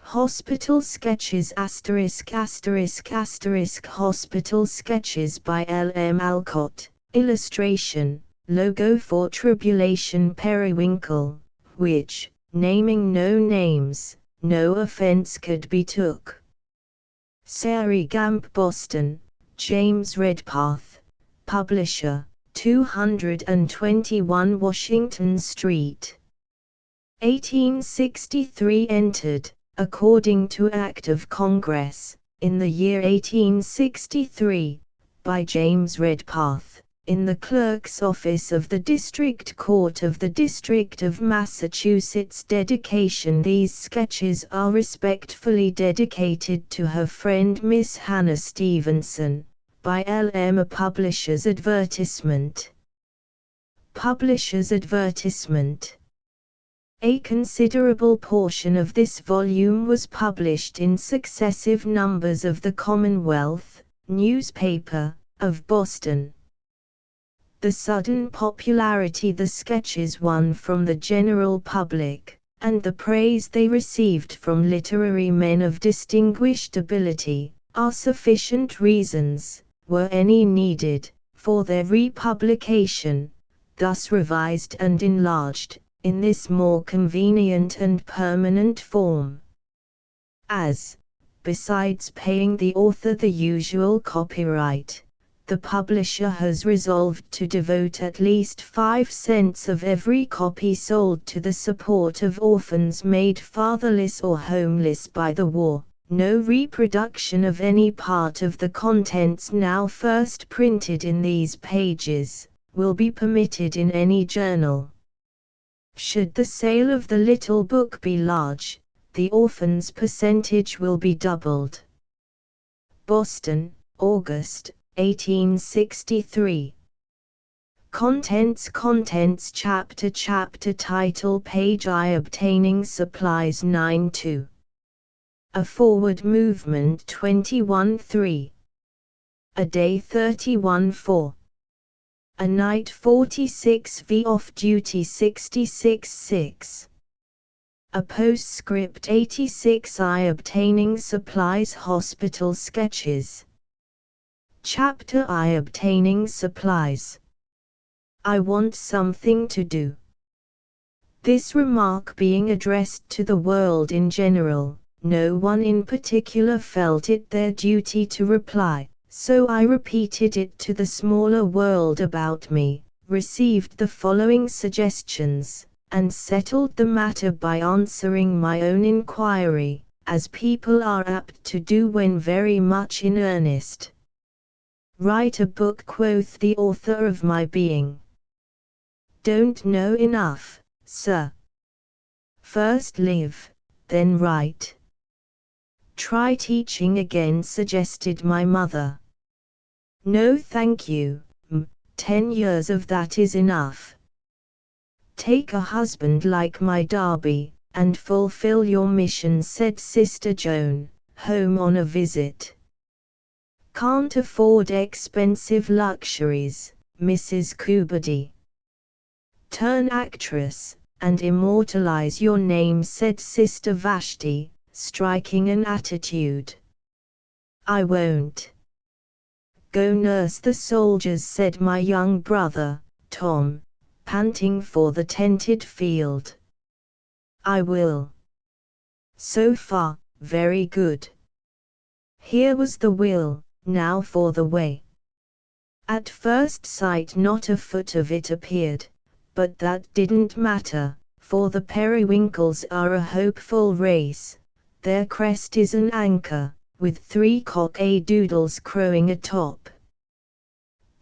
Hospital Sketches ******* Hospital Sketches by L. M. Alcott. Illustration, logo for Tribulation Periwinkle, which, naming no names, no offense could be took. Sari Gamp, Boston, James Redpath, Publisher, 221 Washington Street. 1863 entered, according to Act of Congress, in the year 1863, by James Redpath, in the Clerk's Office of the District Court of the District of Massachusetts. Dedication: these sketches are respectfully dedicated to her friend Miss Hannah Stevenson, by L. M. A Publisher's Advertisement. Publisher's Advertisement. A considerable portion of this volume was published in successive numbers of the Commonwealth newspaper of Boston. The sudden popularity the sketches won from the general public, and the praise they received from literary men of distinguished ability, are sufficient reasons, were any needed, for their republication, thus revised and enlarged, in this more convenient and permanent form. As, besides paying the author the usual copyright, the publisher has resolved to devote at least 5 cents of every copy sold to the support of orphans made fatherless or homeless by the war, no reproduction of any part of the contents now first printed in these pages will be permitted in any journal. Should the sale of the little book be large, the orphans' percentage will be doubled. Boston, August, 1863. Contents Chapter Title Page I Obtaining Supplies 9-2. A Forward Movement 21-3. A Day 31-4. A Night 46-V. Off Duty 66-6. A Postscript 86I. Obtaining Supplies. Hospital Sketches. Chapter I. Obtaining Supplies. I want something to do. This remark being addressed to the world in general, no one in particular felt it their duty to reply, so I repeated it to the smaller world about me, received the following suggestions, and settled the matter by answering my own inquiry, as people are apt to do when very much in earnest. Write a book, quoth the author of my being. Don't know enough, sir. First live, then write. Try teaching again, suggested my mother. No thank you, 10 years of that is enough. Take a husband like my Darby, and fulfill your mission, said Sister Joan, home on a visit. Can't afford expensive luxuries, Mrs. Kubody. Turn actress, and immortalize your name, said Sister Vashti, striking an attitude. I won't. Go nurse the soldiers, said my young brother, Tom, panting for the tented field. I will. So far, very good. Here was the will, now for the way. At first sight not a foot of it appeared, but that didn't matter, for the periwinkles are a hopeful race. Their crest is an anchor, with 3 cock-a-doodles crowing atop.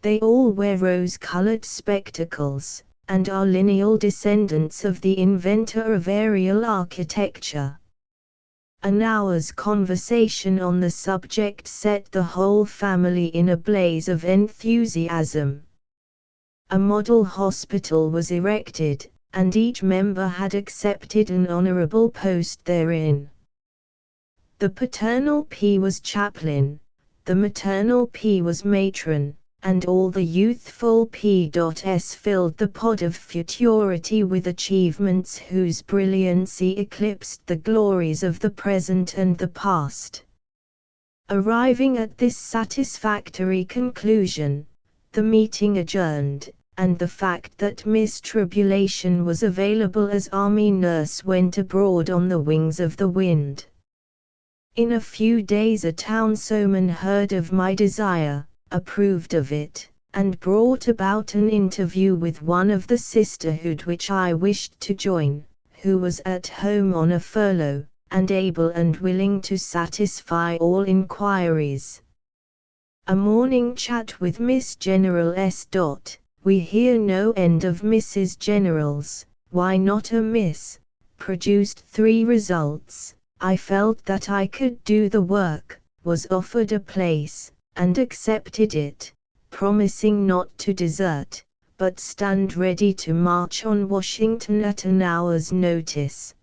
They all wear rose-colored spectacles, and are lineal descendants of the inventor of aerial architecture. An hour's conversation on the subject set the whole family in a blaze of enthusiasm. A model hospital was erected, and each member had accepted an honorable post therein. The paternal P was chaplain, the maternal P was matron, and all the youthful P.S. filled the pod of futurity with achievements whose brilliancy eclipsed the glories of the present and the past. Arriving at this satisfactory conclusion, the meeting adjourned, and the fact that Miss Tribulation was available as army nurse went abroad on the wings of the wind. In a few days a townswoman heard of my desire, approved of it, and brought about an interview with one of the sisterhood which I wished to join, who was at home on a furlough, and able and willing to satisfy all inquiries. A morning chat with Miss General S. We hear no end of Mrs. Generals, why not a Miss, produced 3 results. I felt that I could do the work, was offered a place, and accepted it, promising not to desert, but stand ready to march on Washington at an hour's notice.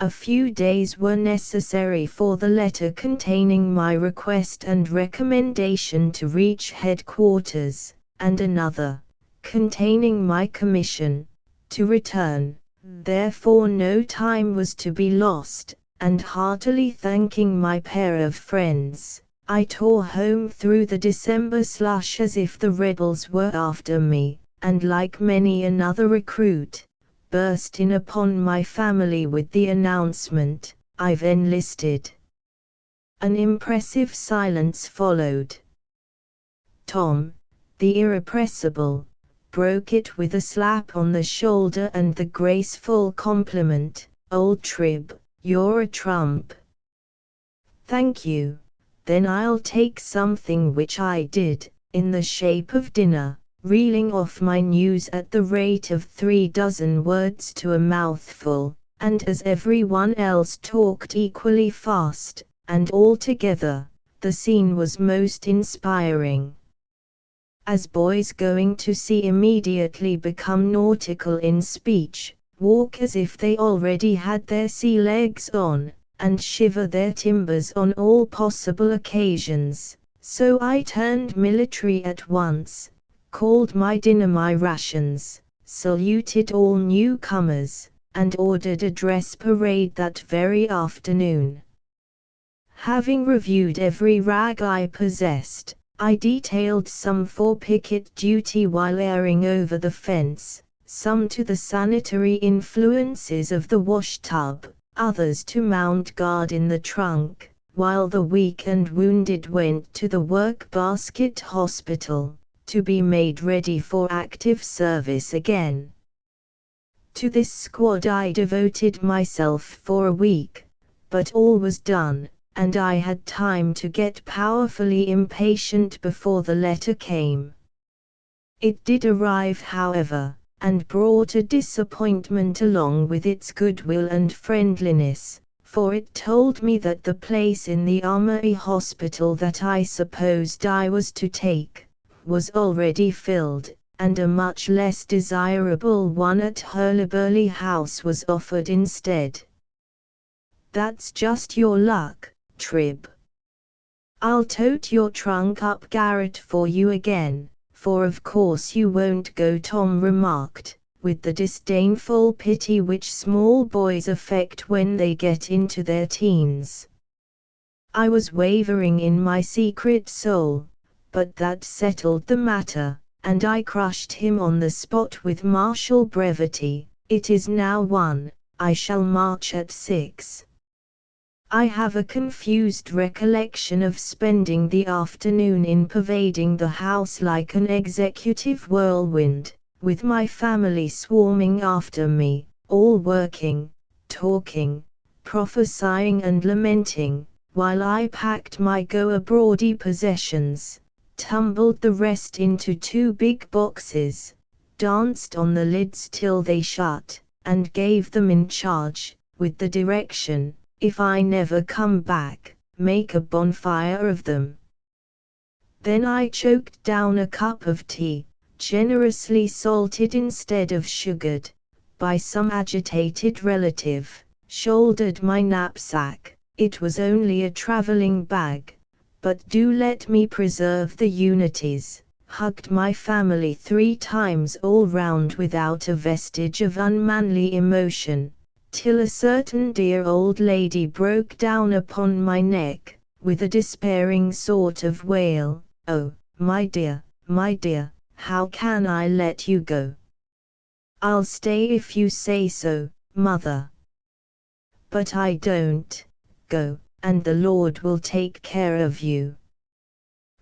A few days were necessary for the letter containing my request and recommendation to reach headquarters, and another, containing my commission, to return. Therefore no time was to be lost, and heartily thanking my pair of friends, I tore home through the December slush as if the rebels were after me, and like many another recruit, burst in upon my family with the announcement, "I've enlisted." An impressive silence followed. Tom, the irrepressible, broke it with a slap on the shoulder and the graceful compliment, "Old Trib, you're a trump." "Thank you. Then I'll take something," which I did, in the shape of dinner, reeling off my news at the rate of 3 dozen words to a mouthful, and as everyone else talked equally fast, and all together, the scene was most inspiring. As boys going to sea immediately become nautical in speech, walk as if they already had their sea legs on, and shiver their timbers on all possible occasions, so I turned military at once, called my dinner my rations, saluted all newcomers, and ordered a dress parade that very afternoon. Having reviewed every rag I possessed, I detailed some for picket duty while airing over the fence, some to the sanitary influences of the wash-tub, others to mount guard in the trunk, while the weak and wounded went to the work-basket hospital, to be made ready for active service again. To this squad I devoted myself for a week, but all was done, and I had time to get powerfully impatient before the letter came. It did arrive, however, and brought a disappointment along with its goodwill and friendliness, for it told me that the place in the Armory Hospital that I supposed I was to take, was already filled, and a much less desirable one at Hurlyburly House was offered instead. "That's just your luck, Trib. I'll tote your trunk up garret for you again, for of course you won't go," Tom remarked, with the disdainful pity which small boys affect when they get into their teens. I was wavering in my secret soul, but that settled the matter, and I crushed him on the spot with martial brevity. "It is now 1, I shall march at 6. I have a confused recollection of spending the afternoon in pervading the house like an executive whirlwind, with my family swarming after me, all working, talking, prophesying and lamenting, while I packed my go-abroady possessions, tumbled the rest into 2 big boxes, danced on the lids till they shut, and gave them in charge, with the direction, if I never come back, make a bonfire of them. Then I choked down a cup of tea, generously salted instead of sugared, by some agitated relative, shouldered my knapsack. It was only a traveling bag, but do let me preserve the unities, hugged my family 3 times all round without a vestige of unmanly emotion, till a certain dear old lady broke down upon my neck, with a despairing sort of wail, "Oh, my dear, how can I let you go? I'll stay if you say so, mother. But I don't. Go, and the Lord will take care of you."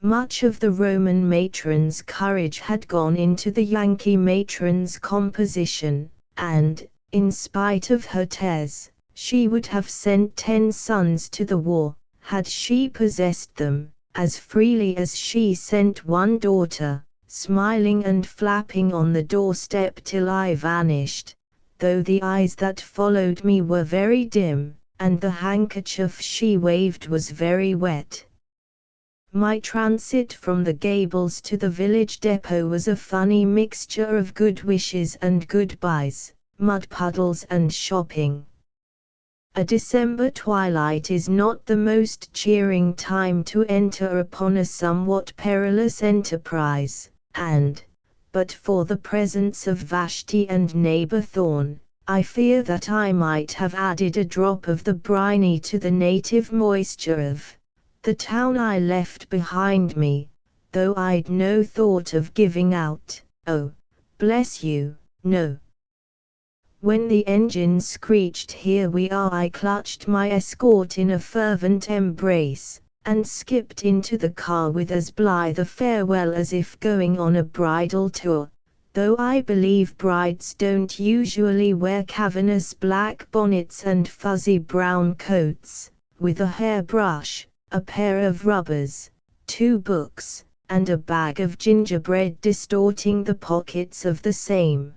Much of the Roman matron's courage had gone into the Yankee matron's composition, and, in spite of her tears, she would have sent 10 sons to the war, had she possessed them, as freely as she sent 1 daughter, smiling and flapping on the doorstep till I vanished, though the eyes that followed me were very dim, and the handkerchief she waved was very wet. My transit from the Gables to the village depot was a funny mixture of good wishes and goodbyes, mud puddles and shopping. A December twilight is not the most cheering time to enter upon a somewhat perilous enterprise, and, but for the presence of Vashti and neighbor Thorn, I fear that I might have added a drop of the briny to the native moisture of the town I left behind me, though I'd no thought of giving out, oh, bless you, no. When the engine screeched "Here we are," I clutched my escort in a fervent embrace, and skipped into the car with as blithe a farewell as if going on a bridal tour, though I believe brides don't usually wear cavernous black bonnets and fuzzy brown coats, with a hairbrush, a pair of rubbers, 2 books, and a bag of gingerbread distorting the pockets of the same.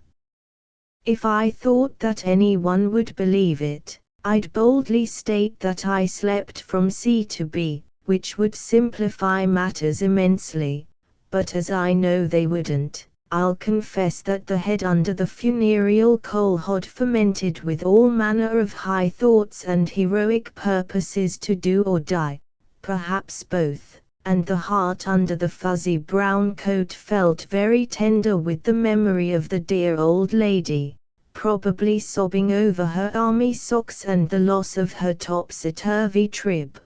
If I thought that anyone would believe it, I'd boldly state that I slept from C to B, which would simplify matters immensely, but as I know they wouldn't, I'll confess that the head under the funereal coal hod fermented with all manner of high thoughts and heroic purposes to do or die, perhaps both, and the heart under the fuzzy brown coat felt very tender with the memory of the dear old lady, probably sobbing over her army socks and the loss of her topsy-turvy trib.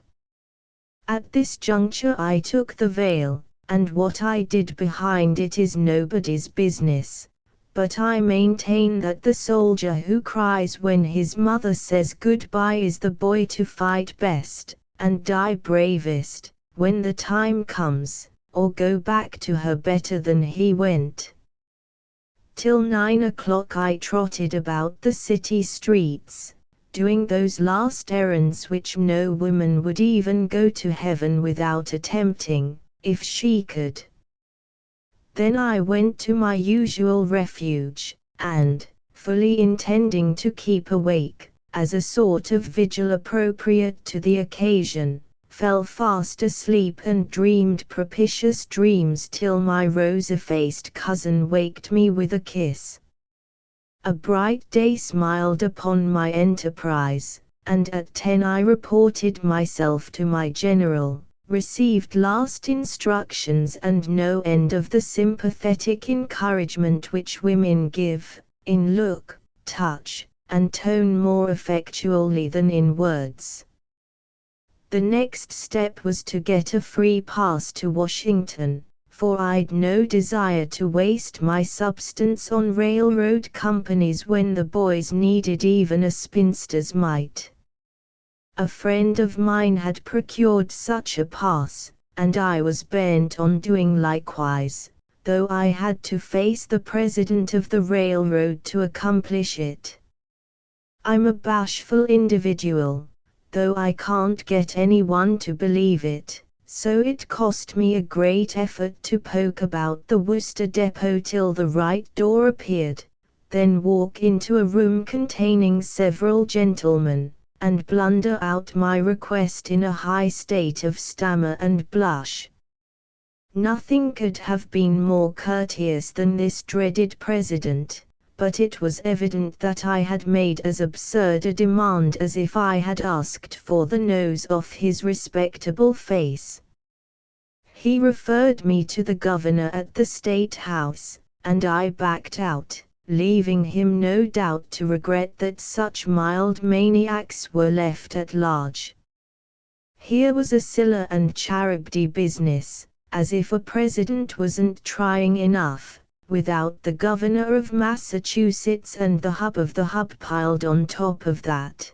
At this juncture I took the veil, and what I did behind it is nobody's business, but I maintain that the soldier who cries when his mother says goodbye is the boy to fight best, and die bravest, when the time comes, or go back to her better than he went. Till 9 o'clock I trotted about the city streets, doing those last errands which no woman would even go to heaven without attempting, if she could. Then I went to my usual refuge, and, fully intending to keep awake, as a sort of vigil appropriate to the occasion, fell fast asleep and dreamed propitious dreams till my rosy-faced cousin waked me with a kiss. A bright day smiled upon my enterprise, and at 10 I reported myself to my general, received last instructions and no end of the sympathetic encouragement which women give, in look, touch, and tone more effectually than in words. The next step was to get a free pass to Washington, for I'd no desire to waste my substance on railroad companies when the boys needed even a spinster's mite. A friend of mine had procured such a pass, and I was bent on doing likewise, though I had to face the president of the railroad to accomplish it. I'm a bashful individual, though I can't get anyone to believe it, so it cost me a great effort to poke about the Worcester depot till the right door appeared, then walk into a room containing several gentlemen, and blunder out my request in a high state of stammer and blush. Nothing could have been more courteous than this dreaded president, but it was evident that I had made as absurd a demand as if I had asked for the nose off his respectable face. He referred me to the governor at the State House, and I backed out, leaving him no doubt to regret that such mild maniacs were left at large. Here was a Scylla and Charybdis business, as if a president wasn't trying enough, without the governor of Massachusetts and the hub of the hub piled on top of that.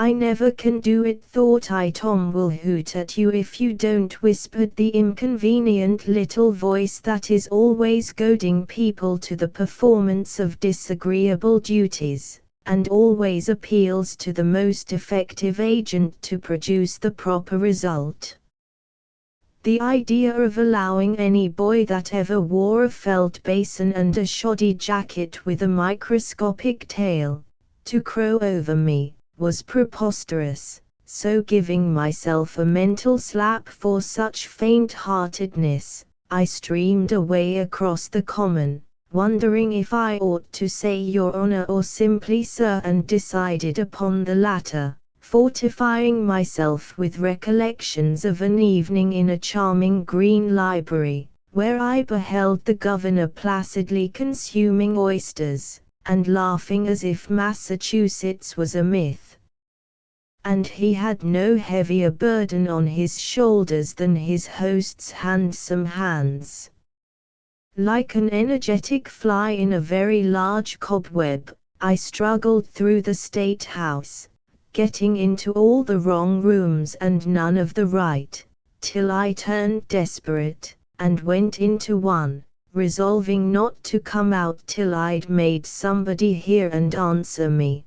"I never can do it," thought I. "Tom will hoot at you if you don't," whispered the inconvenient little voice that is always goading people to the performance of disagreeable duties, and always appeals to the most effective agent to produce the proper result. The idea of allowing any boy that ever wore a felt basin and a shoddy jacket with a microscopic tail to crow over me was preposterous, so giving myself a mental slap for such faint-heartedness, I streamed away across the common, wondering if I ought to say "Your Honor" or simply "Sir," and decided upon the latter, fortifying myself with recollections of an evening in a charming green library, where I beheld the governor placidly consuming oysters, and laughing as if Massachusetts was a myth. And he had no heavier burden on his shoulders than his host's handsome hands. Like an energetic fly in a very large cobweb, I struggled through the State House, getting into all the wrong rooms and none of the right, till I turned desperate, and went into one, resolving not to come out till I'd made somebody hear and answer me.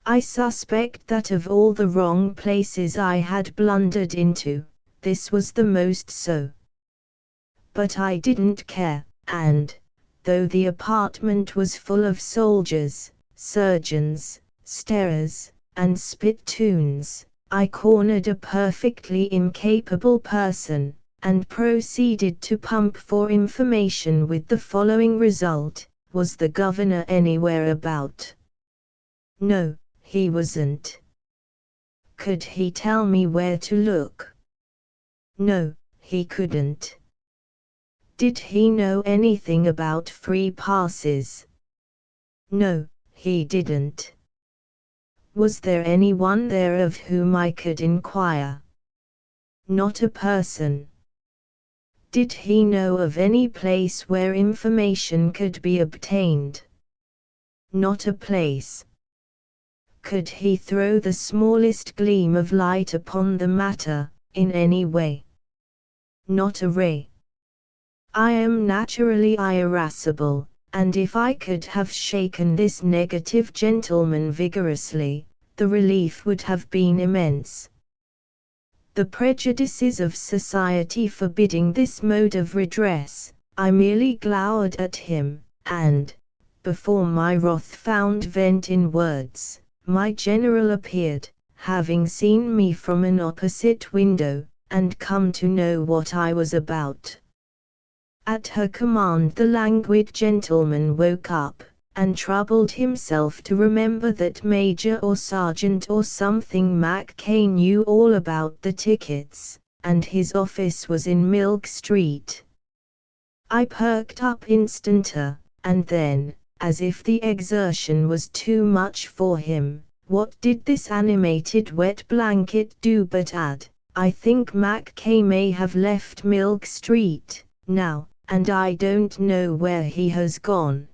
I suspect that of all the wrong places I had blundered into, this was the most so. But I didn't care, and, though the apartment was full of soldiers, surgeons, starers, and spittoons, I cornered a perfectly incapable person, and proceeded to pump for information with the following result: was the governor anywhere about? No, he wasn't. Could he tell me where to look? No, he couldn't. Did he know anything about free passes? No, he didn't. Was there anyone there of whom I could inquire? Not a person. Did he know of any place where information could be obtained? Not a place. Could he throw the smallest gleam of light upon the matter, in any way? Not a ray. I am naturally irascible, and if I could have shaken this negative gentleman vigorously, the relief would have been immense. The prejudices of society forbidding this mode of redress, I merely glowered at him, and, before my wrath found vent in words, my general appeared, having seen me from an opposite window, and come to know what I was about. At her command the languid gentleman woke up, and troubled himself to remember that Major or Sergeant or something Mackay knew all about the tickets, and his office was in Milk Street. I perked up instanter, and then, as if the exertion was too much for him, what did this animated wet blanket do but add, "I think Mackay may have left Milk Street now, and I don't know where he has gone."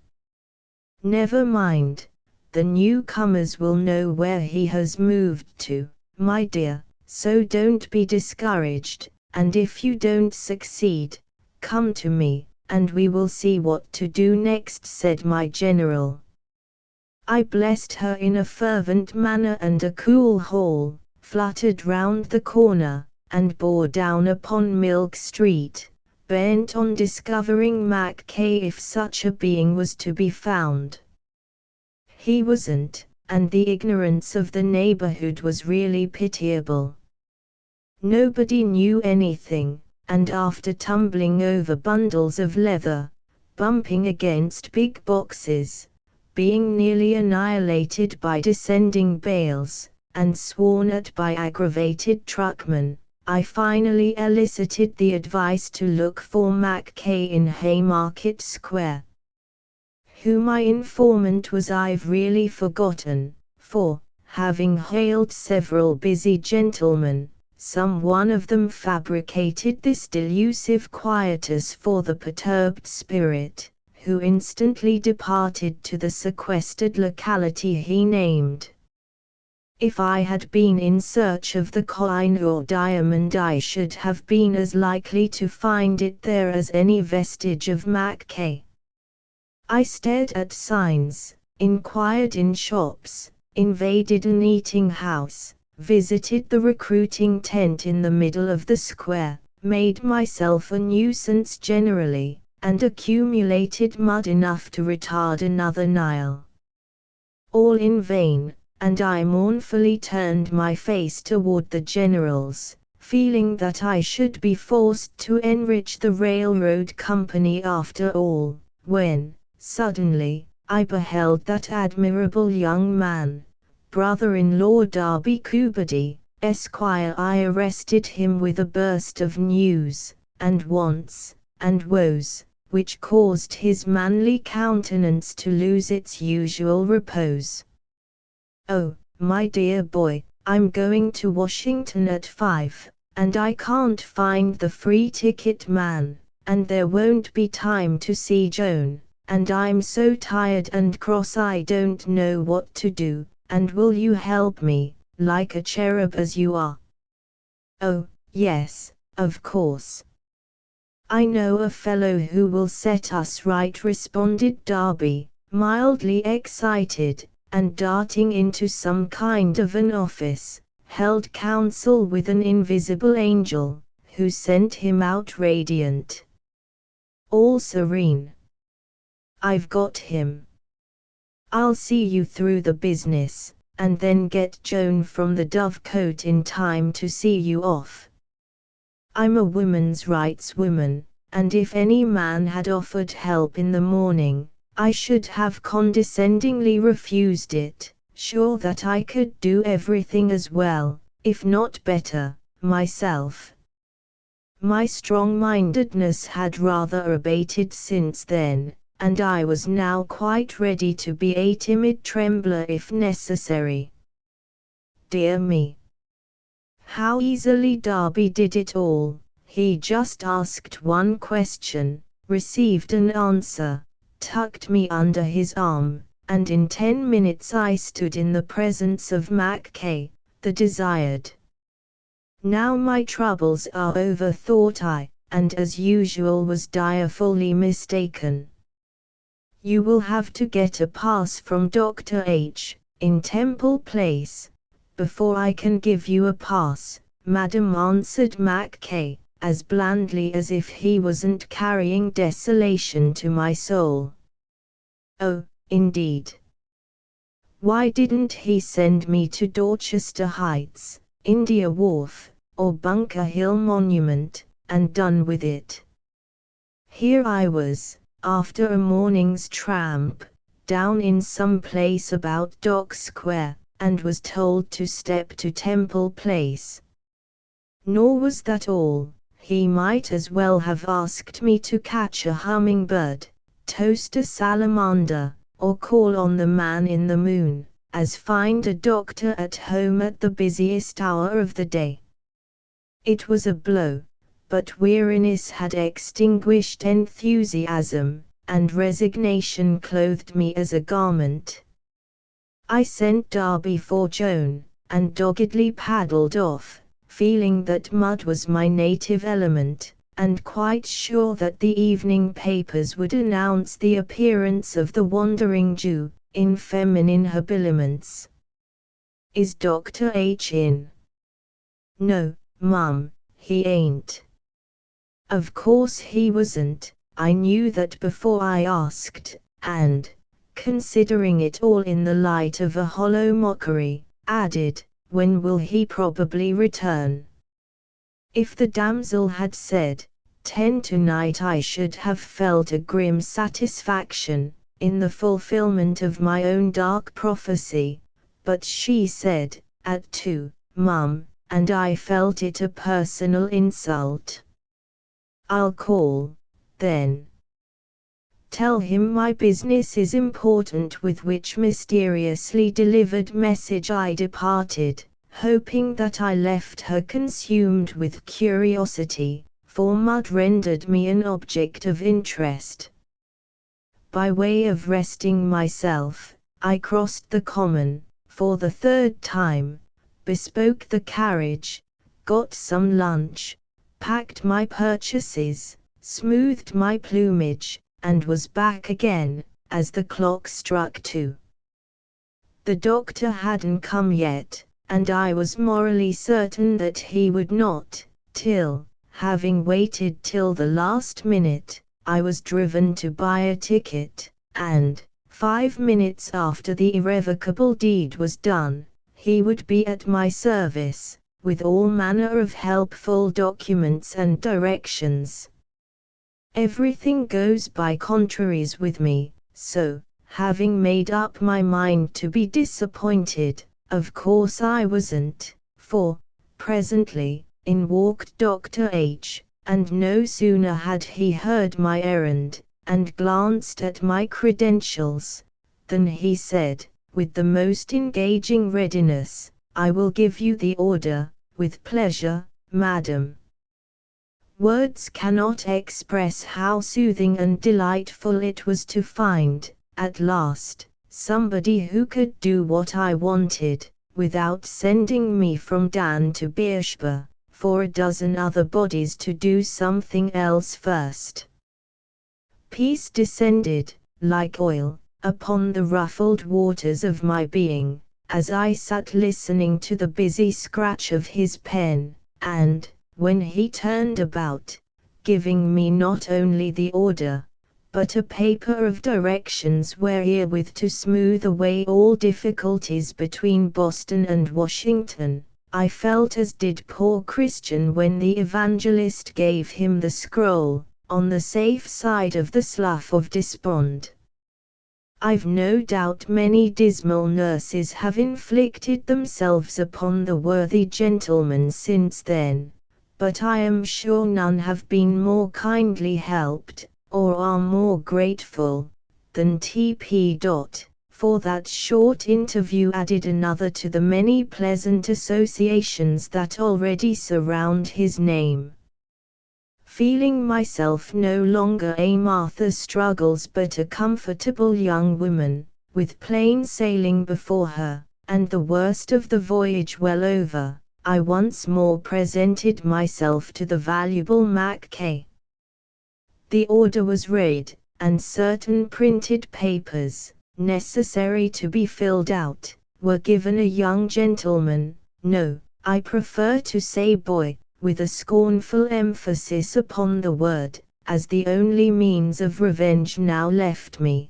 Never mind, the newcomers will know where he has moved to, my dear, so don't be discouraged, and if you don't succeed, come to me, and we will see what to do next, said my general. I blessed her in a fervent manner, and a cool hall fluttered round the corner, and bore down upon Milk Street, bent on discovering Mackay if such a being was to be found. He wasn't, and the ignorance of the neighborhood was really pitiable. Nobody knew anything, and after tumbling over bundles of leather, bumping against big boxes, being nearly annihilated by descending bales, and sworn at by aggravated truckmen, I finally elicited the advice to look for Mackay in Haymarket Square. Who my informant was I've really forgotten, for, having hailed several busy gentlemen, some one of them fabricated this delusive quietus for the perturbed spirit, who instantly departed to the sequestered locality he named. If I had been in search of the coin or diamond I should have been as likely to find it there as any vestige of Mackay. I stared at signs, inquired in shops, invaded an eating house, visited the recruiting tent in the middle of the square, made myself a nuisance generally, and accumulated mud enough to retard another Nile. All in vain, and I mournfully turned my face toward the generals, feeling that I should be forced to enrich the railroad company after all, when, suddenly, I beheld that admirable young man, brother-in-law Darby Cubody, Esquire. I arrested him with a burst of news, and wants, and woes, which caused his manly countenance to lose its usual repose. "Oh, my dear boy, I'm going to Washington at 5, and I can't find the free ticket man, and there won't be time to see Joan, and I'm so tired and cross I don't know what to do, and will you help me, like a cherub as you are?" "Oh, yes, of course. I know a fellow who will set us right," responded Darby, mildly excited, and darting into some kind of an office, held counsel with an invisible angel, who sent him out radiant. All serene. "I've got him. I'll see you through the business, and then get Joan from the Dovecote in time to see you off. I'm a woman's rights woman, and if any man had offered help in the morning, I should have condescendingly refused it, sure that I could do everything as well, if not better, myself." My strong-mindedness had rather abated since then, and I was now quite ready to be a timid trembler if necessary. Dear me! How easily Darby did it all. He just asked one question, received an answer, tucked me under his arm, and in 10 minutes I stood in the presence of Mackay, the desired. Now my troubles are over, thought I, and as usual was direfully mistaken. "You will have to get a pass from Dr. H, in Temple Place, before I can give you a pass," Madam, answered Mackay, as blandly as if he wasn't carrying desolation to my soul. "Oh, indeed. Why didn't he send me to Dorchester Heights, India Wharf, or Bunker Hill Monument, and done with it? Here I was, after a morning's tramp, down in some place about Dock Square, and was told to step to Temple Place. Nor was that all. He might as well have asked me to catch a hummingbird, toast a salamander, or call on the man in the moon, as find a doctor at home at the busiest hour of the day. It was a blow, but weariness had extinguished enthusiasm, and resignation clothed me as a garment. I sent Darby for Joan, and doggedly paddled off, feeling that mud was my native element, and quite sure that the evening papers would announce the appearance of the wandering Jew, in feminine habiliments. "Is Dr. H in?" "No, Mum, he ain't." Of course he wasn't. I knew that before I asked, and, considering it all in the light of a hollow mockery, added, "When will he probably return?" If the damsel had said, 10 tonight, I should have felt a grim satisfaction, in the fulfillment of my own dark prophecy, but she said, at 2, Mum, and I felt it a personal insult. "I'll call, then. Tell him my business is important." With which mysteriously delivered message I departed, hoping that I left her consumed with curiosity, for mud rendered me an object of interest. By way of resting myself, I crossed the common, for the third time, bespoke the carriage, got some lunch, packed my purchases, smoothed my plumage, and was back again, as the clock struck 2. The doctor hadn't come yet, and I was morally certain that he would not, till, having waited till the last minute, I was driven to buy a ticket, and, 5 minutes after the irrevocable deed was done, he would be at my service, with all manner of helpful documents and directions. Everything goes by contraries with me, so, having made up my mind to be disappointed, of course I wasn't, for, presently, in walked Dr. H., and no sooner had he heard my errand, and glanced at my credentials, than he said, with the most engaging readiness, "I will give you the order, with pleasure, madam." Words cannot express how soothing and delightful it was to find, at last, somebody who could do what I wanted, without sending me from Dan to Beersheba, for a dozen other bodies to do something else first. Peace descended, like oil, upon the ruffled waters of my being, as I sat listening to the busy scratch of his pen, and, when he turned about, giving me not only the order, but a paper of directions wherewith to smooth away all difficulties between Boston and Washington, I felt as did poor Christian when the evangelist gave him the scroll, on the safe side of the slough of despond. I've no doubt many dismal nurses have inflicted themselves upon the worthy gentleman since then, but I am sure none have been more kindly helped, or are more grateful, than T.P. For that short interview added another to the many pleasant associations that already surround his name. Feeling myself no longer a Martha Struggles but a comfortable young woman, with plain sailing before her, and the worst of the voyage well over, I once more presented myself to the valuable Mackay. The order was read, and certain printed papers, necessary to be filled out, were given a young gentleman, no, I prefer to say boy, with a scornful emphasis upon the word, as the only means of revenge now left me.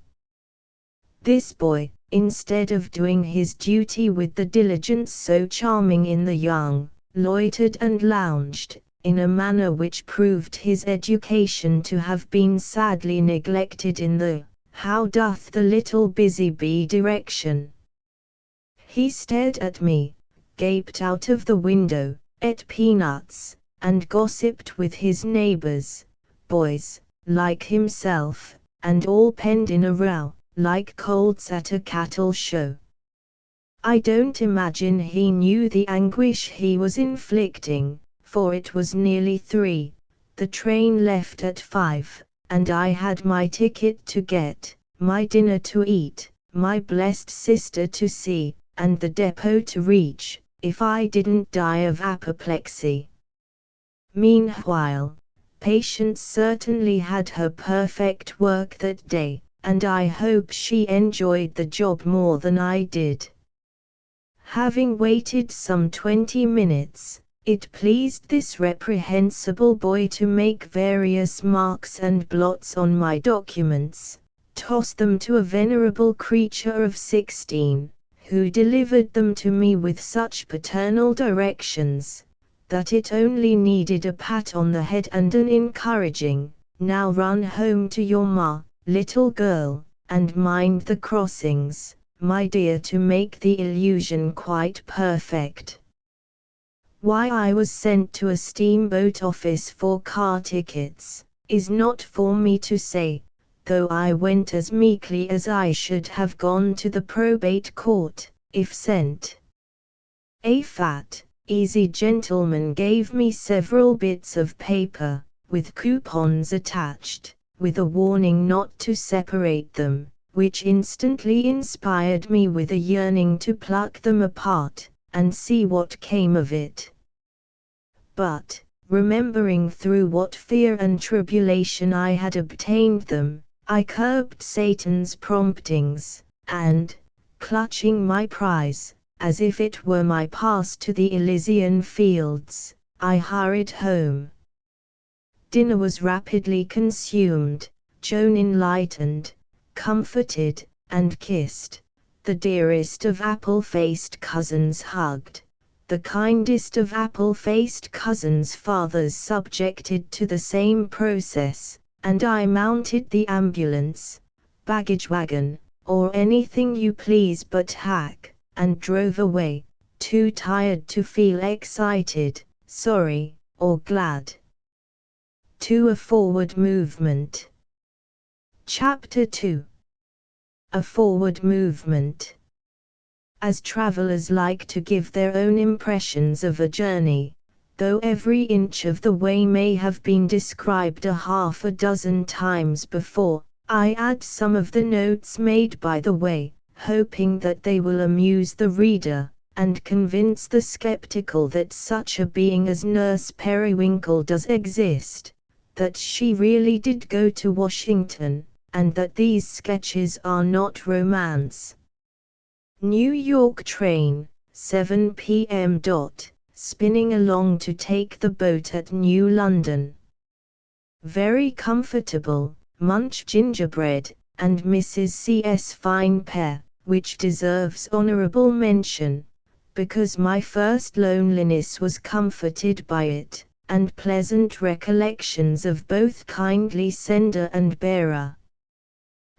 This boy, instead of doing his duty with the diligence so charming in the young, loitered and lounged, in a manner which proved his education to have been sadly neglected in the "how doth the little busy bee" direction. He stared at me, gaped out of the window, ate peanuts, and gossiped with his neighbors, boys, like himself, and all penned in a row, like colts at a cattle show. I don't imagine he knew the anguish he was inflicting, for it was nearly 3, the train left at 5, and I had my ticket to get, my dinner to eat, my blessed sister to see, and the depot to reach, if I didn't die of apoplexy. Meanwhile, Patience certainly had her perfect work that day, and I hope she enjoyed the job more than I did. Having waited some 20 minutes, it pleased this reprehensible boy to make various marks and blots on my documents, toss them to a venerable creature of 16, who delivered them to me with such paternal directions, that it only needed a pat on the head and an encouraging, "Now run home to your ma, little girl, and mind the crossings, my dear," to make the illusion quite perfect. Why I was sent to a steamboat office for car tickets, is not for me to say, though I went as meekly as I should have gone to the probate court, if sent. A fat, easy gentleman gave me several bits of paper, with coupons attached, with a warning not to separate them, which instantly inspired me with a yearning to pluck them apart, and see what came of it. But, remembering through what fear and tribulation I had obtained them, I curbed Satan's promptings, and, clutching my prize, as if it were my pass to the Elysian fields, I hurried home. Dinner was rapidly consumed, Joan enlightened, comforted, and kissed. The dearest of apple-faced cousins hugged. The kindest of apple-faced cousins' fathers subjected to the same process, and I mounted the ambulance, baggage wagon, or anything you please but hack, and drove away, too tired to feel excited, sorry, or glad. To a forward movement. Chapter 2. A forward movement. As travelers like to give their own impressions of a journey, though every inch of the way may have been described a half a dozen times before, I add some of the notes made by the way, hoping that they will amuse the reader, and convince the skeptical that such a being as Nurse Periwinkle does exist, that she really did go to Washington, and that these sketches are not romance. New York train, 7 p.m. Spinning along to take the boat at New London. Very comfortable, munch gingerbread, and Mrs. C.'s fine pear, which deserves honorable mention, because my first loneliness was comforted by it, and pleasant recollections of both kindly sender and bearer.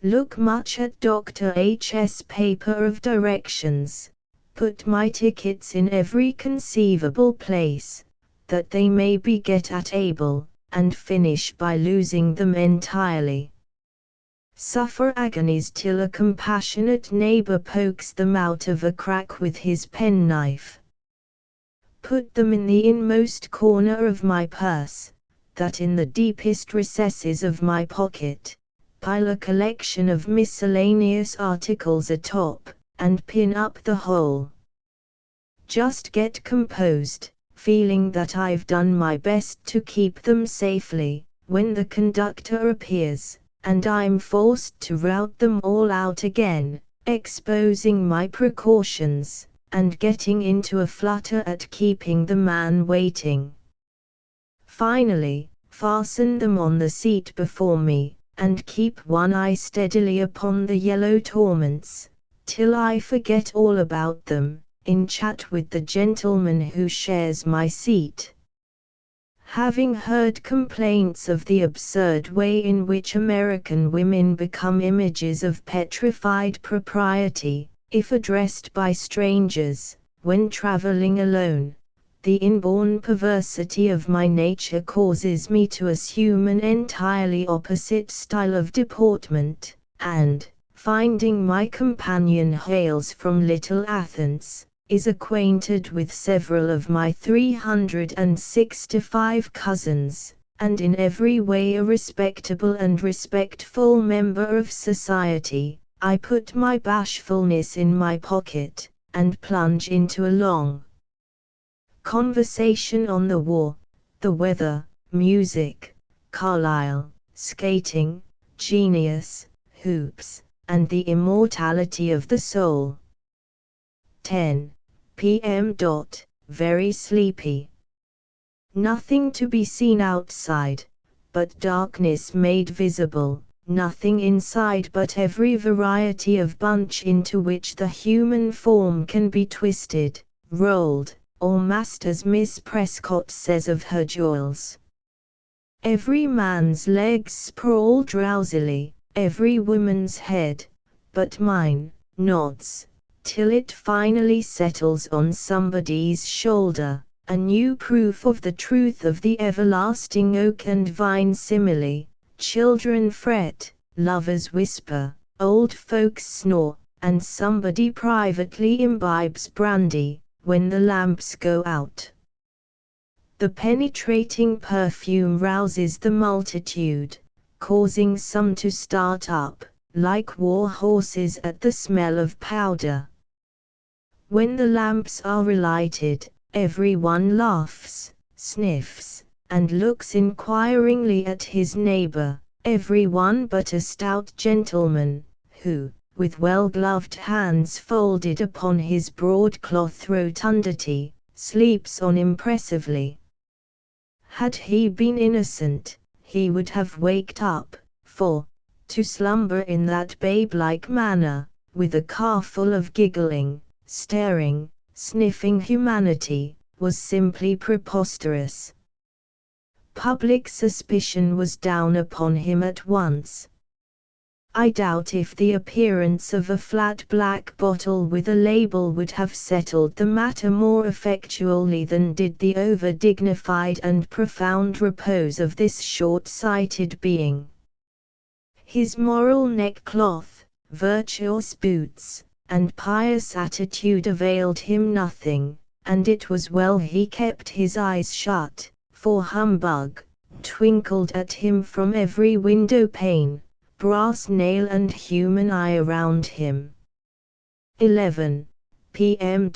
Look much at Dr. H.'s paper of directions. Put my tickets in every conceivable place, that they may be get at able, and finish by losing them entirely. Suffer agonies till a compassionate neighbor pokes them out of a crack with his penknife. Put them in the inmost corner of my purse, that in the deepest recesses of my pocket, pile a collection of miscellaneous articles atop, and pin up the whole. Just get composed, feeling that I've done my best to keep them safely, when the conductor appears, and I'm forced to rout them all out again, exposing my precautions, and getting into a flutter at keeping the man waiting. Finally, fasten them on the seat before me, and keep one eye steadily upon the yellow torments, till I forget all about them, in chat with the gentleman who shares my seat. Having heard complaints of the absurd way in which American women become images of petrified propriety, if addressed by strangers, when traveling alone, the inborn perversity of my nature causes me to assume an entirely opposite style of deportment, and, finding my companion hails from Little Athens, is acquainted with several of my 365 cousins, and in every way a respectable and respectful member of society, I put my bashfulness in my pocket, and plunge into a long conversation on the war, the weather, music, Carlyle, skating, genius, hoops, and the immortality of the soul. 10 p.m. Very sleepy. Nothing to be seen outside, but darkness made visible, nothing inside but every variety of bunch into which the human form can be twisted, rolled, or massed, as Miss Prescott says of her jewels. Every man's legs sprawl drowsily, every woman's head, but mine, nods, till it finally settles on somebody's shoulder, a new proof of the truth of the everlasting oak and vine simile. Children fret, lovers whisper, old folks snore, and somebody privately imbibes brandy, when the lamps go out. The penetrating perfume rouses the multitude, causing some to start up, like war horses at the smell of powder. When the lamps are relighted, everyone laughs, sniffs, and looks inquiringly at his neighbor, everyone but a stout gentleman, who, with well-gloved hands folded upon his broadcloth rotundity, sleeps on impressively. Had he been innocent, he would have waked up, for, to slumber in that babe-like manner, with a car full of giggling, staring, sniffing humanity, was simply preposterous. Public suspicion was down upon him at once. I doubt if the appearance of a flat black bottle with a label would have settled the matter more effectually than did the over-dignified and profound repose of this short-sighted being. His moral neckcloth, virtuous boots, and pious attitude availed him nothing, and it was well he kept his eyes shut, for humbug twinkled at him from every window pane, brass nail and human eye around him. 11 p.m.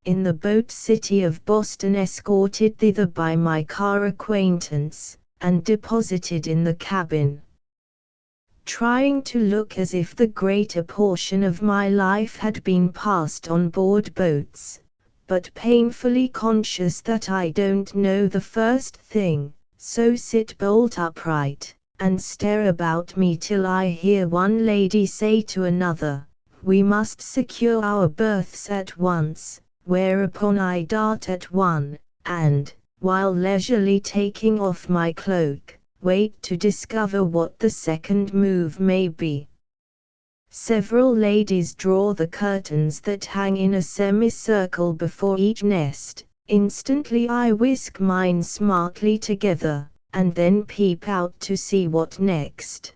In the boat city of Boston, escorted thither by my car acquaintance, and deposited in the cabin. Trying to look as if the greater portion of my life had been passed on board boats, but painfully conscious that I don't know the first thing, so sit bolt upright, and stare about me till I hear one lady say to another, "We must secure our berths at once," whereupon I dart at one, and, while leisurely taking off my cloak, wait to discover what the second move may be. Several ladies draw the curtains that hang in a semicircle before each nest. Instantly I whisk mine smartly together, and then peep out to see what next.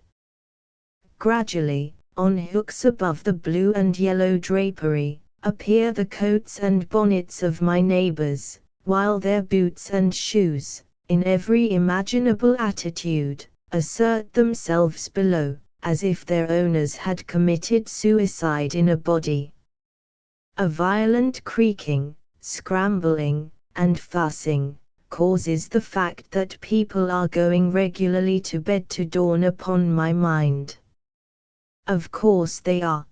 Gradually, on hooks above the blue and yellow drapery, appear the coats and bonnets of my neighbors, while their boots and shoes, in every imaginable attitude, assert themselves below, as if their owners had committed suicide in a body. A violent creaking, scrambling, and fussing, causes the fact that people are going regularly to bed to dawn upon my mind. Of course they are.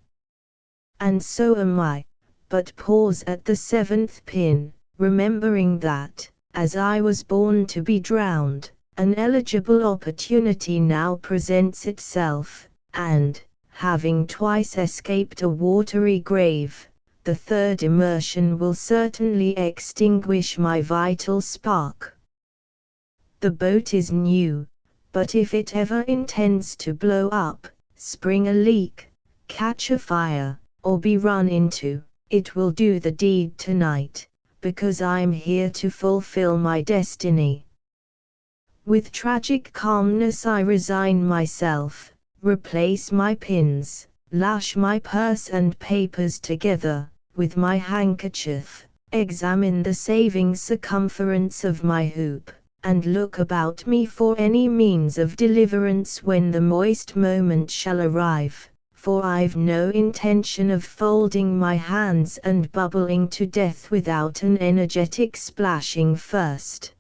And so am I, but pause at the seventh pin, remembering that, as I was born to be drowned, an eligible opportunity now presents itself, and, having twice escaped a watery grave, the third immersion will certainly extinguish my vital spark. The boat is new, but if it ever intends to blow up, spring a leak, catch a fire, or be run into, it will do the deed tonight, because I'm here to fulfill my destiny. With tragic calmness I resign myself, replace my pins, lash my purse and papers together, with my handkerchief, examine the saving circumference of my hoop, and look about me for any means of deliverance when the moist moment shall arrive, for I've no intention of folding my hands and bubbling to death without an energetic splashing first.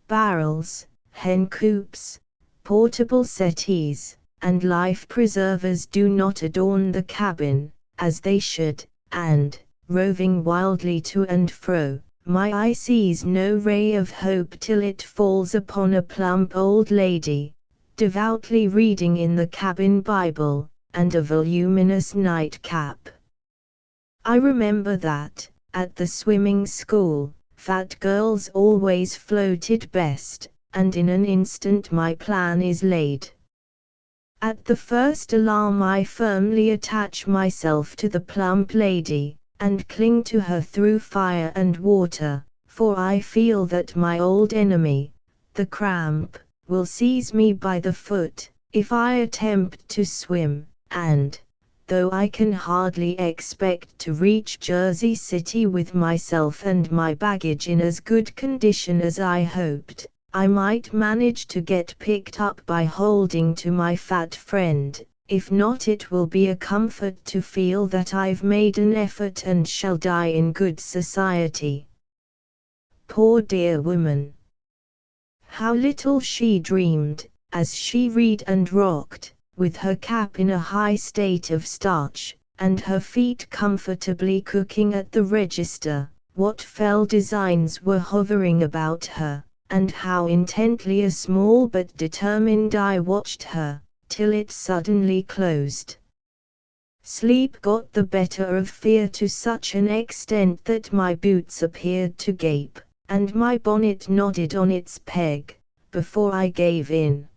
Barrels, hen coops, portable settees, and life preservers do not adorn the cabin, as they should, and, roving wildly to and fro, my eye sees no ray of hope till it falls upon a plump old lady, devoutly reading in the cabin Bible, and a voluminous nightcap. I remember that, at the swimming school, fat girls always floated best, and in an instant my plan is laid. At the first alarm I firmly attach myself to the plump lady, and cling to her through fire and water, for I feel that my old enemy, the cramp, will seize me by the foot, if I attempt to swim, and, though I can hardly expect to reach Jersey City with myself and my baggage in as good condition as I hoped, I might manage to get picked up by holding to my fat friend. If not, it will be a comfort to feel that I've made an effort and shall die in good society. Poor dear woman! How little she dreamed, as she read and rocked, with her cap in a high state of starch, and her feet comfortably cooking at the register, what fell designs were hovering about her, and how intently a small but determined eye watched her, till it suddenly closed. Sleep got the better of fear to such an extent that my boots appeared to gape, and my bonnet nodded on its peg, before I gave in.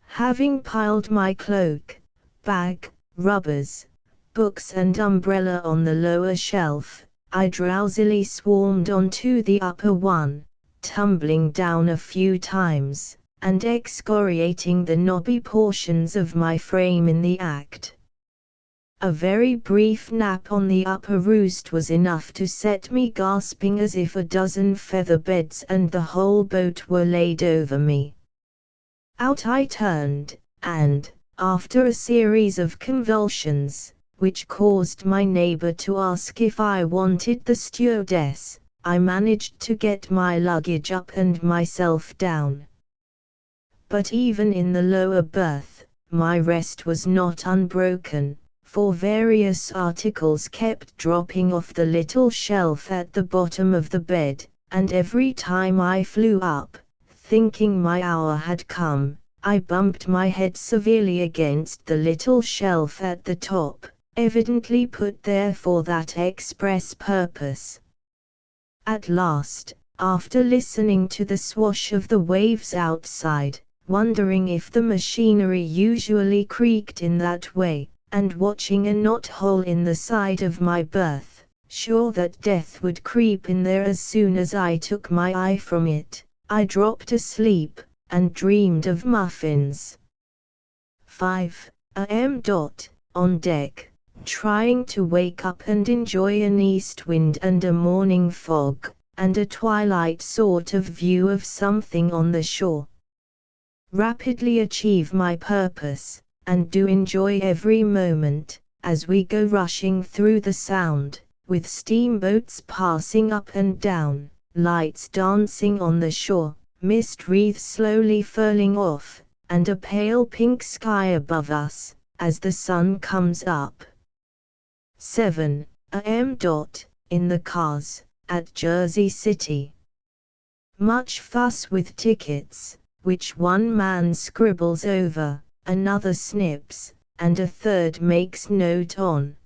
Having piled my cloak, bag, rubbers, books and umbrella on the lower shelf, I drowsily swarmed onto the upper one, tumbling down a few times, and excoriating the knobby portions of my frame in the act. A very brief nap on the upper roost was enough to set me gasping as if a dozen feather beds and the whole boat were laid over me. Out I turned, and, after a series of convulsions, which caused my neighbor to ask if I wanted the stewardess, I managed to get my luggage up and myself down. But even in the lower berth, my rest was not unbroken, for various articles kept dropping off the little shelf at the bottom of the bed, and every time I flew up, thinking my hour had come, I bumped my head severely against the little shelf at the top, evidently put there for that express purpose. At last, after listening to the swash of the waves outside, wondering if the machinery usually creaked in that way, and watching a knot-hole in the side of my berth, sure that death would creep in there as soon as I took my eye from it, I dropped asleep, and dreamed of muffins. 5 a.m. On deck, trying to wake up and enjoy an east wind and a morning fog, and a twilight sort of view of something on the shore. Rapidly achieve my purpose, and do enjoy every moment, as we go rushing through the Sound, with steamboats passing up and down, lights dancing on the shore, mist wreaths slowly furling off, and a pale pink sky above us, as the sun comes up. 7 a.m. In the cars, at Jersey City. Much fuss with tickets, which one man scribbles over, another snips, and a third makes note on.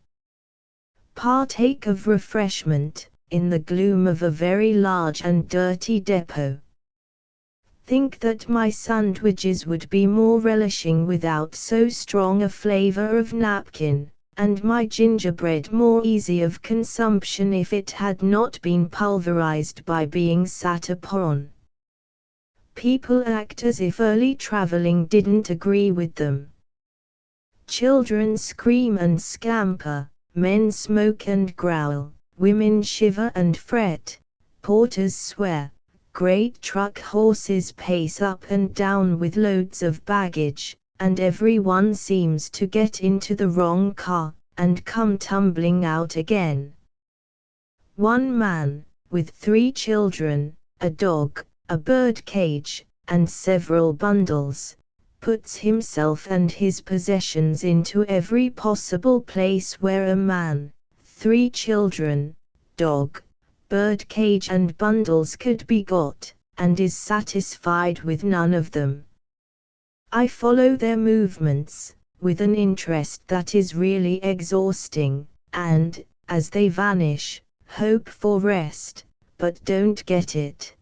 Partake of refreshment, in the gloom of a very large and dirty depot. Think that my sandwiches would be more relishing without so strong a flavor of napkin, and my gingerbread more easy of consumption if it had not been pulverized by being sat upon. People act as if early traveling didn't agree with them. Children scream and scamper, men smoke and growl, women shiver and fret, porters swear, great truck horses pace up and down with loads of baggage, and everyone seems to get into the wrong car, and come tumbling out again. One man, with 3 children, a dog, a bird cage, and several bundles, puts himself and his possessions into every possible place where a man, 3 children, dog, bird cage and bundles could be got, and is satisfied with none of them. I follow their movements, with an interest that is really exhausting, and, as they vanish, hope for rest, but don't get it.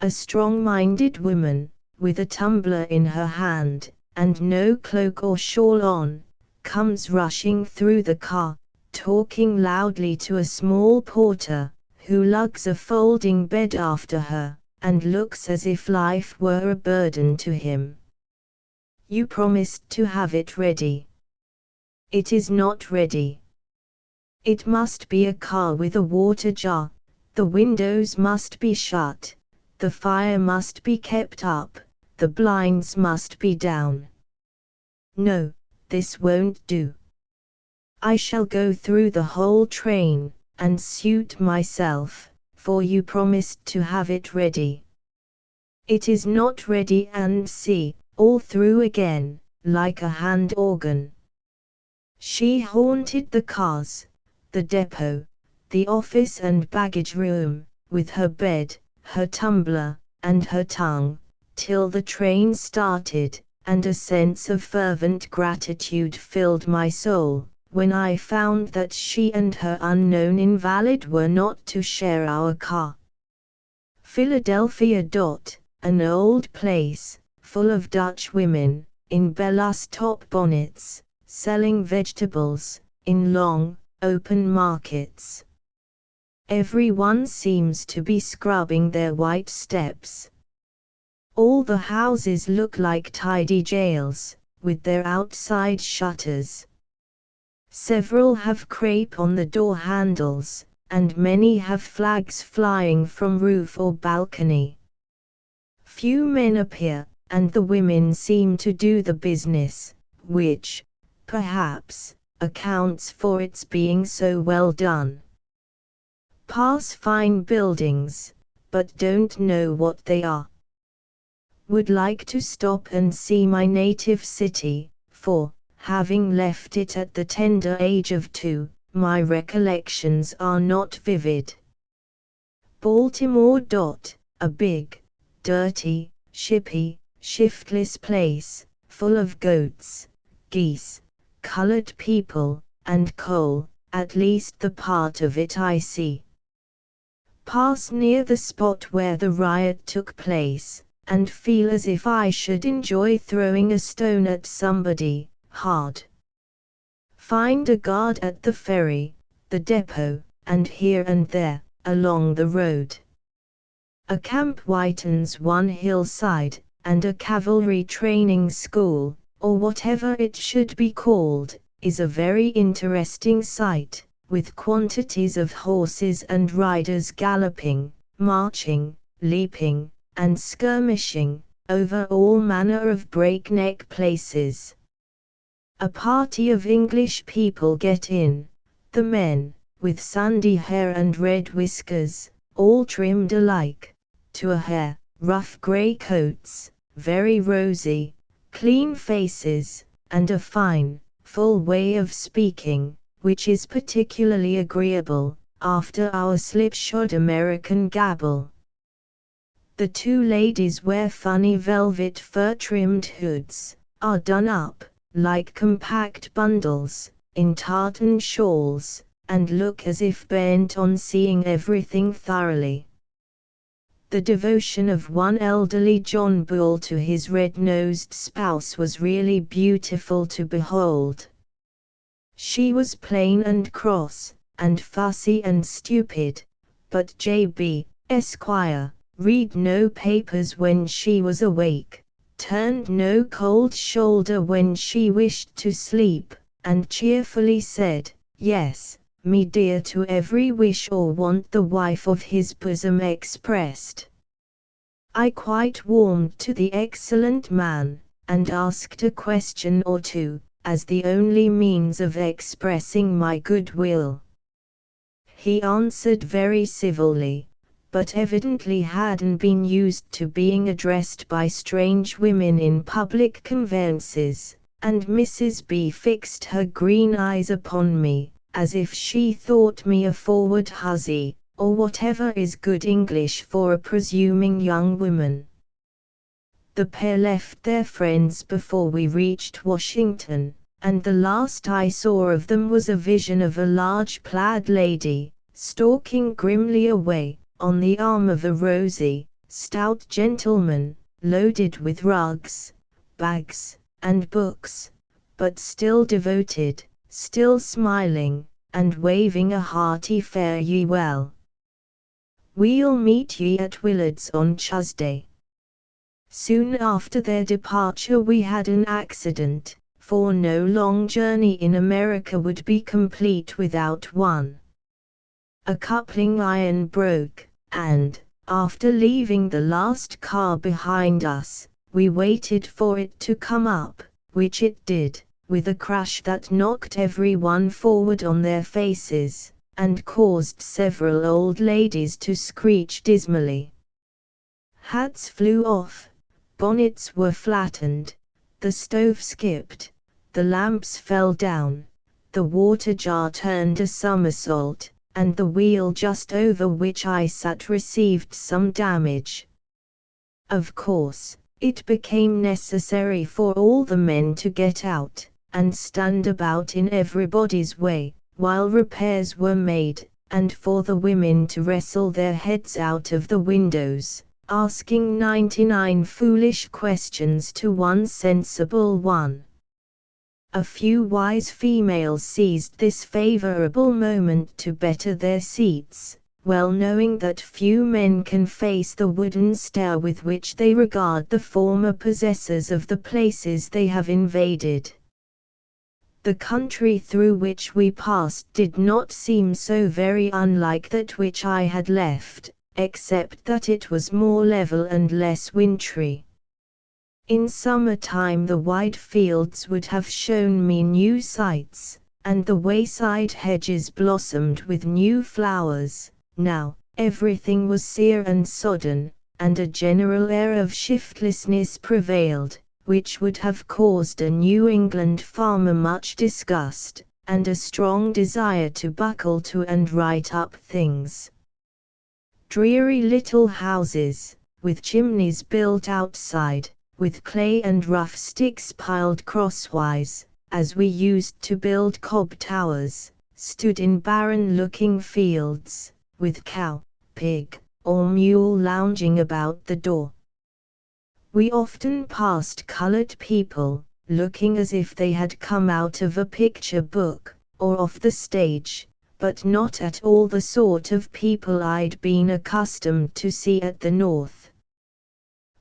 A strong-minded woman, with a tumbler in her hand, and no cloak or shawl on, comes rushing through the car, talking loudly to a small porter, who lugs a folding bed after her, and looks as if life were a burden to him. You promised to have it ready. It is not ready. It must be a car with a water jar, the windows must be shut, the fire must be kept up, the blinds must be down. No, this won't do. I shall go through the whole train, and suit myself, for you promised to have it ready. It is not ready, and see, all through again, like a hand organ. She haunted the cars, the depot, the office and baggage room, with her bed, her tumbler, and her tongue, till the train started, and a sense of fervent gratitude filled my soul, when I found that she and her unknown invalid were not to share our car. Philadelphia. An old place, full of Dutch women, in bellas top bonnets, selling vegetables, in long, open markets. Everyone seems to be scrubbing their white steps. All the houses look like tidy jails, with their outside shutters. Several have crape on the door handles, and many have flags flying from roof or balcony. Few men appear, and the women seem to do the business, which, perhaps, accounts for its being so well done. Pass fine buildings, but don't know what they are. Would like to stop and see my native city, for, having left it at the tender age of 2, my recollections are not vivid. Baltimore. A big, dirty, shippy, shiftless place, full of goats, geese, colored people, and coal, at least the part of it I see. Pass near the spot where the riot took place, and feel as if I should enjoy throwing a stone at somebody hard. Find a guard at the ferry, the depot, and here and there, along the road. A camp whitens one hillside, and a cavalry training school, or whatever it should be called, is a very interesting sight, with quantities of horses and riders galloping, marching, leaping, and skirmishing, over all manner of breakneck places. A party of English people get in, the men, with sandy hair and red whiskers, all trimmed alike, to a hair, rough grey coats, very rosy, clean faces, and a fine, full way of speaking, which is particularly agreeable, after our slipshod American gabble. The 2 ladies wear funny velvet fur-trimmed hoods, are done up, like compact bundles, in tartan shawls, and look as if bent on seeing everything thoroughly. The devotion of one elderly John Bull to his red-nosed spouse was really beautiful to behold. She was plain and cross, and fussy and stupid, but J.B., Esquire, read no papers when she was awake, turned no cold shoulder when she wished to sleep, and cheerfully said, "Yes, me dear," to every wish or want the wife of his bosom expressed. I quite warmed to the excellent man, and asked a question or two, as the only means of expressing my goodwill. He answered very civilly, but evidently hadn't been used to being addressed by strange women in public conveyances, and Mrs. B fixed her green eyes upon me, as if she thought me a forward hussy, or whatever is good English for a presuming young woman. The pair left their friends before we reached Washington, and the last I saw of them was a vision of a large plaid lady, stalking grimly away, on the arm of a rosy, stout gentleman, loaded with rugs, bags, and books, but still devoted, still smiling, and waving a hearty fare ye well. We'll meet ye at Willard's on Tuesday." Soon after their departure we had an accident, for no long journey in America would be complete without one. A coupling iron broke, and, after leaving the last car behind us, we waited for it to come up, which it did, with a crash that knocked everyone forward on their faces, and caused several old ladies to screech dismally. Hats flew off, bonnets were flattened, the stove skipped, the lamps fell down, the water jar turned a somersault, and the wheel just over which I sat received some damage. Of course, it became necessary for all the men to get out, and stand about in everybody's way, while repairs were made, and for the women to wrestle their heads out of the windows, asking 99 foolish questions to one sensible one. A few wise females seized this favorable moment to better their seats, well knowing that few men can face the wooden stare with which they regard the former possessors of the places they have invaded. The country through which we passed did not seem so very unlike that which I had left, except that it was more level and less wintry. In summer time the wide fields would have shown me new sights, and the wayside hedges blossomed with new flowers. Now, everything was sere and sodden, and a general air of shiftlessness prevailed, which would have caused a New England farmer much disgust, and a strong desire to buckle to and right up things. Dreary little houses, with chimneys built outside, with clay and rough sticks piled crosswise, as we used to build cob towers, stood in barren-looking fields, with cow, pig, or mule lounging about the door. We often passed colored people, looking as if they had come out of a picture book, or off the stage, but not at all the sort of people I'd been accustomed to see at the North.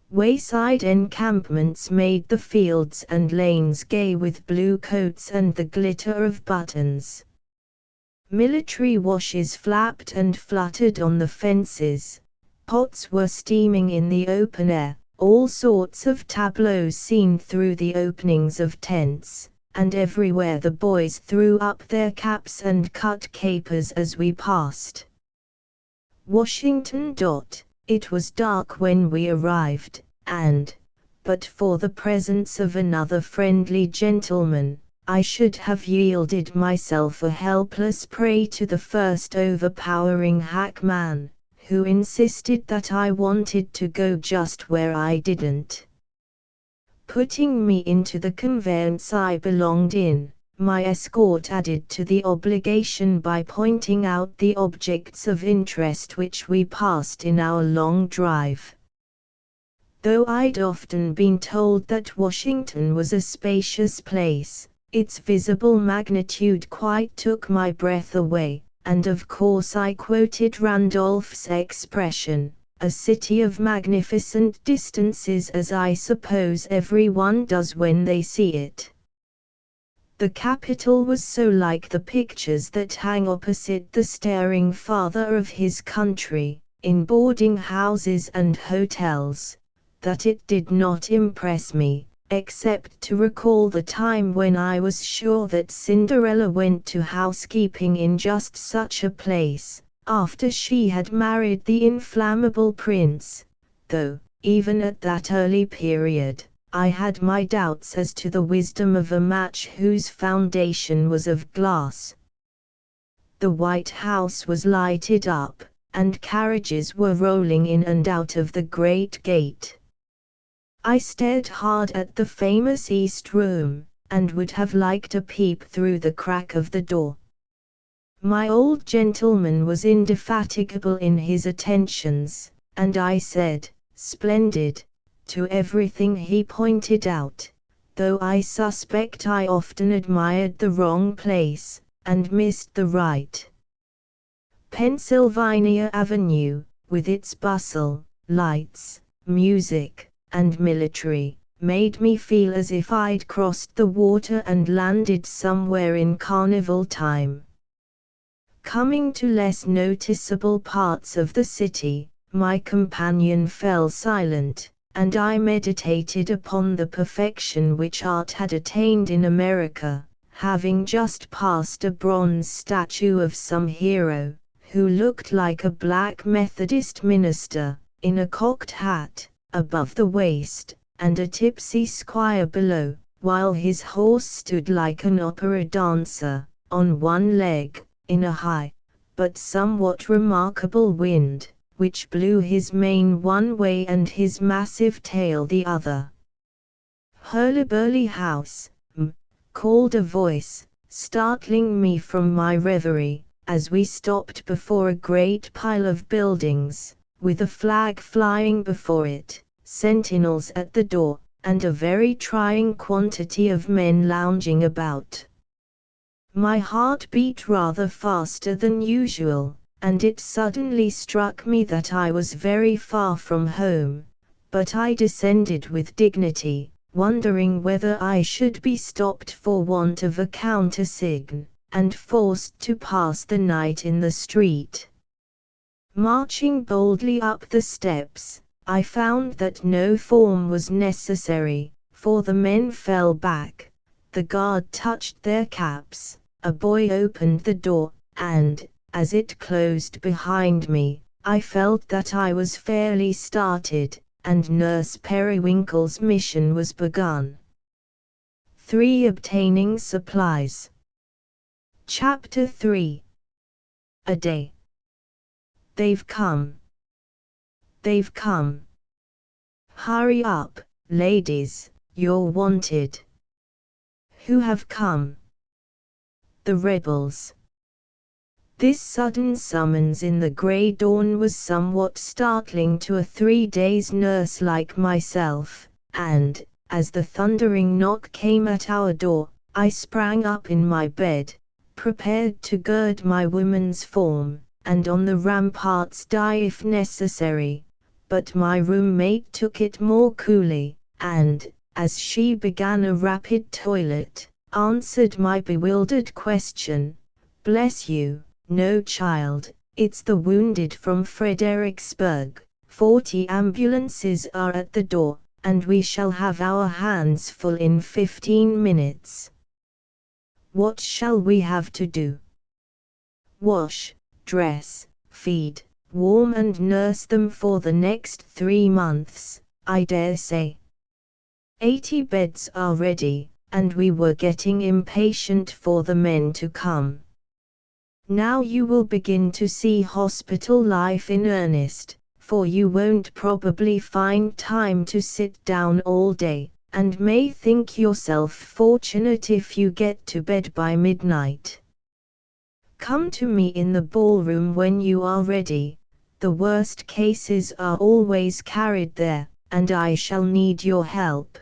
Wayside encampments made the fields and lanes gay with blue coats and the glitter of buttons. Military washes flapped and fluttered on the fences, pots were steaming in the open air, all sorts of tableaux seen through the openings of tents, and everywhere the boys threw up their caps and cut capers as we passed. Washington. It was dark when we arrived, and, but for the presence of another friendly gentleman, I should have yielded myself a helpless prey to the first overpowering hackman, who insisted that I wanted to go just where I didn't. Putting me into the conveyance I belonged in, my escort added to the obligation by pointing out the objects of interest which we passed in our long drive. Though I'd often been told that Washington was a spacious place, its visible magnitude quite took my breath away, and of course I quoted Randolph's expression, "a city of magnificent distances," as I suppose everyone does when they see it. The capital was so like the pictures that hang opposite the staring father of his country, in boarding houses and hotels, that it did not impress me, except to recall the time when I was sure that Cinderella went to housekeeping in just such a place, after she had married the inflammable prince, though, even at that early period, I had my doubts as to the wisdom of a match whose foundation was of glass. The White House was lighted up, and carriages were rolling in and out of the great gate. I stared hard at the famous East Room, and would have liked a peep through the crack of the door. My old gentleman was indefatigable in his attentions, and I said, "Splendid," to everything he pointed out, though I suspect I often admired the wrong place, and missed the right. Pennsylvania Avenue, with its bustle, lights, music, and military, made me feel as if I'd crossed the water and landed somewhere in carnival time. Coming to less noticeable parts of the city, my companion fell silent, and I meditated upon the perfection which art had attained in America, having just passed a bronze statue of some hero, who looked like a black Methodist minister, in a cocked hat, above the waist, and a tipsy squire below, while his horse stood like an opera dancer, on one leg, in a high, but somewhat remarkable wind, which blew his mane one way and his massive tail the other. "Hurlyburly House," called a voice, startling me from my reverie, as we stopped before a great pile of buildings, with a flag flying before it, sentinels at the door, and a very trying quantity of men lounging about. My heart beat rather faster than usual, and it suddenly struck me that I was very far from home, but I descended with dignity, wondering whether I should be stopped for want of a countersign, and forced to pass the night in the street. Marching boldly up the steps, I found that no form was necessary, for the men fell back, the guard touched their caps, a boy opened the door, and, as it closed behind me, I felt that I was fairly started, and Nurse Periwinkle's mission was begun. 3. Obtaining supplies. Chapter 3. A day. They've come. They've come. Hurry up, ladies, you're wanted. Who have come? The rebels. This sudden summons in the grey dawn was somewhat startling to a 3-days nurse like myself, and, as the thundering knock came at our door, I sprang up in my bed, prepared to gird my woman's form, and on the ramparts die if necessary, but my roommate took it more coolly, and, as she began a rapid toilet, answered my bewildered question. "Bless you, no child, it's the wounded from Fredericksburg. 40 ambulances are at the door, and we shall have our hands full in 15 minutes. What shall we have to do? Wash, dress, feed, warm and nurse them for the next 3 months, I dare say. 80 beds are ready, and we were getting impatient for the men to come. Now you will begin to see hospital life in earnest, for you won't probably find time to sit down all day, and may think yourself fortunate if you get to bed by midnight. Come to me in the ballroom when you are ready. The worst cases are always carried there, and I shall need your help."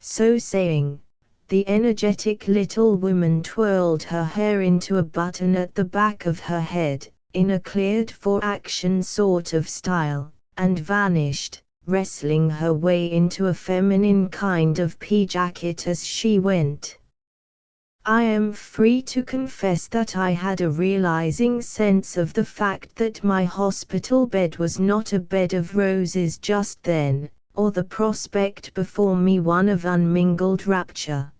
So saying, the energetic little woman twirled her hair into a button at the back of her head, in a cleared-for-action sort of style, and vanished, wrestling her way into a feminine kind of pea-jacket as she went. I am free to confess that I had a realizing sense of the fact that my hospital bed was not a bed of roses just then, or the prospect before me one of unmingled rapture.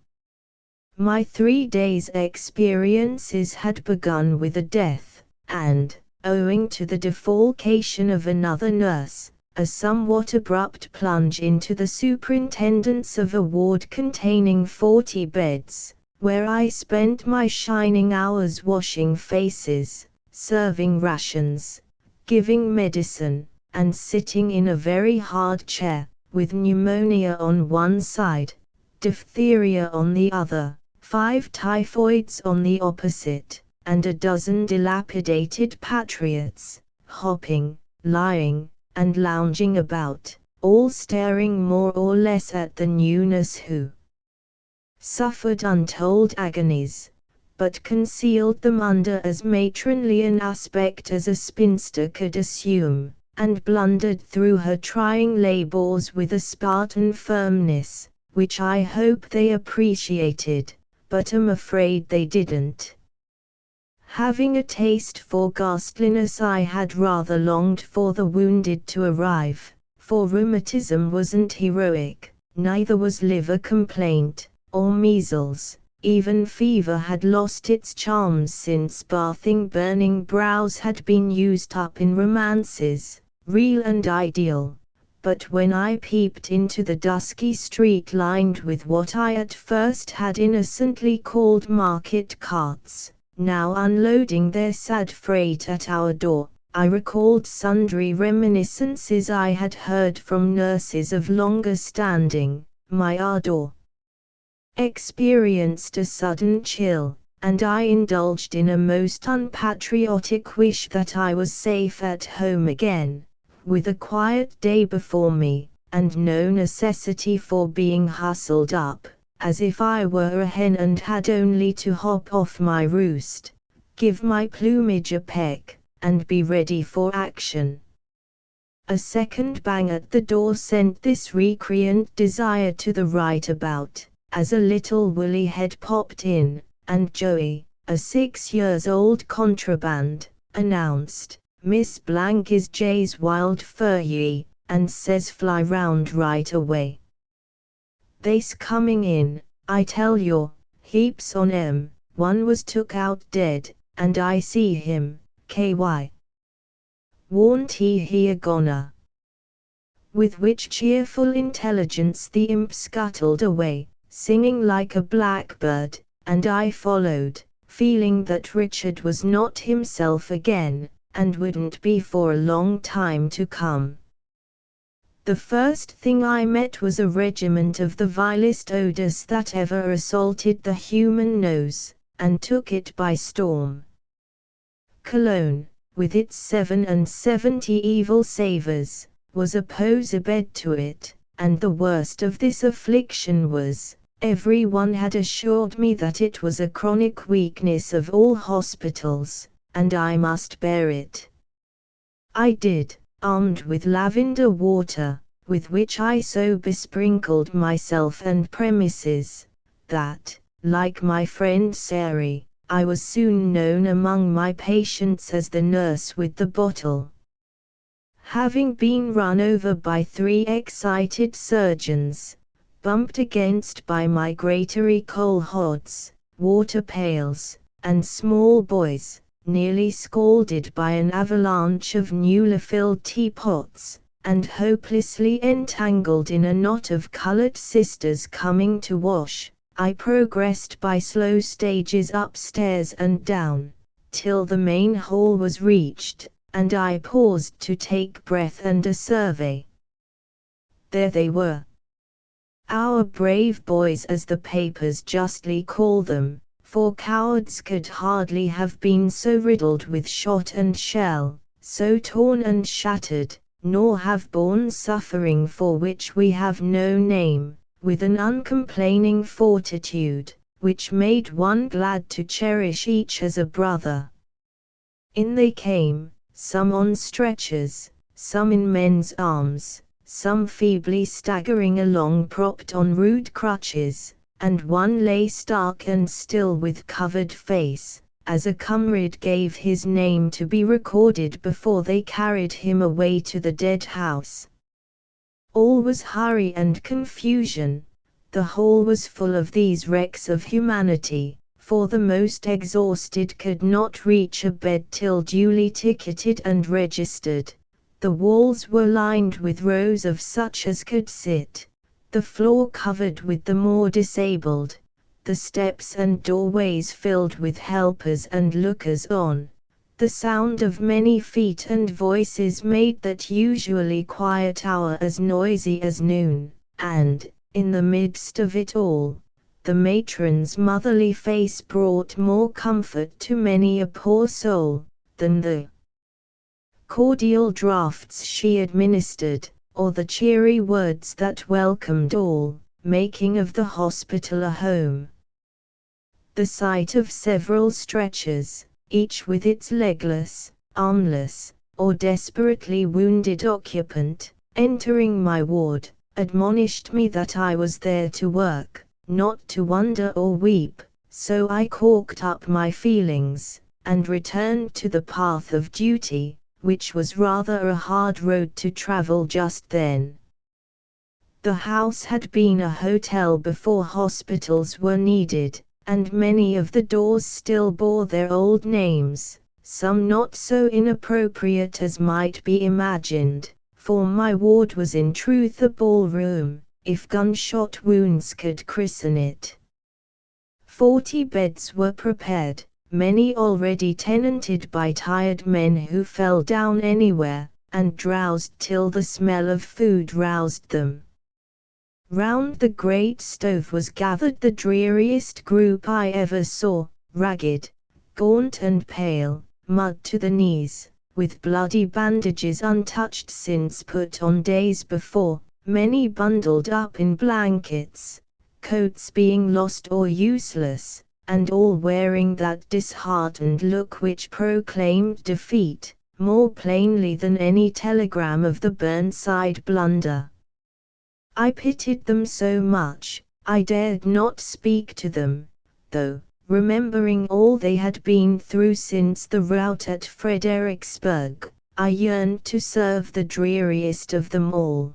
My 3 days' experiences had begun with a death, and, owing to the defalcation of another nurse, a somewhat abrupt plunge into the superintendence of a ward containing 40 beds, where I spent my shining hours washing faces, serving rations, giving medicine, and sitting in a very hard chair, with pneumonia on one side, diphtheria on the other, 5 typhoids on the opposite, and a dozen dilapidated patriots, hopping, lying, and lounging about, all staring more or less at the new nurse who suffered untold agonies, but concealed them under as matronly an aspect as a spinster could assume, and blundered through her trying labors with a Spartan firmness, which I hope they appreciated, but am afraid they didn't. Having a taste for ghastliness, I had rather longed for the wounded to arrive, for rheumatism wasn't heroic, neither was liver complaint, or measles. Even fever had lost its charms since bathing burning brows had been used up in romances, real and ideal. But when I peeped into the dusky street lined with what I at first had innocently called market carts, now unloading their sad freight at our door, I recalled sundry reminiscences I had heard from nurses of longer standing. My ardor experienced a sudden chill, and I indulged in a most unpatriotic wish that I was safe at home again, with a quiet day before me, and no necessity for being hustled up, as if I were a hen and had only to hop off my roost, give my plumage a peck, and be ready for action. A second bang at the door sent this recreant desire to the right about, as a little woolly head popped in, and Joey, a 6-year-old contraband, announced, "Miss Blank is Jay's wild fur ye, and says fly round right away. They's coming in, I tell you, heaps on 'em, one was took out dead, and I see him, ky. Warn't he a goner?" With which cheerful intelligence the imp scuttled away, singing like a blackbird, and I followed, feeling that Richard was not himself again, and wouldn't be for a long time to come. The first thing I met was a regiment of the vilest odors that ever assaulted the human nose, and took it by storm. Cologne, with its 77 evil savors, was a posebed to it, and the worst of this affliction was, everyone had assured me that it was a chronic weakness of all hospitals, and I must bear it. I did, armed with lavender water, with which I so besprinkled myself and premises, that, like my friend Sari, I was soon known among my patients as the nurse with the bottle. Having been run over by 3 excited surgeons, bumped against by migratory coal hods, water pails, and small boys, nearly scalded by an avalanche of newly filled teapots, and hopelessly entangled in a knot of colored sisters coming to wash, I progressed by slow stages upstairs and down, till the main hall was reached, and I paused to take breath and a survey. There they were. Our brave boys, as the papers justly call them, for cowards could hardly have been so riddled with shot and shell, so torn and shattered, nor have borne suffering for which we have no name, with an uncomplaining fortitude, which made one glad to cherish each as a brother. In they came, some on stretchers, some in men's arms, some feebly staggering along propped on rude crutches, and one lay stark and still with covered face, as a comrade gave his name to be recorded before they carried him away to the dead house. All was hurry and confusion. The hall was full of these wrecks of humanity, for the most exhausted could not reach a bed till duly ticketed and registered. The walls were lined with rows of such as could sit, the floor covered with the more disabled, the steps and doorways filled with helpers and lookers-on. The sound of many feet and voices made that usually quiet hour as noisy as noon, and, in the midst of it all, the matron's motherly face brought more comfort to many a poor soul, than the cordial draughts she administered, or the cheery words that welcomed all, making of the hospital a home. The sight of several stretchers, each with its legless, armless, or desperately wounded occupant, entering my ward, admonished me that I was there to work, not to wonder or weep, so I corked up my feelings, and returned to the path of duty, which was rather a hard road to travel just then. The house had been a hotel before hospitals were needed, and many of the doors still bore their old names, some not so inappropriate as might be imagined, for my ward was in truth a ballroom, if gunshot wounds could christen it. 40 beds were prepared, many already tenanted by tired men who fell down anywhere, and drowsed till the smell of food roused them. Round the great stove was gathered the dreariest group I ever saw, ragged, gaunt and pale, mud to the knees, with bloody bandages untouched since put on days before, many bundled up in blankets, coats being lost or useless, and all wearing that disheartened look which proclaimed defeat, more plainly than any telegram of the Burnside blunder. I pitied them so much, I dared not speak to them, though, remembering all they had been through since the rout at Fredericksburg, I yearned to serve the dreariest of them all.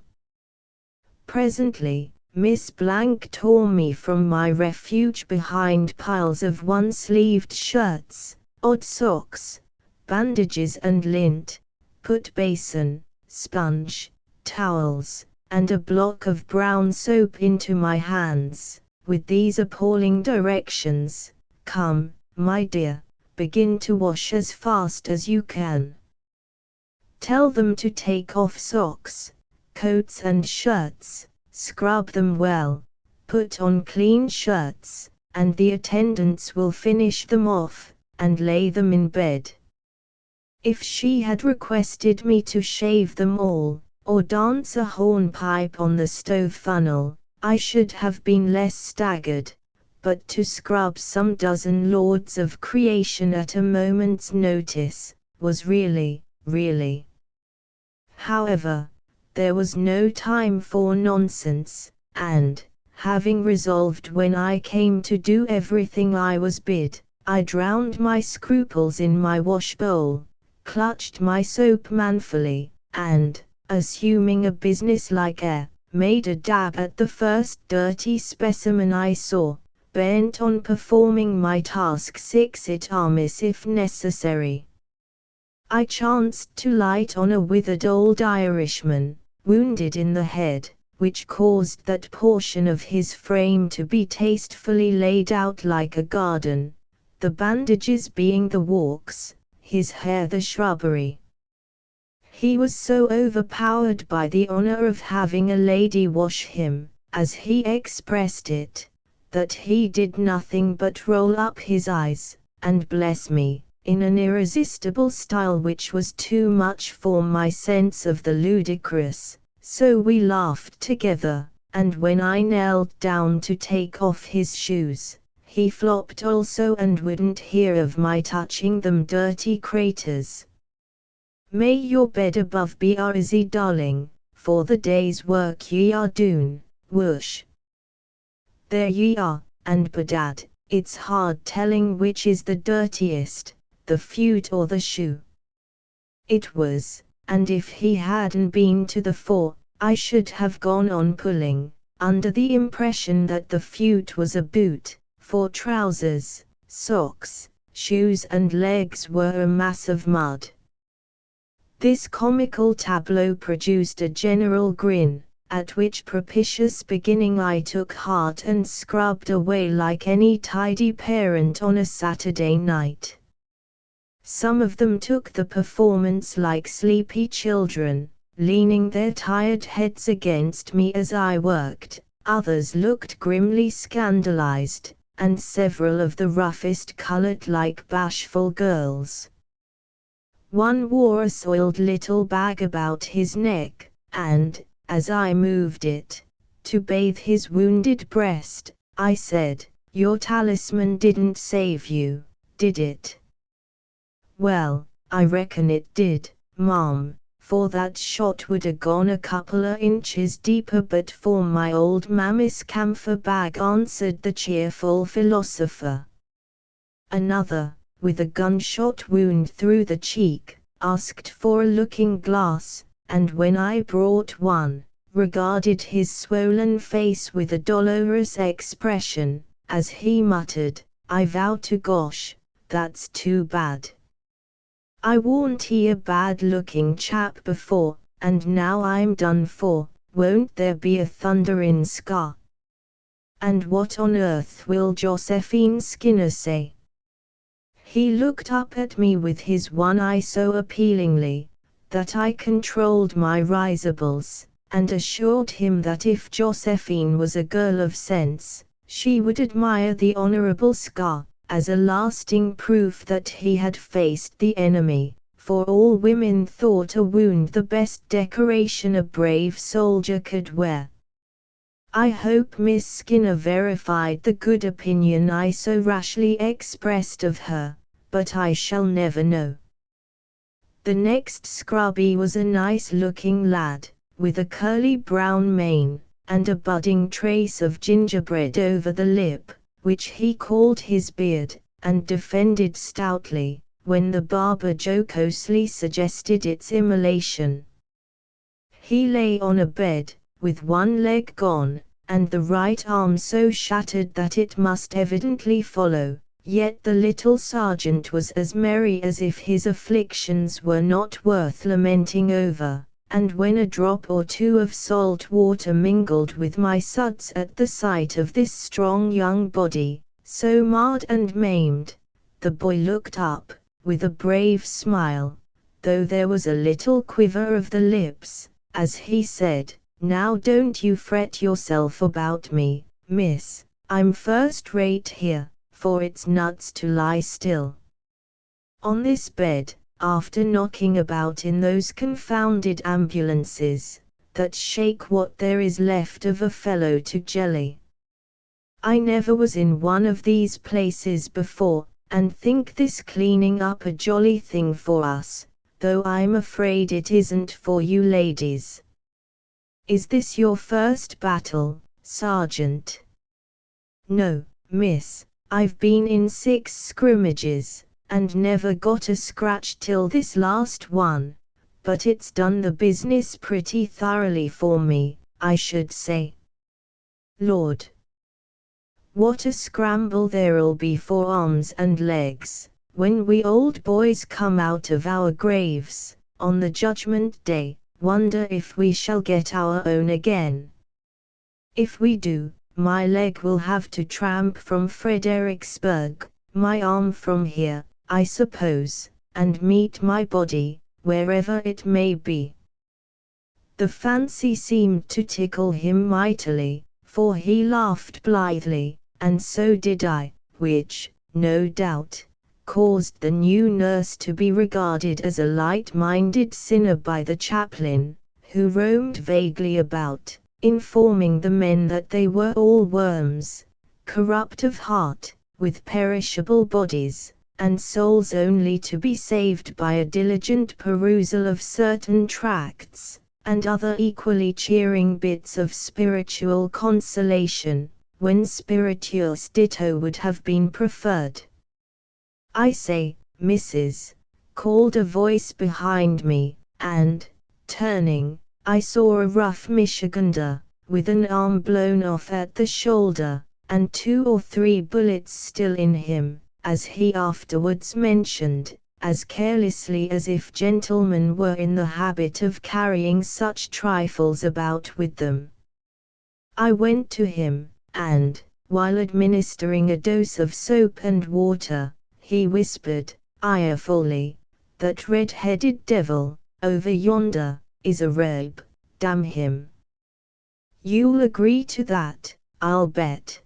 Presently, Miss Blank tore me from my refuge behind piles of one-sleeved shirts, odd socks, bandages and lint, put basin, sponge, towels, and a block of brown soap into my hands, with these appalling directions: "Come, my dear, begin to wash as fast as you can. Tell them to take off socks, coats and shirts, scrub them well, put on clean shirts, and the attendants will finish them off, and lay them in bed." If she had requested me to shave them all, or dance a hornpipe on the stove funnel, I should have been less staggered, but to scrub some dozen lords of creation at a moment's notice, was really. However, there was no time for nonsense, and, having resolved when I came to do everything I was bid, I drowned my scruples in my wash-bowl, clutched my soap manfully, and, assuming a business-like air, made a dab at the first dirty specimen I saw, bent on performing my task six et armis if necessary. I chanced to light on a withered old Irishman, wounded in the head, which caused that portion of his frame to be tastefully laid out like a garden, the bandages being the walks, his hair the shrubbery. He was so overpowered by the honor of having a lady wash him, as he expressed it, that he did nothing but roll up his eyes, and bless me, in an irresistible style which was too much for my sense of the ludicrous, so we laughed together, and when I knelt down to take off his shoes, he flopped also and wouldn't hear of my touching them dirty craters. May your bed above be easy, darling, for the day's work ye are doon, whoosh. There ye are, and bedad, it's hard telling which is the dirtiest, the foot or the shoe. It was, and if he hadn't been to the fore, I should have gone on pulling, under the impression that the foot was a boot, for trousers, socks, shoes and legs were a mass of mud. This comical tableau produced a general grin, at which propitious beginning I took heart and scrubbed away like any tidy parent on a Saturday night. Some of them took the performance like sleepy children, leaning their tired heads against me as I worked, others looked grimly scandalized, and several of the roughest colored like bashful girls. One wore a soiled little bag about his neck, and, as I moved it, to bathe his wounded breast, I said, Your talisman didn't save you, did it? Well, I reckon it did, Mom, for that shot would a gone a couple o' inches deeper but for my old mammy's camphor bag, answered the cheerful philosopher. Another, with a gunshot wound through the cheek, asked for a looking-glass, and when I brought one, regarded his swollen face with a dolorous expression, as he muttered, "I vow to gosh, that's too bad. I warn't he a bad-looking chap before, and now I'm done for, won't there be a thunderin' scar? And what on earth will Josephine Skinner say?" He looked up at me with his one eye so appealingly, that I controlled my risibles, and assured him that if Josephine was a girl of sense, she would admire the honorable scar, as a lasting proof that he had faced the enemy, for all women thought a wound the best decoration a brave soldier could wear. I hope Miss Skinner verified the good opinion I so rashly expressed of her, but I shall never know. The next scrubby was a nice-looking lad, with a curly brown mane, and a budding trace of gingerbread over the lip, which he called his beard, and defended stoutly, when the barber jocosely suggested its immolation. He lay on a bed, with one leg gone, and the right arm so shattered that it must evidently follow, yet the little sergeant was as merry as if his afflictions were not worth lamenting over, and when a drop or two of salt water mingled with my suds at the sight of this strong young body, so marred and maimed, the boy looked up, with a brave smile, though there was a little quiver of the lips, as he said, "Now don't you fret yourself about me, miss, I'm first rate here, for it's nuts to lie still on this bed, after knocking about in those confounded ambulances, that shake what there is left of a fellow to jelly. I never was in one of these places before, and think this cleaning up a jolly thing for us, though I'm afraid it isn't for you ladies. Is this your first battle, Sergeant?" "No, miss, I've been in 6 scrimmages, and never got a scratch till this last one, but it's done the business pretty thoroughly for me, I should say. Lord, what a scramble there'll be for arms and legs, when we old boys come out of our graves, on the Judgment Day. Wonder if we shall get our own again. If we do, my leg will have to tramp from Fredericksburg, my arm from here, I suppose, and meet my body, wherever it may be." The fancy seemed to tickle him mightily, for he laughed blithely, and so did I, which, no doubt, caused the new nurse to be regarded as a light-minded sinner by the chaplain, who roamed vaguely about, informing the men that they were all worms, corrupt of heart, with perishable bodies, and souls only to be saved by a diligent perusal of certain tracts, and other equally cheering bits of spiritual consolation, when spirituous ditto would have been preferred. "I say, missus," called a voice behind me, and, turning, I saw a rough Michigander, with an arm blown off at the shoulder, and 2 or 3 bullets still in him, as he afterwards mentioned, as carelessly as if gentlemen were in the habit of carrying such trifles about with them. I went to him, and, while administering a dose of soap and water, he whispered, irefully, "That red-headed devil, over yonder, is a rogue, damn him. You'll agree to that, I'll bet.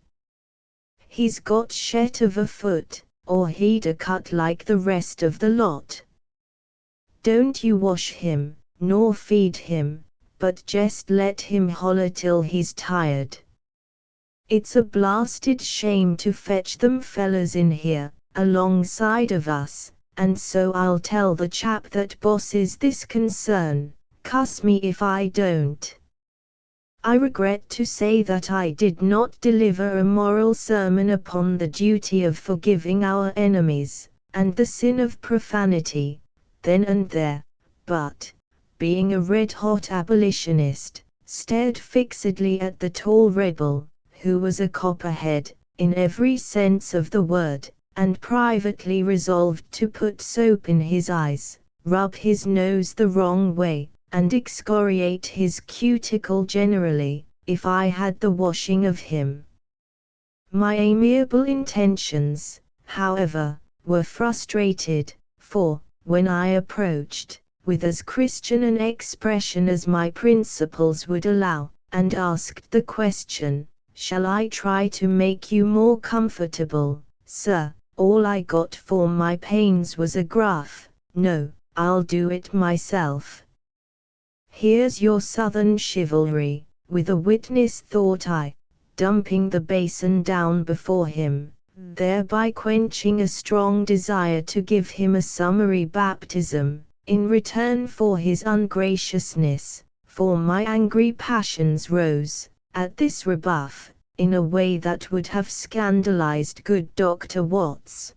He's got shet of a foot, or he'd a cut like the rest of the lot. Don't you wash him, nor feed him, but jest let him holler till he's tired. It's a blasted shame to fetch them fellas in here, alongside of us, and so I'll tell the chap that bosses this concern, cuss me if I don't. I regret to say that I did not deliver a moral sermon upon the duty of forgiving our enemies, and the sin of profanity, then and there, but, being a red-hot abolitionist, stared fixedly at the tall rebel, who was a copperhead, in every sense of the word, and privately resolved to put soap in his eyes, rub his nose the wrong way, and excoriate his cuticle generally, if I had the washing of him. My amiable intentions, however, were frustrated, for, when I approached, with as Christian an expression as my principles would allow, and asked the question, "Shall I try to make you more comfortable, sir?" all I got for my pains was a gruff, "No, I'll do it myself." Here's your southern chivalry, with a witness, thought I, dumping the basin down before him, thereby quenching a strong desire to give him a summary baptism, in return for his ungraciousness, for my angry passions rose, at this rebuff, in a way that would have scandalized good Dr. Watts.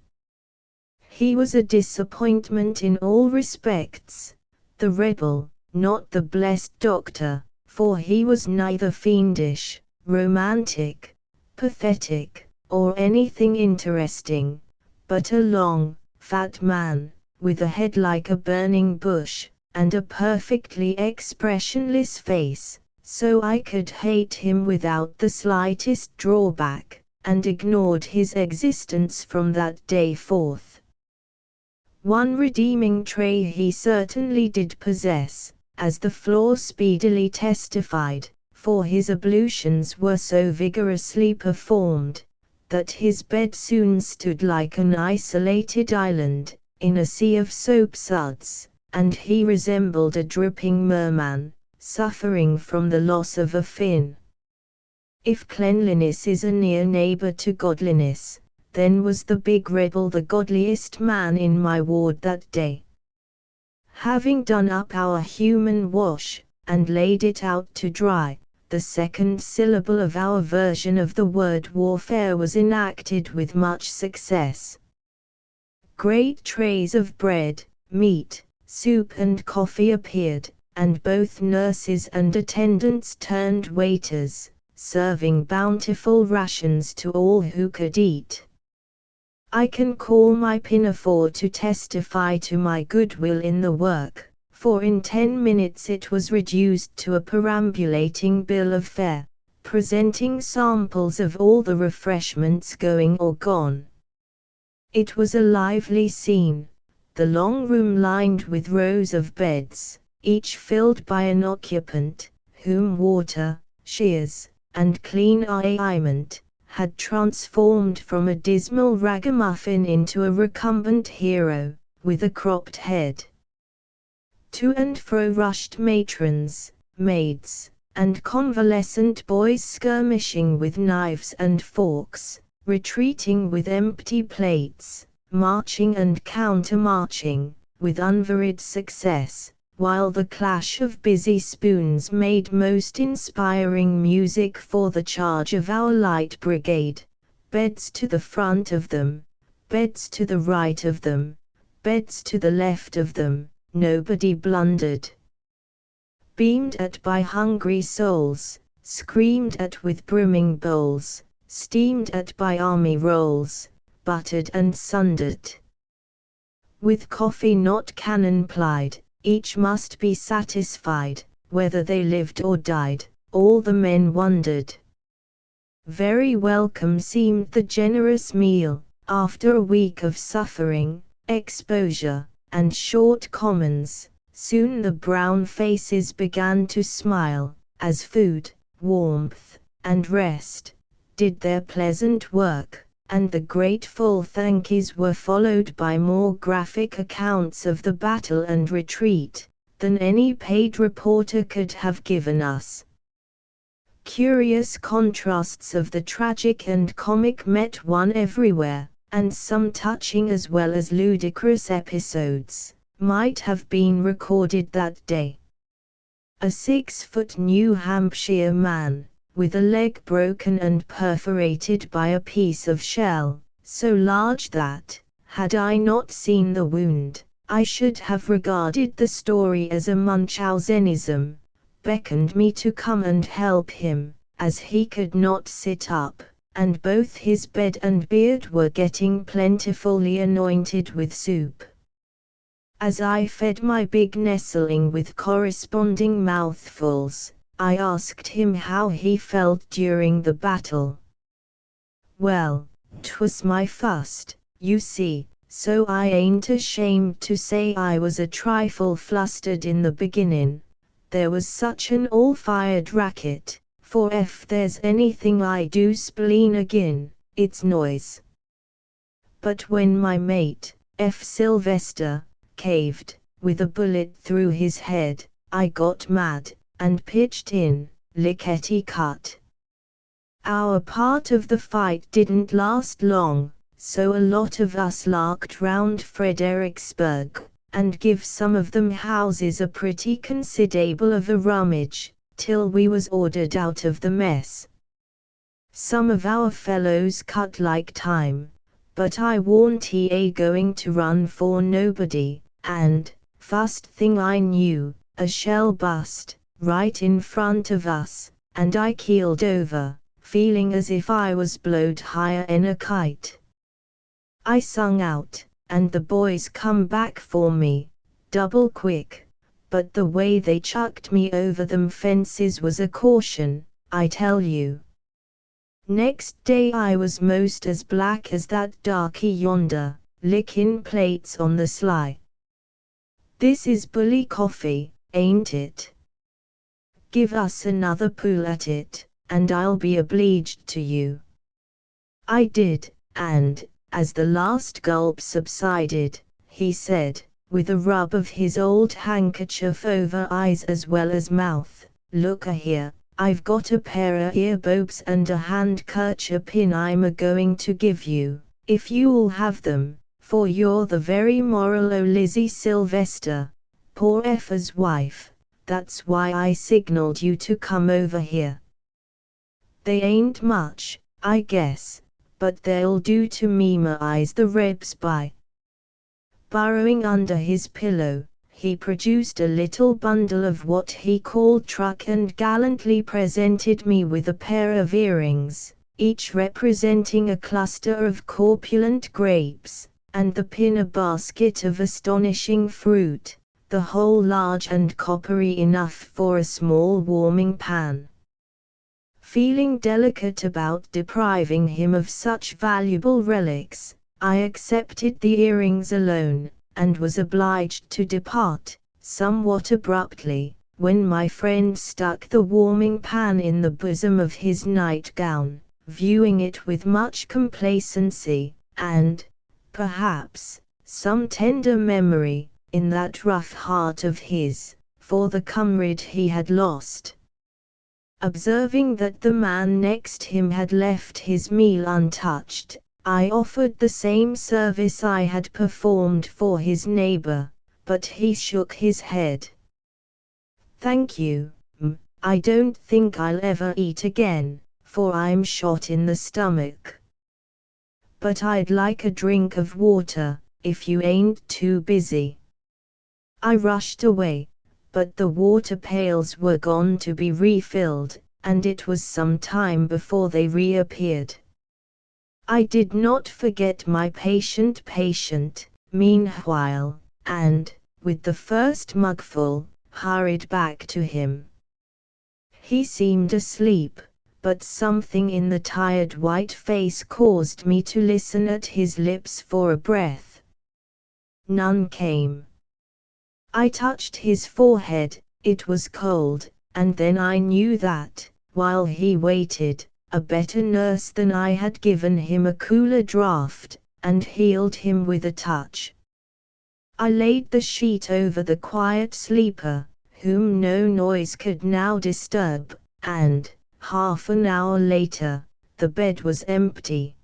He was a disappointment in all respects, the rebel, not the blessed doctor, for he was neither fiendish, romantic, pathetic, or anything interesting, but a long, fat man, with a head like a burning bush, and a perfectly expressionless face, so I could hate him without the slightest drawback, and ignored his existence from that day forth. One redeeming trait he certainly did possess, as the floor speedily testified, for his ablutions were so vigorously performed, that his bed soon stood like an isolated island, in a sea of soapsuds, and he resembled a dripping merman, suffering from the loss of a fin. If cleanliness is a near neighbor to godliness, then was the big rebel the godliest man in my ward that day. Having done up our human wash, and laid it out to dry, the second syllable of our version of the word warfare was enacted with much success. Great trays of bread, meat, soup and coffee appeared, and both nurses and attendants turned waiters, serving bountiful rations to all who could eat. I can call my pinafore to testify to my goodwill in the work, for in 10 minutes it was reduced to a perambulating bill of fare, presenting samples of all the refreshments going or gone. It was a lively scene, the long room lined with rows of beds, each filled by an occupant, whom water, shears, and clean aliment had transformed from a dismal ragamuffin into a recumbent hero, with a cropped head. To and fro rushed matrons, maids, and convalescent boys skirmishing with knives and forks, retreating with empty plates, marching and counter-marching, with unvaried success, while the clash of busy spoons made most inspiring music for the charge of our light brigade. Beds to the front of them, beds to the right of them, beds to the left of them, nobody blundered. Beamed at by hungry souls, screamed at with brimming bowls, steamed at by army rolls, buttered and sundered. With coffee not cannon plied, each must be satisfied, whether they lived or died, all the men wondered. Very welcome seemed the generous meal, after a week of suffering, exposure, and short commons. Soon the brown faces began to smile, as food, warmth, and rest did their pleasant work, and the grateful thankies were followed by more graphic accounts of the battle and retreat, than any paid reporter could have given us. Curious contrasts of the tragic and comic met one everywhere, and some touching as well as ludicrous episodes might have been recorded that day. A 6-foot New Hampshire man, with a leg broken and perforated by a piece of shell, so large that, had I not seen the wound, I should have regarded the story as a Munchausenism, beckoned me to come and help him, as he could not sit up, and both his bed and beard were getting plentifully anointed with soup. As I fed my big nestling with corresponding mouthfuls, I asked him how he felt during the battle. "Well, 'twas my first, you see, so I ain't ashamed to say I was a trifle flustered in the beginnin'. There was such an all-fired racket, for ef there's anything I do spleen agin, it's noise. But when my mate, F. Sylvester, caved, with a bullet through his head, I got mad, and pitched in, lickety-cut. Our part of the fight didn't last long, so a lot of us larked round Fredericksburg, and give some of them houses a pretty considerable of a rummage, till we was ordered out of the mess. Some of our fellows cut like time, but I warn't he a going to run for nobody, and, first thing I knew, a shell bust, right in front of us, and I keeled over, feeling as if I was blowed higher 'en a kite. I sung out, and the boys come back for me, double quick, but the way they chucked me over them fences was a caution, I tell you. Next day I was most as black as that darky yonder, lickin' plates on the sly. This is bully coffee, ain't it? Give us another pull at it, and I'll be obleeged to you." I did, and, as the last gulp subsided, he said, with a rub of his old handkerchief over eyes as well as mouth, "Look a-here, I've got a pair o' earbobes and a handkerchief pin I'm a-going to give you, if you'll have them, for you're the very moral o' Lizzie Sylvester, poor Effa's wife. That's why I signaled you to come over here. They ain't much, I guess, but they'll do to memorize the rebs by." Burrowing under his pillow, he produced a little bundle of what he called truck and gallantly presented me with a pair of earrings, each representing a cluster of corpulent grapes, and the pin a basket of astonishing fruit, the whole large and coppery enough for a small warming pan. Feeling delicate about depriving him of such valuable relics, I accepted the earrings alone, and was obliged to depart, somewhat abruptly, when my friend stuck the warming pan in the bosom of his nightgown, viewing it with much complacency, and, perhaps, some tender memory, in that rough heart of his, for the comrade he had lost. Observing that the man next him had left his meal untouched, I offered the same service I had performed for his neighbor, but he shook his head. "Thank you, I don't think I'll ever eat again, for I'm shot in the stomach. But I'd like a drink of water, if you ain't too busy." I rushed away, but the water pails were gone to be refilled, and it was some time before they reappeared. I did not forget my patient, meanwhile, and, with the first mugful, hurried back to him. He seemed asleep, but something in the tired white face caused me to listen at his lips for a breath. None came. I touched his forehead, it was cold, and then I knew that, while he waited, a better nurse than I had given him a cooler draught, and healed him with a touch. I laid the sheet over the quiet sleeper, whom no noise could now disturb, and, Half an hour later, the bed was empty.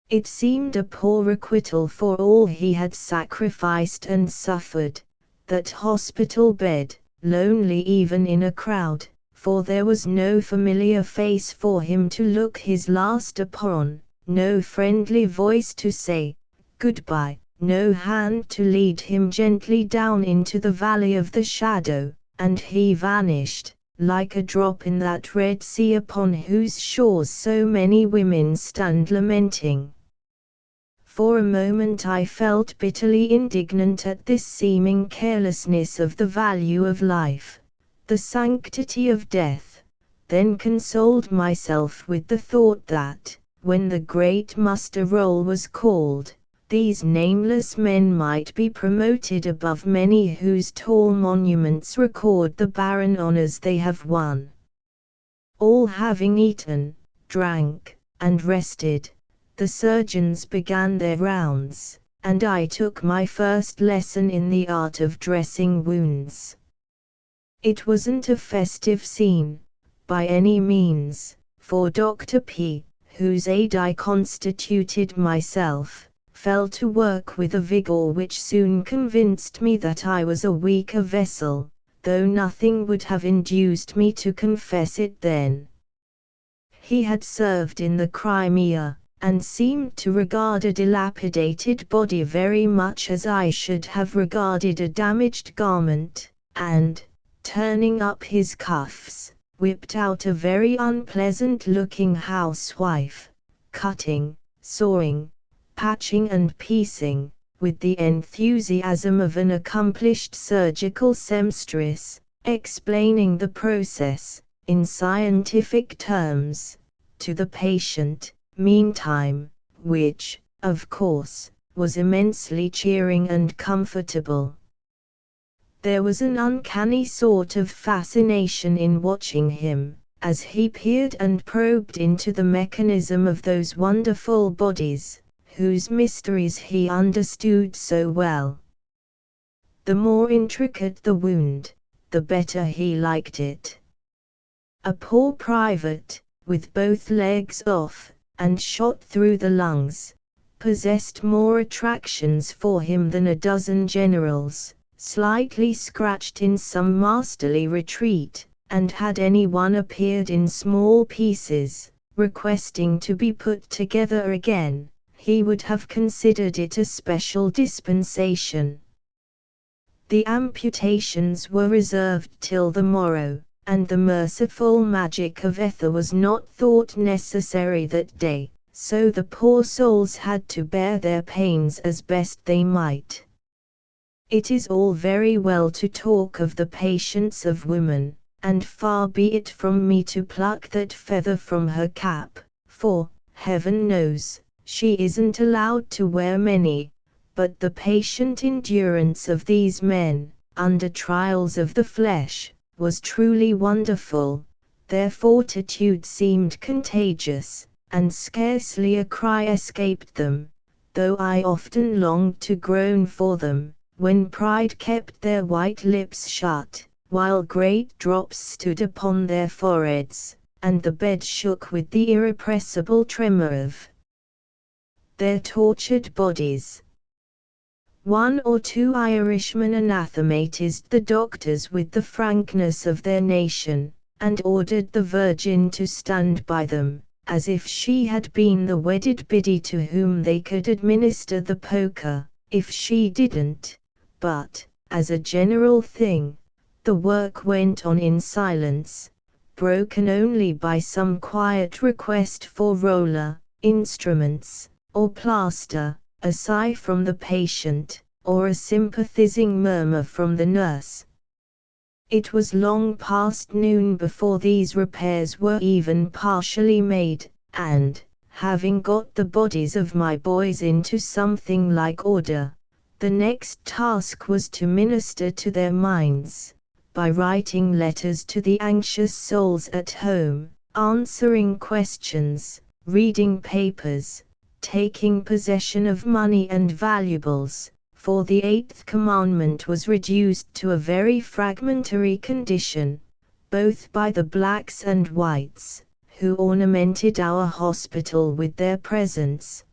It seemed a poor requital for all he had sacrificed and suffered, that hospital bed, lonely even in a crowd, for there was no familiar face for him to look his last upon, no friendly voice to say goodbye, no hand to lead him gently down into the valley of the shadow, and he vanished, like a drop in that Red Sea upon whose shores so many women stand lamenting. For a moment I felt bitterly indignant at this seeming carelessness of the value of life, the sanctity of death, then consoled myself with the thought that, when the great muster roll was called, these nameless men might be promoted above many whose tall monuments record the barren honors they have won. All having eaten, drank, and rested, the surgeons began their rounds, and I took my first lesson in the art of dressing wounds. It wasn't a festive scene, by any means, for Dr. P., whose aide I constituted myself, fell to work with a vigor which soon convinced me that I was a weaker vessel, though nothing would have induced me to confess it then. He had served in the Crimea, and seemed to regard a dilapidated body very much as I should have regarded a damaged garment, and, turning up his cuffs, whipped out a very unpleasant-looking housewife, cutting, sawing, patching and piecing, with the enthusiasm of an accomplished surgical seamstress, explaining the process, in scientific terms, to the patient, meantime, which, of course, was immensely cheering and comfortable. There was an uncanny sort of fascination in watching him, as he peered and probed into the mechanism of those wonderful bodies, whose mysteries he understood so well. The more intricate the wound, the better he liked it. A poor private, with both legs off, and shot through the lungs, possessed more attractions for him than a dozen generals, slightly scratched in some masterly retreat, and had any one appeared in small pieces, requesting to be put together again, he would have considered it a special dispensation. The amputations were reserved till the morrow, and the merciful magic of ether was not thought necessary that day, so the poor souls had to bear their pains as best they might. It is all very well to talk of the patience of woman, and far be it from me to pluck that feather from her cap, for, heaven knows, she isn't allowed to wear many, but the patient endurance of these men, under trials of the flesh, was truly wonderful. Their fortitude seemed contagious, and scarcely a cry escaped them, though I often longed to groan for them, when pride kept their white lips shut, while great drops stood upon their foreheads, and the bed shook with the irrepressible tremor of their tortured bodies. One or two Irishmen anathematized the doctors with the frankness of their nation, and ordered the Virgin to stand by them, as if she had been the wedded biddy to whom they could administer the poker, if she didn't, but, as a general thing, the work went on in silence, broken only by some quiet request for roller, instruments, or plaster, a sigh from the patient, or a sympathizing murmur from the nurse. It was long past noon before these repairs were even partially made, and, having got the bodies of my boys into something like order, the next task was to minister to their minds, by writing letters to the anxious souls at home, answering questions, reading papers, taking possession of money and valuables, for the eighth commandment was reduced to a very fragmentary condition, both by the blacks and whites, who ornamented our hospital with their presence.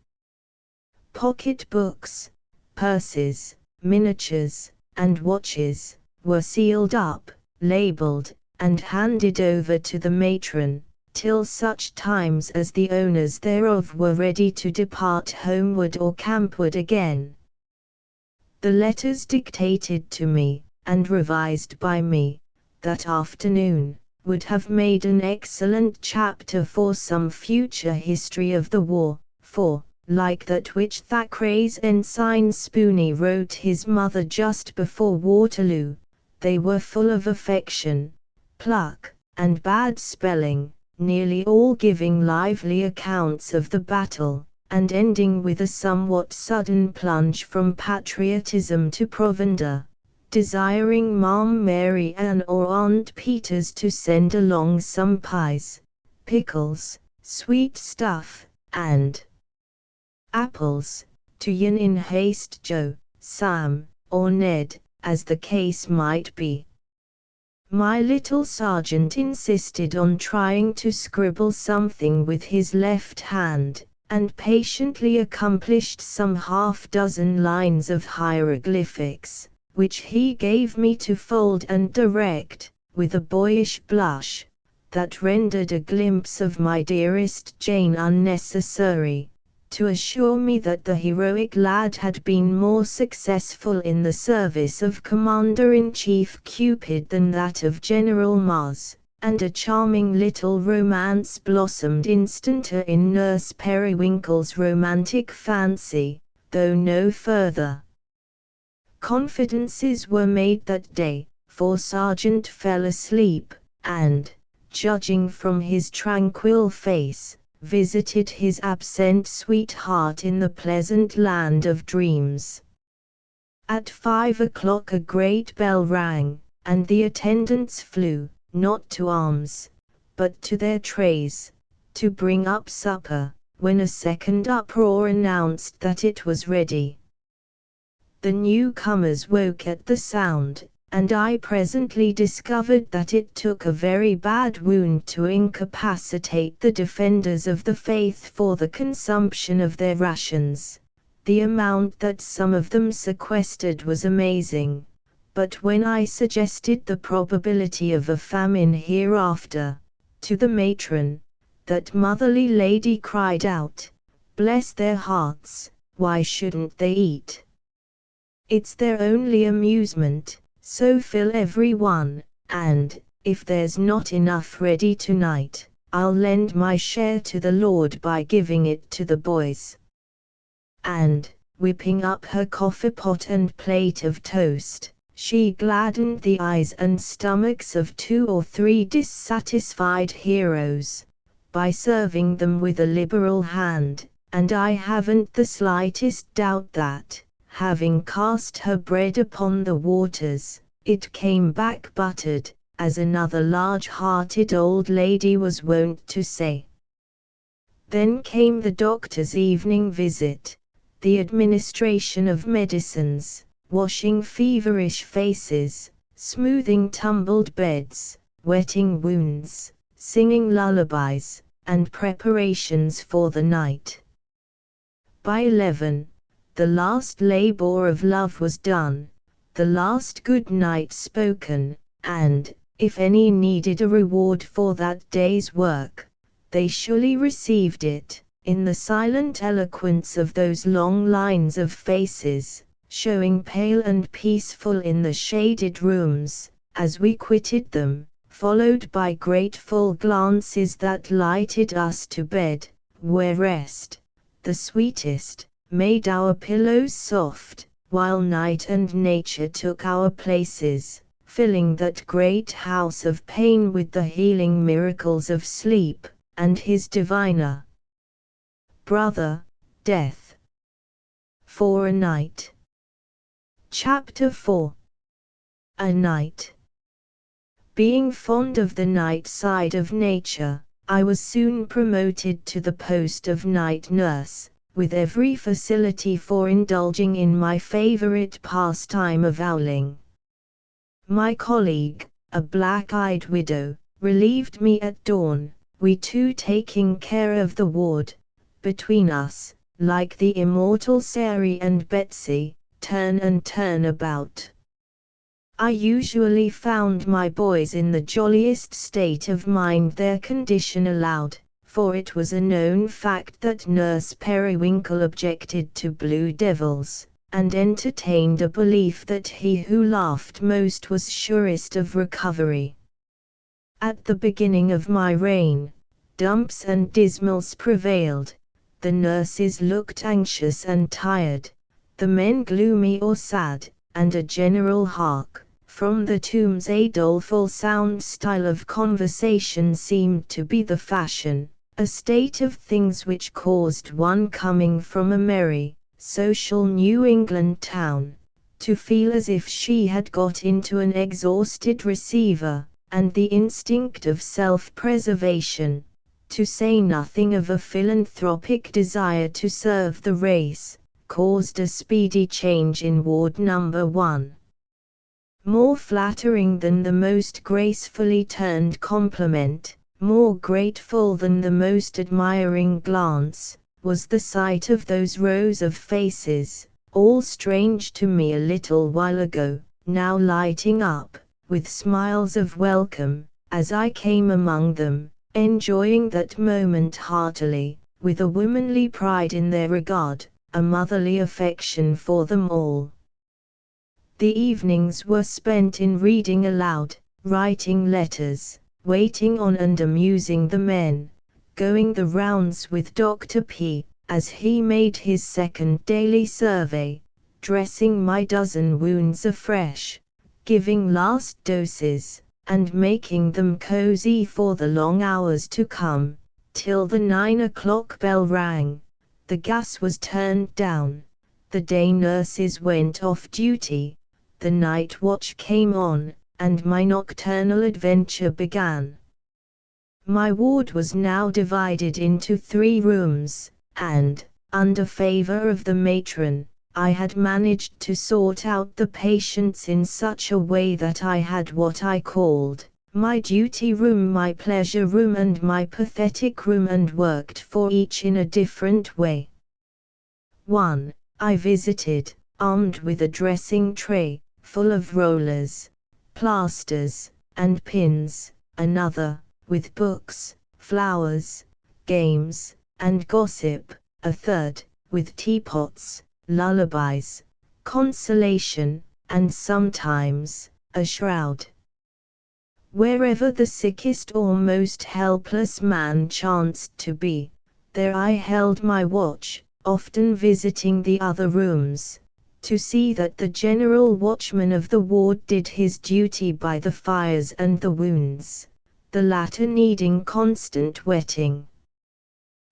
Pocket books, purses, miniatures, and watches were sealed up, labeled, and handed over to the matron, till such times as the owners thereof were ready to depart homeward or campward again. The letters dictated to me, and revised by me, that afternoon, would have made an excellent chapter for some future history of the war, for, like that which Thackeray's Ensign Spooney wrote his mother just before Waterloo, they were full of affection, pluck, and bad spelling, nearly all giving lively accounts of the battle, and ending with a somewhat sudden plunge from patriotism to provender, desiring Ma'am Mary Ann or Aunt Peters to send along some pies, pickles, sweet stuff, and apples, to yin in haste Joe, Sam, or Ned, as the case might be. My little sergeant insisted on trying to scribble something with his left hand, and patiently accomplished some half-dozen lines of hieroglyphics, which he gave me to fold and direct, with a boyish blush, that rendered a glimpse of my dearest Jane unnecessary, to assure me that the heroic lad had been more successful in the service of Commander-in-Chief Cupid than that of General Mars, and a charming little romance blossomed instanter in Nurse Periwinkle's romantic fancy, though no further confidences were made that day, for Sergeant fell asleep, and, judging from his tranquil face, visited his absent sweetheart in the pleasant land of dreams. At 5 o'clock a great bell rang, and the attendants flew, not to arms, but to their trays, to bring up supper, when a second uproar announced that it was ready. The newcomers woke at the sound, and I presently discovered that it took a very bad wound to incapacitate the defenders of the faith for the consumption of their rations. The amount that some of them sequestered was amazing, but when I suggested the probability of a famine hereafter, to the matron, that motherly lady cried out, "Bless their hearts, why shouldn't they eat? It's their only amusement, so fill every one, and, if there's not enough ready tonight, I'll lend my share to the Lord by giving it to the boys." And, whipping up her coffee pot and plate of toast, she gladdened the eyes and stomachs of 2 or 3 dissatisfied heroes, by serving them with a liberal hand, and I haven't the slightest doubt that, having cast her bread upon the waters, it came back buttered, as another large-hearted old lady was wont to say. Then came the doctor's evening visit, the administration of medicines, washing feverish faces, smoothing tumbled beds, wetting wounds, singing lullabies, and preparations for the night. By 11, the last labor of love was done, the last good night spoken, and, if any needed a reward for that day's work, they surely received it, in the silent eloquence of those long lines of faces, showing pale and peaceful in the shaded rooms, as we quitted them, followed by grateful glances that lighted us to bed, where rest, the sweetest, made our pillows soft, while night and nature took our places, filling that great house of pain with the healing miracles of sleep, and his diviner brother, death. For a night. Chapter 4. A night. Being fond of the night side of nature, I was soon promoted to the post of night nurse, with every facility for indulging in my favorite pastime of owling. My colleague, a black-eyed widow, relieved me at dawn, we two taking care of the ward. Between us, like the immortal Sari and Betsy, turn and turn about. I usually found my boys in the jolliest state of mind their condition allowed, for it was a known fact that Nurse Periwinkle objected to blue devils, and entertained a belief that he who laughed most was surest of recovery. At the beginning of my reign, dumps and dismals prevailed, the nurses looked anxious and tired, the men gloomy or sad, and a general hark from the tombs a doleful sound style of conversation seemed to be the fashion, a state of things which caused one coming from a merry, social New England town, to feel as if she had got into an exhausted receiver, and the instinct of self-preservation, to say nothing of a philanthropic desire to serve the race, caused a speedy change in Ward Number 1. More flattering than the most gracefully turned compliment, more grateful than the most admiring glance, was the sight of those rows of faces, all strange to me a little while ago, now lighting up, with smiles of welcome, as I came among them, enjoying that moment heartily, with a womanly pride in their regard, a motherly affection for them all. The evenings were spent in reading aloud, writing letters, waiting on and amusing the men, going the rounds with Dr. P, as he made his second daily survey, dressing my dozen wounds afresh, giving last doses, and making them cozy for the long hours to come, till the 9 o'clock bell rang, the gas was turned down, the day nurses went off duty, the night watch came on, and my nocturnal adventure began. My ward was now divided into 3 rooms, and, under favor of the matron, I had managed to sort out the patients in such a way that I had what I called my duty room, my pleasure room, and my pathetic room, and worked for each in a different way. 1. I visited, armed with a dressing tray, full of rollers, plasters, and pins, another, with books, flowers, games, and gossip, a third, with teapots, lullabies, consolation, and sometimes, a shroud. Wherever the sickest or most helpless man chanced to be, there I held my watch, often visiting the other rooms, to see that the general watchman of the ward did his duty by the fires and the wounds, the latter needing constant wetting.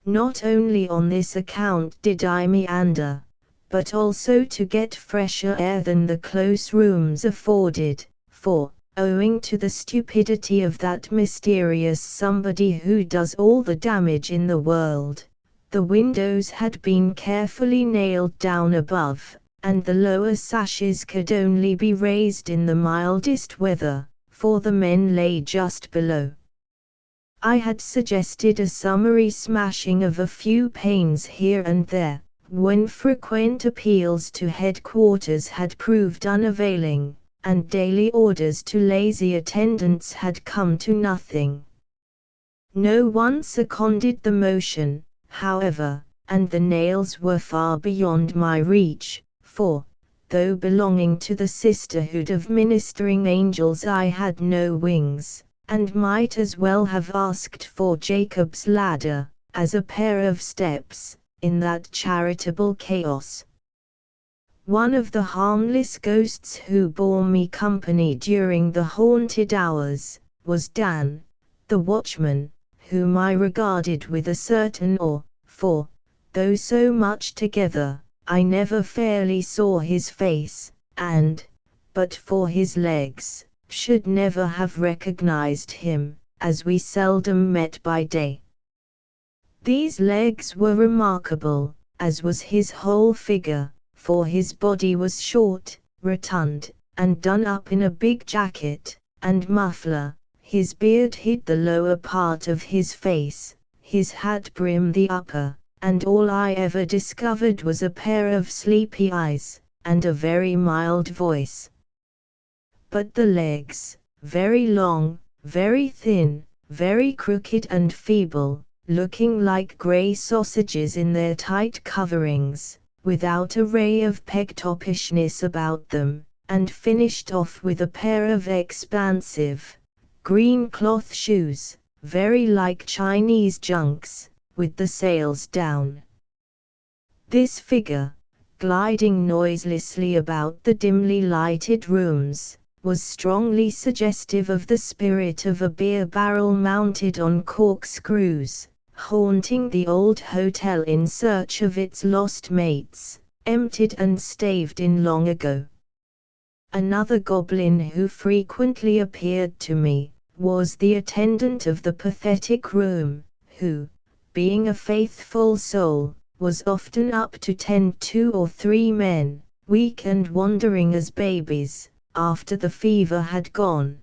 Not only on this account did I meander, but also to get fresher air than the close rooms afforded, for, owing to the stupidity of that mysterious somebody who does all the damage in the world, the windows had been carefully nailed down above, and the lower sashes could only be raised in the mildest weather, for the men lay just below. I had suggested a summary smashing of a few panes here and there, when frequent appeals to headquarters had proved unavailing, and daily orders to lazy attendants had come to nothing. No one seconded the motion, however, and the nails were far beyond my reach, for, though belonging to the sisterhood of ministering angels, I had no wings, and might as well have asked for Jacob's ladder, as a pair of steps, in that charitable chaos. One of the harmless ghosts who bore me company during the haunted hours, was Dan, the watchman, whom I regarded with a certain awe, for, though so much together, I never fairly saw his face, and, but for his legs, should never have recognized him, as we seldom met by day. These legs were remarkable, as was his whole figure, for his body was short, rotund, and done up in a big jacket, and muffler, his beard hid the lower part of his face, his hat brimmed the upper, and all I ever discovered was a pair of sleepy eyes, and a very mild voice. But the legs, very long, very thin, very crooked and feeble, looking like grey sausages in their tight coverings, without a ray of peg-topishness about them, and finished off with a pair of expansive, green cloth shoes, very like Chinese junks, with the sails down. This figure, gliding noiselessly about the dimly lighted rooms, was strongly suggestive of the spirit of a beer barrel mounted on corkscrews, haunting the old hotel in search of its lost mates, emptied and staved in long ago. Another goblin who frequently appeared to me, was the attendant of the pathetic room, who, being a faithful soul, was often up to tend 2 or 3 men, weak and wandering as babies, after the fever had gone.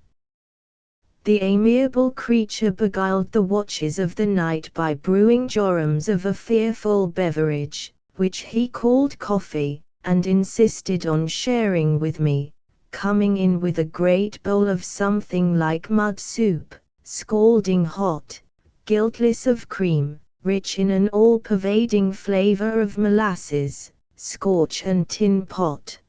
The amiable creature beguiled the watches of the night by brewing jorums of a fearful beverage, which he called coffee, and insisted on sharing with me, coming in with a great bowl of something like mud soup, scalding hot, guiltless of cream, rich in an all-pervading flavor of molasses, scorch and tin pot.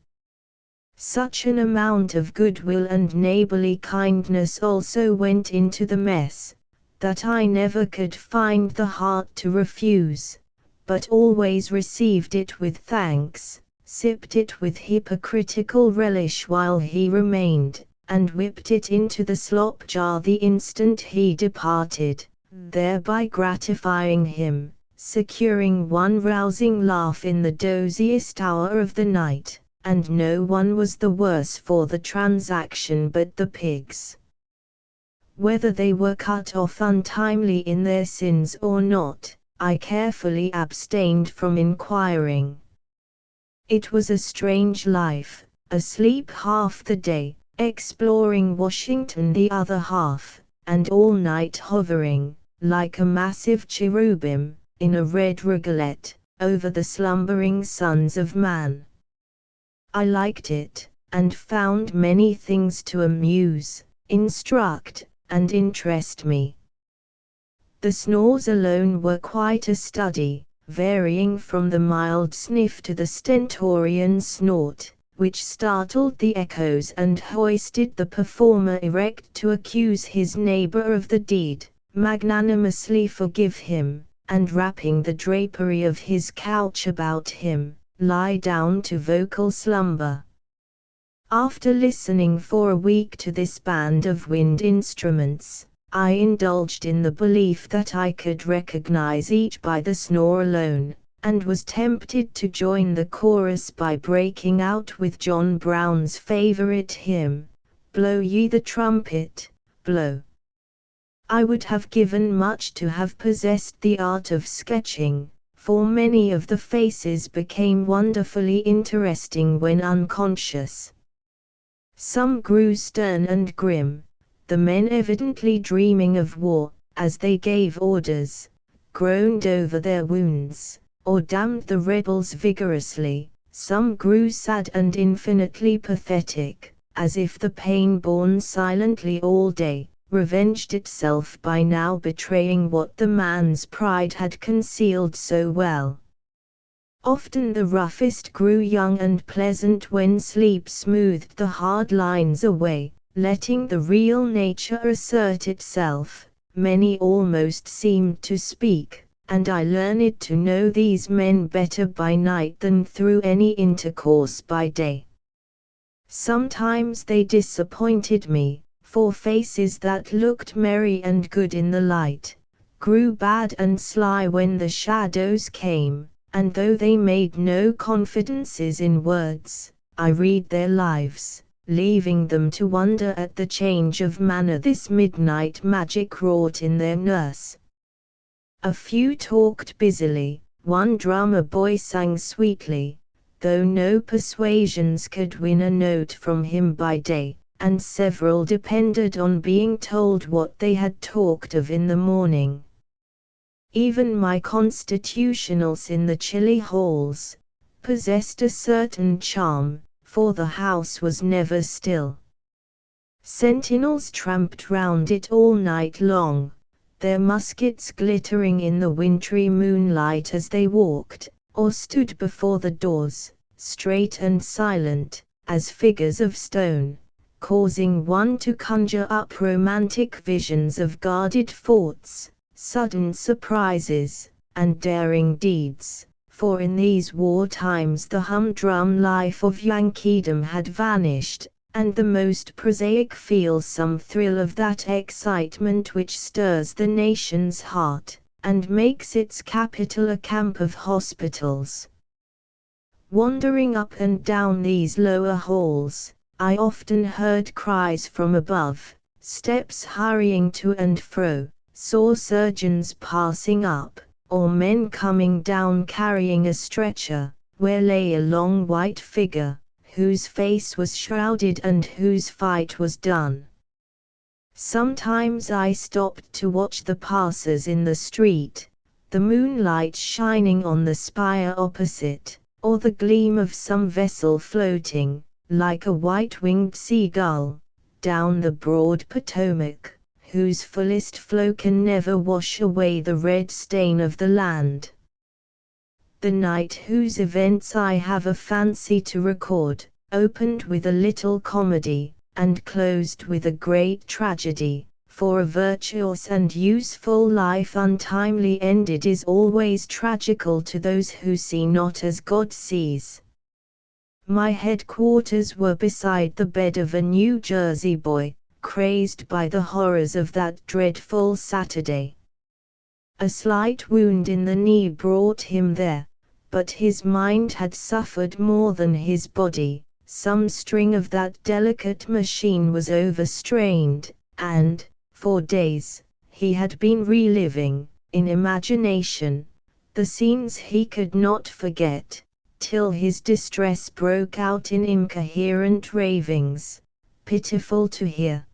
Such an amount of goodwill and neighborly kindness also went into the mess, that I never could find the heart to refuse, but always received it with thanks, sipped it with hypocritical relish while he remained, and whipped it into the slop jar the instant he departed, thereby gratifying him, securing one rousing laugh in the doziest hour of the night. And no one was the worse for the transaction but the pigs. Whether they were cut off untimely in their sins or not, I carefully abstained from inquiring. It was a strange life, asleep half the day, exploring Washington the other half, and all night hovering, like a massive cherubim, in a red rigolette, over the slumbering sons of man. I liked it, and found many things to amuse, instruct, and interest me. The snores alone were quite a study, varying from the mild sniff to the stentorian snort, which startled the echoes and hoisted the performer erect to accuse his neighbor of the deed, magnanimously forgive him, and wrapping the drapery of his couch about him, lie down to vocal slumber. After listening for a week to this band of wind instruments, I indulged in the belief that I could recognize each by the snore alone, and was tempted to join the chorus by breaking out with John Brown's favorite hymn, "Blow ye the trumpet, blow." I would have given much to have possessed the art of sketching, for many of the faces became wonderfully interesting when unconscious. Some grew stern and grim, the men evidently dreaming of war, as they gave orders, groaned over their wounds, or damned the rebels vigorously. Some grew sad and infinitely pathetic, as if the pain borne silently all day, revenged itself by now betraying what the man's pride had concealed so well. Often the roughest grew young and pleasant when sleep smoothed the hard lines away, letting the real nature assert itself. Many almost seemed to speak, and I learned to know these men better by night than through any intercourse by day. Sometimes they disappointed me, for faces that looked merry and good in the light, grew bad and sly when the shadows came, and though they made no confidences in words, I read their lives, leaving them to wonder at the change of manner this midnight magic wrought in their nurse. A few talked busily, one drummer boy sang sweetly, though no persuasions could win a note from him by day, and several depended on being told what they had talked of in the morning. Even my constitutionals in the chilly halls possessed a certain charm, for the house was never still. Sentinels tramped round it all night long, their muskets glittering in the wintry moonlight as they walked, or stood before the doors, straight and silent, as figures of stone, causing one to conjure up romantic visions of guarded forts, sudden surprises, and daring deeds, for in these war times the humdrum life of Yankeedom had vanished, and the most prosaic feels some thrill of that excitement which stirs the nation's heart, and makes its capital a camp of hospitals. Wandering up and down these lower halls, I often heard cries from above, steps hurrying to and fro, saw surgeons passing up, or men coming down carrying a stretcher, where lay a long white figure, whose face was shrouded and whose fight was done. Sometimes I stopped to watch the passers in the street, the moonlight shining on the spire opposite, or the gleam of some vessel floating, like a white-winged seagull, down the broad Potomac, whose fullest flow can never wash away the red stain of the land. The night whose events I have a fancy to record, opened with a little comedy, and closed with a great tragedy, for a virtuous and useful life untimely ended is always tragical to those who see not as God sees. My headquarters were beside the bed of a New Jersey boy, crazed by the horrors of that dreadful Saturday. A slight wound in the knee brought him there, but his mind had suffered more than his body. Some string of that delicate machine was overstrained, and, for days, he had been reliving, in imagination, the scenes he could not forget, till his distress broke out in incoherent ravings, pitiful to hear.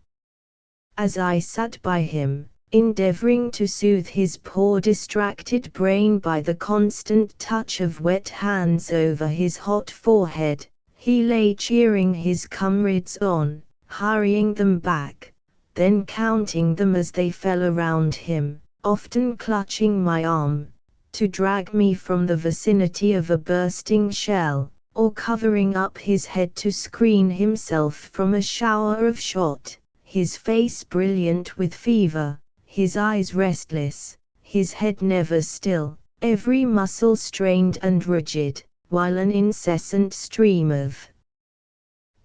As I sat by him, endeavoring to soothe his poor distracted brain by the constant touch of wet hands over his hot forehead, he lay cheering his comrades on, hurrying them back, then counting them as they fell around him, often clutching my arm, to drag me from the vicinity of a bursting shell, or covering up his head to screen himself from a shower of shot, his face brilliant with fever, his eyes restless, his head never still, every muscle strained and rigid, while an incessant stream of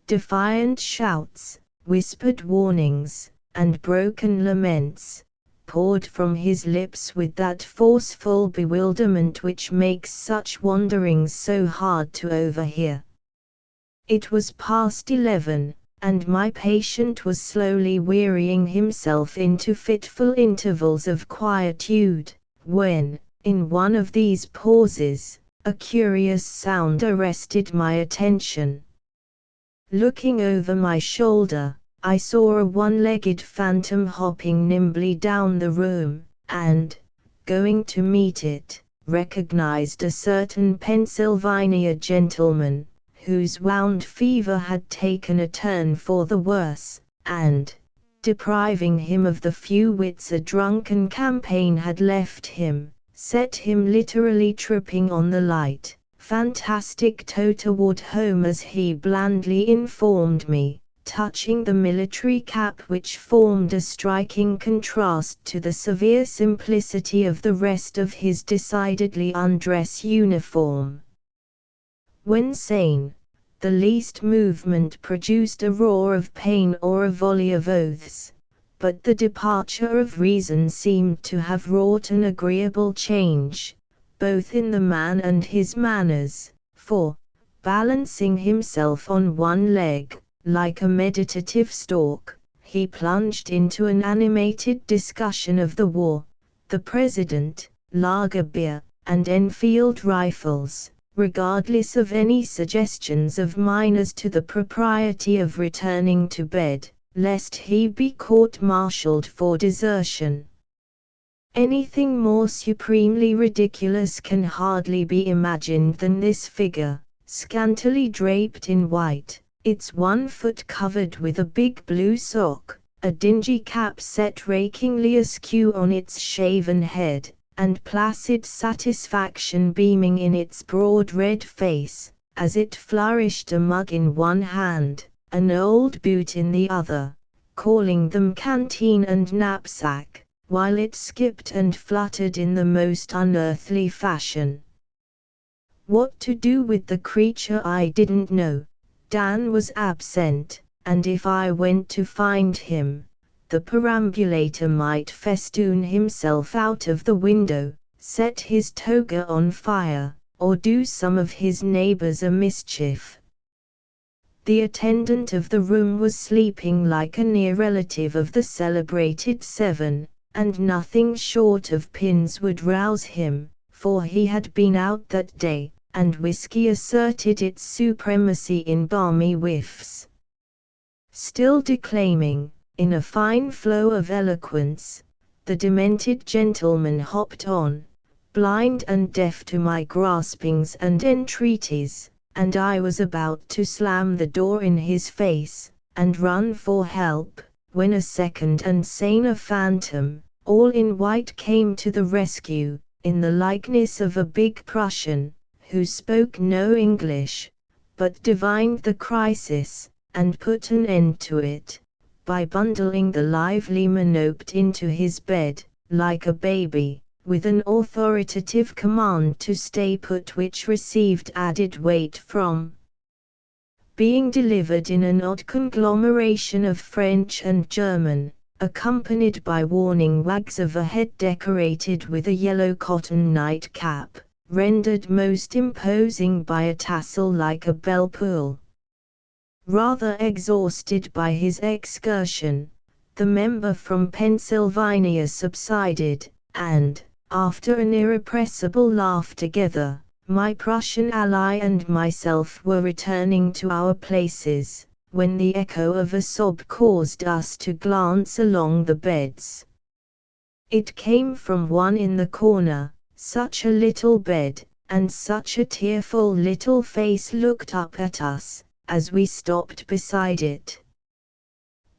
defiant shouts, whispered warnings, and broken laments, poured from his lips with that forceful bewilderment which makes such wanderings so hard to overhear. It was past 11, and my patient was slowly wearying himself into fitful intervals of quietude, when, in one of these pauses, a curious sound arrested my attention. Looking over my shoulder, I saw a one-legged phantom hopping nimbly down the room, and, going to meet it, recognized a certain Pennsylvania gentleman, whose wound fever had taken a turn for the worse, and, depriving him of the few wits a drunken campaign had left him, set him literally tripping on the light, fantastic toe toward home, as he blandly informed me, touching the military cap which formed a striking contrast to the severe simplicity of the rest of his decidedly undress uniform. When sane, the least movement produced a roar of pain or a volley of oaths, but the departure of reason seemed to have wrought an agreeable change, both in the man and his manners, for, balancing himself on one leg, like a meditative stork, he plunged into an animated discussion of the war, the president, lager beer, and Enfield rifles, regardless of any suggestions of mine as to the propriety of returning to bed, lest he be court-martialed for desertion. Anything more supremely ridiculous can hardly be imagined than this figure, scantily draped in white, its one foot covered with a big blue sock, a dingy cap set rakingly askew on its shaven head, and placid satisfaction beaming in its broad red face, as it flourished a mug in one hand, an old boot in the other, calling them canteen and knapsack, while it skipped and fluttered in the most unearthly fashion. What to do with the creature I didn't know. Dan was absent, and if I went to find him, the perambulator might festoon himself out of the window, set his toga on fire, or do some of his neighbors a mischief. The attendant of the room was sleeping like a near relative of the celebrated Seven, and nothing short of pins would rouse him, for he had been out that day, and whiskey asserted its supremacy in balmy whiffs. Still declaiming, in a fine flow of eloquence, the demented gentleman hopped on, blind and deaf to my graspings and entreaties, and I was about to slam the door in his face, and run for help, when a second and saner phantom, all in white, came to the rescue, in the likeness of a big Prussian, who spoke no English, but divined the crisis, and put an end to it, by bundling the lively Monoped into his bed, like a baby, with an authoritative command to stay put, which received added weight from being delivered in an odd conglomeration of French and German, accompanied by warning wags of a head decorated with a yellow cotton nightcap, rendered most imposing by a tassel like a bell pull. Rather exhausted by his excursion, the member from Pennsylvania subsided, and, after an irrepressible laugh together, my Prussian ally and myself were returning to our places, when the echo of a sob caused us to glance along the beds. It came from one in the corner, such a little bed, and such a tearful little face looked up at us, as we stopped beside it.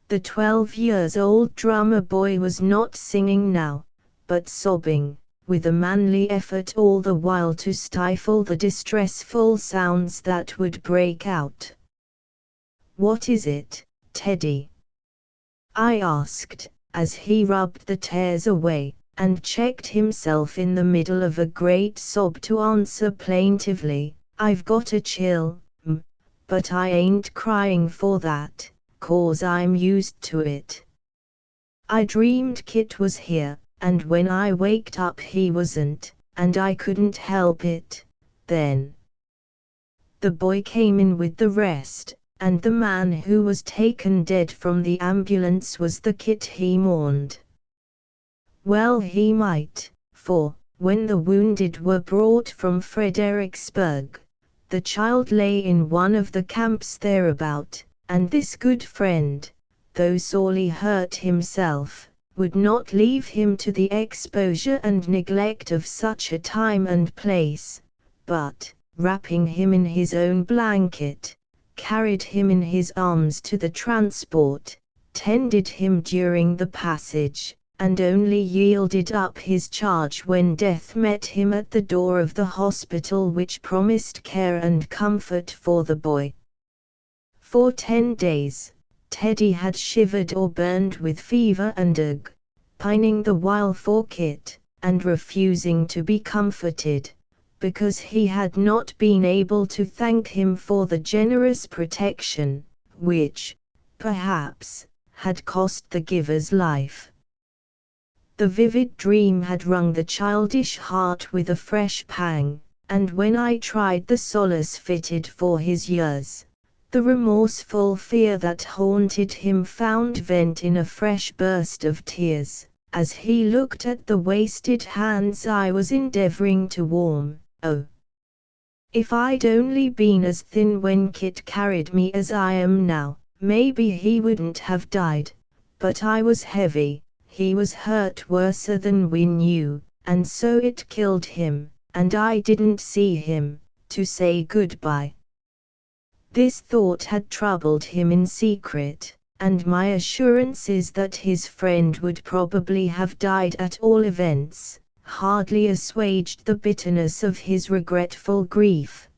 The 12-years-old drummer boy was not singing now, but sobbing, with a manly effort all the while to stifle the distressful sounds that would break out. "What is it, Teddy?" I asked, as he rubbed the tears away, and checked himself in the middle of a great sob to answer plaintively, "I've got a chill, but I ain't crying for that, 'cause I'm used to it. I dreamed Kit was here, and when I waked up he wasn't, and I couldn't help it, then." The boy came in with the rest, and the man who was taken dead from the ambulance was the Kit he mourned. Well, he might, for, when the wounded were brought from Fredericksburg, the child lay in one of the camps thereabout, and this good friend, though sorely hurt himself, would not leave him to the exposure and neglect of such a time and place, but, wrapping him in his own blanket, carried him in his arms to the transport, tended him during the passage, and only yielded up his charge when death met him at the door of the hospital, which promised care and comfort for the boy. For 10 days, Teddy had shivered or burned with fever and ague, pining the while for Kit, and refusing to be comforted, because he had not been able to thank him for the generous protection, which, perhaps, had cost the giver's life. The vivid dream had wrung the childish heart with a fresh pang, and when I tried the solace fitted for his years, the remorseful fear that haunted him found vent in a fresh burst of tears, as he looked at the wasted hands I was endeavoring to warm. "Oh, If I'd only been as thin when Kit carried me as I am now, maybe he wouldn't have died. But I was heavy, he was hurt worser than we knew, and so it killed him, and I didn't see him, to say goodbye. This thought had troubled him in secret, and my assurances that his friend would probably have died at all events, hardly assuaged the bitterness of his regretful grief.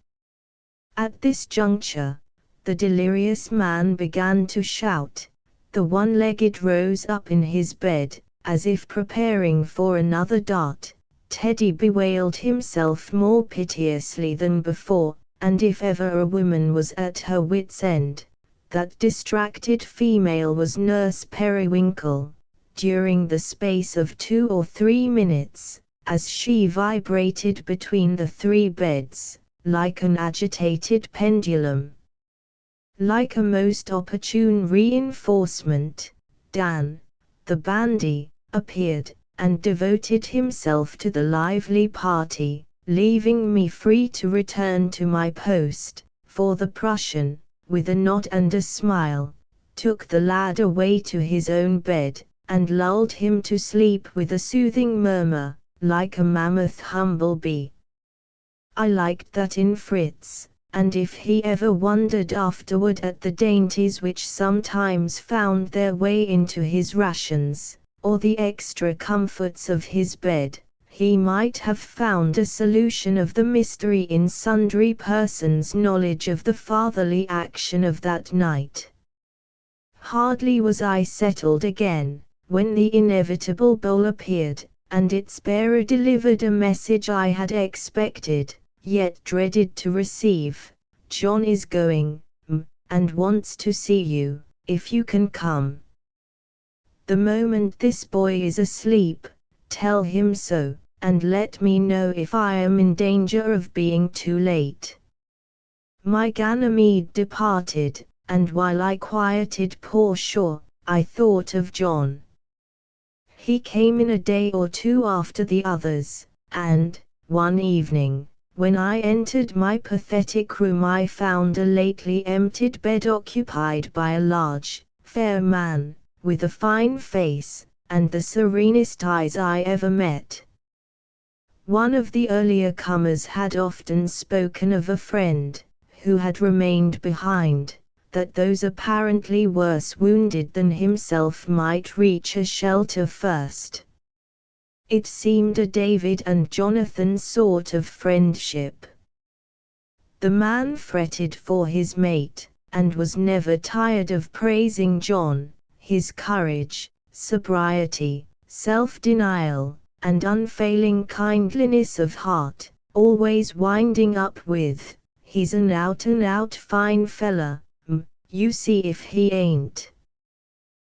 At this juncture, the delirious man began to shout. The one-legged rose up in his bed, as if preparing for another dart. Teddy bewailed himself more piteously than before, and if ever a woman was at her wit's end, that distracted female was Nurse Periwinkle. During the space of 2 or 3 minutes, as she vibrated between the 3 beds, like an agitated pendulum, like a most opportune reinforcement, Dan, the bandy, appeared, and devoted himself to the lively party, leaving me free to return to my post, for the Prussian, with a nod and a smile, took the lad away to his own bed, and lulled him to sleep with a soothing murmur, like a mammoth humble-bee. I liked that in Fritz, and if he ever wondered afterward at the dainties which sometimes found their way into his rations, or the extra comforts of his bed, he might have found a solution of the mystery in sundry persons' knowledge of the fatherly action of that night. Hardly was I settled again, when the inevitable bowl appeared, and its bearer delivered a message I had expected, yet dreaded to receive. John is going, and wants to see you, if you can come. The moment this boy is asleep, tell him so, and let me know if I am in danger of being too late. My Ganymede departed, and while I quieted poor Shaw, I thought of John. He came in a day or 2 after the others, and, one evening, when I entered my pathetic room I found a lately emptied bed occupied by a large, fair man, with a fine face, and the serenest eyes I ever met. One of the earlier comers had often spoken of a friend, who had remained behind, that those apparently worse wounded than himself might reach a shelter first. It seemed a David and Jonathan sort of friendship. The man fretted for his mate, and was never tired of praising John, his courage, sobriety, self-denial, and unfailing kindliness of heart, always winding up with, "He's an out-and-out fine fella, you see if he ain't."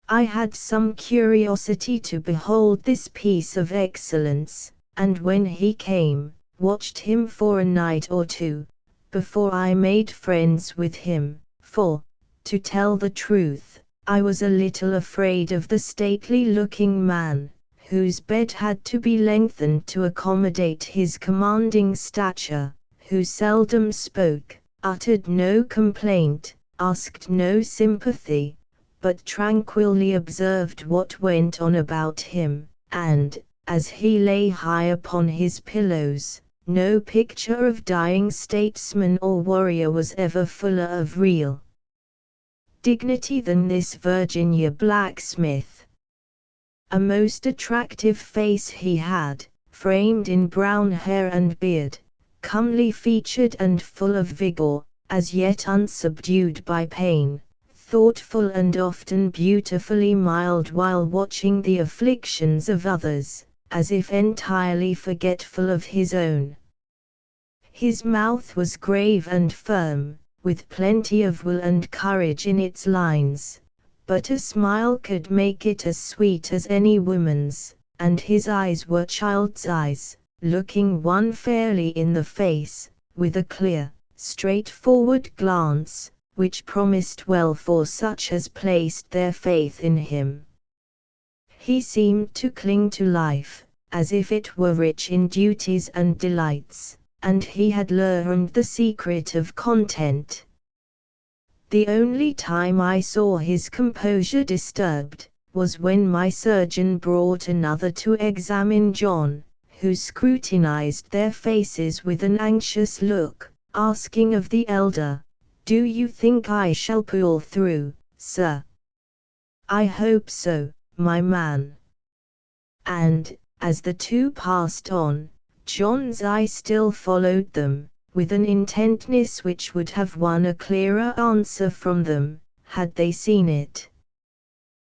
I had some curiosity to behold this piece of excellence, and when he came, watched him for a night or 2, before I made friends with him, for, to tell the truth, I was a little afraid of the stately-looking man, whose bed had to be lengthened to accommodate his commanding stature, who seldom spoke, uttered no complaint, asked no sympathy, but tranquilly observed what went on about him, and, as he lay high upon his pillows, no picture of dying statesman or warrior was ever fuller of real dignity than this Virginia blacksmith. A most attractive face he had, framed in brown hair and beard, comely featured and full of vigor, as yet unsubdued by pain, thoughtful and often beautifully mild while watching the afflictions of others, as if entirely forgetful of his own. His mouth was grave and firm, with plenty of will and courage in its lines, but a smile could make it as sweet as any woman's, and his eyes were child's eyes, looking one fairly in the face, with a clear, straightforward glance, which promised well for such as placed their faith in him. He seemed to cling to life, as if it were rich in duties and delights, and he had learned the secret of content. The only time I saw his composure disturbed was when my surgeon brought another to examine John, who scrutinized their faces with an anxious look, asking of the elder, "Do you think I shall pull through, sir?" "I hope so, my man." And, as the two passed on, John's eye still followed them, with an intentness which would have won a clearer answer from them, had they seen it.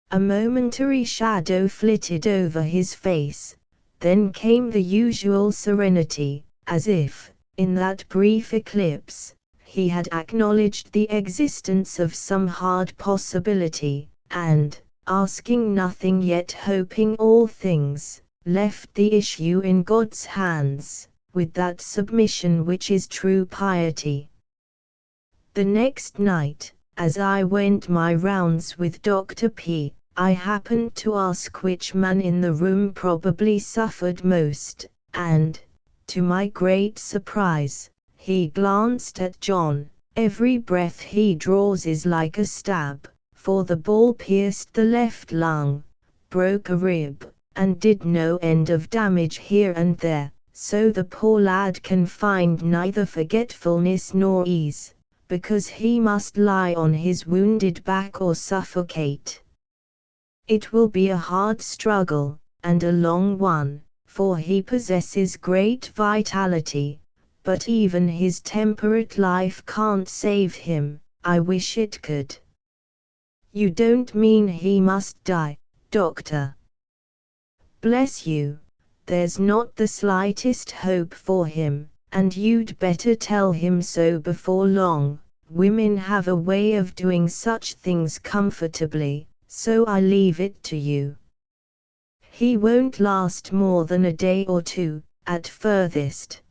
A momentary shadow flitted over his face, then came the usual serenity, as if, in that brief eclipse, he had acknowledged the existence of some hard possibility, and, asking nothing yet hoping all things, left the issue in God's hands, with that submission which is true piety. The next night, as I went my rounds with Dr. P., I happened to ask which man in the room probably suffered most, and, to my great surprise, he glanced at John. "Every breath he draws is like a stab, for the ball pierced the left lung, broke a rib, and did no end of damage here and there, so the poor lad can find neither forgetfulness nor ease, because he must lie on his wounded back or suffocate. It will be a hard struggle, and a long one, for he possesses great vitality, but even his temperate life can't save him. I wish it could." "You don't mean he must die, doctor?" "Bless you, there's not the slightest hope for him, and you'd better tell him so before long. Women have a way of doing such things comfortably, so I leave it to you. He won't last more than a day or two, at furthest."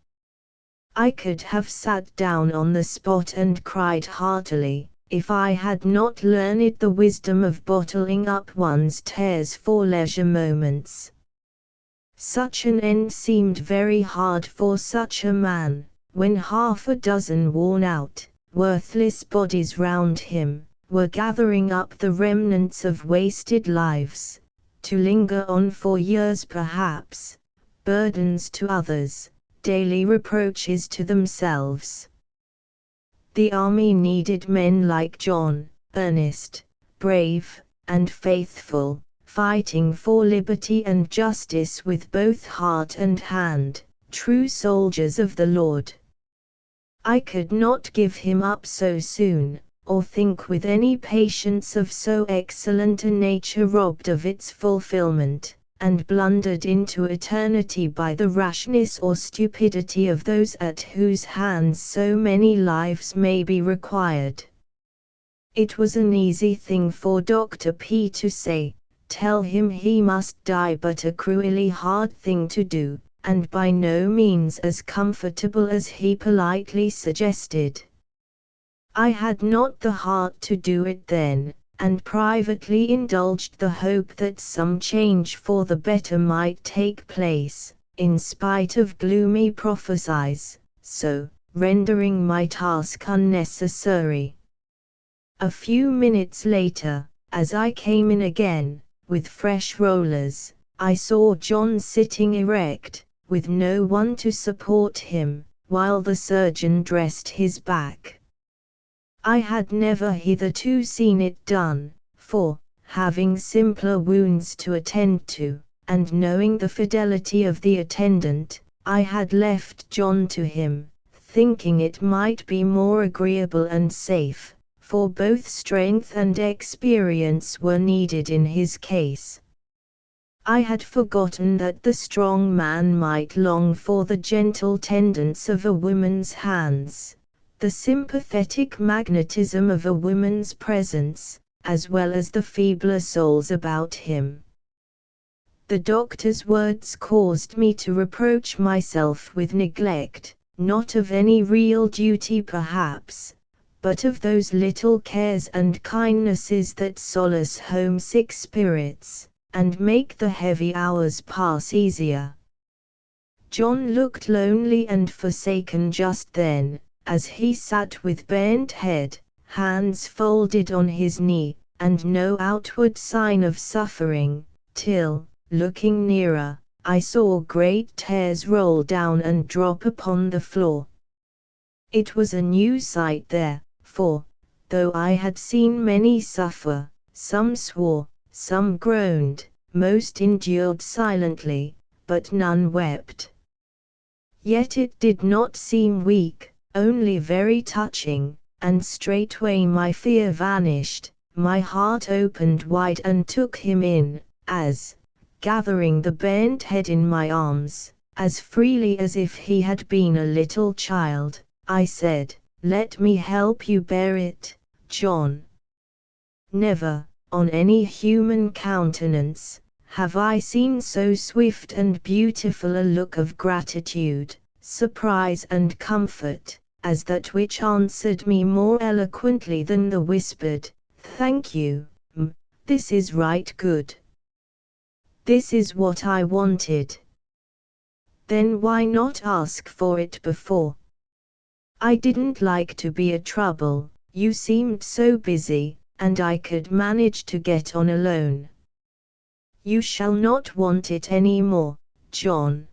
I could have sat down on the spot and cried heartily, if I had not learned the wisdom of bottling up one's tears for leisure moments. Such an end seemed very hard for such a man, when half a dozen worn-out, worthless bodies round him were gathering up the remnants of wasted lives, to linger on for years perhaps, burdens to others, daily reproaches to themselves. The army needed men like John, earnest, brave, and faithful, fighting for liberty and justice with both heart and hand, true soldiers of the Lord. I could not give him up so soon, or think with any patience of so excellent a nature robbed of its fulfillment, and blundered into eternity by the rashness or stupidity of those at whose hands so many lives may be required. It was an easy thing for Dr. P. to say, "Tell him he must die," but a cruelly hard thing to do, and by no means as comfortable as he politely suggested. I had not the heart to do it then, and privately indulged the hope that some change for the better might take place, in spite of gloomy prophecies, so rendering my task unnecessary. A few minutes later, as I came in again, with fresh rollers, I saw John sitting erect, with no one to support him, while the surgeon dressed his back. I had never hitherto seen it done, for, having simpler wounds to attend to, and knowing the fidelity of the attendant, I had left John to him, thinking it might be more agreeable and safe, for both strength and experience were needed in his case. I had forgotten that the strong man might long for the gentle tendance of a woman's hands, the sympathetic magnetism of a woman's presence, as well as the feebler souls about him. The doctor's words caused me to reproach myself with neglect, not of any real duty perhaps, but of those little cares and kindnesses that solace homesick spirits, and make the heavy hours pass easier. John looked lonely and forsaken just then, as he sat with bent head, hands folded on his knee, and no outward sign of suffering, till, looking nearer, I saw great tears roll down and drop upon the floor. It was a new sight there, for, though I had seen many suffer, some swore, some groaned, most endured silently, but none wept. Yet it did not seem weak, only very touching, and straightway my fear vanished, my heart opened wide and took him in, as, gathering the bent head in my arms, as freely as if he had been a little child, I said, "Let me help you bear it, John." Never, on any human countenance, have I seen so swift and beautiful a look of gratitude, surprise and comfort, as that which answered me more eloquently than the whispered, "Thank you, this is right good. This is what I wanted." Then why not ask for it before? I didn't like to be a trouble, you seemed so busy, and I could manage to get on alone. You shall not want it any more, John.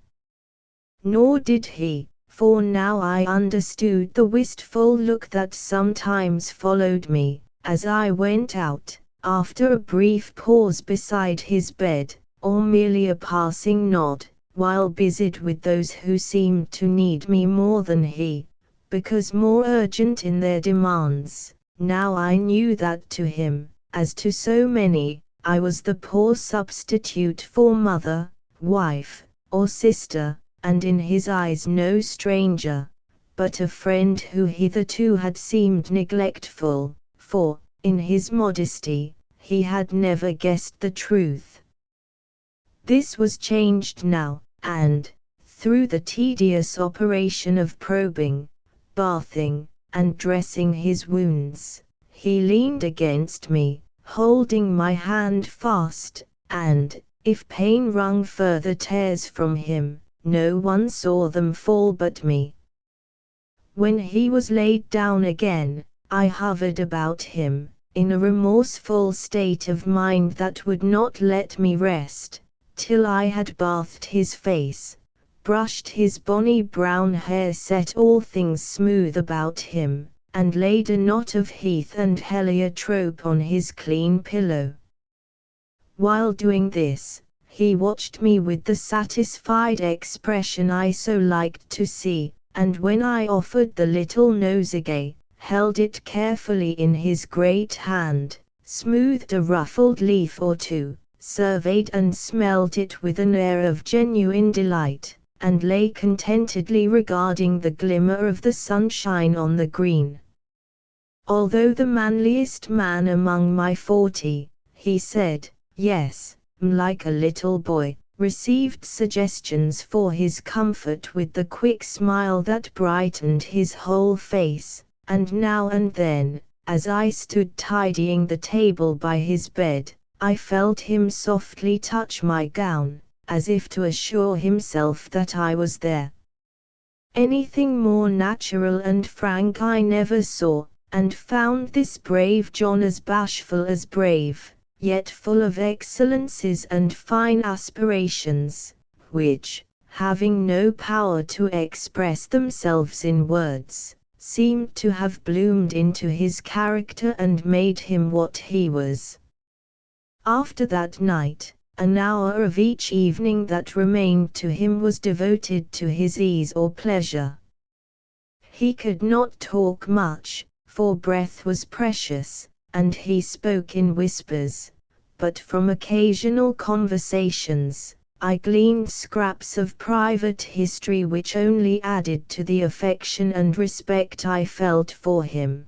Nor did he, for now I understood the wistful look that sometimes followed me, as I went out, after a brief pause beside his bed, or merely a passing nod, while busied with those who seemed to need me more than he, because more urgent in their demands. Now I knew that to him, as to so many, I was the poor substitute for mother, wife, or sister, and in his eyes no stranger, but a friend who hitherto had seemed neglectful, for, in his modesty, he had never guessed the truth. This was changed now, and, through the tedious operation of probing, bathing, and dressing his wounds, he leaned against me, holding my hand fast, and, if pain wrung further tears from him, no one saw them fall but me. When he was laid down again, I hovered about him, in a remorseful state of mind that would not let me rest, till I had bathed his face, brushed his bonny brown hair, set all things smooth about him, and laid a knot of heath and heliotrope on his clean pillow. While doing this, he watched me with the satisfied expression I so liked to see, and when I offered the little nosegay, held it carefully in his great hand, smoothed a ruffled leaf or two, surveyed and smelt it with an air of genuine delight, and lay contentedly regarding the glimmer of the sunshine on the green. Although the manliest man among my 40, he said, yes, like a little boy, received suggestions for his comfort with the quick smile that brightened his whole face, and now and then, as I stood tidying the table by his bed, I felt him softly touch my gown, as if to assure himself that I was there. Anything more natural and frank I never saw, and found this brave John as bashful as brave, yet full of excellencies and fine aspirations, which, having no power to express themselves in words, seemed to have bloomed into his character and made him what he was. After that night, an hour of each evening that remained to him was devoted to his ease or pleasure. He could not talk much, for breath was precious, and he spoke in whispers, but from occasional conversations, I gleaned scraps of private history which only added to the affection and respect I felt for him.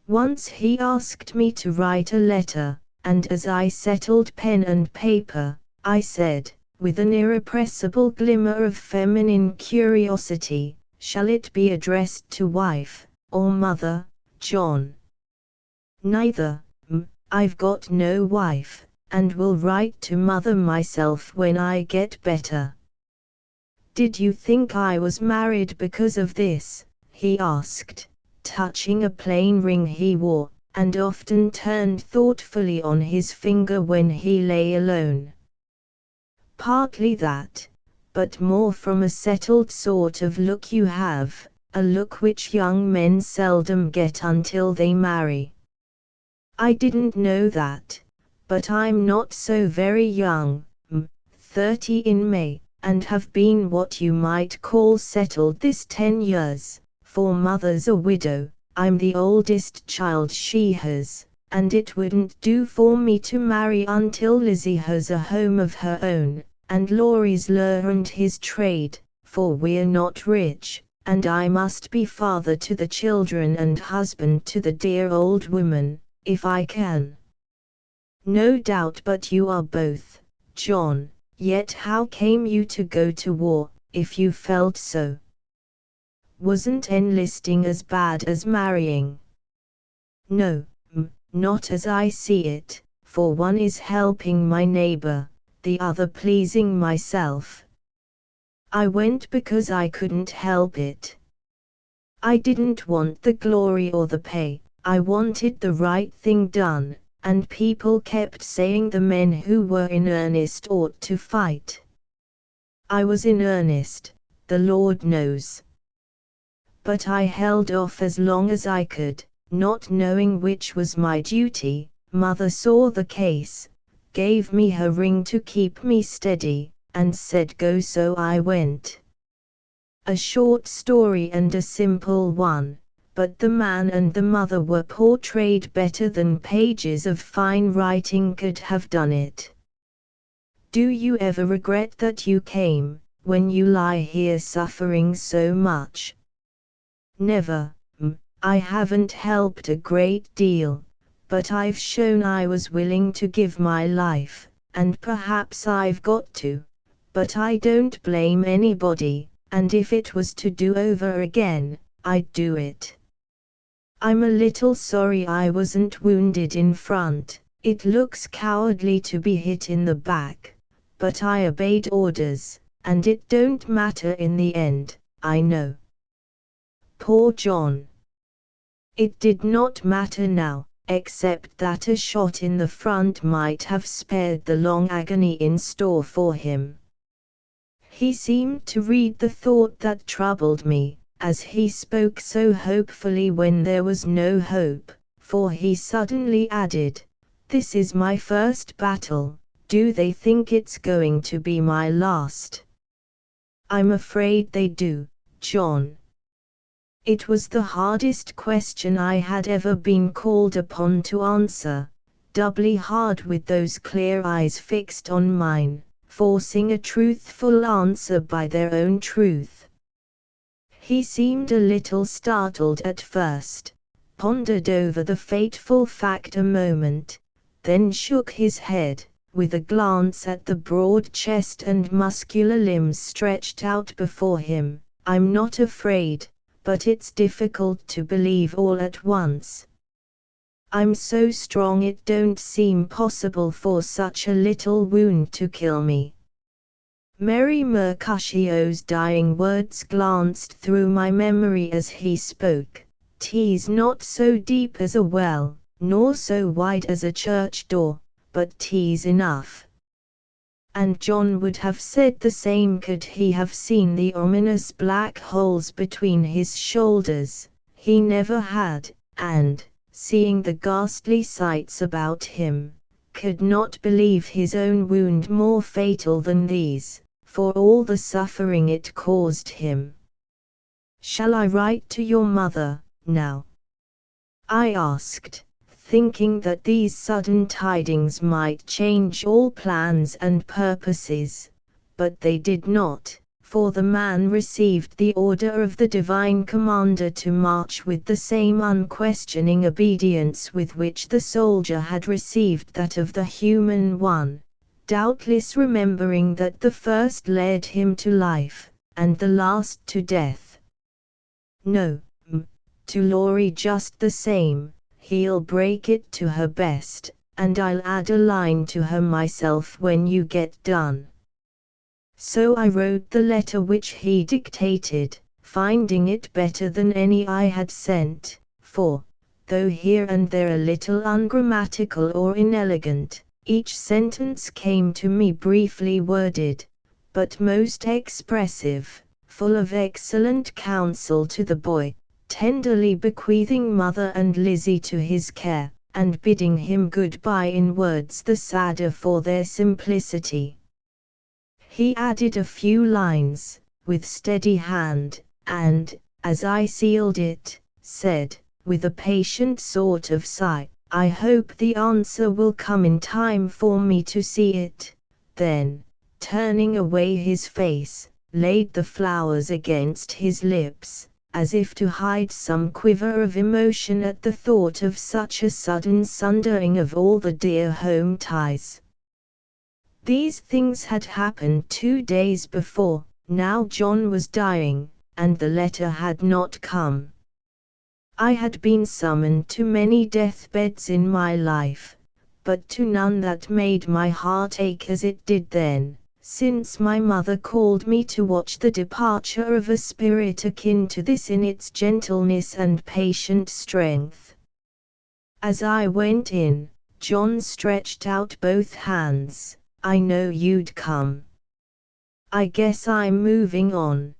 Once he asked me to write a letter, and as I settled pen and paper, I said, with an irrepressible glimmer of feminine curiosity, "Shall it be addressed to wife, or mother, John?" "Neither, I've got no wife, and will write to mother myself when I get better." Did you think I was married because of this? He asked, touching a plain ring he wore, and often turned thoughtfully on his finger when he lay alone. Partly that, but more from a settled sort of look you have, a look which young men seldom get until they marry. I didn't know that, but I'm not so very young, 30 in May, and have been what you might call settled this 10 years, for mother's a widow, I'm the oldest child she has, and it wouldn't do for me to marry until Lizzie has a home of her own, and Laurie's learned his trade, for we're not rich, and I must be father to the children and husband to the dear old woman, if I can. No doubt but you are both, John, yet how came you to go to war, if you felt so? Wasn't enlisting as bad as marrying? No, not as I see it, for one is helping my neighbor, the other pleasing myself. I went because I couldn't help it. I didn't want the glory or the pay, I wanted the right thing done, and people kept saying the men who were in earnest ought to fight. I was in earnest, the Lord knows. But I held off as long as I could, not knowing which was my duty. Mother saw the case, gave me her ring to keep me steady, and said go, so I went. A short story and a simple one, but the man and the mother were portrayed better than pages of fine writing could have done it. Do you ever regret that you came, when you lie here suffering so much? Never. I haven't helped a great deal, but I've shown I was willing to give my life, and perhaps I've got to, but I don't blame anybody, and if it was to do over again, I'd do it. I'm a little sorry I wasn't wounded in front, it looks cowardly to be hit in the back, but I obeyed orders, and it don't matter in the end, I know. Poor John. It did not matter now, except that a shot in the front might have spared the long agony in store for him. He seemed to read the thought that troubled me, as he spoke so hopefully when there was no hope, for he suddenly added, "This is my first battle, do they think it's going to be my last?" "I'm afraid they do, John." It was the hardest question I had ever been called upon to answer, doubly hard with those clear eyes fixed on mine, forcing a truthful answer by their own truth. He seemed a little startled at first, pondered over the fateful fact a moment, then shook his head, with a glance at the broad chest and muscular limbs stretched out before him. "I'm not afraid, but it's difficult to believe all at once. I'm so strong it don't seem possible for such a little wound to kill me." Mary Mercutio's dying words glanced through my memory as he spoke. "'Tis not so deep as a well, nor so wide as a church door, but 'tis enough." And John would have said the same could he have seen the ominous black holes between his shoulders. He never had, and, seeing the ghastly sights about him, could not believe his own wound more fatal than these, for all the suffering it caused him. "Shall I write to your mother, now?" I asked, thinking that these sudden tidings might change all plans and purposes, but they did not, for the man received the order of the divine commander to march with the same unquestioning obedience with which the soldier had received that of the human one, doubtless remembering that the first led him to life, and the last to death. "No, to Laurie just the same. He'll break it to her best, and I'll add a line to her myself when you get done." So I wrote the letter which he dictated, finding it better than any I had sent, for, though here and there a little ungrammatical or inelegant, each sentence came to me briefly worded, but most expressive, full of excellent counsel to the boy, tenderly bequeathing mother and Lizzie to his care, and bidding him good-bye in words the sadder for their simplicity. He added a few lines, with steady hand, and, as I sealed it, said, with a patient sort of sigh, "I hope the answer will come in time for me to see it." Then, turning away his face, laid the flowers against his lips, as if to hide some quiver of emotion at the thought of such a sudden sundering of all the dear home ties. These things had happened 2 days before. Now John was dying, and the letter had not come. I had been summoned to many deathbeds in my life, but to none that made my heart ache as it did then, since my mother called me to watch the departure of a spirit akin to this in its gentleness and patient strength. As I went in, John stretched out both hands. "I know you'd come. I guess I'm moving on,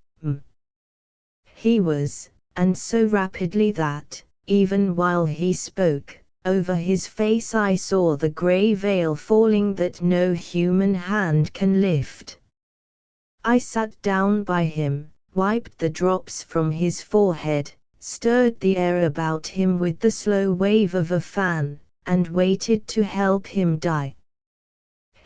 He was, and so rapidly that, even while he spoke, over his face I saw the grey veil falling that no human hand can lift. I sat down by him, wiped the drops from his forehead, stirred the air about him with the slow wave of a fan, and waited to help him die.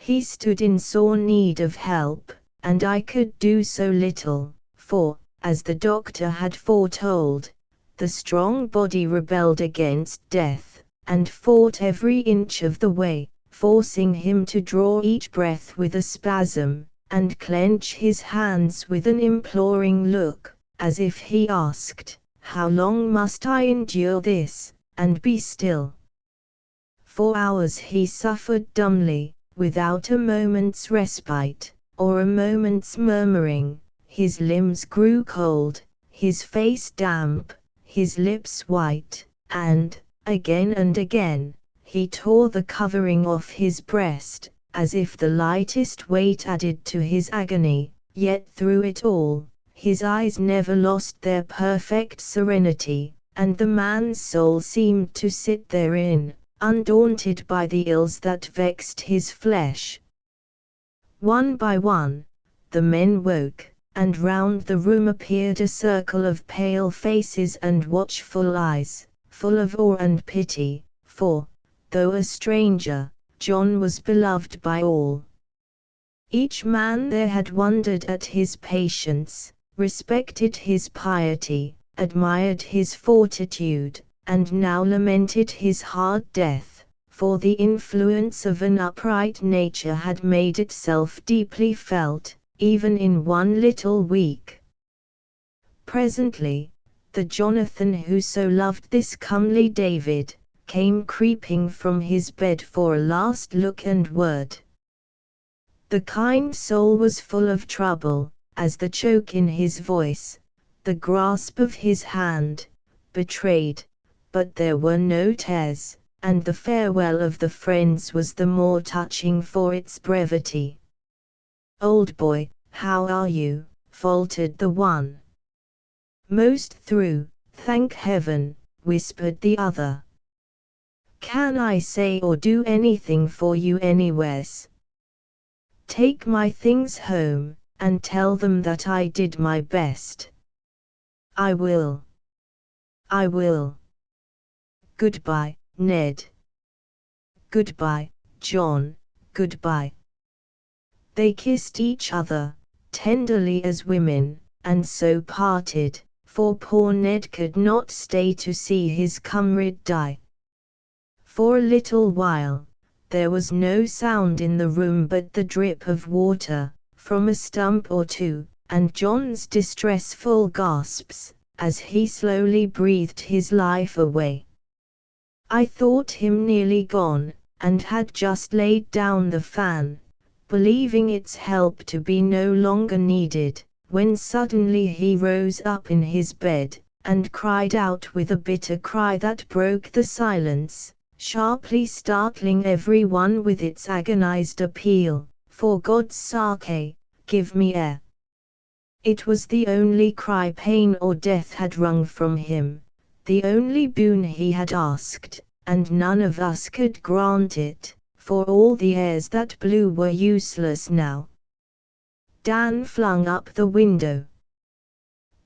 He stood in sore need of help, and I could do so little, for, as the doctor had foretold, the strong body rebelled against death, and fought every inch of the way, forcing him to draw each breath with a spasm, and clench his hands with an imploring look, as if he asked, "How long must I endure this, and be still?" For hours he suffered dumbly, without a moment's respite, or a moment's murmuring. His limbs grew cold, his face damp, his lips white, and, again and again, he tore the covering off his breast, as if the lightest weight added to his agony, yet through it all, his eyes never lost their perfect serenity, and the man's soul seemed to sit therein, undaunted by the ills that vexed his flesh. One by one, the men woke, and round the room appeared a circle of pale faces and watchful eyes, full of awe and pity, for, though a stranger, John was beloved by all. Each man there had wondered at his patience, respected his piety, admired his fortitude, and now lamented his hard death, for the influence of an upright nature had made itself deeply felt, even in one little week. Presently, the Jonathan who so loved this comely David, came creeping from his bed for a last look and word. The kind soul was full of trouble, as the choke in his voice, the grasp of his hand, betrayed, but there were no tears, and the farewell of the friends was the more touching for its brevity. "Old boy, how are you?" faltered the one. "Most through, thank heaven," whispered the other. "Can I say or do anything for you anywheres?" "Take my things home, and tell them that I did my best." "I will. I will. Goodbye, Ned." "Goodbye, John, goodbye." They kissed each other, tenderly as women, and so parted, for poor Ned could not stay to see his comrade die. For a little while, there was no sound in the room but the drip of water, from a stump or two, and John's distressful gasps, as he slowly breathed his life away. I thought him nearly gone, and had just laid down the fan, believing its help to be no longer needed, when suddenly he rose up in his bed, and cried out with a bitter cry that broke the silence, sharply startling everyone with its agonized appeal, "For God's sake, give me air!" It was the only cry pain or death had wrung from him, the only boon he had asked, and none of us could grant it, for all the airs that blew were useless now. Dan flung up the window.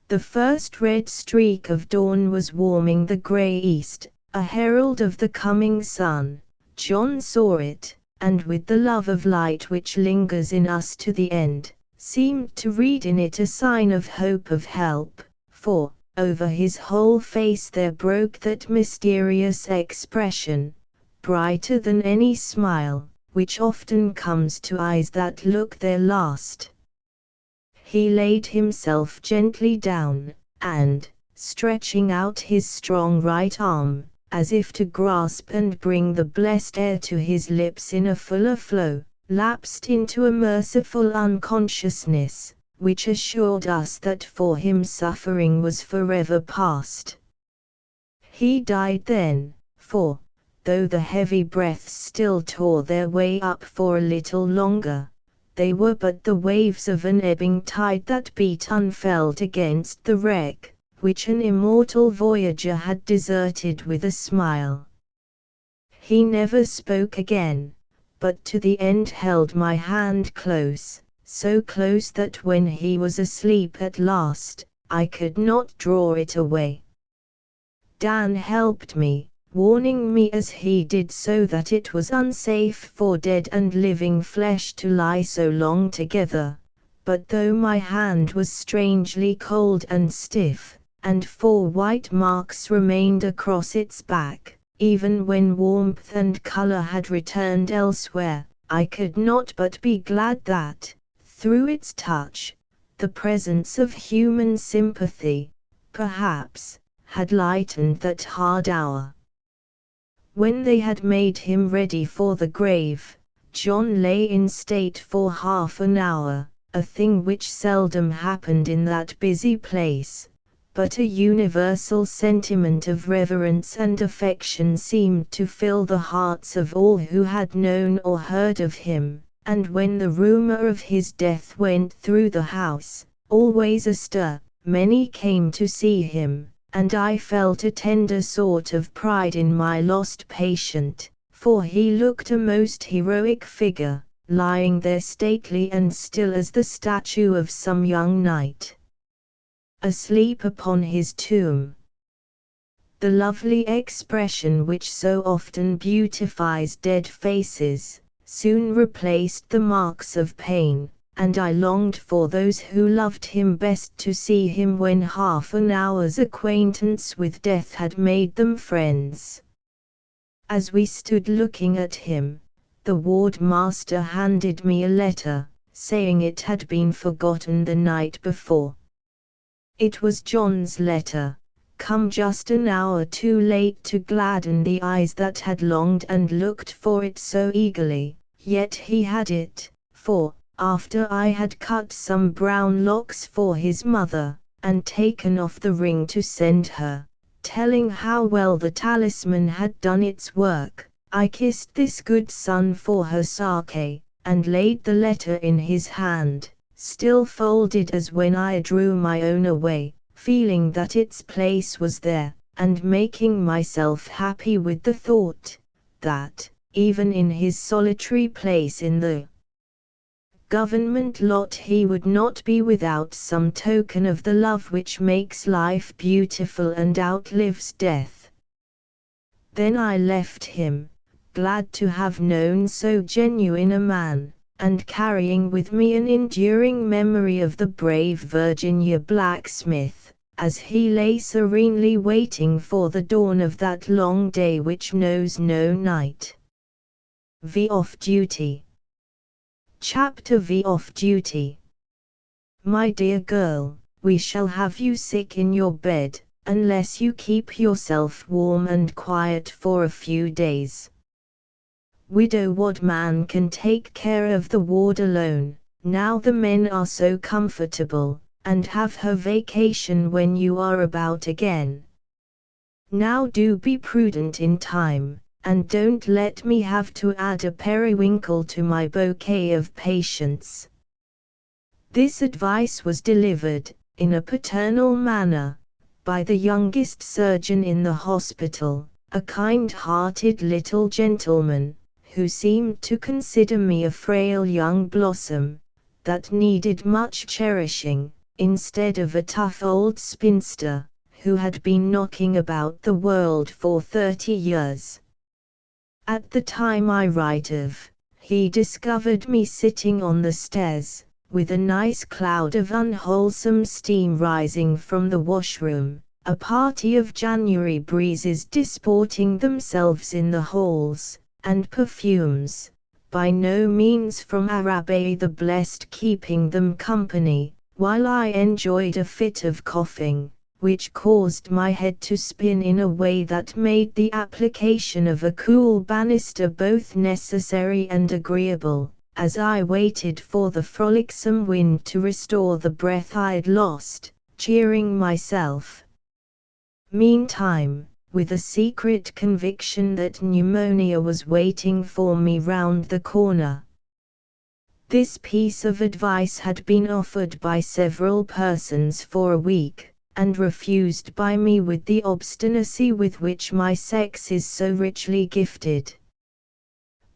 The first red streak of dawn was warming the grey east, a herald of the coming sun. John saw it, and with the love of light which lingers in us to the end, seemed to read in it a sign of hope of help, for, over his whole face there broke that mysterious expression, brighter than any smile, which often comes to eyes that look their last. He laid himself gently down, and, stretching out his strong right arm, as if to grasp and bring the blessed air to his lips in a fuller flow, lapsed into a merciful unconsciousness, which assured us that for him suffering was forever past. He died then, for, though the heavy breaths still tore their way up for a little longer, they were but the waves of an ebbing tide that beat unfelt against the wreck, which an immortal voyager had deserted with a smile. He never spoke again, but to the end held my hand close, so close that when he was asleep at last, I could not draw it away. Dan helped me, warning me as he did so that it was unsafe for dead and living flesh to lie so long together, but though my hand was strangely cold and stiff, and 4 white marks remained across its back, even when warmth and color had returned elsewhere, I could not but be glad that, through its touch, the presence of human sympathy, perhaps, had lightened that hard hour. When they had made him ready for the grave, John lay in state for half an hour, a thing which seldom happened in that busy place, but a universal sentiment of reverence and affection seemed to fill the hearts of all who had known or heard of him, and when the rumor of his death went through the house, always astir, many came to see him, and I felt a tender sort of pride in my lost patient, for he looked a most heroic figure, lying there stately and still as the statue of some young knight asleep upon his tomb. The lovely expression which so often beautifies dead faces, soon replaced the marks of pain, and I longed for those who loved him best to see him when half an hour's acquaintance with death had made them friends. As we stood looking at him, the ward master handed me a letter, saying it had been forgotten the night before. It was John's letter, come just an hour too late to gladden the eyes that had longed and looked for it so eagerly, yet he had it, for, after I had cut some brown locks for his mother, and taken off the ring to send her, telling how well the talisman had done its work, I kissed this good son for her sake, and laid the letter in his hand, still folded as when I drew my own away, feeling that its place was there, and making myself happy with the thought, that, even in his solitary place in the government lot he would not be without some token of the love which makes life beautiful and outlives death. Then I left him, glad to have known so genuine a man, and carrying with me an enduring memory of the brave Virginia blacksmith, as he lay serenely waiting for the dawn of that long day which knows no night. V off duty. Chapter V off duty. My dear girl, we shall have you sick in your bed, unless you keep yourself warm and quiet for a few days. Widow Wadman can take care of the ward alone, now the men are so comfortable, and have her vacation when you are about again. Now do be prudent in time, and don't let me have to add a periwinkle to my bouquet of patients." This advice was delivered, in a paternal manner, by the youngest surgeon in the hospital, a kind-hearted little gentleman, who seemed to consider me a frail young blossom, that needed much cherishing, instead of a tough old spinster, who had been knocking about the world for 30 years. At the time I write of, he discovered me sitting on the stairs, with a nice cloud of unwholesome steam rising from the washroom, a party of January breezes disporting themselves in the halls, and perfumes, by no means from Araby the Blessed keeping them company, while I enjoyed a fit of coughing, which caused my head to spin in a way that made the application of a cool banister both necessary and agreeable, as I waited for the frolicsome wind to restore the breath I'd lost, cheering myself, meantime, with a secret conviction that pneumonia was waiting for me round the corner. This piece of advice had been offered by several persons for a week, and refused by me with the obstinacy with which my sex is so richly gifted.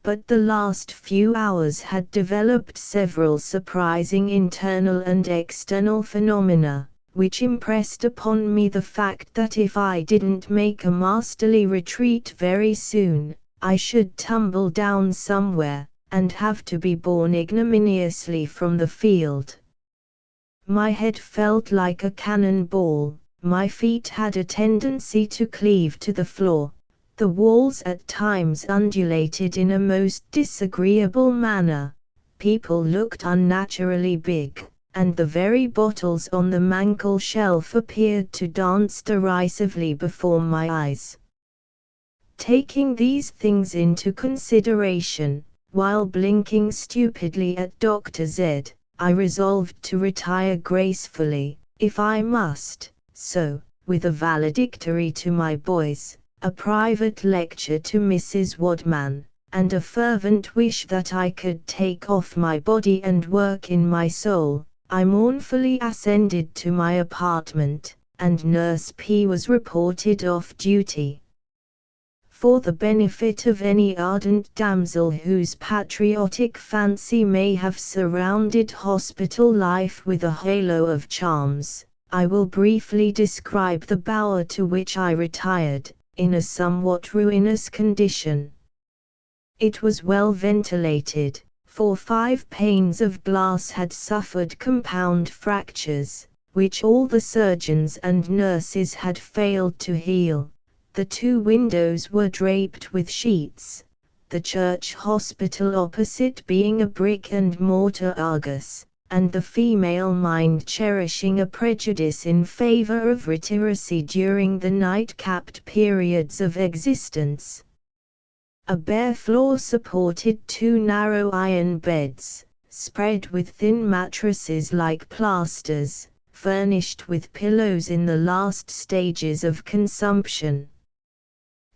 But the last few hours had developed several surprising internal and external phenomena, which impressed upon me the fact that if I didn't make a masterly retreat very soon, I should tumble down somewhere, and have to be borne ignominiously from the field. My head felt like a cannon ball, my feet had a tendency to cleave to the floor, the walls at times undulated in a most disagreeable manner, people looked unnaturally big, and the very bottles on the mantel shelf appeared to dance derisively before my eyes. Taking these things into consideration, while blinking stupidly at Dr. Z, I resolved to retire gracefully, if I must, so, with a valedictory to my boys, a private lecture to Mrs. Wadman, and a fervent wish that I could take off my body and work in my soul, I mournfully ascended to my apartment, and Nurse P was reported off duty. For the benefit of any ardent damsel whose patriotic fancy may have surrounded hospital life with a halo of charms, I will briefly describe the bower to which I retired, in a somewhat ruinous condition. It was well ventilated, for 5 panes of glass had suffered compound fractures, which all the surgeons and nurses had failed to heal. The 2 windows were draped with sheets, the church hospital opposite being a brick and mortar Argus, and the female mind cherishing a prejudice in favor of retiracy during the night-capped periods of existence. A bare floor supported 2 narrow iron beds, spread with thin mattresses like plasters, furnished with pillows in the last stages of consumption.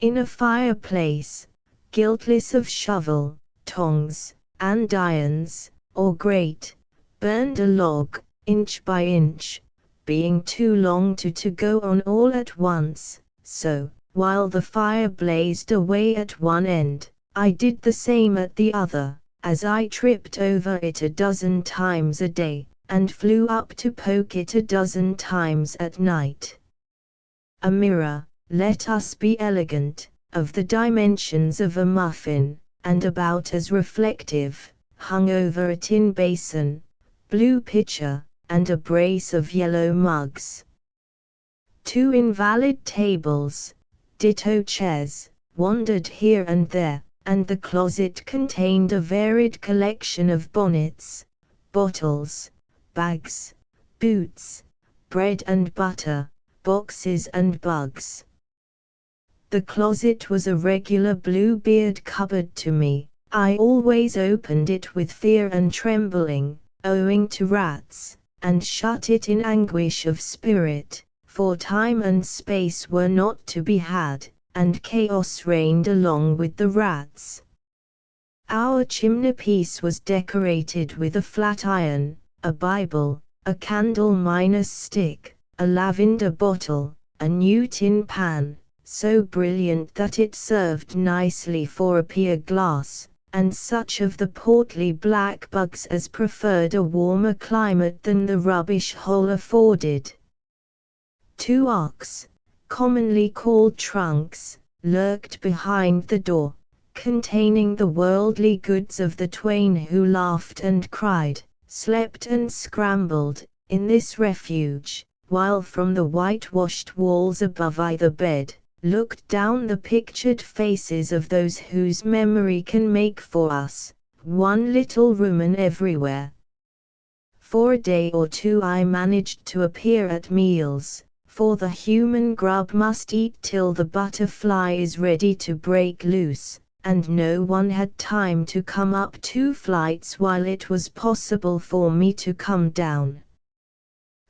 In a fireplace, guiltless of shovel, tongs, andirons, or grate, burned a log, inch by inch, being too long to go on all at once, so, while the fire blazed away at one end, I did the same at the other, as I tripped over it a dozen times a day, and flew up to poke it a dozen times at night. A mirror, let us be elegant, of the dimensions of a muffin, and about as reflective, hung over a tin basin, blue pitcher, and a brace of yellow mugs. 2 invalid tables, ditto chairs, wandered here and there, and the closet contained a varied collection of bonnets, bottles, bags, boots, bread and butter, boxes and bugs. The closet was a regular Bluebeard cupboard to me. I always opened it with fear and trembling, owing to rats, and shut it in anguish of spirit, for time and space were not to be had, and chaos reigned along with the rats. Our chimney-piece was decorated with a flat iron, a Bible, a candle-stick, a lavender bottle, a new tin pan, so brilliant that it served nicely for a pier glass, and such of the portly black bugs as preferred a warmer climate than the rubbish hole afforded. 2 ox, commonly called trunks, lurked behind the door, containing the worldly goods of the twain who laughed and cried, slept and scrambled, in this refuge, while from the whitewashed walls above either bed, looked down the pictured faces of those whose memory can make for us one little rumen everywhere. For a day or 2 I managed to appear at meals, for the human grub must eat till the butterfly is ready to break loose, and no one had time to come up 2 flights while it was possible for me to come down.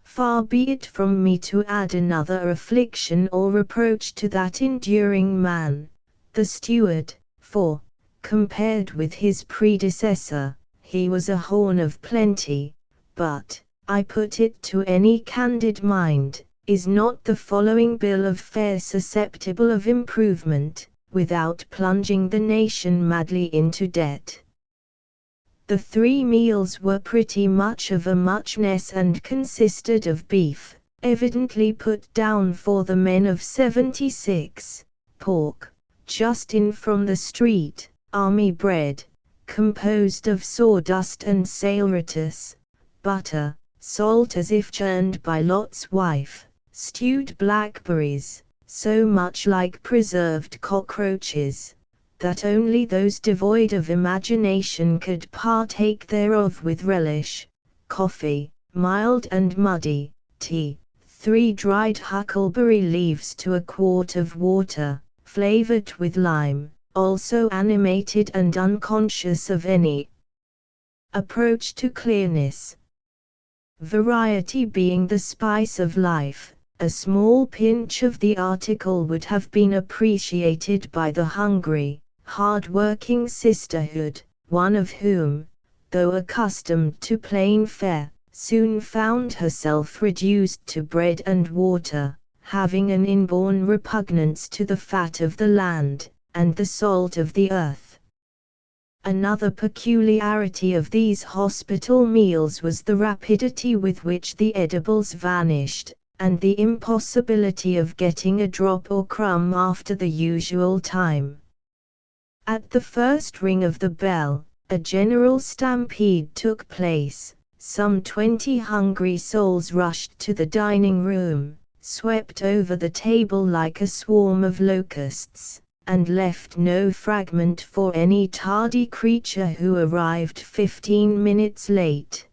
Far be it from me to add another affliction or reproach to that enduring man, the steward, for, compared with his predecessor, he was a horn of plenty, but, I put it to any candid mind, is not the following bill of fare susceptible of improvement, without plunging the nation madly into debt? The 3 meals were pretty much of a muchness and consisted of beef, evidently put down for the men of 76, pork, just in from the street, army bread, composed of sawdust and saleratus, butter, salt as if churned by Lot's wife, stewed blackberries, so much like preserved cockroaches, that only those devoid of imagination could partake thereof with relish, coffee, mild and muddy, tea, 3 dried huckleberry leaves to a quart of water, flavored with lime, also animated and unconscious of any approach to clearness. Variety being the spice of life, a small pinch of the article would have been appreciated by the hungry, hard-working sisterhood, one of whom, though accustomed to plain fare, soon found herself reduced to bread and water, having an inborn repugnance to the fat of the land, and the salt of the earth. Another peculiarity of these hospital meals was the rapidity with which the edibles vanished, and the impossibility of getting a drop or crumb after the usual time. At the first ring of the bell, a general stampede took place. Some 20 hungry souls rushed to the dining room, swept over the table like a swarm of locusts, and left no fragment for any tardy creature who arrived 15 minutes late.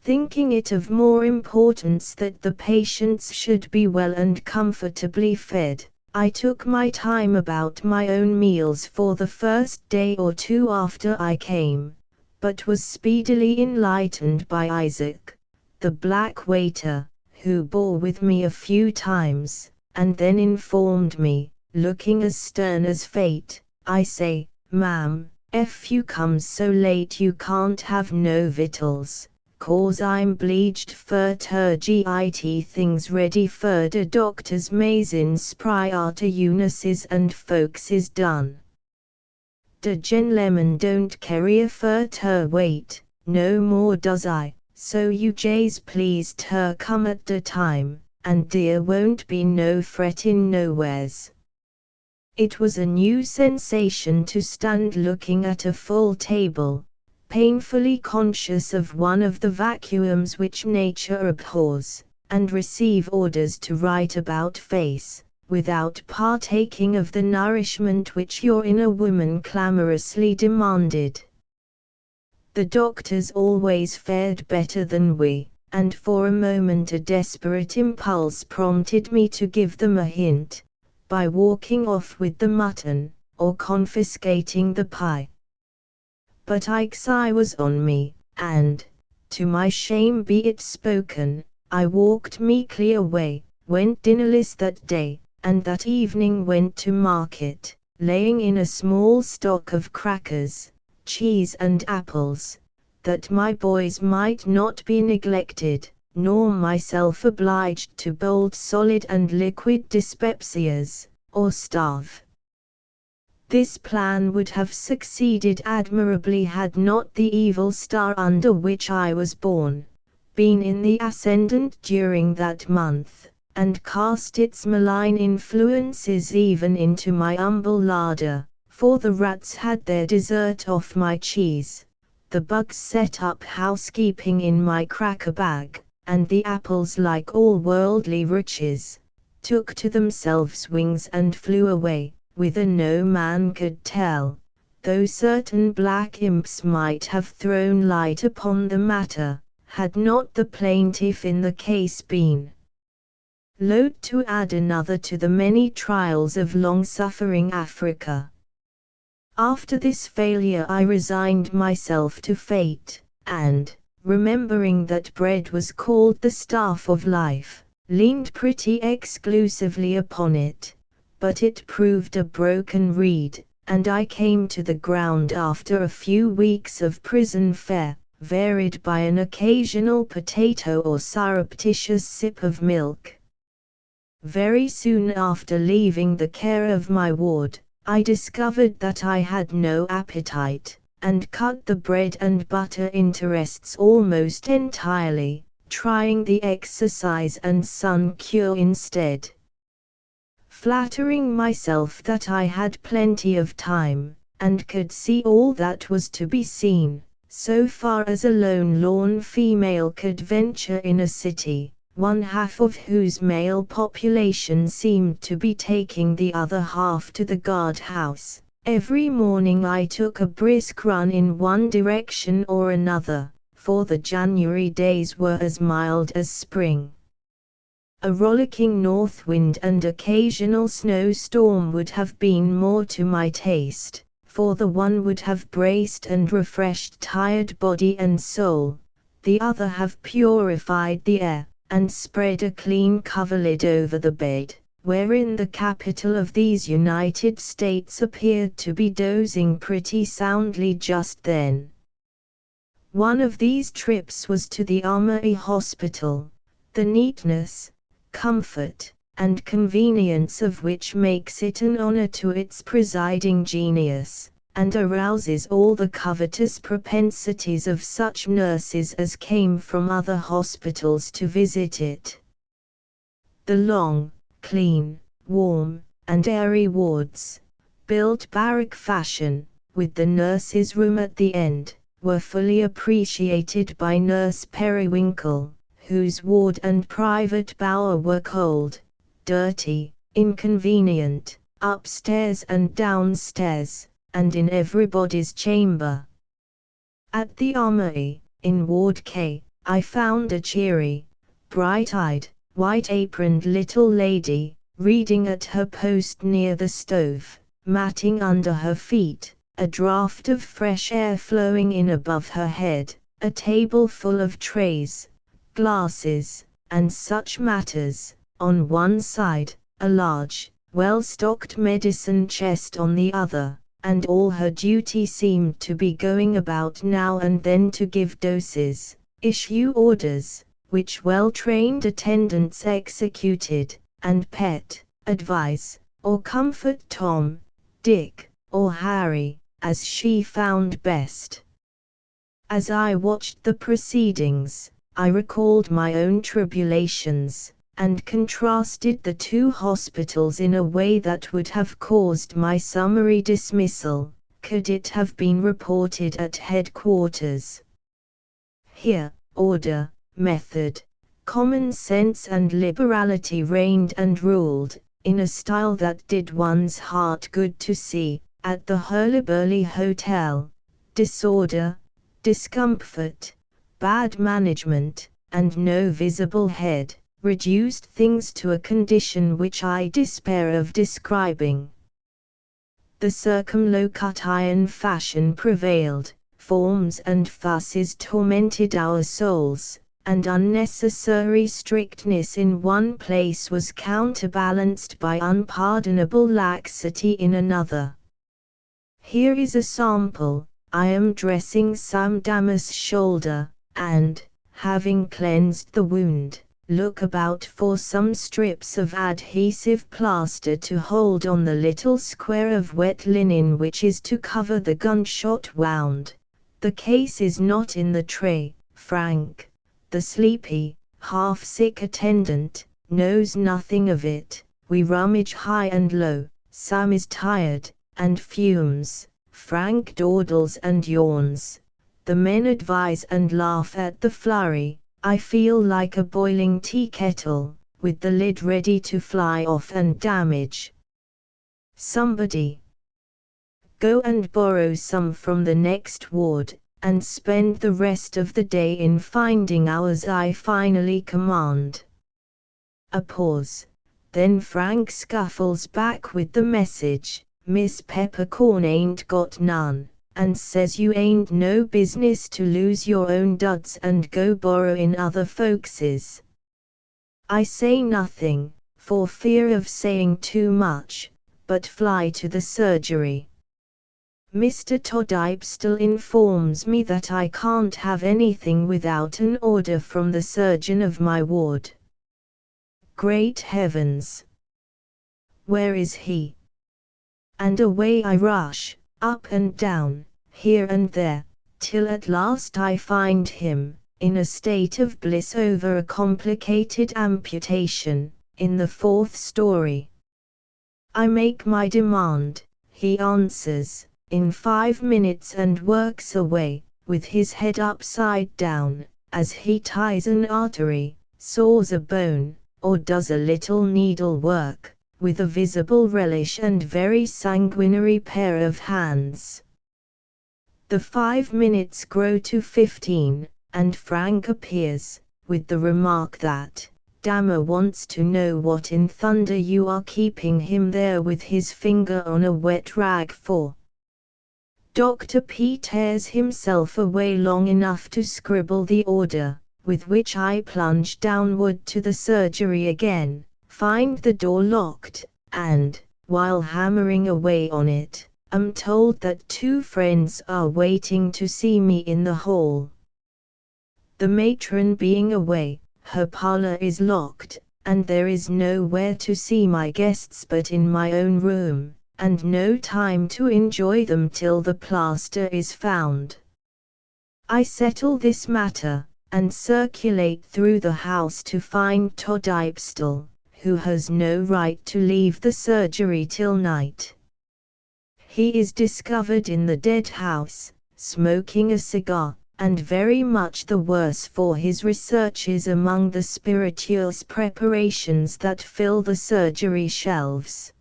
Thinking it of more importance that the patients should be well and comfortably fed, I took my time about my own meals for the first day or 2 after I came, but was speedily enlightened by Isaac, the black waiter, who bore with me a few times, and then informed me, looking as stern as fate, "I say, ma'am, if you comes so late you can't have no victuals, 'cause I'm 'bleeged fur ter git things ready fur de doctors mazins prior to Eunice's and folkses done. De genlemon don't carry fur ter wait, no more does I, so you jays please ter come at de time, and dear won't be no frettin' nowheres." It was a new sensation to stand looking at a full table, painfully conscious of one of the vacuums which nature abhors, and receive orders to write about face, without partaking of the nourishment which your inner woman clamorously demanded. The doctors always fared better than we, and for a moment a desperate impulse prompted me to give them a hint, by walking off with the mutton, or confiscating the pie. But Ike's eye was on me, and, to my shame be it spoken, I walked meekly away, went dinnerless that day, and that evening went to market, laying in a small stock of crackers, cheese and apples, that my boys might not be neglected, nor myself obliged to bolt solid and liquid dyspepsias, or starve. This plan would have succeeded admirably had not the evil star under which I was born, been in the ascendant during that month, and cast its malign influences even into my humble larder, for the rats had their dessert off my cheese, the bugs set up housekeeping in my cracker bag, and the apples, like all worldly riches, took to themselves wings and flew away, whither no man could tell, though certain black imps might have thrown light upon the matter, had not the plaintiff in the case been loath to add another to the many trials of long-suffering Africa. After this failure I resigned myself to fate, and, remembering that bread was called the staff of life, leaned pretty exclusively upon it, but it proved a broken reed, and I came to the ground after a few weeks of prison fare, varied by an occasional potato or surreptitious sip of milk. Very soon after leaving the care of my ward, I discovered that I had no appetite, and cut the bread and butter interests almost entirely, trying the exercise and sun cure instead. Flattering myself that I had plenty of time, and could see all that was to be seen, so far as a lone lorn female could venture in a city, one half of whose male population seemed to be taking the other half to the guardhouse, every morning I took a brisk run in one direction or another, for the January days were as mild as spring. A rollicking north wind and occasional snowstorm would have been more to my taste, for the one would have braced and refreshed tired body and soul, the other have purified the air, and spread a clean coverlid over the bed, wherein the capital of these United States appeared to be dozing pretty soundly just then. One of these trips was to the Armory Hospital, the neatness, comfort, and convenience of which makes it an honor to its presiding genius, and arouses all the covetous propensities of such nurses as came from other hospitals to visit it. The long, clean, warm, and airy wards, built barrack fashion, with the nurse's room at the end, were fully appreciated by Nurse Periwinkle, whose ward and private bower were cold, dirty, inconvenient, upstairs and downstairs, and in everybody's chamber. At the Armory, in Ward K, I found a cheery, bright-eyed, white-aproned little lady, reading at her post near the stove, matting under her feet, a draught of fresh air flowing in above her head, a table full of trays, glasses, and such matters, on one side, a large, well-stocked medicine chest on the other, and all her duty seemed to be going about now and then to give doses, issue orders, which well-trained attendants executed, and pet, advise, or comfort Tom, Dick, or Harry, as she found best. As I watched the proceedings, I recalled my own tribulations, and contrasted the two hospitals in a way that would have caused my summary dismissal, could it have been reported at headquarters. Here, order, method, common sense and liberality reigned and ruled, in a style that did one's heart good to see. At the Hurlyburly Hotel, disorder, discomfort, bad management, and no visible head, reduced things to a condition which I despair of describing. The circumlocution fashion prevailed, forms and fusses tormented our souls, and unnecessary strictness in one place was counterbalanced by unpardonable laxity in another. Here is a sample. I am dressing Sam Damas' shoulder, and, having cleansed the wound, look about for some strips of adhesive plaster to hold on the little square of wet linen which is to cover the gunshot wound. The case is not in the tray. Frank, the sleepy, half-sick attendant, knows nothing of it. We rummage high and low. Sam is tired, and fumes. Frank dawdles and yawns. The men advise and laugh at the flurry. I feel like a boiling tea kettle, with the lid ready to fly off and damage. Somebody, go and borrow some from the next ward, and spend the rest of the day in finding hours, I finally command. A pause. Then Frank scuffles back with the message, Miss Peppercorn ain't got none, and says you ain't no business to lose your own duds and go borrowin' other folks's. I say nothing, for fear of saying too much, but fly to the surgery. Mr. Todipestle informs me that I can't have anything without an order from the surgeon of my ward. Great heavens! Where is he? And away I rush, up and down, here and there, till at last I find him, in a state of bliss over a complicated amputation, in the 4th story. I make my demand, he answers, in 5 minutes and works away, with his head upside down, as he ties an artery, saws a bone, or does a little needlework, with a visible relish and very sanguinary pair of hands. The 5 minutes grow to 15, and Frank appears, with the remark that, Dammer wants to know what in thunder you are keeping him there with his finger on a wet rag for. Dr. P tears himself away long enough to scribble the order, with which I plunge downward to the surgery again, find the door locked, and, while hammering away on it, am told that 2 friends are waiting to see me in the hall. The matron being away, her parlor is locked, and there is nowhere to see my guests but in my own room, and no time to enjoy them till the plaster is found. I settle this matter, and circulate through the house to find Todipestle, who has no right to leave the surgery till night. He is discovered in the dead house, smoking a cigar, and very much the worse for his researches among the spirituous preparations that fill the surgery shelves.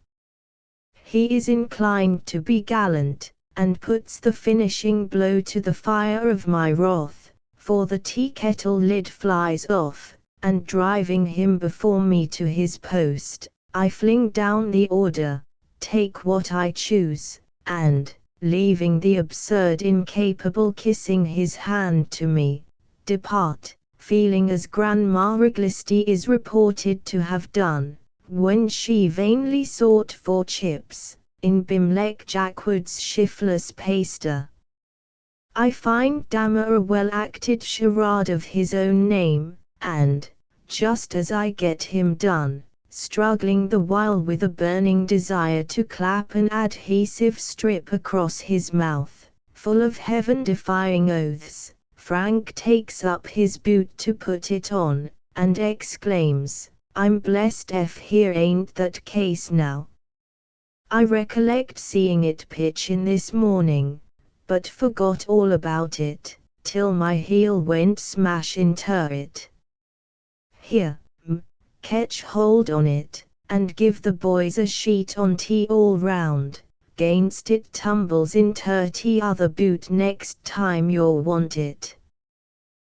He is inclined to be gallant, and puts the finishing blow to the fire of my wrath, for the tea kettle lid flies off, and driving him before me to his post, I fling down the order, take what I choose, and, leaving the absurd incapable kissing his hand to me, depart, feeling as Grandma Wriglesty is reported to have done, when she vainly sought for chips, in Bimlek Jackwood's shiftless pastor. I find Dammer a well-acted charade of his own name, and, just as I get him done, struggling the while with a burning desire to clap an adhesive strip across his mouth, full of heaven-defying oaths, Frank takes up his boot to put it on, and exclaims, I'm blessed if here ain't that case now. I recollect seeing it pitch in this morning, but forgot all about it, till my heel went smash into it. Here, catch hold on it, and give the boys a sheet on tea all round, 'gainst it tumbles into t'other boot next time you'll want it.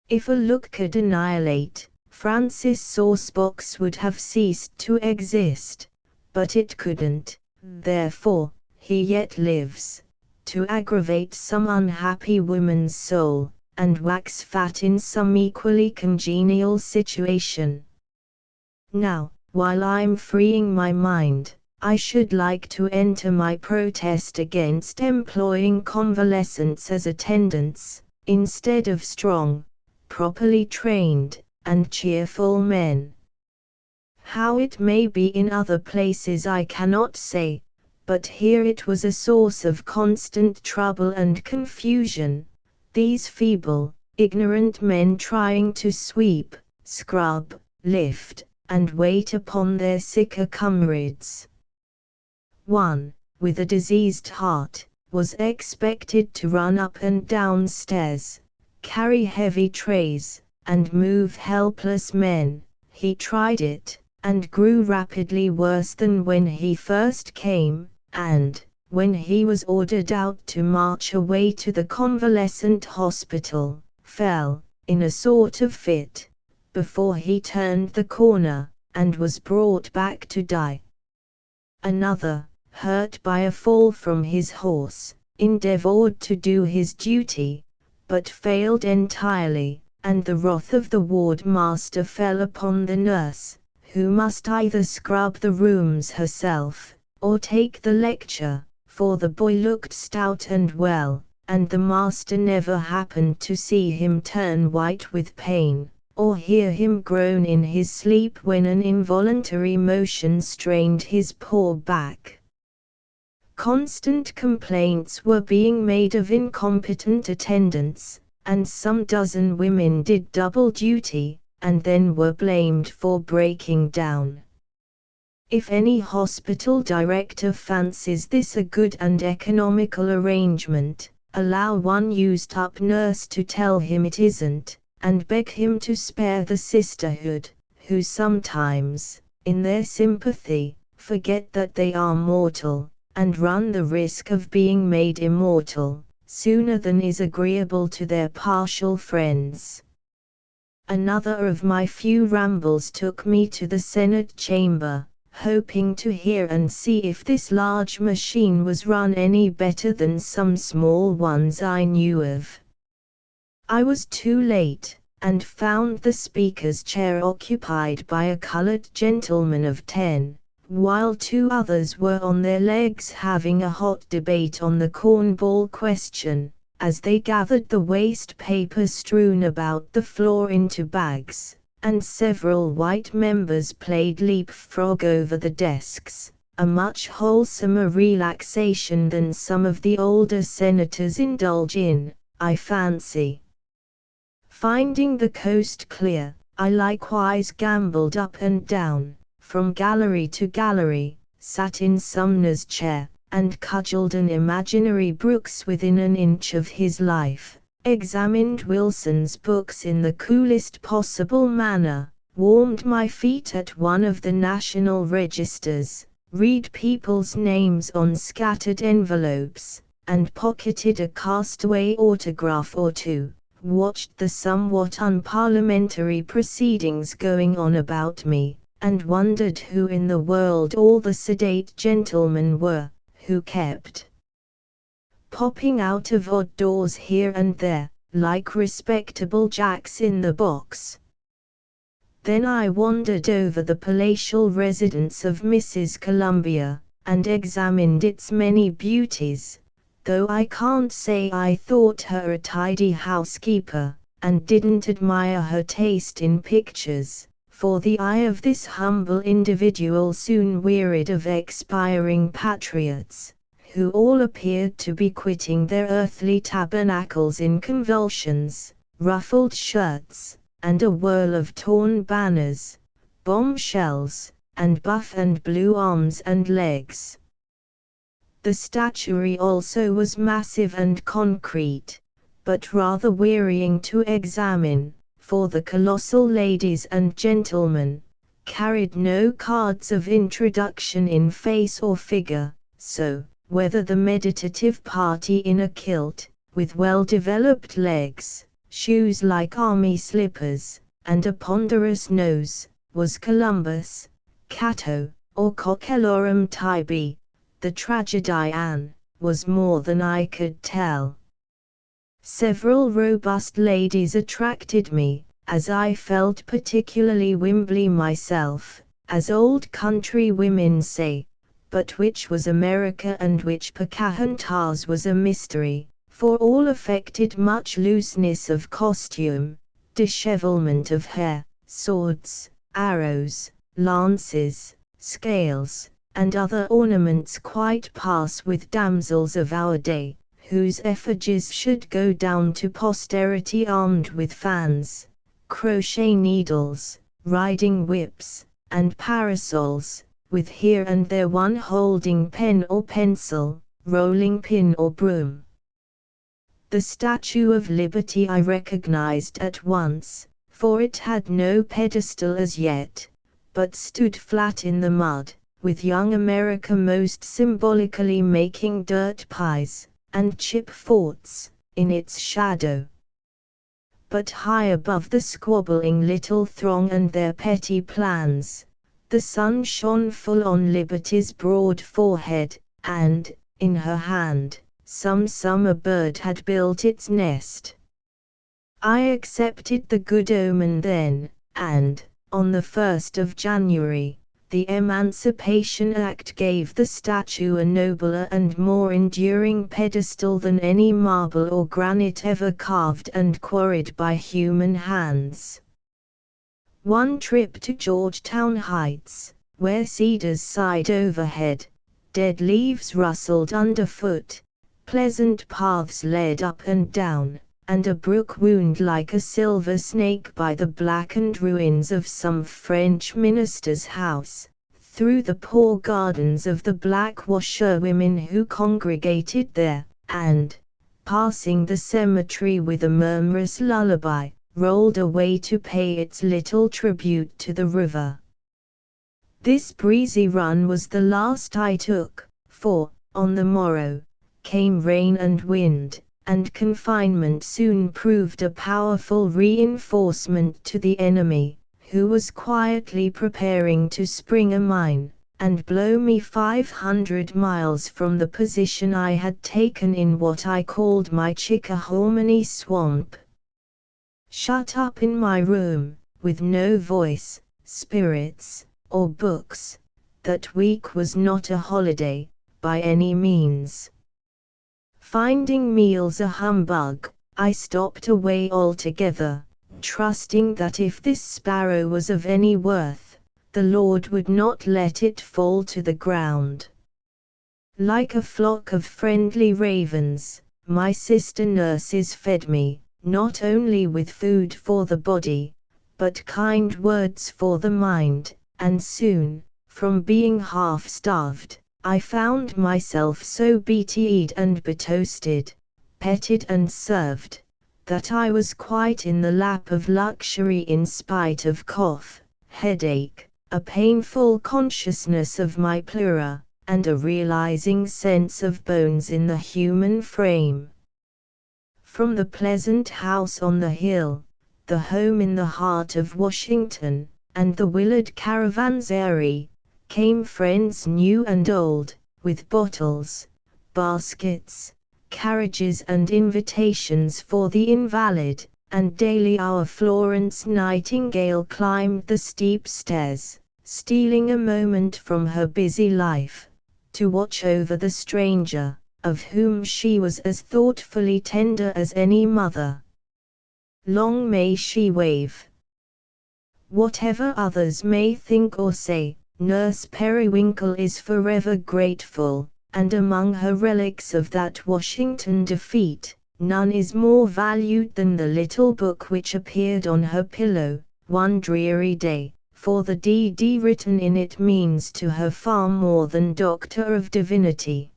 If a look could annihilate, Francis' saucebox would have ceased to exist, but it couldn't, therefore, he yet lives, to aggravate some unhappy woman's soul, and wax fat in some equally congenial situation. Now, while I'm freeing my mind, I should like to enter my protest against employing convalescents as attendants, instead of strong, properly trained, and cheerful men. How it may be in other places I cannot say, but here it was a source of constant trouble and confusion, these feeble, ignorant men trying to sweep, scrub, lift, and wait upon their sicker comrades. One, with a diseased heart, was expected to run up and down stairs, carry heavy trays, and move helpless men. He tried it, and grew rapidly worse than when he first came, and, when he was ordered out to march away to the convalescent hospital, fell, in a sort of fit, before he turned the corner, and was brought back to die. Another, hurt by a fall from his horse, endeavored to do his duty, but failed entirely, and the wrath of the ward master fell upon the nurse, who must either scrub the rooms herself, or take the lecture, for the boy looked stout and well, and the master never happened to see him turn white with pain, or hear him groan in his sleep when an involuntary motion strained his poor back. Constant complaints were being made of incompetent attendants, and some dozen women did double duty, and then were blamed for breaking down. If any hospital director fancies this a good and economical arrangement, allow one used-up nurse to tell him it isn't, and beg him to spare the sisterhood, who sometimes, in their sympathy, forget that they are mortal, and run the risk of being made immortal, sooner than is agreeable to their partial friends. Another of my few rambles took me to the Senate chamber, hoping to hear and see if this large machine was run any better than some small ones I knew of. I was too late, and found the speaker's chair occupied by a colored gentleman of 10, while two others were on their legs having a hot debate on the cornball question, as they gathered the waste paper strewn about the floor into bags, and several white members played leapfrog over the desks, a much wholesomer relaxation than some of the older senators indulge in, I fancy. Finding the coast clear, I likewise gambled up and down, from gallery to gallery, sat in Sumner's chair, and cudgelled an imaginary Brooks within an inch of his life, examined Wilson's books in the coolest possible manner, warmed my feet at one of the national registers, read people's names on scattered envelopes, and pocketed a castaway autograph or two, watched the somewhat unparliamentary proceedings going on about me, and wondered who in the world all the sedate gentlemen were, who kept popping out of odd doors here and there, like respectable jacks in the box. Then I wandered over the palatial residence of Mrs. Columbia, and examined its many beauties, though I can't say I thought her a tidy housekeeper, and didn't admire her taste in pictures, for the eye of this humble individual soon wearied of expiring patriots, who all appeared to be quitting their earthly tabernacles in convulsions, ruffled shirts, and a whirl of torn banners, bombshells, and buff and blue arms and legs. The statuary also was massive and concrete, but rather wearying to examine, for the colossal ladies and gentlemen carried no cards of introduction in face or figure, so, whether the meditative party in a kilt, with well-developed legs, shoes like army slippers, and a ponderous nose, was Columbus, Cato, or Coelorum tibi. The tragedy was more than I could tell. Several robust ladies attracted me, as I felt particularly Wimbley myself, as old country women say, but which was America and which Pocahontas was a mystery, for all affected much looseness of costume, dishevelment of hair, swords, arrows, lances, scales, and other ornaments quite pass with damsels of our day, whose effigies should go down to posterity armed with fans, crochet needles, riding whips, and parasols, with here and there one holding pen or pencil, rolling pin or broom. The Statue of Liberty I recognized at once, for it had no pedestal as yet, but stood flat in the mud, with young America most symbolically making dirt pies and chip forts in its shadow. But high above the squabbling little throng and their petty plans, the sun shone full on Liberty's broad forehead, and, in her hand, some summer bird had built its nest. I accepted the good omen then, and, on the 1st of January, the Emancipation Act gave the statue a nobler and more enduring pedestal than any marble or granite ever carved and quarried by human hands. One trip to Georgetown Heights, where cedars sighed overhead, dead leaves rustled underfoot, pleasant paths led up and down, and a brook wound like a silver snake by the blackened ruins of some French minister's house, through the poor gardens of the black washerwomen who congregated there, and, passing the cemetery with a murmurous lullaby, rolled away to pay its little tribute to the river. This breezy run was the last I took, for, on the morrow, came rain and wind, and confinement soon proved a powerful reinforcement to the enemy, who was quietly preparing to spring a mine, and blow me 500 miles from the position I had taken in what I called my Chickahominy swamp. Shut up in my room, with no voice, spirits, or books, that week was not a holiday, by any means. Finding meals a humbug, I stopped away altogether, trusting that if this sparrow was of any worth, the Lord would not let it fall to the ground. Like a flock of friendly ravens, my sister nurses fed me, not only with food for the body, but kind words for the mind, and soon, from being half-starved, I found myself so betea'd and betoasted, petted and served, that I was quite in the lap of luxury in spite of cough, headache, a painful consciousness of my pleura, and a realizing sense of bones in the human frame. From the pleasant house on the hill, the home in the heart of Washington, and the Willard Caravansary, came friends new and old, with bottles, baskets, carriages and invitations for the invalid, and daily our Florence Nightingale climbed the steep stairs, stealing a moment from her busy life, to watch over the stranger, of whom she was as thoughtfully tender as any mother. Long may she wave. Whatever others may think or say, Nurse Periwinkle is forever grateful, and among her relics of that Washington defeat, none is more valued than the little book which appeared on her pillow, one dreary day, for the D.D. written in it means to her far more than Doctor of Divinity.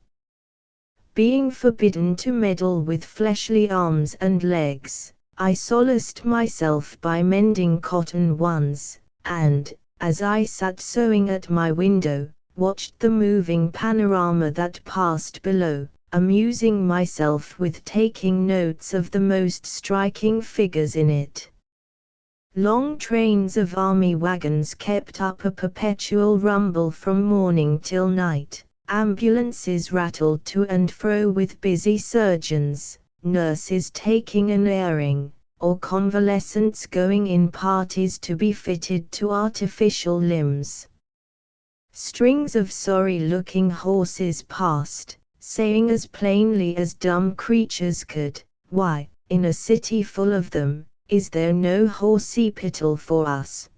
Being forbidden to meddle with fleshly arms and legs, I solaced myself by mending cotton ones, and, as I sat sewing at my window, watched the moving panorama that passed below, amusing myself with taking notes of the most striking figures in it. Long trains of army wagons kept up a perpetual rumble from morning till night. Ambulances rattled to and fro with busy surgeons, nurses taking an airing, or convalescents going in parties to be fitted to artificial limbs. Strings of sorry-looking horses passed, saying as plainly as dumb creatures could, "Why, in a city full of them, is there no hospital for us?"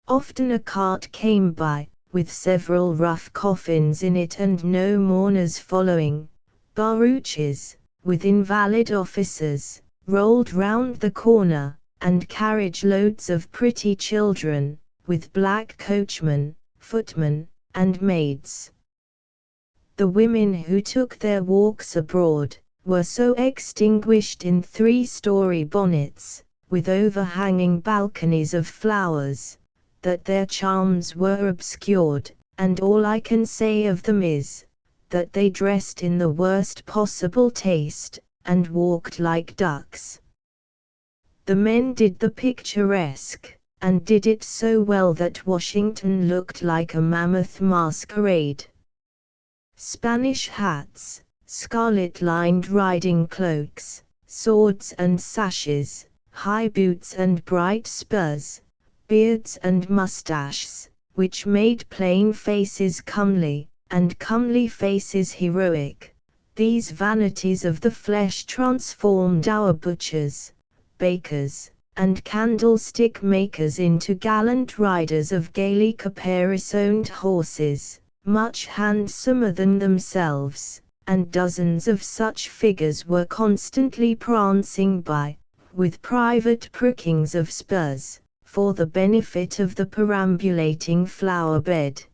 Often a cart came by, with several rough coffins in it and no mourners following. Barouches, with invalid officers, rolled round the corner, and carriage loads of pretty children, with black coachmen, footmen, and maids. The women who took their walks abroad were so extinguished in three-story bonnets, with overhanging balconies of flowers, that their charms were obscured, and all I can say of them is, that they dressed in the worst possible taste, and walked like ducks. The men did the picturesque, and did it so well that Washington looked like a mammoth masquerade. Spanish hats, scarlet-lined riding cloaks, swords and sashes, high boots and bright spurs, beards and mustaches, which made plain faces comely, and comely faces heroic. These vanities of the flesh transformed our butchers, bakers, and candlestick makers into gallant riders of gaily caparisoned horses, much handsomer than themselves, and dozens of such figures were constantly prancing by, with private prickings of spurs, for the benefit of the perambulating flower-bed.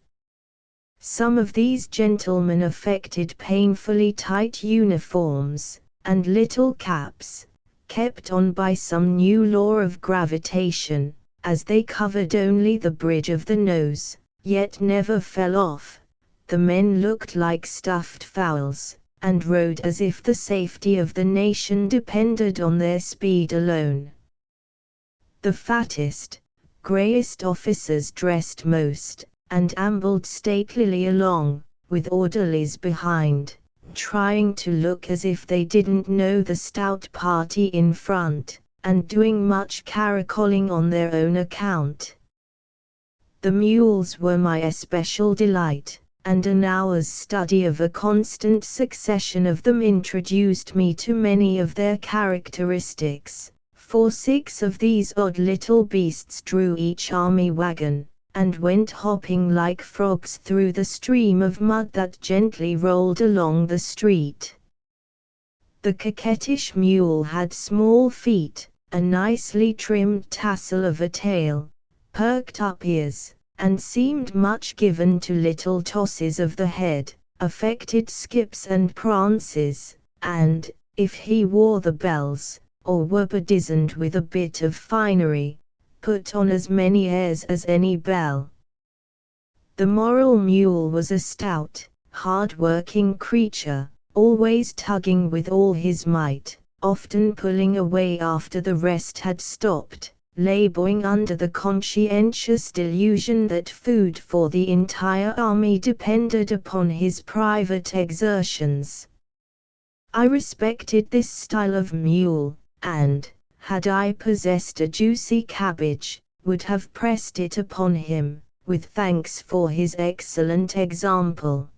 Some of these gentlemen affected painfully tight uniforms, and little caps, kept on by some new law of gravitation, as they covered only the bridge of the nose, yet never fell off. The men looked like stuffed fowls, and rode as if the safety of the nation depended on their speed alone. The fattest, greyest officers dressed most, and ambled statelily along, with orderlies behind, trying to look as if they didn't know the stout party in front, and doing much caracoling on their own account. The mules were my especial delight, and an hour's study of a constant succession of them introduced me to many of their characteristics, for 6 of these odd little beasts drew each army wagon, and went hopping like frogs through the stream of mud that gently rolled along the street. The coquettish mule had small feet, a nicely trimmed tassel of a tail, perked up ears, and seemed much given to little tosses of the head, affected skips and prances, and, if he wore the bells, or were bedizened with a bit of finery, put on as many airs as any belle. The moral mule was a stout, hard-working creature, always tugging with all his might, often pulling away after the rest had stopped, laboring under the conscientious delusion that food for the entire army depended upon his private exertions. I respected this style of mule, and, had I possessed a juicy cabbage, would have pressed it upon him, with thanks for his excellent example.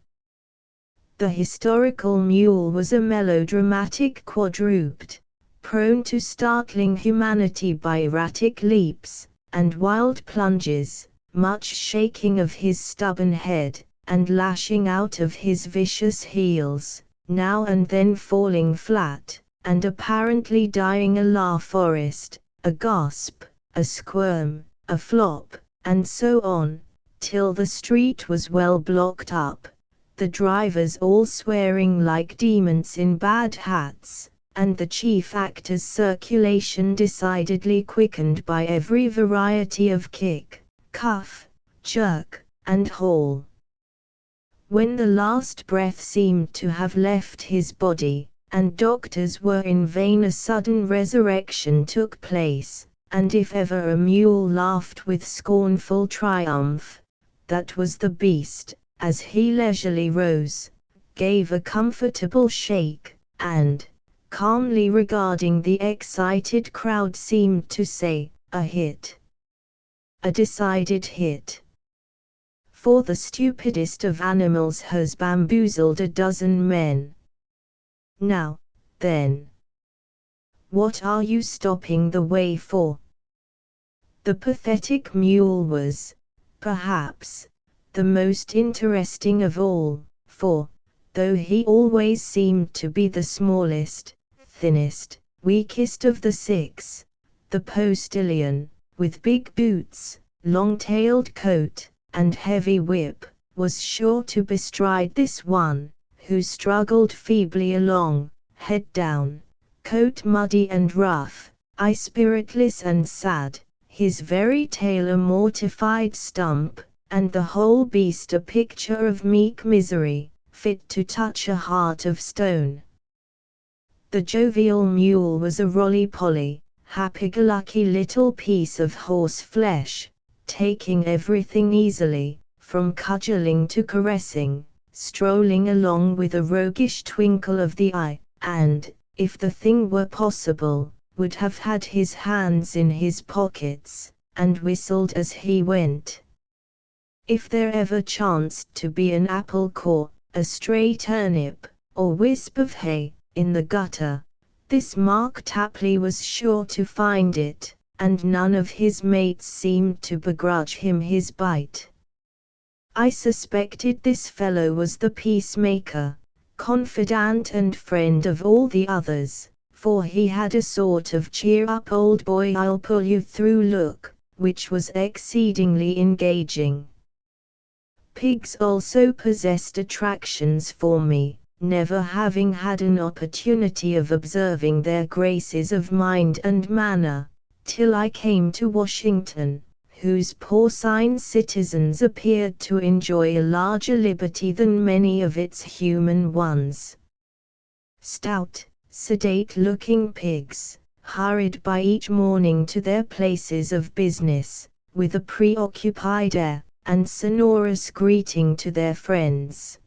The historical mule was a melodramatic quadruped, prone to startling humanity by erratic leaps, and wild plunges, much shaking of his stubborn head, and lashing out of his vicious heels, now and then falling flat, and apparently dying a la Forest, a gasp, a squirm, a flop, and so on, till the street was well blocked up, the drivers all swearing like demons in bad hats, and the chief actor's circulation decidedly quickened by every variety of kick, cuff, jerk, and haul. When the last breath seemed to have left his body, and doctors were in vain, a sudden resurrection took place, and if ever a mule laughed with scornful triumph, that was the beast, as he leisurely rose, gave a comfortable shake, and, calmly regarding the excited crowd, seemed to say, "A hit. A decided hit. For the stupidest of animals has bamboozled a dozen men. Now, then, what are you stopping the way for?" The pathetic mule was, perhaps, the most interesting of all, for, though he always seemed to be the smallest, thinnest, weakest of the six, the postilion, with big boots, long-tailed coat, and heavy whip, was sure to bestride this one, who struggled feebly along, head down, coat muddy and rough, eye spiritless and sad, his very tail a mortified stump, and the whole beast a picture of meek misery, fit to touch a heart of stone. The jovial mule was a roly-poly, happy-go-lucky little piece of horse flesh, taking everything easily, from cudgeling to caressing, strolling along with a roguish twinkle of the eye, and, if the thing were possible, would have had his hands in his pockets, and whistled as he went. If there ever chanced to be an apple core, a stray turnip, or wisp of hay, in the gutter, this Mark Tapley was sure to find it, and none of his mates seemed to begrudge him his bite. I suspected this fellow was the peacemaker, confidant and friend of all the others, for he had a sort of cheer-up old boy I'll pull you through look, which was exceedingly engaging. Pigs also possessed attractions for me, never having had an opportunity of observing their graces of mind and manner, till I came to Washington, whose porcine citizens appeared to enjoy a larger liberty than many of its human ones. Stout, sedate-looking pigs, hurried by each morning to their places of business, with a preoccupied air, and sonorous greeting to their friends.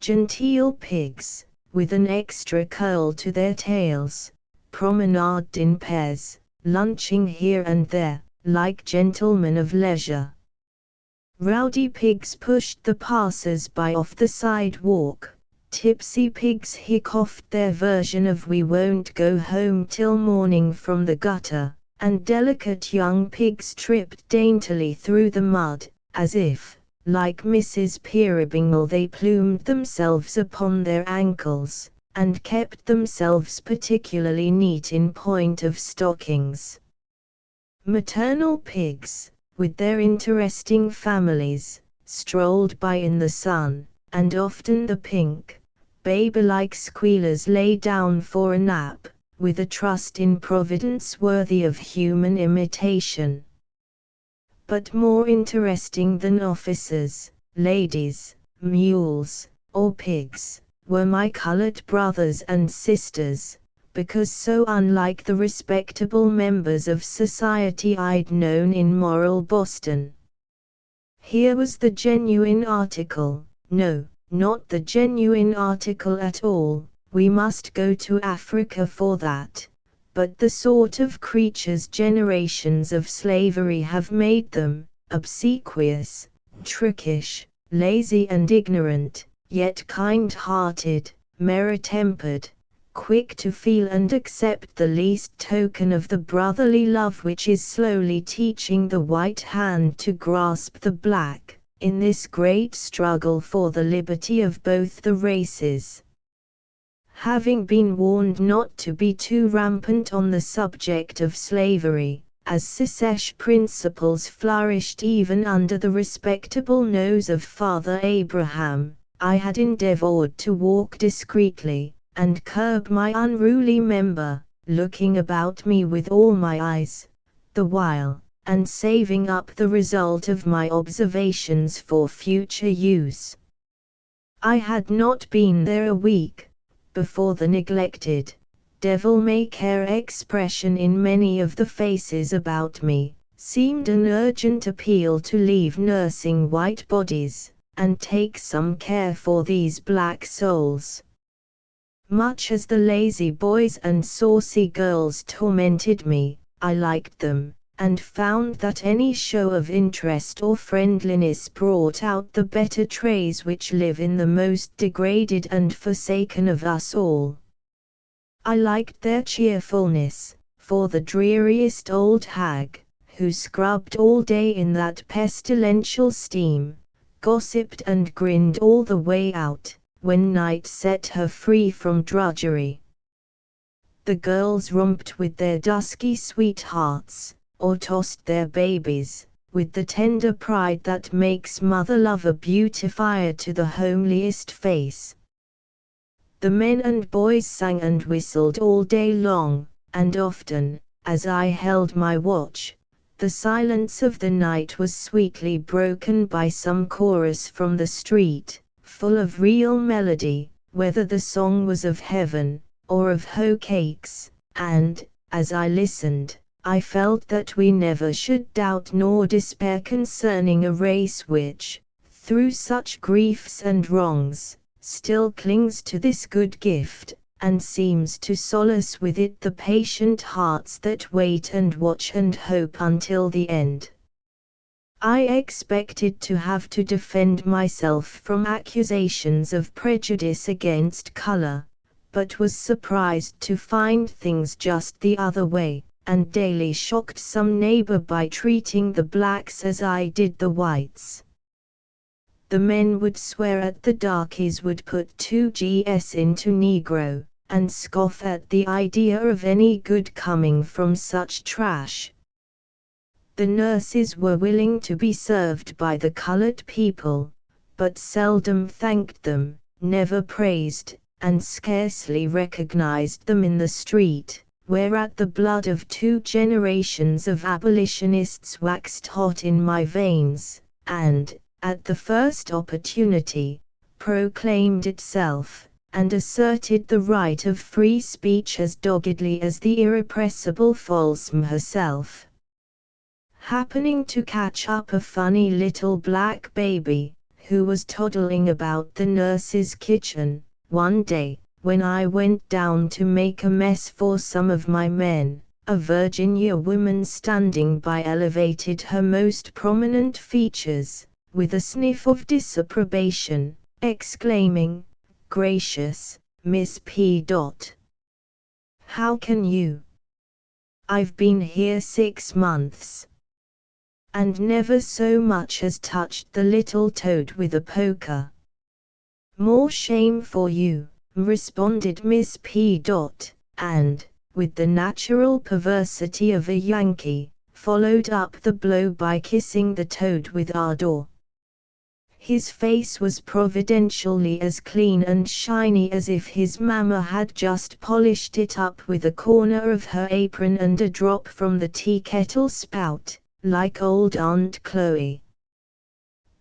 Genteel pigs, with an extra curl to their tails, promenaded in pairs, lunching here and there, like gentlemen of leisure. Rowdy pigs pushed the passers-by off the sidewalk, tipsy pigs hiccoughed their version of "we won't go home till morning" from the gutter, and delicate young pigs tripped daintily through the mud, as if, like Mrs. Peerybingle, they plumed themselves upon their ankles, and kept themselves particularly neat in point of stockings. Maternal pigs, with their interesting families, strolled by in the sun, and often the pink, baby-like squealers lay down for a nap, with a trust in Providence worthy of human imitation. But more interesting than officers, ladies, mules, or pigs, were my colored brothers and sisters, because so unlike the respectable members of society I'd known in moral Boston. Here was the genuine article. No, not the genuine article at all, we must go to Africa for that, but the sort of creatures generations of slavery have made them, obsequious, trickish, lazy and ignorant, yet kind-hearted, merry-tempered, quick to feel and accept the least token of the brotherly love which is slowly teaching the white hand to grasp the black, in this great struggle for the liberty of both the races. Having been warned not to be too rampant on the subject of slavery, as secesh principles flourished even under the respectable nose of Father Abraham, I had endeavored to walk discreetly, and curb my unruly member, looking about me with all my eyes, the while, and saving up the result of my observations for future use. I had not been there a week, before the neglected, devil-may-care expression in many of the faces about me seemed an urgent appeal to leave nursing white bodies and take some care for these black souls. Much as the lazy boys and saucy girls tormented me, I liked them, and found that any show of interest or friendliness brought out the better traits which live in the most degraded and forsaken of us all. I liked their cheerfulness, for the dreariest old hag, who scrubbed all day in that pestilential steam, gossiped and grinned all the way out, when night set her free from drudgery. The girls romped with their dusky sweethearts, or tossed their babies, with the tender pride that makes mother love a beautifier to the homeliest face. The men and boys sang and whistled all day long, and often, as I held my watch, the silence of the night was sweetly broken by some chorus from the street, full of real melody, whether the song was of heaven, or of hoe cakes, and, as I listened, I felt that we never should doubt nor despair concerning a race which, through such griefs and wrongs, still clings to this good gift, and seems to solace with it the patient hearts that wait and watch and hope until the end. I expected to have to defend myself from accusations of prejudice against color, but was surprised to find things just the other way, and daily shocked some neighbor by treating the blacks as I did the whites. The men would swear at the darkies would put 2gs into Negro, and scoff at the idea of any good coming from such trash. The nurses were willing to be served by the colored people, but seldom thanked them, never praised, and scarcely recognized them in the street, whereat the blood of 2 generations of abolitionists waxed hot in my veins, and, at the first opportunity, proclaimed itself, and asserted the right of free speech as doggedly as the irrepressible Folsom herself. Happening to catch up a funny little black baby, who was toddling about the nurse's kitchen, one day, when I went down to make a mess for some of my men, a Virginia woman standing by elevated her most prominent features, with a sniff of disapprobation, exclaiming, "Gracious, Miss P. How can you? I've been here 6 months. And never so much as touched the little toad with a poker." "More shame for you," responded Miss P. And, with the natural perversity of a Yankee, followed up the blow by kissing the toad with ardor. His face was providentially as clean and shiny as if his mamma had just polished it up with a corner of her apron and a drop from the tea kettle spout, like old Aunt Chloe.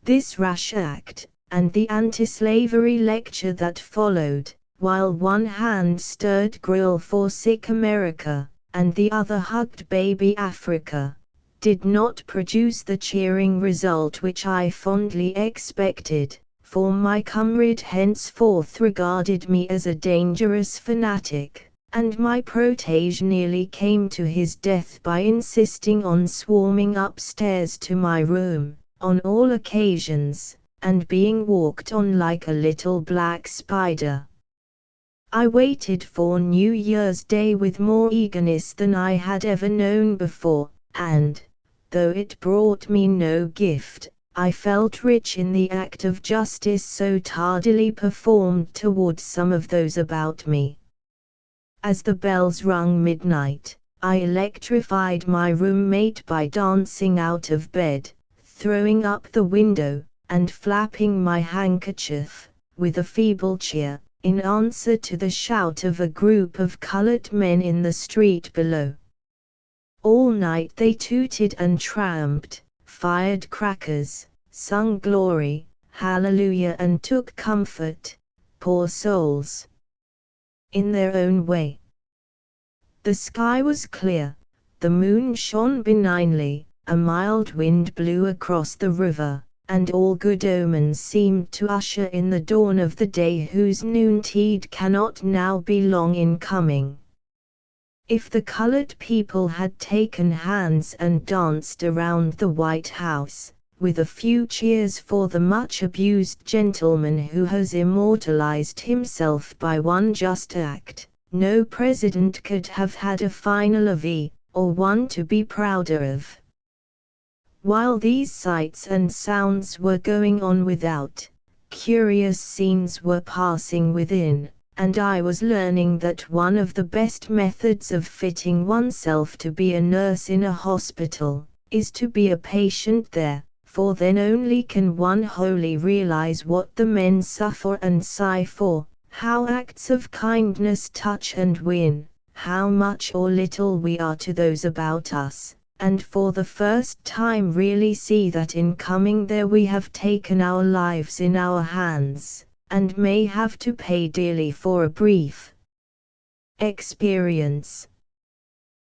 This rash act, and the anti-slavery lecture that followed, while one hand stirred grill for sick America, and the other hugged baby Africa, did not produce the cheering result which I fondly expected, for my comrade henceforth regarded me as a dangerous fanatic, and my protege nearly came to his death by insisting on swarming upstairs to my room, on all occasions, and being walked on like a little black spider. I waited for New Year's Day with more eagerness than I had ever known before, and, though it brought me no gift, I felt rich in the act of justice so tardily performed toward some of those about me. As the bells rung midnight, I electrified my roommate by dancing out of bed, throwing up the window, and flapping my handkerchief, with a feeble cheer, in answer to the shout of a group of colored men in the street below. All night they tooted and tramped, fired crackers, sung glory, hallelujah, and took comfort, poor souls, in their own way. The sky was clear, the moon shone benignly, a mild wind blew across the river, and all good omens seemed to usher in the dawn of the day whose noontide cannot now be long in coming. If the colored people had taken hands and danced around the White House, with a few cheers for the much-abused gentleman who has immortalized himself by one just act, no president could have had a finer V, or one to be prouder of. While these sights and sounds were going on without, curious scenes were passing within, and I was learning that one of the best methods of fitting oneself to be a nurse in a hospital is to be a patient there, for then only can one wholly realize what the men suffer and sigh for, how acts of kindness touch and win, how much or little we are to those about us, and for the first time really see that in coming there we have taken our lives in our hands, and may have to pay dearly for a brief experience.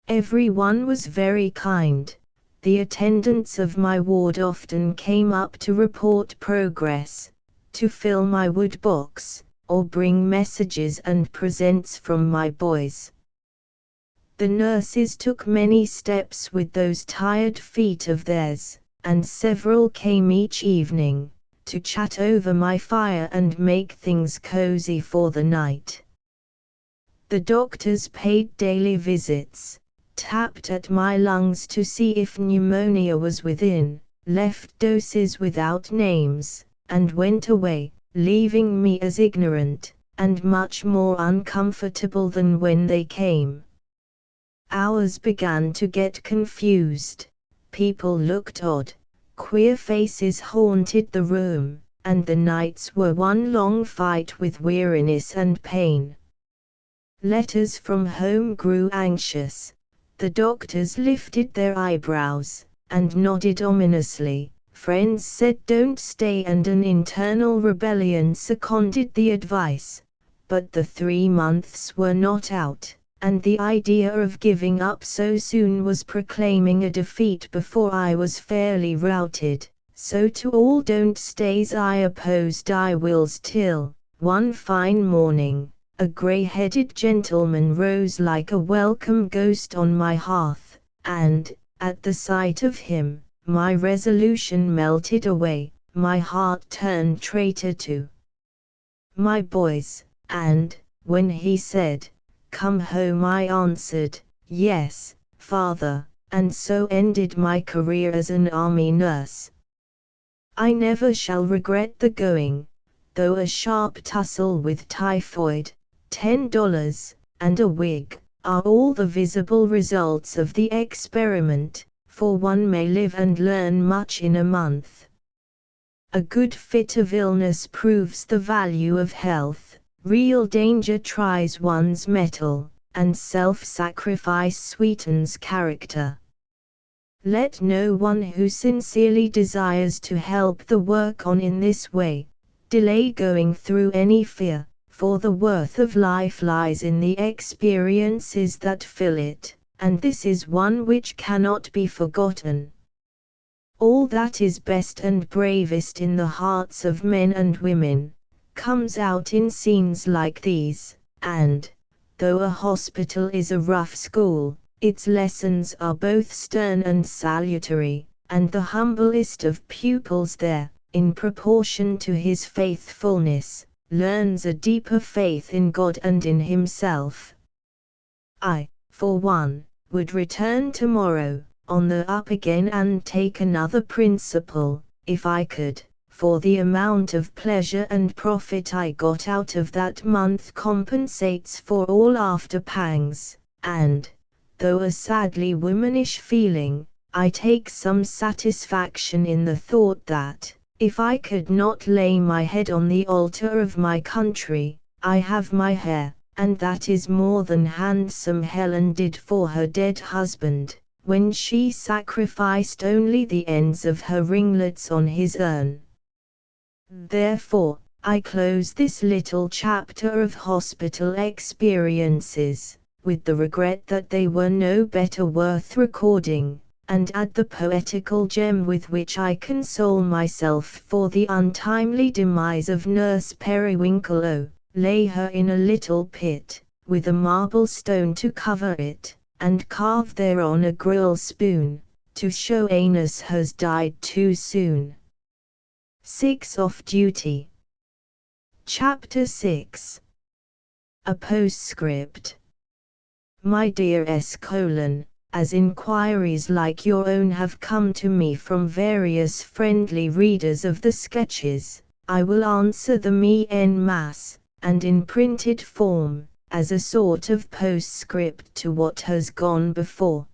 Everyone was very kind. The attendants of my ward often came up to report progress, to fill my wood box, or bring messages and presents from my boys. The nurses took many steps with those tired feet of theirs, and several came each evening, to chat over my fire and make things cozy for the night. The doctors paid daily visits, tapped at my lungs to see if pneumonia was within, left doses without names, and went away, leaving me as ignorant, and much more uncomfortable than when they came. Hours began to get confused, people looked odd, queer faces haunted the room, and the nights were one long fight with weariness and pain. Letters from home grew anxious, the doctors lifted their eyebrows, and nodded ominously, friends said don't stay, and an internal rebellion seconded the advice, but the 3 months were not out, and the idea of giving up so soon was proclaiming a defeat before I was fairly routed, so to all don't stays I opposed I wills till, one fine morning, a grey-headed gentleman rose like a welcome ghost on my hearth, and, at the sight of him, my resolution melted away, my heart turned traitor to my boys, and, when he said, "Come home," I answered, "Yes, father," and so ended my career as an army nurse. I never shall regret the going, though a sharp tussle with typhoid, $10, and a wig, are all the visible results of the experiment, for one may live and learn much in a month. A good fit of illness proves the value of health. Real danger tries one's mettle, and self-sacrifice sweetens character. Let no one who sincerely desires to help the work on in this way, delay going through any fear, for the worth of life lies in the experiences that fill it, and this is one which cannot be forgotten. All that is best and bravest in the hearts of men and women comes out in scenes like these, and, though a hospital is a rough school, its lessons are both stern and salutary, and the humblest of pupils there, in proportion to his faithfulness, learns a deeper faith in God and in himself. I, for one, would return tomorrow, on the up again, and take another principle, if I could, for the amount of pleasure and profit I got out of that month compensates for all after pangs, and, though a sadly womanish feeling, I take some satisfaction in the thought that, if I could not lay my head on the altar of my country, I have my hair, and that is more than handsome Helen did for her dead husband, when she sacrificed only the ends of her ringlets on his urn. Therefore, I close this little chapter of hospital experiences with the regret that they were no better worth recording, and add the poetical gem with which I console myself for the untimely demise of Nurse Periwinkle. Lay her in a little pit, with a marble stone to cover it, and carve thereon a grill spoon, to show Anus has died too soon. 6 Off Duty. Chapter 6. A Postscript. My dear S. As inquiries like your own have come to me from various friendly readers of the sketches, I will answer them en masse, and in printed form, as a sort of postscript to what has gone before.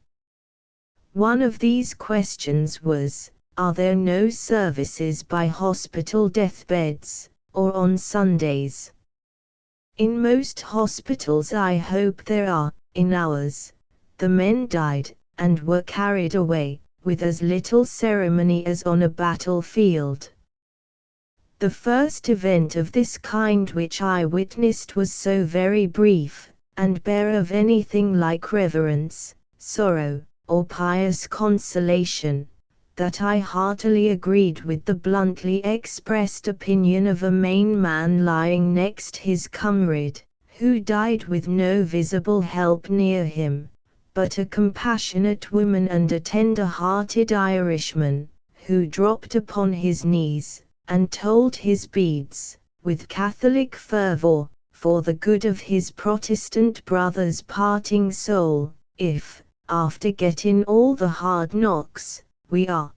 One of these questions was, are there no services by hospital deathbeds, or on Sundays? In most hospitals I hope there are. In ours, the men died, and were carried away, with as little ceremony as on a battlefield. The first event of this kind which I witnessed was so very brief, and bare of anything like reverence, sorrow, or pious consolation, that I heartily agreed with the bluntly expressed opinion of a Maine man lying next his comrade, who died with no visible help near him, but a compassionate woman and a tender-hearted Irishman, who dropped upon his knees, and told his beads, with Catholic fervor, for the good of his Protestant brother's parting soul, if, after getting all the hard knocks, we are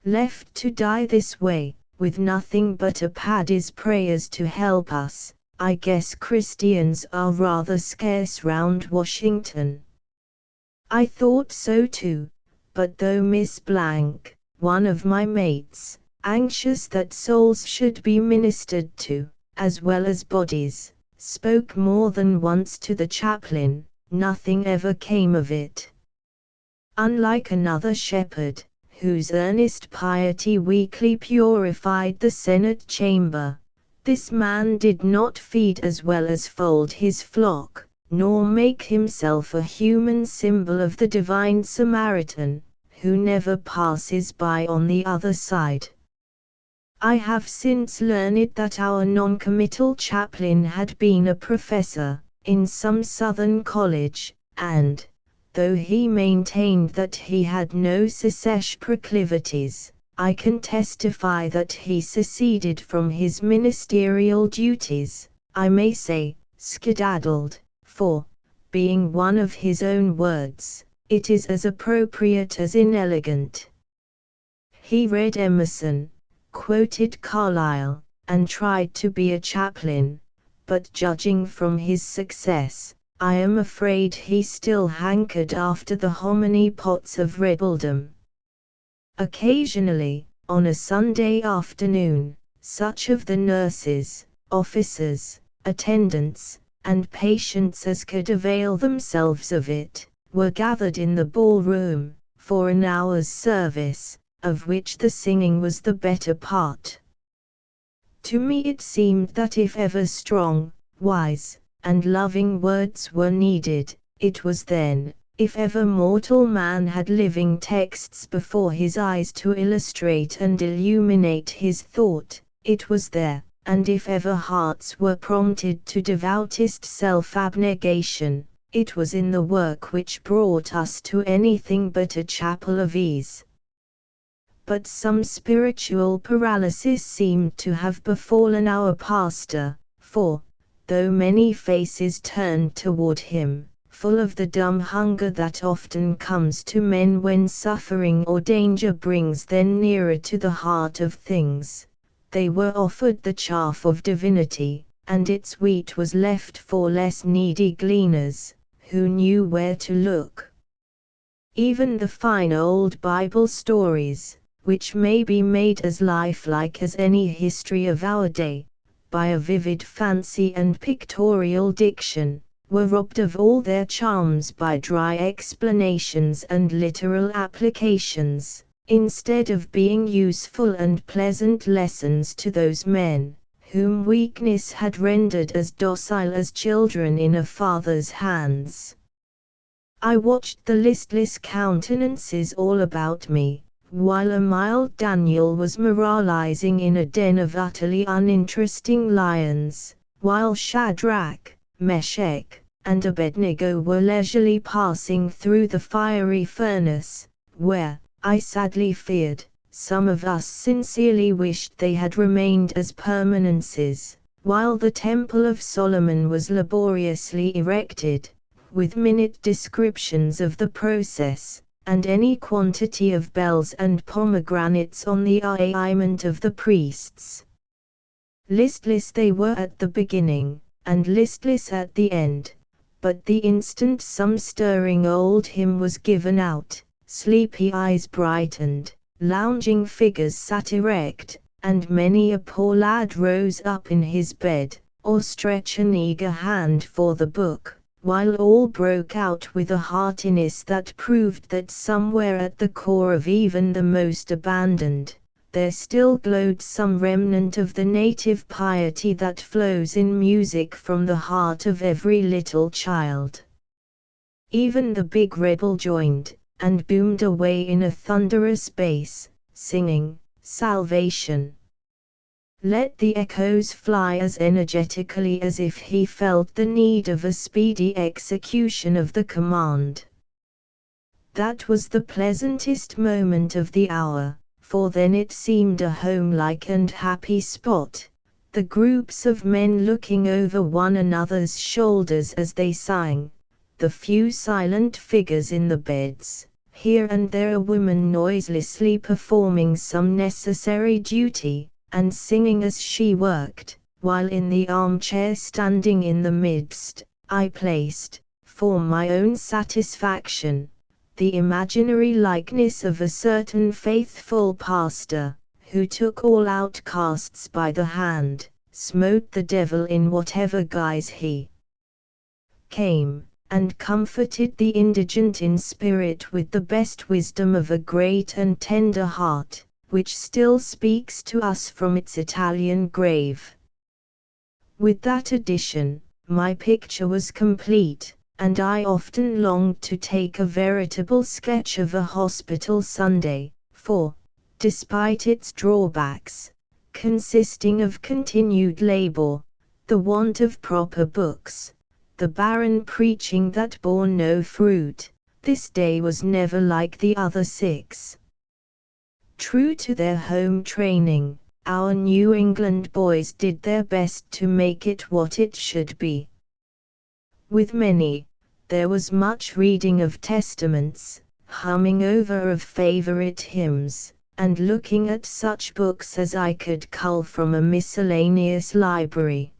left to die this way, with nothing but a Paddy's prayers to help us, I guess Christians are rather scarce round Washington. I thought so too, but though Miss Blank, one of my mates, anxious that souls should be ministered to, as well as bodies, spoke more than once to the chaplain, nothing ever came of it. Unlike another shepherd, whose earnest piety weekly purified the Senate chamber, this man did not feed as well as fold his flock, nor make himself a human symbol of the divine Samaritan, who never passes by on the other side. I have since learned that our non-committal chaplain had been a professor, in some southern college, and, though he maintained that he had no secesh proclivities, I can testify that he seceded from his ministerial duties, I may say, skedaddled, for, being one of his own words, it is as appropriate as inelegant. He read Emerson, quoted Carlyle, and tried to be a chaplain, but judging from his success, I am afraid he still hankered after the hominy pots of rebeldom. Occasionally, on a Sunday afternoon, such of the nurses, officers, attendants, and patients as could avail themselves of it, were gathered in the ballroom, for an hour's service, of which the singing was the better part. To me it seemed that if ever strong, wise, and loving words were needed, it was then. If ever mortal man had living texts before his eyes to illustrate and illuminate his thought, it was there, and if ever hearts were prompted to devoutest self-abnegation, it was in the work which brought us to anything but a chapel of ease. But some spiritual paralysis seemed to have befallen our pastor, for, though many faces turned toward him, full of the dumb hunger that often comes to men when suffering or danger brings them nearer to the heart of things, they were offered the chaff of divinity, and its wheat was left for less needy gleaners, who knew where to look. Even the fine old Bible stories, which may be made as lifelike as any history of our day, by a vivid fancy and pictorial diction, were robbed of all their charms by dry explanations and literal applications, instead of being useful and pleasant lessons to those men, whom weakness had rendered as docile as children in a father's hands. I watched the listless countenances all about me, while a mild Daniel was moralizing in a den of utterly uninteresting lions, while Shadrach, Meshach, and Abednego were leisurely passing through the fiery furnace, where, I sadly feared, some of us sincerely wished they had remained as permanences, while the Temple of Solomon was laboriously erected, with minute descriptions of the process, and any quantity of bells and pomegranates on the armament of the priests. Listless they were at the beginning, and listless at the end, but the instant some stirring old hymn was given out, sleepy eyes brightened, lounging figures sat erect, and many a poor lad rose up in his bed, or stretched an eager hand for the book, while all broke out with a heartiness that proved that somewhere at the core of even the most abandoned, there still glowed some remnant of the native piety that flows in music from the heart of every little child. Even the big rebel joined, and boomed away in a thunderous bass, singing, "Salvation." Let the echoes fly as energetically as if he felt the need of a speedy execution of the command. That was the pleasantest moment of the hour, for then it seemed a homelike and happy spot, the groups of men looking over one another's shoulders as they sang, the few silent figures in the beds, here and there a woman noiselessly performing some necessary duty, and singing as she worked, while in the armchair standing in the midst, I placed, for my own satisfaction, the imaginary likeness of a certain faithful pastor, who took all outcasts by the hand, smote the devil in whatever guise he came, and comforted the indigent in spirit with the best wisdom of a great and tender heart, which still speaks to us from its Italian grave. With that addition, my picture was complete, and I often longed to take a veritable sketch of a hospital Sunday, for, despite its drawbacks, consisting of continued labor, the want of proper books, the barren preaching that bore no fruit, this day was never like the other 6. True to their home training, our New England boys did their best to make it what it should be. With many, there was much reading of testaments, humming over of favorite hymns, and looking at such books as I could cull from a miscellaneous library.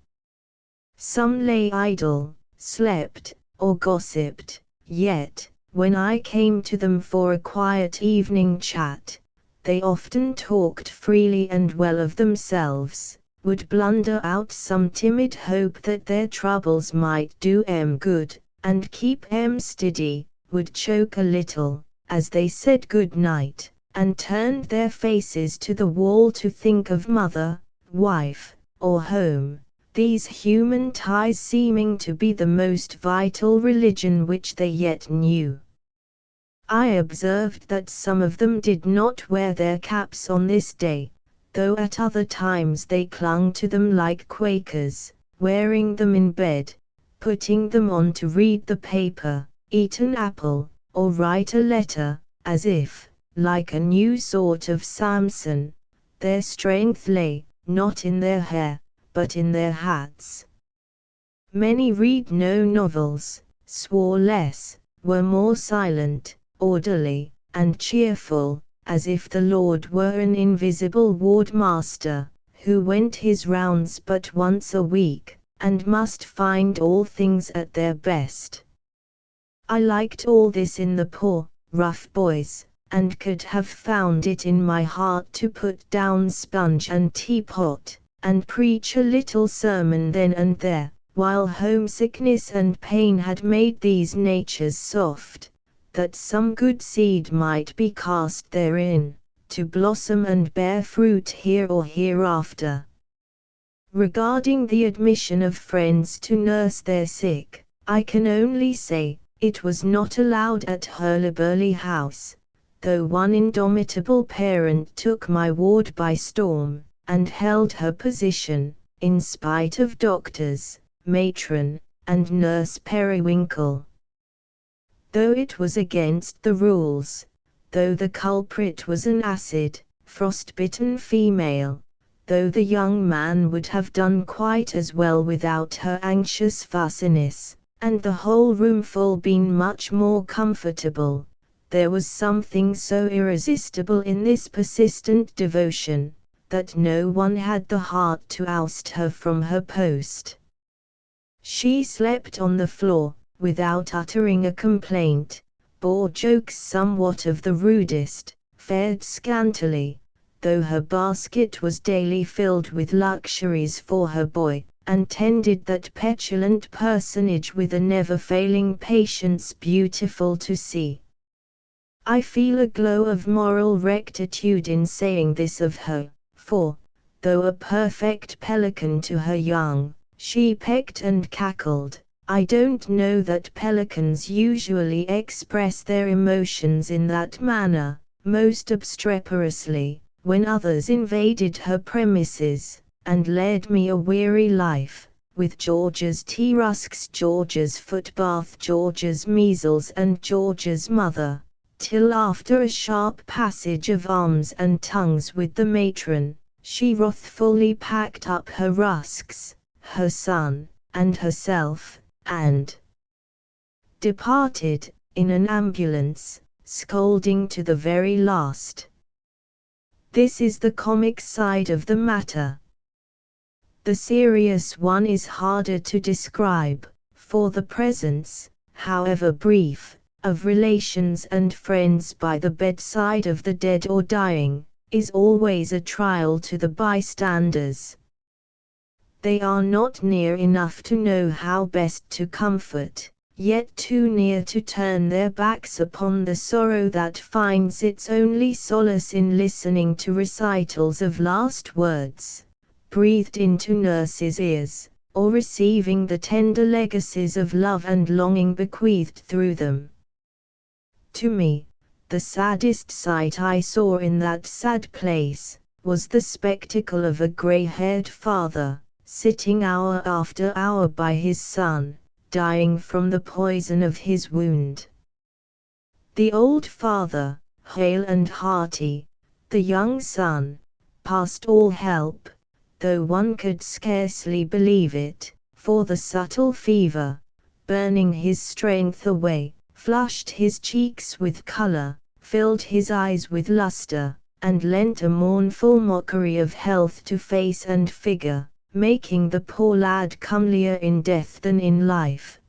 Some lay idle, slept, or gossiped, yet, when I came to them for a quiet evening chat, they often talked freely and well of themselves, would blunder out some timid hope that their troubles might do em good, and keep em steady, would choke a little, as they said good night, and turned their faces to the wall to think of mother, wife, or home, these human ties seeming to be the most vital religion which they yet knew. I observed that some of them did not wear their caps on this day, though at other times they clung to them like Quakers, wearing them in bed, putting them on to read the paper, eat an apple, or write a letter, as if, like a new sort of Samson, their strength lay, not in their hair, but in their hats. Many read no novels, swore less, were more silent, orderly, and cheerful, as if the Lord were an invisible ward master, who went his rounds but once a week, and must find all things at their best. I liked all this in the poor, rough boys, and could have found it in my heart to put down sponge and teapot, and preach a little sermon then and there, while homesickness and pain had made these natures soft, that some good seed might be cast therein, to blossom and bear fruit here or hereafter. Regarding the admission of friends to nurse their sick, I can only say, it was not allowed at Hurlyburly House, though one indomitable parent took my ward by storm, and held her position, in spite of doctors, matron, and nurse Periwinkle. Though it was against the rules, though the culprit was an acid, frostbitten female, though the young man would have done quite as well without her anxious fussiness, and the whole roomful been much more comfortable, there was something so irresistible in this persistent devotion, that no one had the heart to oust her from her post. She slept on the floor, without uttering a complaint, bore jokes somewhat of the rudest, fared scantily, though her basket was daily filled with luxuries for her boy, and tended that petulant personage with a never-failing patience beautiful to see. I feel a glow of moral rectitude in saying this of her, for, though a perfect pelican to her young, she pecked and cackled. I don't know that pelicans usually express their emotions in that manner, most obstreperously, when others invaded her premises, and led me a weary life, with George's tea rusks, George's footbath, George's measles, and George's mother, till after a sharp passage of arms and tongues with the matron, she wrathfully packed up her rusks, her son, and herself, and departed, in an ambulance, scolding to the very last. This is the comic side of the matter. The serious one is harder to describe, for the presence, however brief, of relations and friends by the bedside of the dead or dying, is always a trial to the bystanders. They are not near enough to know how best to comfort, yet too near to turn their backs upon the sorrow that finds its only solace in listening to recitals of last words, breathed into nurse's ears, or receiving the tender legacies of love and longing bequeathed through them. To me, the saddest sight I saw in that sad place, was the spectacle of a grey-haired father, sitting hour after hour by his son, dying from the poison of his wound. The old father, hale and hearty, the young son, past all help, though one could scarcely believe it, for the subtle fever, burning his strength away, flushed his cheeks with color, filled his eyes with luster, and lent a mournful mockery of health to face and figure, making the poor lad comelier in death than in life.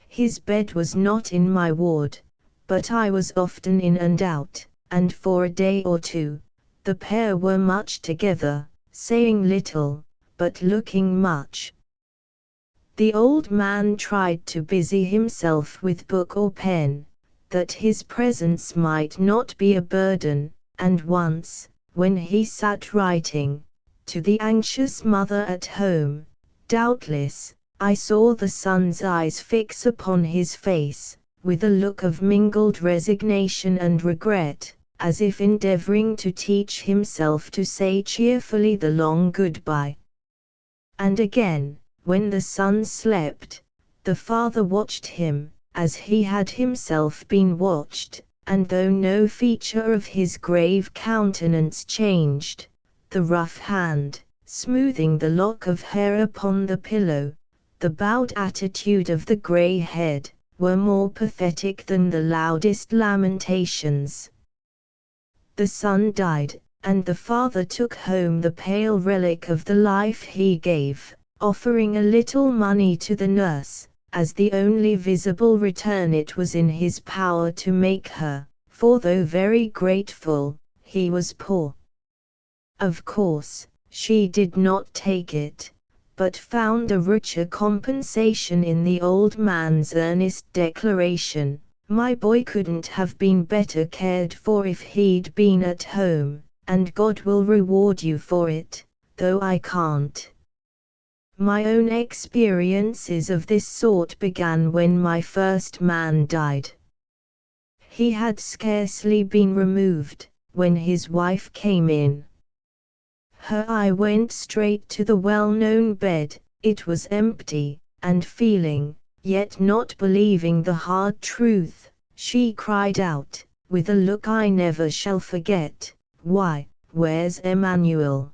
His bed was not in my ward, but I was often in and out, and for a day or two, the pair were much together, saying little, but looking much. The old man tried to busy himself with book or pen, that his presence might not be a burden, and once, when he sat writing, to the anxious mother at home, doubtless, I saw the son's eyes fix upon his face, with a look of mingled resignation and regret, as if endeavoring to teach himself to say cheerfully the long goodbye. And again, when the son slept, the father watched him, as he had himself been watched, and though no feature of his grave countenance changed, the rough hand, smoothing the lock of hair upon the pillow, the bowed attitude of the grey head, were more pathetic than the loudest lamentations. The son died, and the father took home the pale relic of the life he gave, offering a little money to the nurse, as the only visible return it was in his power to make her, for though very grateful, he was poor. Of course, she did not take it, but found a richer compensation in the old man's earnest declaration, "My boy couldn't have been better cared for if he'd been at home, and God will reward you for it, though I can't." My own experiences of this sort began when my first man died. He had scarcely been removed, when his wife came in. Her eye went straight to the well-known bed. It was empty, and feeling, yet not believing the hard truth, she cried out, with a look I never shall forget, "Why, where's Emmanuel?"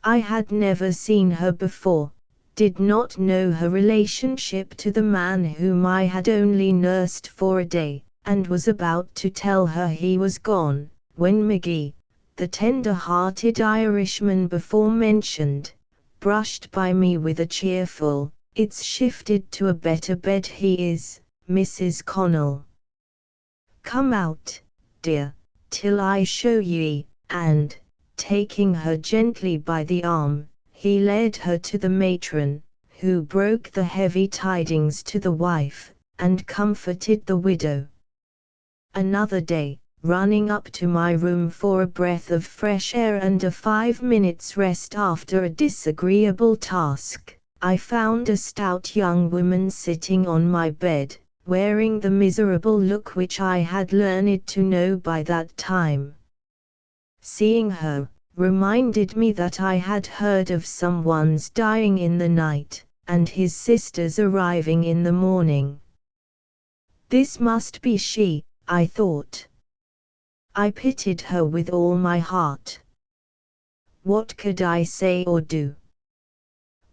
I had never seen her before, did not know her relationship to the man whom I had only nursed for a day, and was about to tell her he was gone, when Maggie, the tender-hearted Irishman before mentioned, brushed by me with a cheerful, "It's shifted to a better bed he is, Mrs. Connell. Come out, dear, till I show ye," and, taking her gently by the arm, he led her to the matron, who broke the heavy tidings to the wife, and comforted the widow. Another day, running up to my room for a breath of fresh air and a 5 minutes' rest after a disagreeable task, I found a stout young woman sitting on my bed, wearing the miserable look which I had learned to know by that time. Seeing her, reminded me that I had heard of someone's dying in the night, and his sister's arriving in the morning. This must be she, I thought. I pitied her with all my heart. What could I say or do?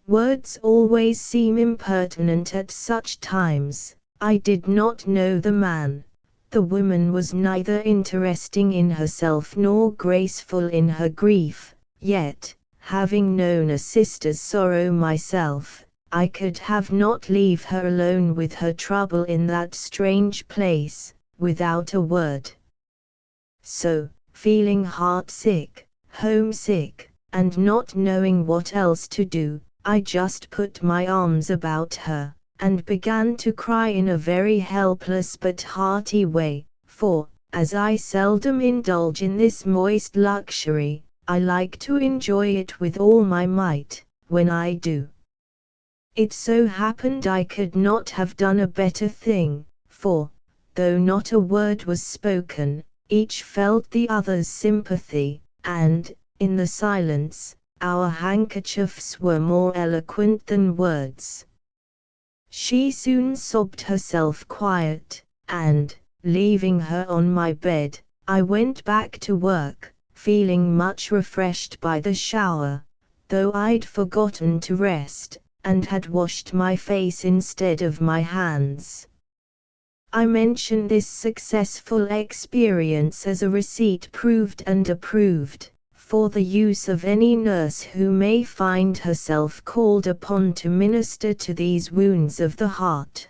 Words always seem impertinent at such times. I did not know the man. The woman was neither interesting in herself nor graceful in her grief, yet, having known a sister's sorrow myself, I could have not leave her alone with her trouble in that strange place, without a word. So, feeling heartsick, homesick, and not knowing what else to do, I just put my arms about her, and began to cry in a very helpless but hearty way, for, as I seldom indulge in this moist luxury, I like to enjoy it with all my might, when I do. It so happened I could not have done a better thing, for, though not a word was spoken, each felt the other's sympathy, and, in the silence, our handkerchiefs were more eloquent than words. She soon sobbed herself quiet, and, leaving her on my bed, I went back to work, feeling much refreshed by the shower, though I'd forgotten to rest, and had washed my face instead of my hands. I mention this successful experience as a receipt proved and approved, for the use of any nurse who may find herself called upon to minister to these wounds of the heart.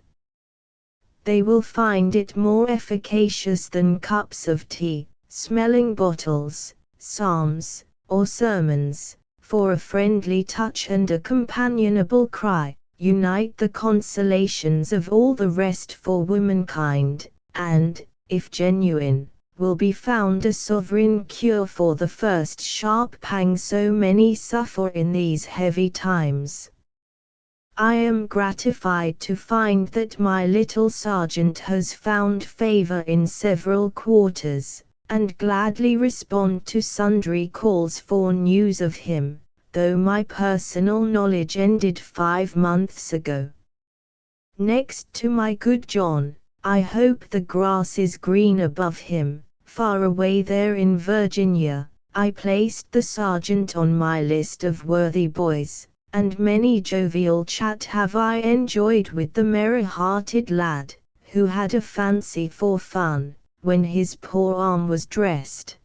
They will find it more efficacious than cups of tea, smelling bottles, psalms, or sermons, for a friendly touch and a companionable cry unite the consolations of all the rest for womankind, and, if genuine, will be found a sovereign cure for the first sharp pang so many suffer in these heavy times. I am gratified to find that my little sergeant has found favor in several quarters, and gladly respond to sundry calls for news of him, though my personal knowledge ended 5 months ago. Next to my good John, I hope the grass is green above him. Far away there in Virginia, I placed the sergeant on my list of worthy boys, and many jovial chat have I enjoyed with the merry-hearted lad, who had a fancy for fun, when his poor arm was dressed.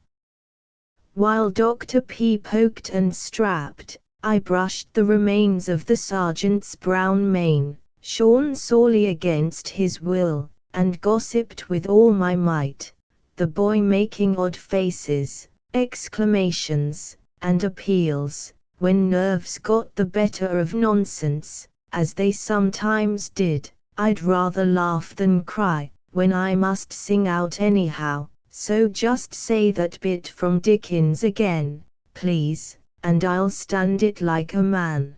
While Dr. P poked and strapped, I brushed the remains of the sergeant's brown mane, shorn sorely against his will, and gossiped with all my might, the boy making odd faces, exclamations, and appeals, when nerves got the better of nonsense, as they sometimes did. I'd rather laugh than cry, when I must sing out anyhow, so just say that bit from Dickens again, please, and I'll stand it like a man.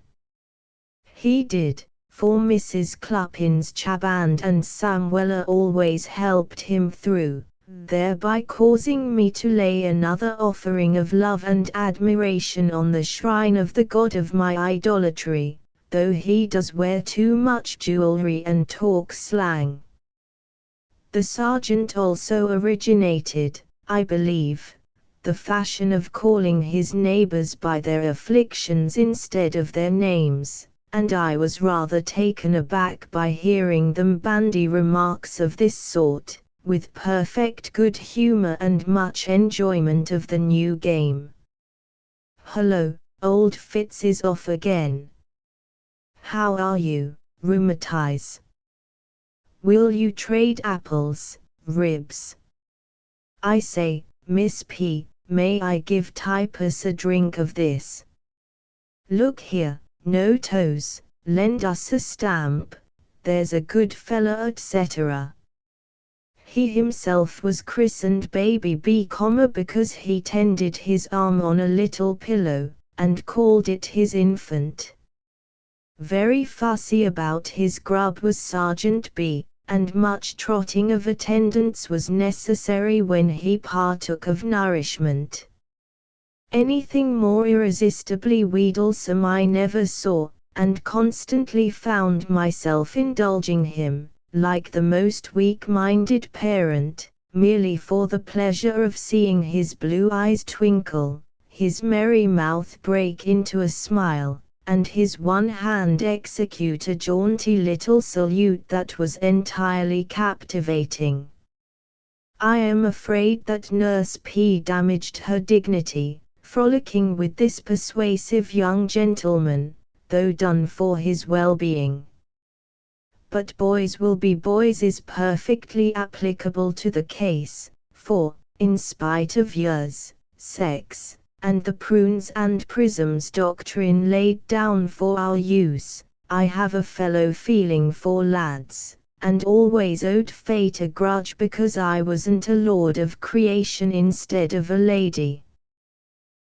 He did, for Mrs. Cluppin's Chaband and Samuela always helped him through, thereby causing me to lay another offering of love and admiration on the shrine of the god of my idolatry, though he does wear too much jewelry and talk slang. The sergeant also originated, I believe, the fashion of calling his neighbors by their afflictions instead of their names, and I was rather taken aback by hearing them bandy remarks of this sort, with perfect good humor and much enjoyment of the new game. "Hullo, old Fitz is off again. How are you, Rheumatize? Will you trade apples, ribs? I say, Miss P, may I give Typus a drink of this? Look here, no toes, lend us a stamp, there's a good fella, etc." He himself was christened Baby B, because he tended his arm on a little pillow, and called it his infant. Very fussy about his grub was Sergeant B, and much trotting of attendants was necessary when he partook of nourishment. Anything more irresistibly wheedlesome I never saw, and constantly found myself indulging him, like the most weak-minded parent, merely for the pleasure of seeing his blue eyes twinkle, his merry mouth break into a smile, and his one hand execute a jaunty little salute that was entirely captivating. I am afraid that Nurse P damaged her dignity, frolicking with this persuasive young gentleman, though done for his well-being. But boys will be boys is perfectly applicable to the case, for, in spite of years, sex, and the prunes and prisms doctrine laid down for our use, I have a fellow feeling for lads, and always owed fate a grudge because I wasn't a lord of creation instead of a lady.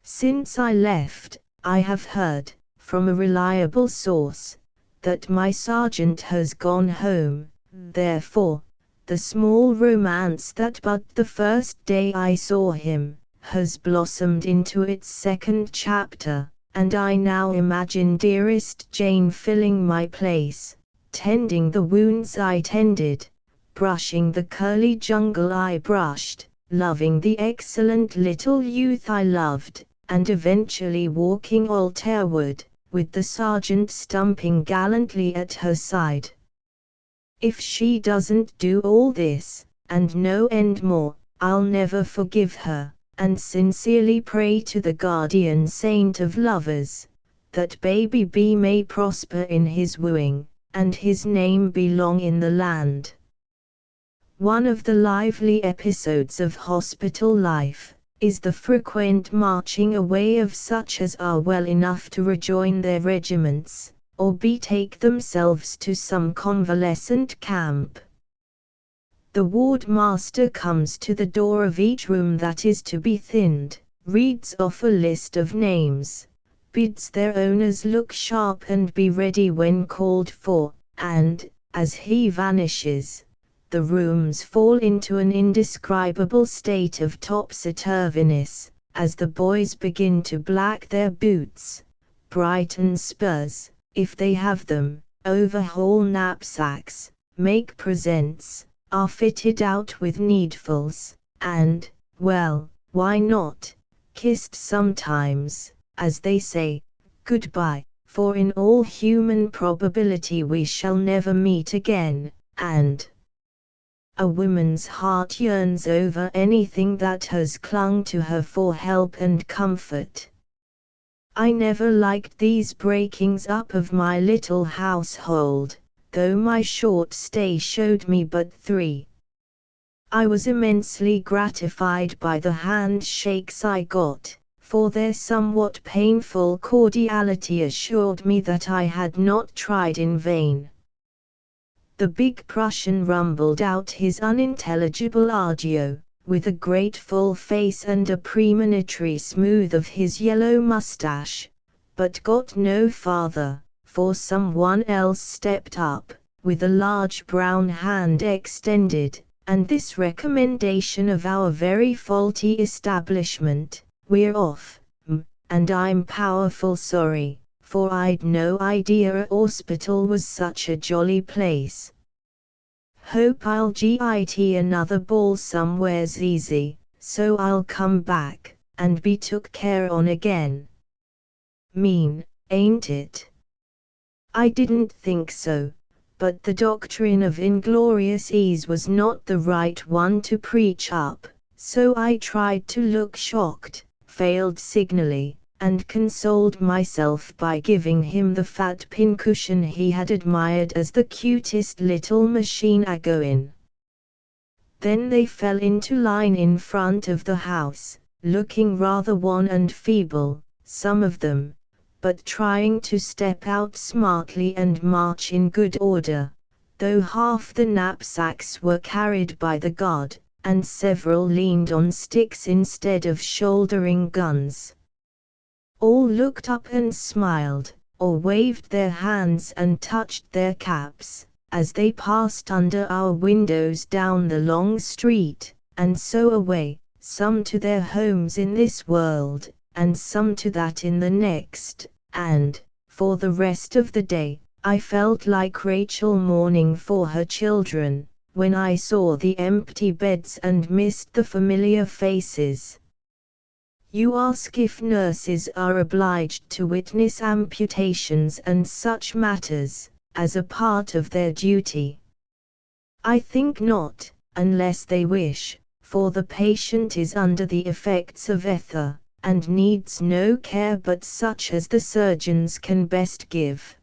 Since I left, I have heard, from a reliable source, that my sergeant has gone home, therefore, the small romance that but the first day I saw him, has blossomed into its second chapter, and I now imagine dearest Jane filling my place, tending the wounds I tended, brushing the curly jungle I brushed, loving the excellent little youth I loved, and eventually walking Altairward, with the sergeant stumping gallantly at her side. If she doesn't do all this, and no end more, I'll never forgive her, and sincerely pray to the guardian saint of lovers, that Baby B may prosper in his wooing, and his name be long in the land. One of the lively episodes of hospital life is the frequent marching away of such as are well enough to rejoin their regiments, or betake themselves to some convalescent camp. The ward master comes to the door of each room that is to be thinned, reads off a list of names, bids their owners look sharp and be ready when called for, and, as he vanishes, the rooms fall into an indescribable state of topsy-turviness, as the boys begin to black their boots, brighten spurs, if they have them, overhaul knapsacks, make presents, are fitted out with needfuls, and, well, why not, kissed sometimes, as they say, goodbye, for in all human probability we shall never meet again, and a woman's heart yearns over anything that has clung to her for help and comfort. I never liked these breakings up of my little household, though my short stay showed me but 3. I was immensely gratified by the handshakes I got, for their somewhat painful cordiality assured me that I had not tried in vain. The big Prussian rumbled out his unintelligible argio, with a grateful face and a premonitory smooth of his yellow mustache, but got no farther, for someone else stepped up, with a large brown hand extended, and this recommendation of our very faulty establishment, "We're off, and I'm powerful sorry, for I'd no idea a hospital was such a jolly place. Hope I'll get another ball somewheres easy, so I'll come back, and be took care on again." Mean, ain't it? I didn't think so, but the doctrine of inglorious ease was not the right one to preach up, so I tried to look shocked, failed signally, and consoled myself by giving him the fat pincushion he had admired as the cutest little machine a-goin'. Then they fell into line in front of the house, looking rather wan and feeble, some of them, but trying to step out smartly and march in good order, though half the knapsacks were carried by the guard, and several leaned on sticks instead of shouldering guns. All looked up and smiled, or waved their hands and touched their caps, as they passed under our windows down the long street, and so away, some to their homes in this world, and some to that in the next, and, for the rest of the day, I felt like Rachel mourning for her children, when I saw the empty beds and missed the familiar faces. You ask if nurses are obliged to witness amputations and such matters, as a part of their duty. I think not, unless they wish, for the patient is under the effects of ether, and needs no care but such as the surgeons can best give.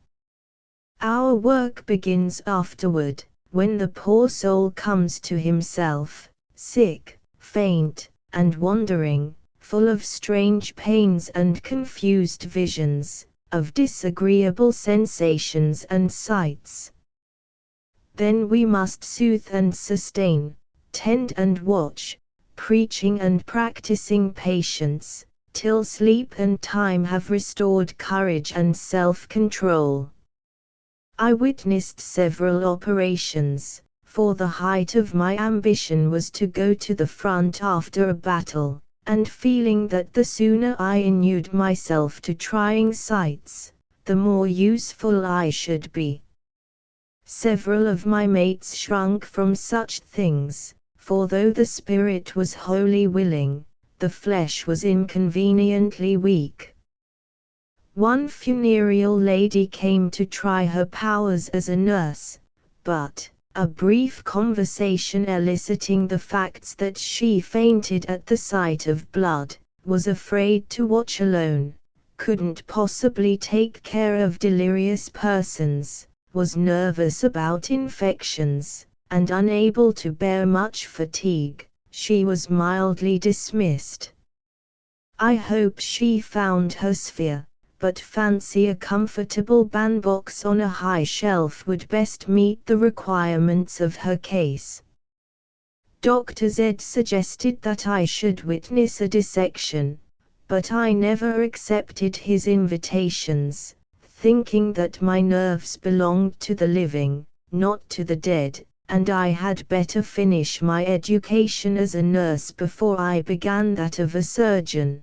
Our work begins afterward, when the poor soul comes to himself, sick, faint, and wandering, full of strange pains and confused visions, of disagreeable sensations and sights. Then we must soothe and sustain, tend and watch, preaching and practicing patience, till sleep and time have restored courage and self-control. I witnessed several operations, for the height of my ambition was to go to the front after a battle, and feeling that the sooner I inured myself to trying sights, the more useful I should be. Several of my mates shrunk from such things, for though the spirit was wholly willing, the flesh was inconveniently weak. One funereal lady came to try her powers as a nurse, but, a brief conversation eliciting the facts that she fainted at the sight of blood, was afraid to watch alone, couldn't possibly take care of delirious persons, was nervous about infections, and unable to bear much fatigue, she was mildly dismissed. I hope she found her sphere, but fancy a comfortable bandbox on a high shelf would best meet the requirements of her case. Dr. Z suggested that I should witness a dissection, but I never accepted his invitations, thinking that my nerves belonged to the living, not to the dead, and I had better finish my education as a nurse before I began that of a surgeon.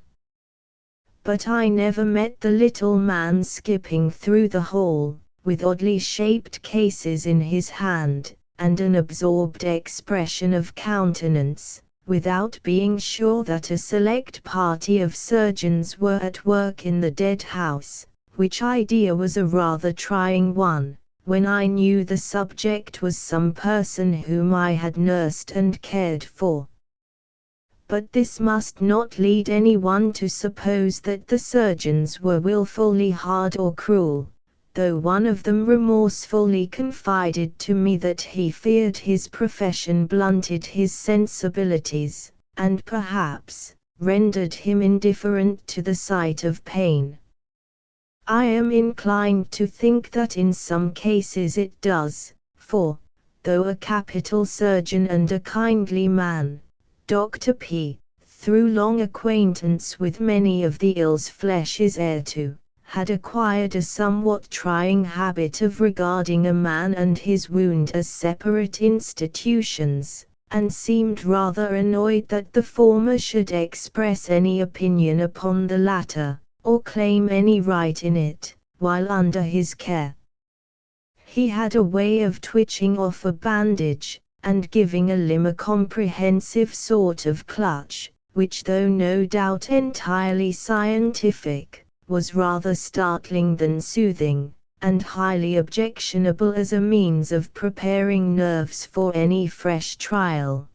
But I never met the little man skipping through the hall, with oddly shaped cases in his hand, and an absorbed expression of countenance, without being sure that a select party of surgeons were at work in the dead house, which idea was a rather trying one, when I knew the subject was some person whom I had nursed and cared for. But this must not lead anyone to suppose that the surgeons were wilfully hard or cruel, though one of them remorsefully confided to me that he feared his profession blunted his sensibilities, and perhaps, rendered him indifferent to the sight of pain. I am inclined to think that in some cases it does, for, though a capital surgeon and a kindly man, Dr. P, through long acquaintance with many of the ills flesh is heir to, had acquired a somewhat trying habit of regarding a man and his wound as separate institutions, and seemed rather annoyed that the former should express any opinion upon the latter, or claim any right in it, while under his care. He had a way of twitching off a bandage, and giving a limb a comprehensive sort of clutch, which, though no doubt entirely scientific, was rather startling than soothing, and highly objectionable as a means of preparing nerves for any fresh trial.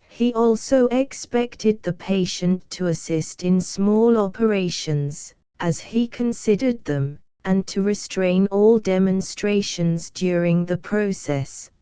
He also expected the patient to assist in small operations, as he considered them, and to restrain all demonstrations during the process.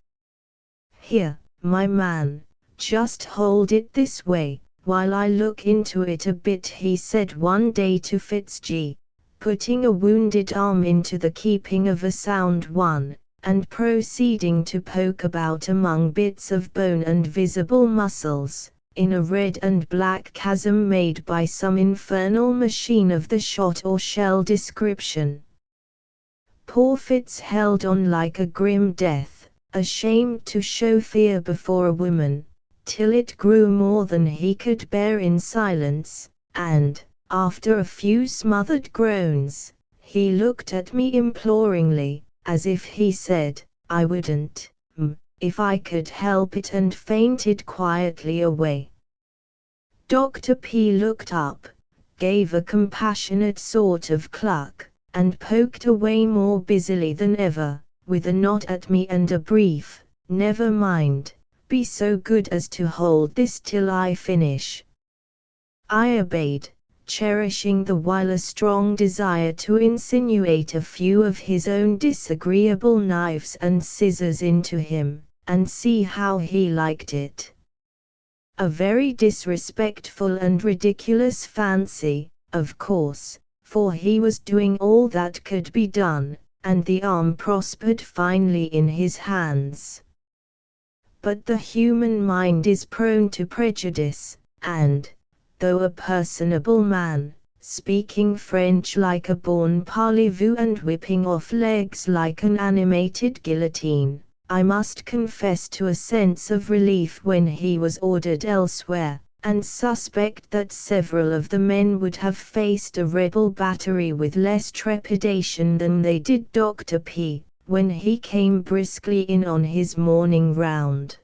"Here, my man, just hold it this way, while I look into it a bit," he said one day to Fitzg, putting a wounded arm into the keeping of a sound one, and proceeding to poke about among bits of bone and visible muscles, in a red and black chasm made by some infernal machine of the shot or shell description. Poor Fitz held on like a grim death, ashamed to show fear before a woman, till it grew more than he could bear in silence, and, after a few smothered groans, he looked at me imploringly, as if he said, "I wouldn't, if I could help it," and fainted quietly away. Dr. P looked up, gave a compassionate sort of cluck, and poked away more busily than ever, with a nod at me and a brief, "Never mind, be so good as to hold this till I finish." I obeyed, cherishing the while a strong desire to insinuate a few of his own disagreeable knives and scissors into him, and see how he liked it. A very disrespectful and ridiculous fancy, of course, for he was doing all that could be done, and the arm prospered finely in his hands. But the human mind is prone to prejudice, and, though a personable man, speaking French like a born parlez-vous and whipping off legs like an animated guillotine, I must confess to a sense of relief when he was ordered elsewhere, and suspect that several of the men would have faced a rebel battery with less trepidation than they did Dr. P, when he came briskly in on his morning round.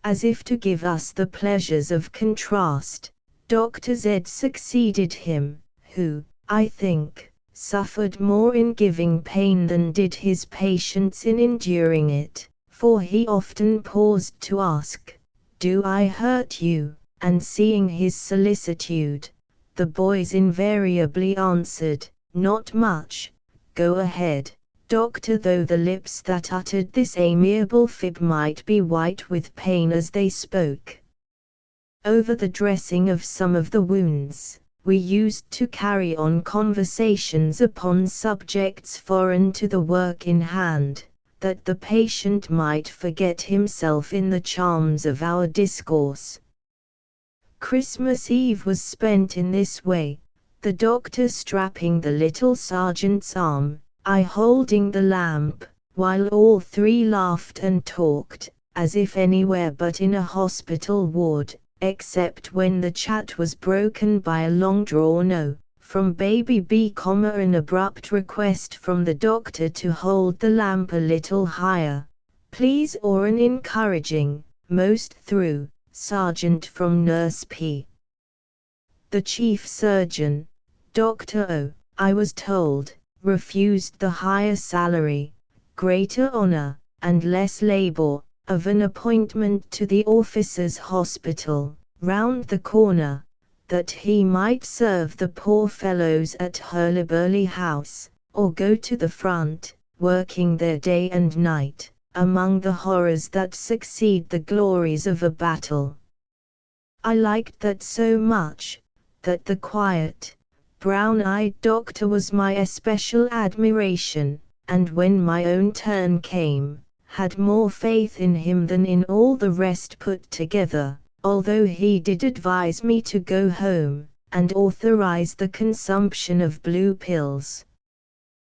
As if to give us the pleasures of contrast, Dr. Z succeeded him, who, I think, suffered more in giving pain than did his patients in enduring it, for he often paused to ask, "Do I hurt you?" and seeing his solicitude, the boys invariably answered, "Not much, go ahead, doctor," though the lips that uttered this amiable fib might be white with pain as they spoke. Over the dressing of some of the wounds, we used to carry on conversations upon subjects foreign to the work in hand, that the patient might forget himself in the charms of our discourse. Christmas Eve was spent in this way, the doctor strapping the little sergeant's arm, I holding the lamp, while all three laughed and talked, as if anywhere but in a hospital ward, except when the chat was broken by a long-drawn "Oh" from baby B, an abrupt request from the doctor to hold the lamp a little higher, please, or an encouraging, "Most through, Sergeant," from Nurse P. The chief surgeon, Dr. O, I was told, refused the higher salary, greater honor, and less labor, of an appointment to the officers' hospital, round the corner, that he might serve the poor fellows at Hurlyburly House, or go to the front, working there day and night, among the horrors that succeed the glories of a battle. I liked that so much, that the quiet, brown-eyed doctor was my especial admiration, and when my own turn came, had more faith in him than in all the rest put together, although he did advise me to go home, and authorize the consumption of blue pills.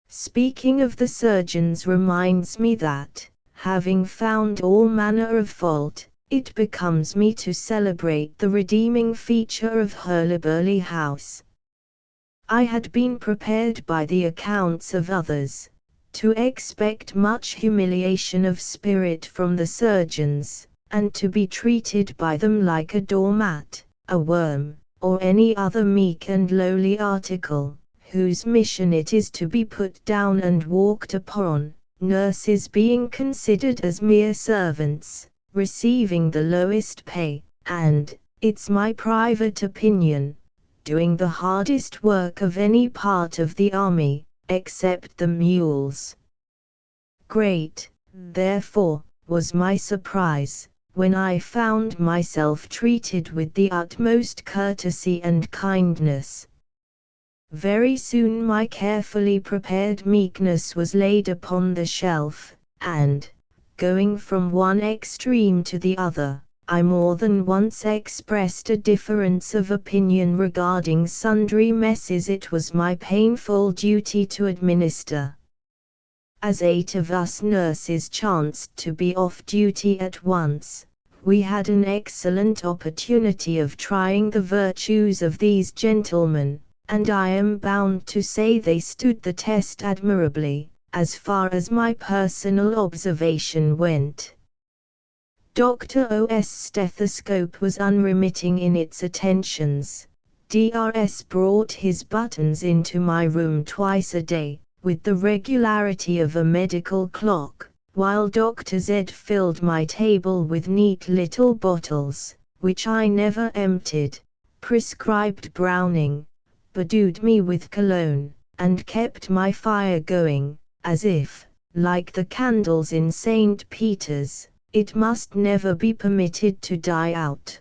Speaking of the surgeons reminds me that, having found all manner of fault, it becomes me to celebrate the redeeming feature of Hurlyburly House. I had been prepared by the accounts of others, to expect much humiliation of spirit from the surgeons, and to be treated by them like a doormat, a worm, or any other meek and lowly article, whose mission it is to be put down and walked upon, nurses being considered as mere servants, receiving the lowest pay, and, it's my private opinion, doing the hardest work of any part of the army, except the mules. Great, therefore, was my surprise, when I found myself treated with the utmost courtesy and kindness. Very soon my carefully prepared meekness was laid upon the shelf, and, going from one extreme to the other, I more than once expressed a difference of opinion regarding sundry messes it was my painful duty to administer. As 8 of us nurses chanced to be off duty at once, we had an excellent opportunity of trying the virtues of these gentlemen, and I am bound to say they stood the test admirably, as far as my personal observation went. Dr. O.'s stethoscope was unremitting in its attentions. Dr.S. brought his buttons into my room twice a day, with the regularity of a medical clock, while Dr. Z filled my table with neat little bottles, which I never emptied, prescribed Browning, bedewed me with cologne, and kept my fire going, as if, like the candles in St. Peter's, it must never be permitted to die out.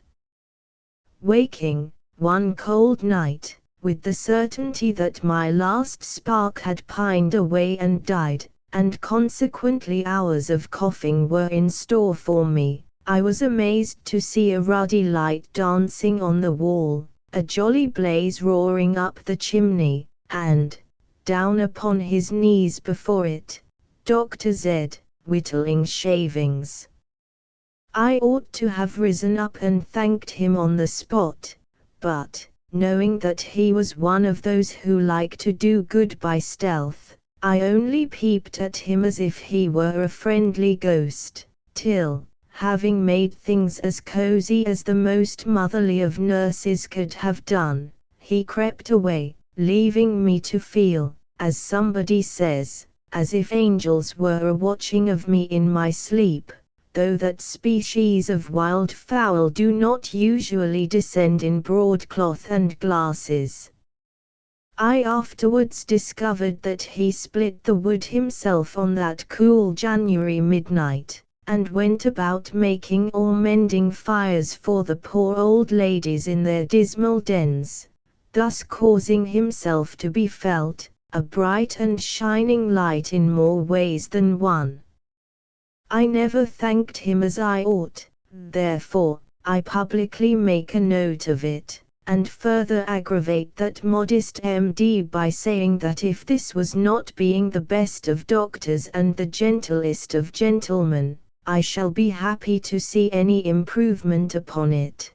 Waking, one cold night, with the certainty that my last spark had pined away and died, and consequently hours of coughing were in store for me, I was amazed to see a ruddy light dancing on the wall, a jolly blaze roaring up the chimney, and, down upon his knees before it, Dr. Z, whittling shavings. I ought to have risen up and thanked him on the spot, but, knowing that he was one of those who like to do good by stealth, I only peeped at him as if he were a friendly ghost, till, having made things as cozy as the most motherly of nurses could have done, he crept away, leaving me to feel, as somebody says, as if angels were a-watching of me in my sleep, though that species of wild fowl do not usually descend in broadcloth and glasses. I afterwards discovered that he split the wood himself on that cool January midnight, and went about making or mending fires for the poor old ladies in their dismal dens, thus causing himself to be felt, a bright and shining light in more ways than one. I never thanked him as I ought, therefore, I publicly make a note of it, and further aggravate that modest MD by saying that if this was not being the best of doctors and the gentlest of gentlemen, I shall be happy to see any improvement upon it.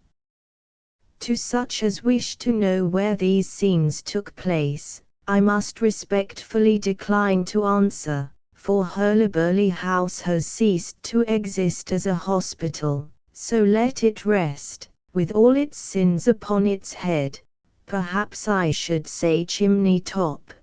To such as wish to know where these scenes took place, I must respectfully decline to answer, for Hurlyburly House has ceased to exist as a hospital, so let it rest, with all its sins upon its head, perhaps I should say chimney top.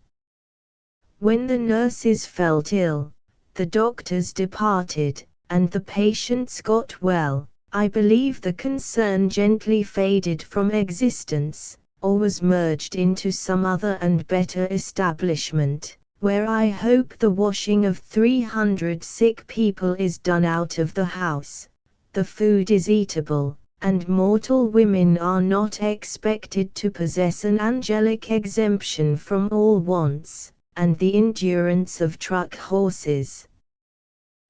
When the nurses felt ill, the doctors departed, and the patients got well, I believe the concern gently faded from existence, or was merged into some other and better establishment, where I hope the washing of 300 sick people is done out of the house, the food is eatable, and mortal women are not expected to possess an angelic exemption from all wants, and the endurance of truck horses.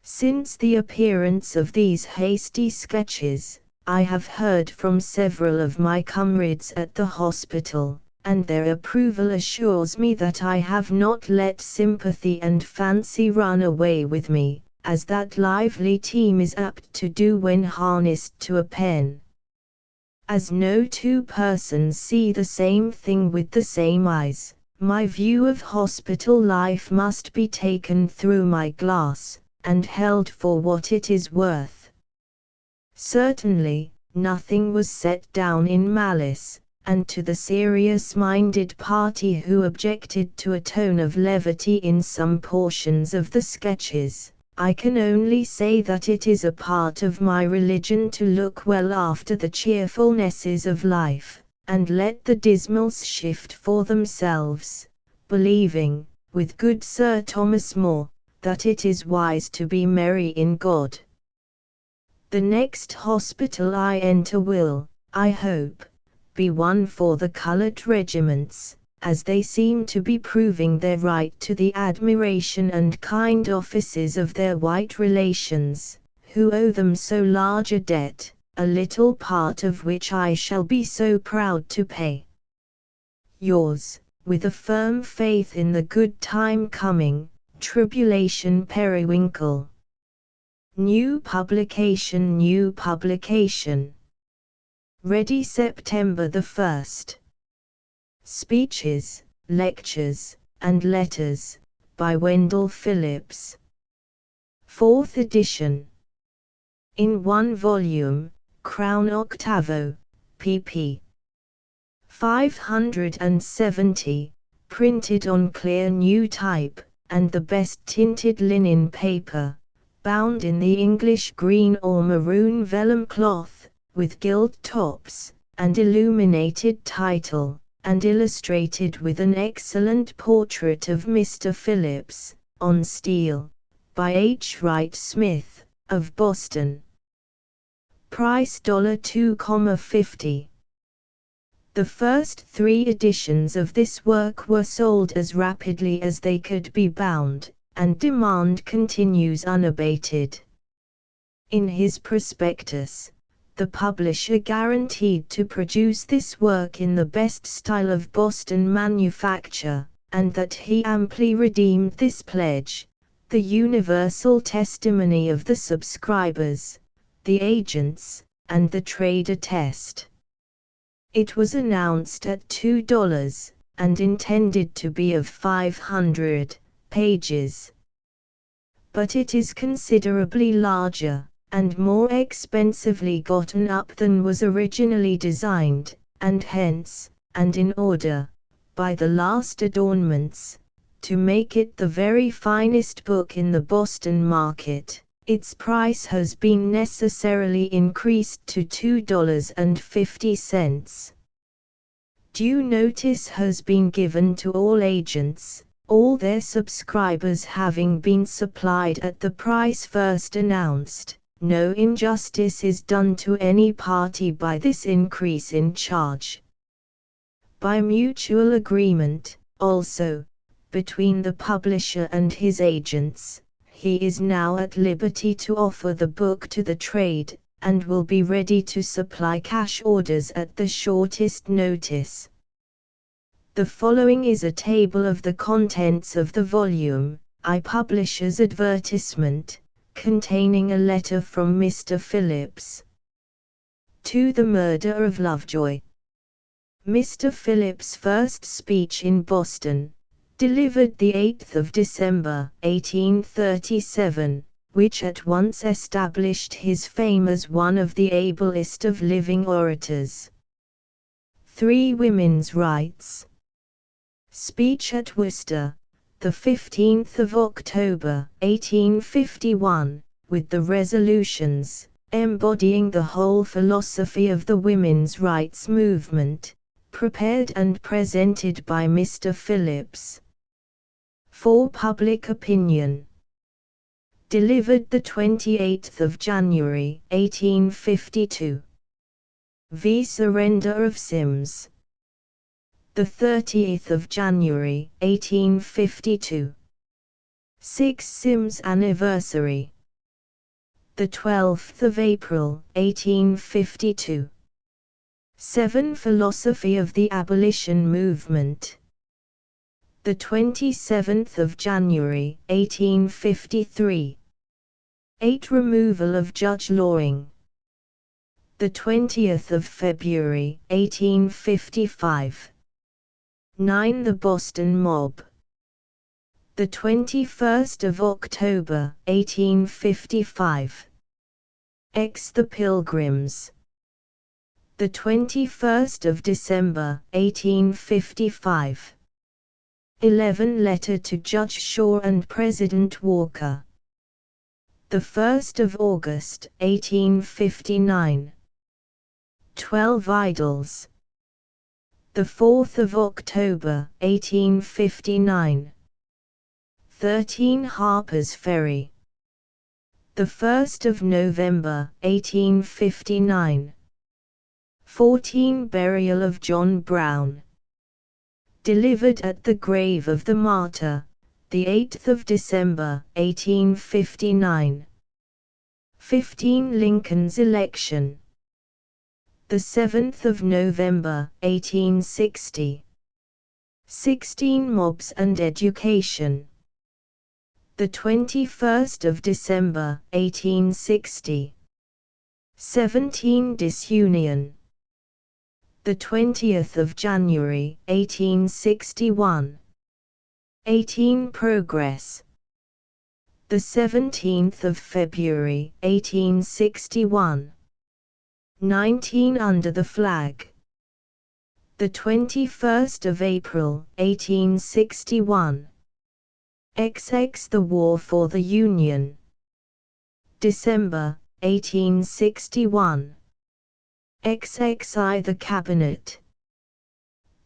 Since the appearance of these hasty sketches, I have heard from several of my comrades at the hospital, and their approval assures me that I have not let sympathy and fancy run away with me, as that lively team is apt to do when harnessed to a pen. As no two persons see the same thing with the same eyes, my view of hospital life must be taken through my glass, and held for what it is worth. Certainly, nothing was set down in malice, and to the serious-minded party who objected to a tone of levity in some portions of the sketches, I can only say that it is a part of my religion to look well after the cheerfulnesses of life, and let the dismals shift for themselves, believing, with good Sir Thomas More, that it is wise to be merry in God. The next hospital I enter will, I hope, be one for the colored regiments, as they seem to be proving their right to the admiration and kind offices of their white relations, who owe them so large a debt, a little part of which I shall be so proud to pay. Yours, with a firm faith in the good time coming, Tribulation Periwinkle. New publication. Ready September the 1st. Speeches, Lectures, and Letters, by Wendell Phillips. 4th edition. In one volume, Crown octavo, pp. 570, printed on clear new type, and the best tinted linen paper, bound in the English green or maroon vellum cloth, with gilt tops, and illuminated title, and illustrated with an excellent portrait of Mr. Phillips, on steel, by H. Wright Smith, of Boston. Price $2.50. The first 3 editions of this work were sold as rapidly as they could be bound, and demand continues unabated. In his prospectus, the publisher guaranteed to produce this work in the best style of Boston manufacture, and that he amply redeemed this pledge, the universal testimony of the subscribers, the agents, and the trade attest. It was announced at $2, and intended to be of 500 pages. But it is considerably larger, and more expensively gotten up than was originally designed, and hence, and in order, by the last adornments, to make it the very finest book in the Boston market, its price has been necessarily increased to $2.50. Due notice has been given to all agents, all their subscribers having been supplied at the price first announced. No injustice is done to any party by this increase in charge. By mutual agreement, also, between the publisher and his agents, he is now at liberty to offer the book to the trade, and will be ready to supply cash orders at the shortest notice. The following is a table of the contents of the volume, publisher's advertisement, containing a letter from Mr. Phillips. To the murder of Lovejoy. Mr. Phillips' first speech in Boston, delivered the 8th of December, 1837, which at once established his fame as one of the ablest of living orators. 3 Women's Rights. Speech at Worcester, the 15th of October, 1851, with the resolutions, embodying the whole philosophy of the women's rights movement, prepared and presented by Mr. Phillips. For public opinion. Delivered the 28th of January, 1852. V. Surrender of Sims. The 30th of January, 1852. 6 Sims Anniversary. the 12th of April, 1852. 7. Philosophy of the abolition movement. The 27th of January, 1853. 8. Removal of Judge Loring. The 20th of February, 1855. 9. The Boston Mob. The 21st of October, 1855. X. The Pilgrims. The 21st of December, 1855. 11. Letter to Judge Shaw and President Walker. The 1st of August, 1859. 12. Idols. The 4th of October, 1859. 13. Harper's Ferry. The 1st of November, 1859. 14. Burial of John Brown. Delivered at the grave of the martyr, the 8th of December, 1859. 15. Lincoln's election. The 7th of November, 1860. 16. Mobs and education. The 21st of December, 1860. 17. Disunion. The 20th of January, 1861. 18. Progress. The 17th of February, 1861. 19. Under the flag. The 21st of April, 1861. XX. The War for the Union. December, 1861. XXI. The Cabinet.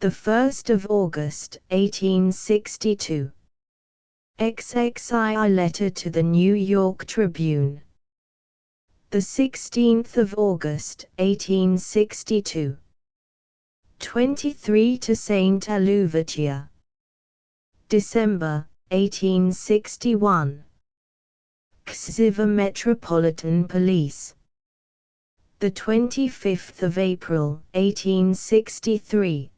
The 1st of August, 1862. XXII. Letter to the New York Tribune. The 16th of August, 1862. 23. To Saint Aluvatia. December, 1861. Kshiva Metropolitan Police. The 25th of April, 1863.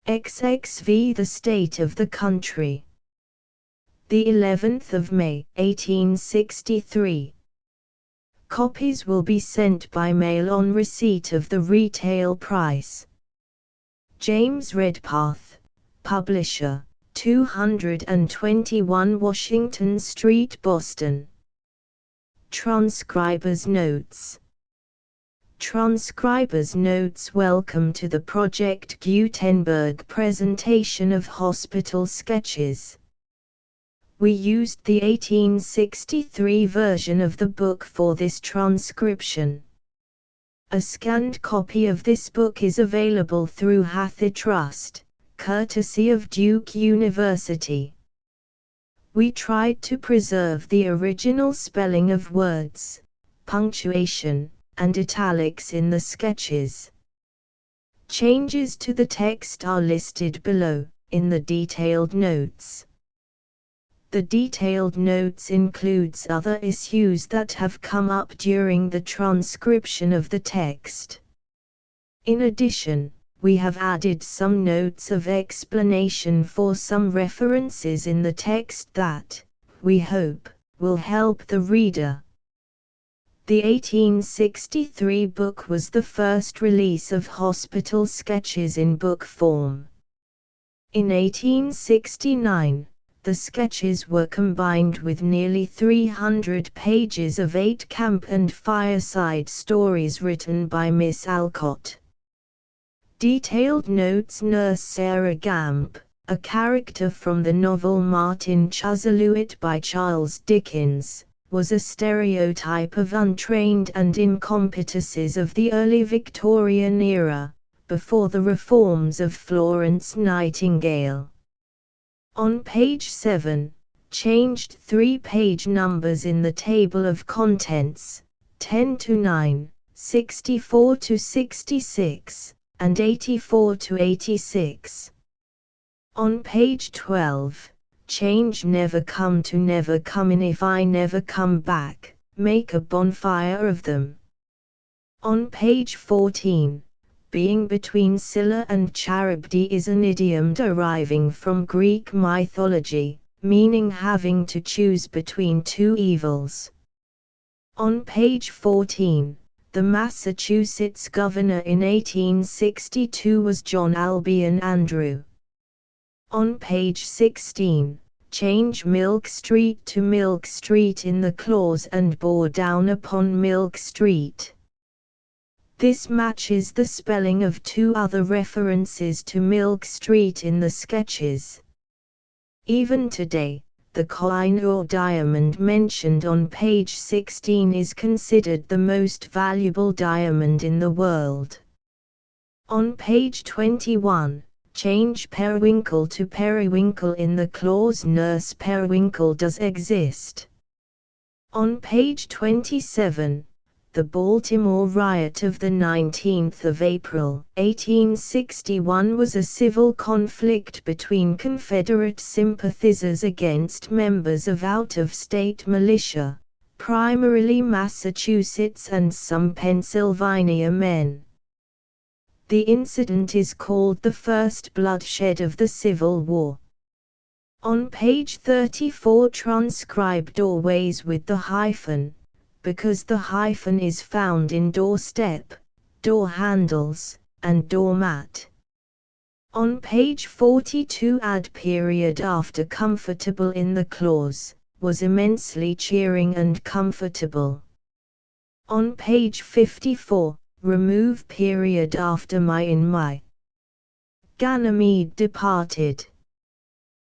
XXV. The State of the Country. The 11th of May, 1863. Copies will be sent by mail on receipt of the retail price. James Redpath, Publisher, 221 Washington Street, Boston. Transcriber's Notes. Transcriber's Notes. Welcome to the Project Gutenberg presentation of Hospital Sketches. We used the 1863 version of the book for this transcription. A scanned copy of this book is available through HathiTrust, courtesy of Duke University. We tried to preserve the original spelling of words, punctuation, and italics in the sketches. Changes to the text are listed below, in the detailed notes. The detailed notes includes other issues that have come up during the transcription of the text. In addition, we have added some notes of explanation for some references in the text that, we hope, will help the reader. The 1863 book was the first release of Hospital Sketches in book form. In 1869, the sketches were combined with nearly 300 pages of 8 camp and fireside stories written by Miss Alcott. Detailed notes. Nurse Sarah Gamp, a character from the novel Martin Chuzzlewit by Charles Dickens, was a stereotype of untrained and incompetences of the early Victorian era, before the reforms of Florence Nightingale. On page 7, changed 3 page numbers in the table of contents, 10 to 9, 64 to 66, and 84 to 86. On page 12, change never come to never come in if I never come back, make a bonfire of them. On page 14, being between Scylla and Charybdis is an idiom deriving from Greek mythology, meaning having to choose between two evils. On page 14, the Massachusetts governor in 1862 was John Albion Andrew. On page 16, change Milk Street to Milk Street in the clause and bore down upon Milk Street. This matches the spelling of two other references to Milk Street in the sketches. Even today, the Koh-i-Noor diamond mentioned on page 16 is considered the most valuable diamond in the world. On page 21, change periwinkle to periwinkle in the clause Nurse Periwinkle does exist. On page 27, the Baltimore riot of the 19th of April, 1861 was a civil conflict between Confederate sympathizers against members of out-of-state militia, primarily Massachusetts and some Pennsylvania men. The incident is called the first bloodshed of the Civil War. On page 34, transcribe doorways with the hyphen, because the hyphen is found in doorstep, door handles, and doormat. On page 42, add period after comfortable in the clause, was immensely cheering and comfortable. On page 54, remove period after my in my. Ganymede departed.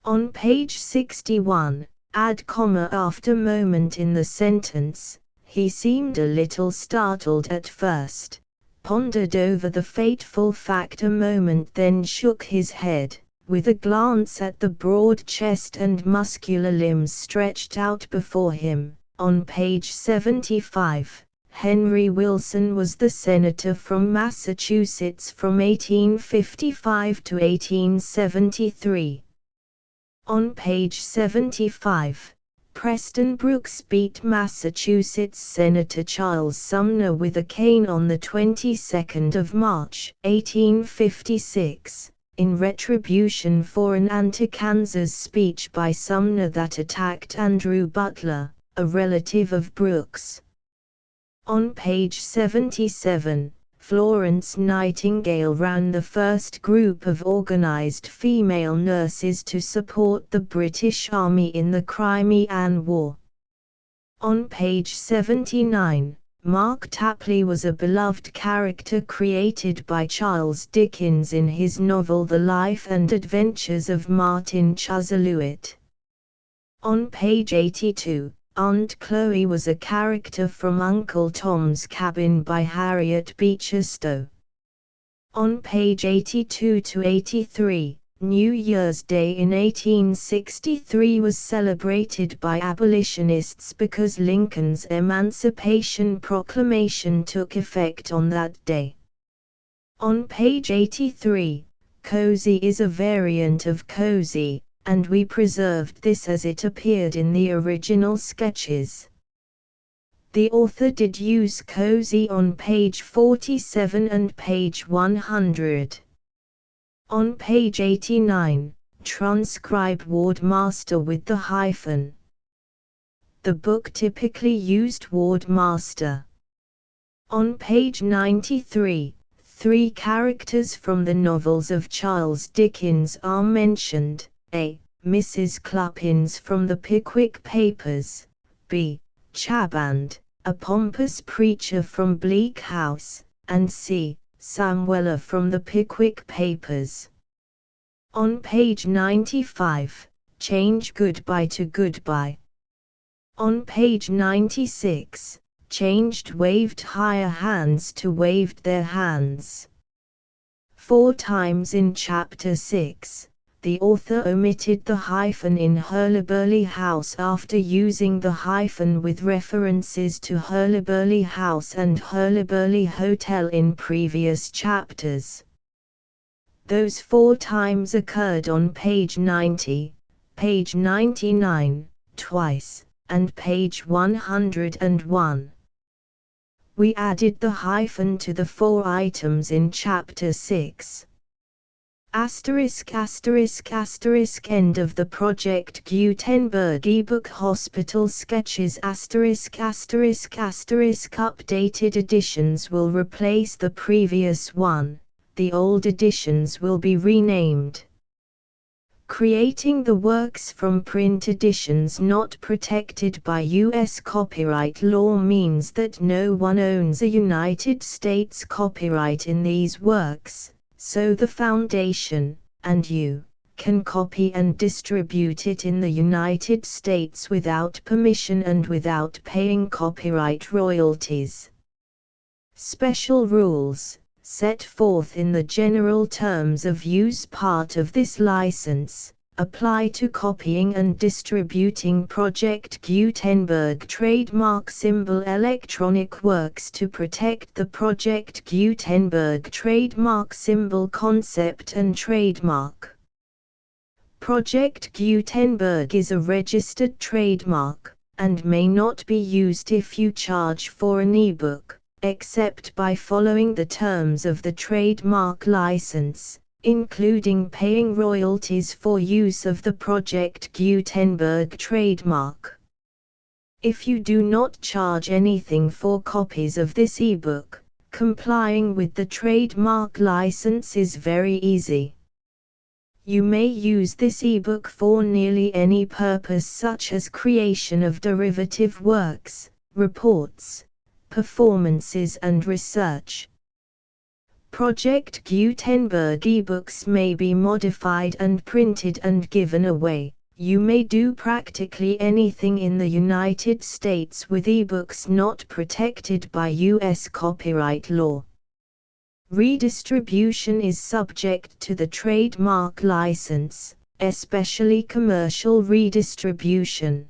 On page 61, add comma after moment in the sentence. He seemed a little startled at first, pondered over the fateful fact a moment, then shook his head, with a glance at the broad chest and muscular limbs stretched out before him. On page 75, Henry Wilson was the senator from Massachusetts from 1855 to 1873. On page 75, Preston Brooks beat Massachusetts Senator Charles Sumner with a cane on the 22nd of March, 1856, in retribution for an anti-Kansas speech by Sumner that attacked Andrew Butler, a relative of Brooks. On page 77, Florence Nightingale ran the first group of organized female nurses to support the British Army in the Crimean War. On page 79, Mark Tapley was a beloved character created by Charles Dickens in his novel The Life and Adventures of Martin Chuzzlewit. On page 82, Aunt Chloe was a character from Uncle Tom's Cabin by Harriet Beecher Stowe. On page 82 to 83, New Year's Day in 1863 was celebrated by abolitionists because Lincoln's Emancipation Proclamation took effect on that day. On page 83, cozy is a variant of cozy, and we preserved this as it appeared in the original sketches. The author did use cozy on page 47 and page 100. On page 89, transcribe Wardmaster with the hyphen. The book typically used Wardmaster. On page 93, 3 characters from the novels of Charles Dickens are mentioned: A. Mrs. Cluppins from the Pickwick Papers, B. Chaband, a pompous preacher from Bleak House, and C. Sam Weller from the Pickwick Papers. On page 95, change goodbye to goodbye. On page 96, changed waved higher hands to waved their hands. 4 times in chapter 6, the author omitted the hyphen in Hurlyburly House after using the hyphen with references to Hurlyburly House and Hurlyburly Hotel in previous chapters. Those 4 times occurred on page 90, page 99, twice, and page 101. We added the hyphen to the 4 items in Chapter 6. Asterisk asterisk asterisk end of the Project Gutenberg ebook Hospital Sketches asterisk asterisk asterisk updated editions will replace the previous one, the old editions will be renamed. Creating the works from print editions not protected by U.S. copyright law means that no one owns a United States copyright in these works, so the Foundation, and you, can copy and distribute it in the United States without permission and without paying copyright royalties. Special rules, set forth in the general terms of use part of this license, apply to copying and distributing Project Gutenberg trademark symbol electronic works to protect the Project Gutenberg trademark symbol concept and trademark. Project Gutenberg is a registered trademark, and may not be used if you charge for an ebook, except by following the terms of the trademark license, including paying royalties for use of the Project Gutenberg trademark. If you do not charge anything for copies of this ebook, complying with the trademark license is very easy. You may use this ebook for nearly any purpose such as creation of derivative works, reports, performances and research. Project Gutenberg ebooks may be modified and printed and given away. You may do practically anything in the United States with ebooks not protected by U.S. copyright law. Redistribution is subject to the trademark license, especially commercial redistribution.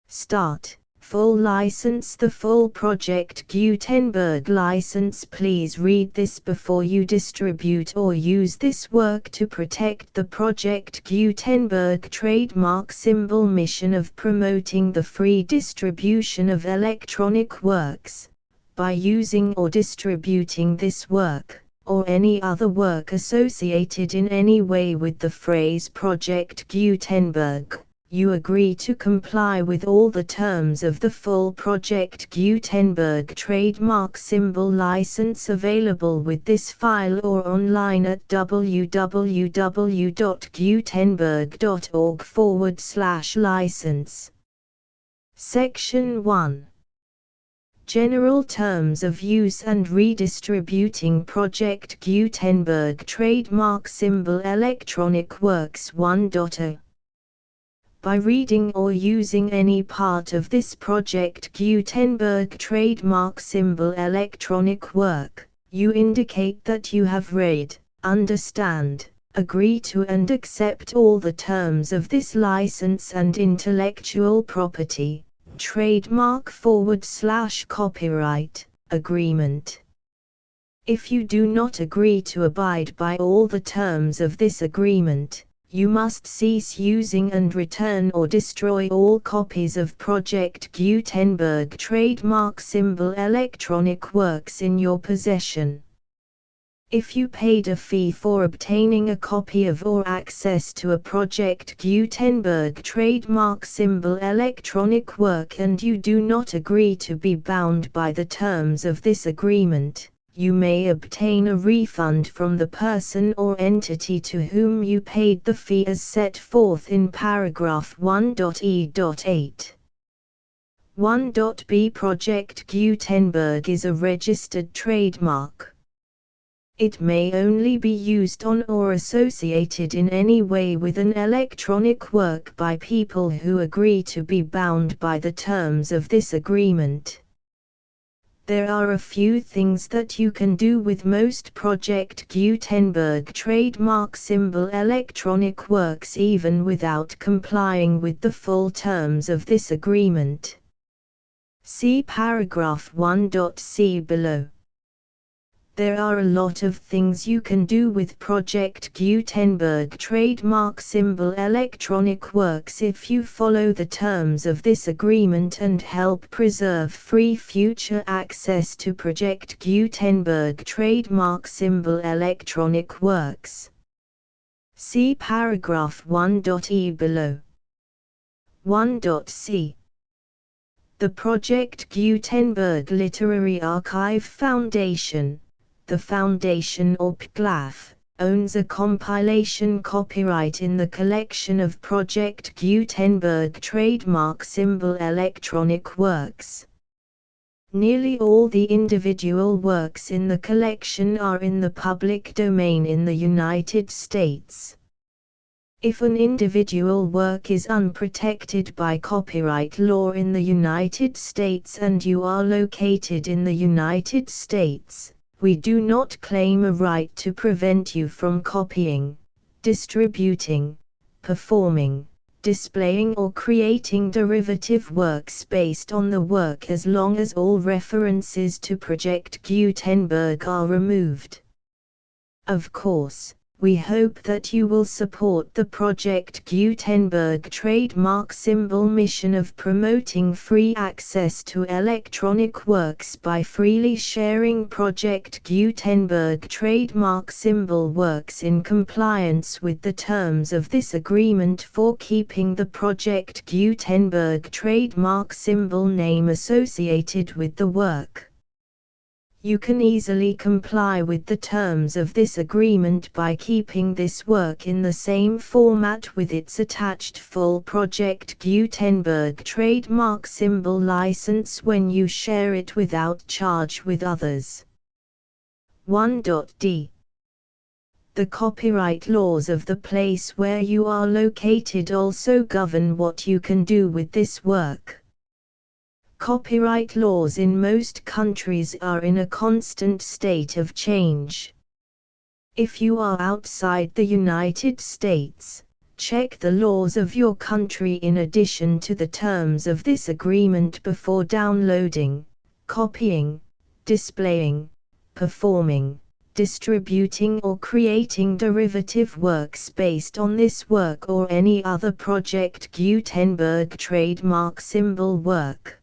Start. Full license. The full Project Gutenberg license. Please read this before you distribute or use this work to protect the Project Gutenberg trademark symbol mission of promoting the free distribution of electronic works, by using or distributing this work, or any other work associated in any way with the phrase Project Gutenberg. You agree to comply with all the terms of the full Project Gutenberg trademark symbol license available with this file or online at www.gutenberg.org/license. Section 1. General Terms of Use and Redistributing Project Gutenberg Trademark Symbol Electronic Works 1.0. By reading or using any part of this Project Gutenberg trademark symbol electronic work, you indicate that you have read, understand, agree to and accept all the terms of this license and intellectual property, trademark/copyright, agreement. If you do not agree to abide by all the terms of this agreement, you must cease using and return or destroy all copies of Project Gutenberg trademark symbol electronic works in your possession. If you paid a fee for obtaining a copy of or access to a Project Gutenberg trademark symbol electronic work and you do not agree to be bound by the terms of this agreement, you may obtain a refund from the person or entity to whom you paid the fee as set forth in paragraph 1.e.8. 1.b Project Gutenberg is a registered trademark. It may only be used on or associated in any way with an electronic work by people who agree to be bound by the terms of this agreement. There are a few things that you can do with most Project Gutenberg trademark symbol electronic works even without complying with the full terms of this agreement. See paragraph 1.c below. There are a lot of things you can do with Project Gutenberg trademark symbol electronic works if you follow the terms of this agreement and help preserve free future access to Project Gutenberg trademark symbol electronic works. See paragraph 1.e below. 1.c. The Project Gutenberg Literary Archive Foundation, the Foundation or PGLAF, owns a compilation copyright in the collection of Project Gutenberg trademark symbol electronic works. Nearly all the individual works in the collection are in the public domain in the United States. If an individual work is unprotected by copyright law in the United States and you are located in the United States, we do not claim a right to prevent you from copying, distributing, performing, displaying or creating derivative works based on the work as long as all references to Project Gutenberg are removed. Of course, we hope that you will support the Project Gutenberg trademark symbol mission of promoting free access to electronic works by freely sharing Project Gutenberg trademark symbol works in compliance with the terms of this agreement for keeping the Project Gutenberg trademark symbol name associated with the work. You can easily comply with the terms of this agreement by keeping this work in the same format with its attached full Project Gutenberg trademark symbol license when you share it without charge with others. 1.d. The copyright laws of the place where you are located also govern what you can do with this work. Copyright laws in most countries are in a constant state of change. If you are outside the United States, check the laws of your country in addition to the terms of this agreement before downloading, copying, displaying, performing, distributing or creating derivative works based on this work or any other Project Gutenberg trademark symbol work.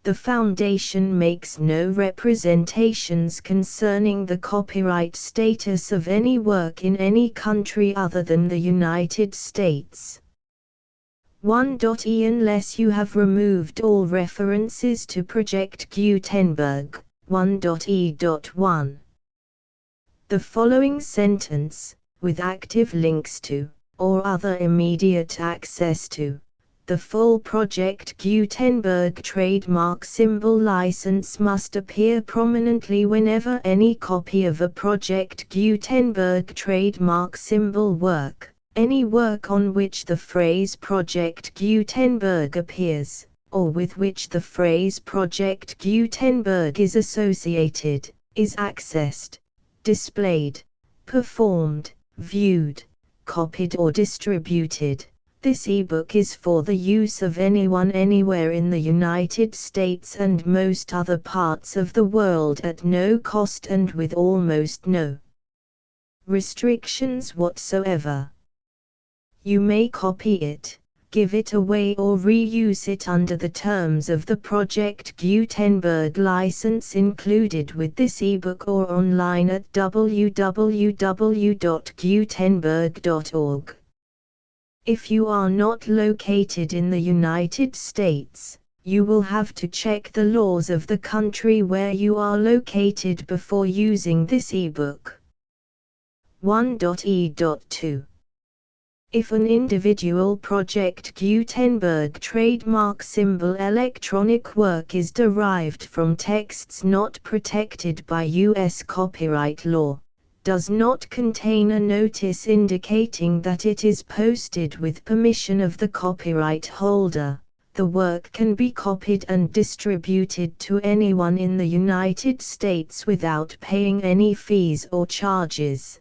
The Foundation makes no representations concerning the copyright status of any work in any country other than the United States. 1.e Unless you have removed all references to Project Gutenberg. 1.e.1. The following sentence, with active links to, or other immediate access to, the full Project Gutenberg trademark symbol license must appear prominently whenever any copy of a Project Gutenberg trademark symbol work, any work on which the phrase Project Gutenberg appears, or with which the phrase Project Gutenberg is associated, is accessed, displayed, performed, viewed, copied or distributed. This ebook is for the use of anyone anywhere in the United States and most other parts of the world at no cost and with almost no restrictions whatsoever. You may copy it, give it away or reuse it under the terms of the Project Gutenberg license included with this ebook or online at www.gutenberg.org. If you are not located in the United States, you will have to check the laws of the country where you are located before using this ebook. 1.e.2. If an individual Project Gutenberg trademark symbol electronic work is derived from texts not protected by U.S. copyright law, does not contain a notice indicating that it is posted with permission of the copyright holder, the work can be copied and distributed to anyone in the United States without paying any fees or charges.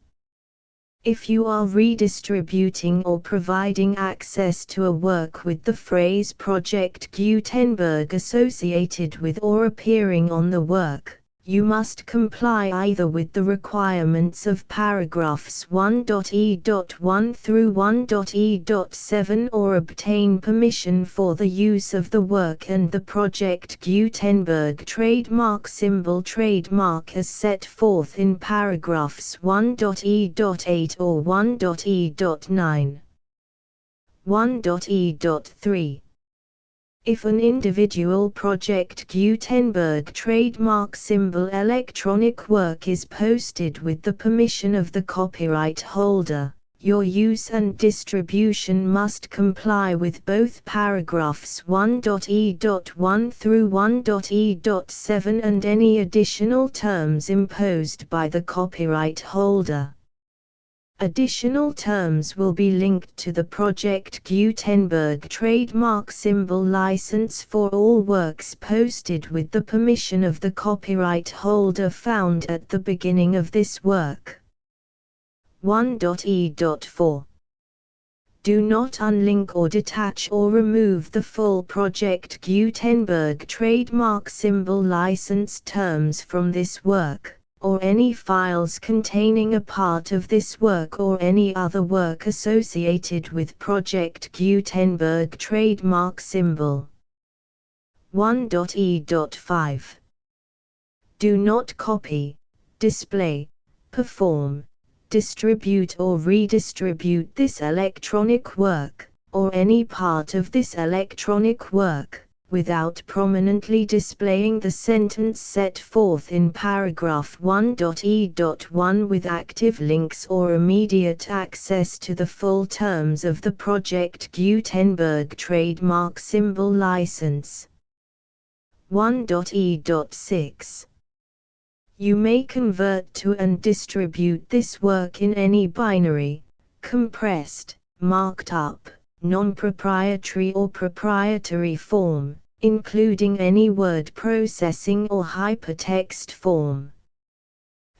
If you are redistributing or providing access to a work with the phrase Project Gutenberg associated with or appearing on the work, You must comply either with the requirements of paragraphs 1.e.1 through 1.e.7 or obtain permission for the use of the work and the Project Gutenberg trademark symbol trademark as set forth in paragraphs 1.e.8 or 1.e.9. 1.e.3. If an individual Project Gutenberg trademark symbol electronic work is posted with the permission of the copyright holder, your use and distribution must comply with both paragraphs 1.e.1 through 1.e.7 and any additional terms imposed by the copyright holder. Additional terms will be linked to the Project Gutenberg trademark symbol license for all works posted with the permission of the copyright holder found at the beginning of this work. 1.e.4. Do not unlink or detach or remove the full Project Gutenberg trademark symbol license terms from this work, or any files containing a part of this work or any other work associated with Project Gutenberg trademark symbol. 1.e.5. Do not copy, display, perform, distribute or redistribute this electronic work, or any part of this electronic work, without prominently displaying the sentence set forth in paragraph 1.e.1 with active links or immediate access to the full terms of the Project Gutenberg trademark symbol license. 1.e.6. You may convert to and distribute this work in any binary, compressed, marked up, non-proprietary or proprietary form, including any word processing or hypertext form.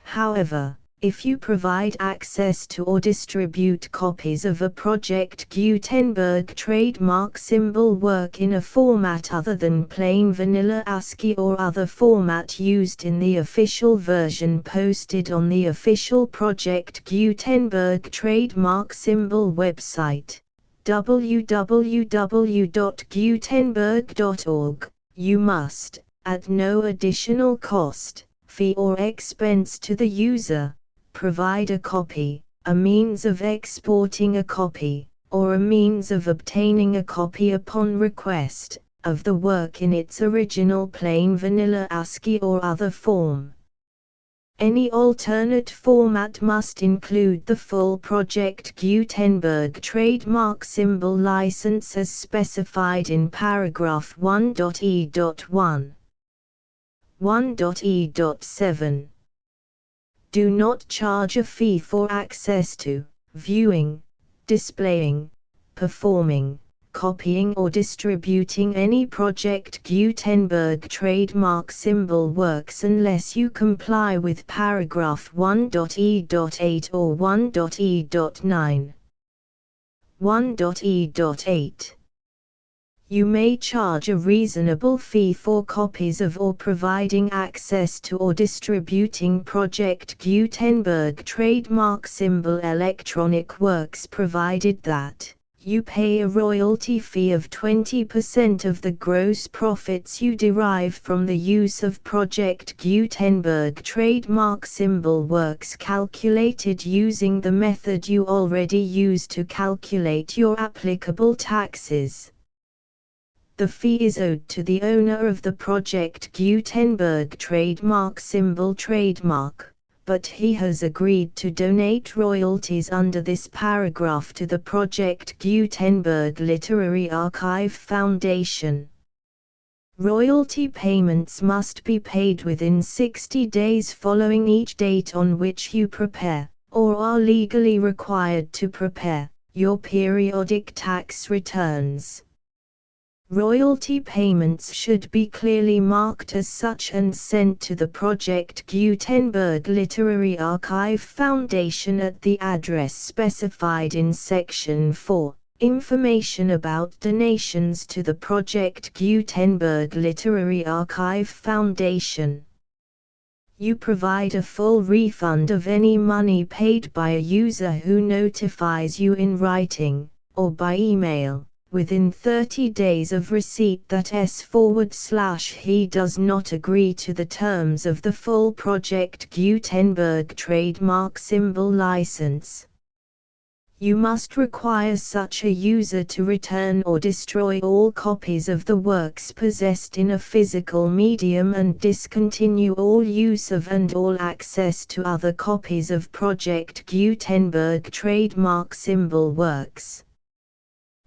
However, if you provide access to or distribute copies of a Project Gutenberg trademark symbol work in a format other than plain vanilla ASCII or other format used in the official version posted on the official Project Gutenberg trademark symbol website, www.gutenberg.org, you must, at no additional cost, fee or expense to the user, provide a copy, a means of exporting a copy, or a means of obtaining a copy upon request, of the work in its original plain vanilla ASCII or other form. Any alternate format must include the full Project Gutenberg trademark symbol license as specified in paragraph 1.e.1. 1.e.7. Do not charge a fee for access to, viewing, displaying, performing, copying or distributing any Project Gutenberg trademark symbol works unless you comply with paragraph 1.e.8 or 1.e.9. 1.e.8. You may charge a reasonable fee for copies of or providing access to or distributing Project Gutenberg trademark symbol electronic works provided that you pay a royalty fee of 20% of the gross profits you derive from the use of Project Gutenberg trademark symbol works calculated using the method you already use to calculate your applicable taxes. The fee is owed to the owner of the Project Gutenberg trademark symbol trademark, but he has agreed to donate royalties under this paragraph to the Project Gutenberg Literary Archive Foundation. Royalty payments must be paid within 60 days following each date on which you prepare, or are legally required to prepare, your periodic tax returns. Royalty payments should be clearly marked as such and sent to the Project Gutenberg Literary Archive Foundation at the address specified in Section 4, Information about donations to the Project Gutenberg Literary Archive Foundation. You provide a full refund of any money paid by a user who notifies you in writing, or by email, within 30 days of receipt that S/he does not agree to the terms of the full Project Gutenberg trademark symbol license. You must require such a user to return or destroy all copies of the works possessed in a physical medium and discontinue all use of and all access to other copies of Project Gutenberg trademark symbol works.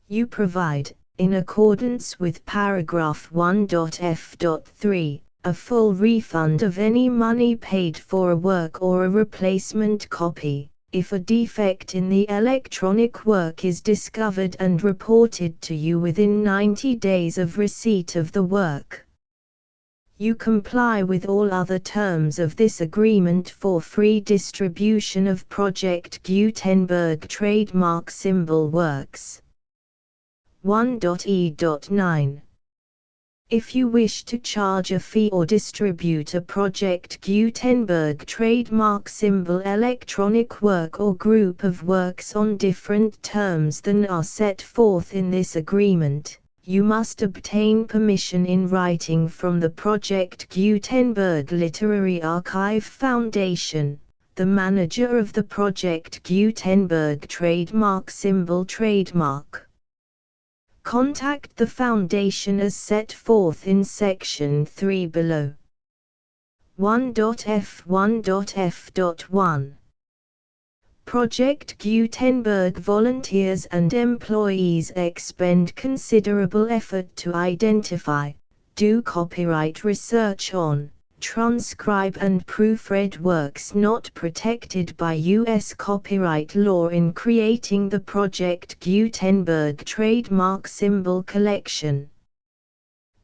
You provide, in accordance with paragraph 1.f.3, a full refund of any money paid for a work or a replacement copy, if a defect in the electronic work is discovered and reported to you within 90 days of receipt of the work. You comply with all other terms of this agreement for free distribution of Project Gutenberg trademark symbol works. 1.e.9. If you wish to charge a fee or distribute a Project Gutenberg trademark symbol electronic work or group of works on different terms than are set forth in this agreement, you must obtain permission in writing from the Project Gutenberg Literary Archive Foundation, the manager of the Project Gutenberg trademark symbol trademark. Contact the Foundation as set forth in Section 3 below. 1.f1.f.1 Project Gutenberg volunteers and employees expend considerable effort to identify, do copyright research on, transcribe and proofread works not protected by U.S. copyright law in creating the Project Gutenberg trademark symbol collection.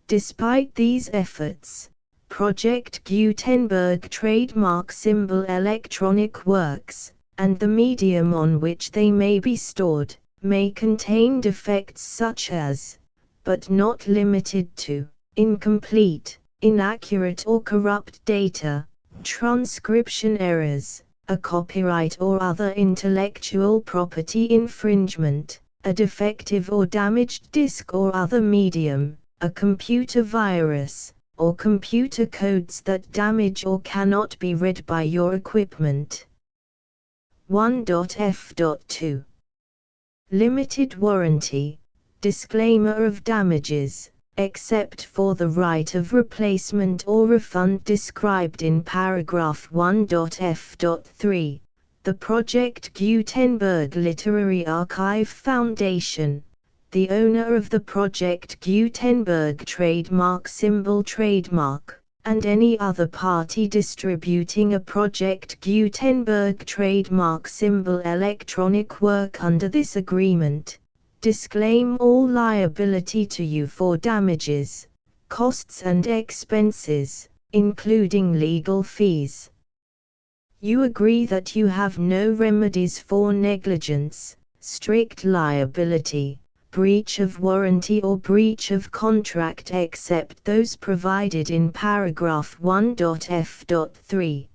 Despite these efforts, Project Gutenberg trademark symbol electronic works, and the medium on which they may be stored, may contain defects such as, but not limited to, incomplete, inaccurate or corrupt data, transcription errors, a copyright or other intellectual property infringement, a defective or damaged disk or other medium, a computer virus, or computer codes that damage or cannot be read by your equipment. 1.f.2 Limited warranty, disclaimer of damages, except for the right of replacement or refund described in paragraph 1.f.3, the Project Gutenberg Literary Archive Foundation, the owner of the Project Gutenberg trademark symbol trademark, and any other party distributing a Project Gutenberg trademark symbol electronic work under this agreement, disclaim all liability to you for damages, costs and expenses, including legal fees. You agree that you have no remedies for negligence, strict liability, breach of warranty or breach of contract except those provided in paragraph 1.f.3.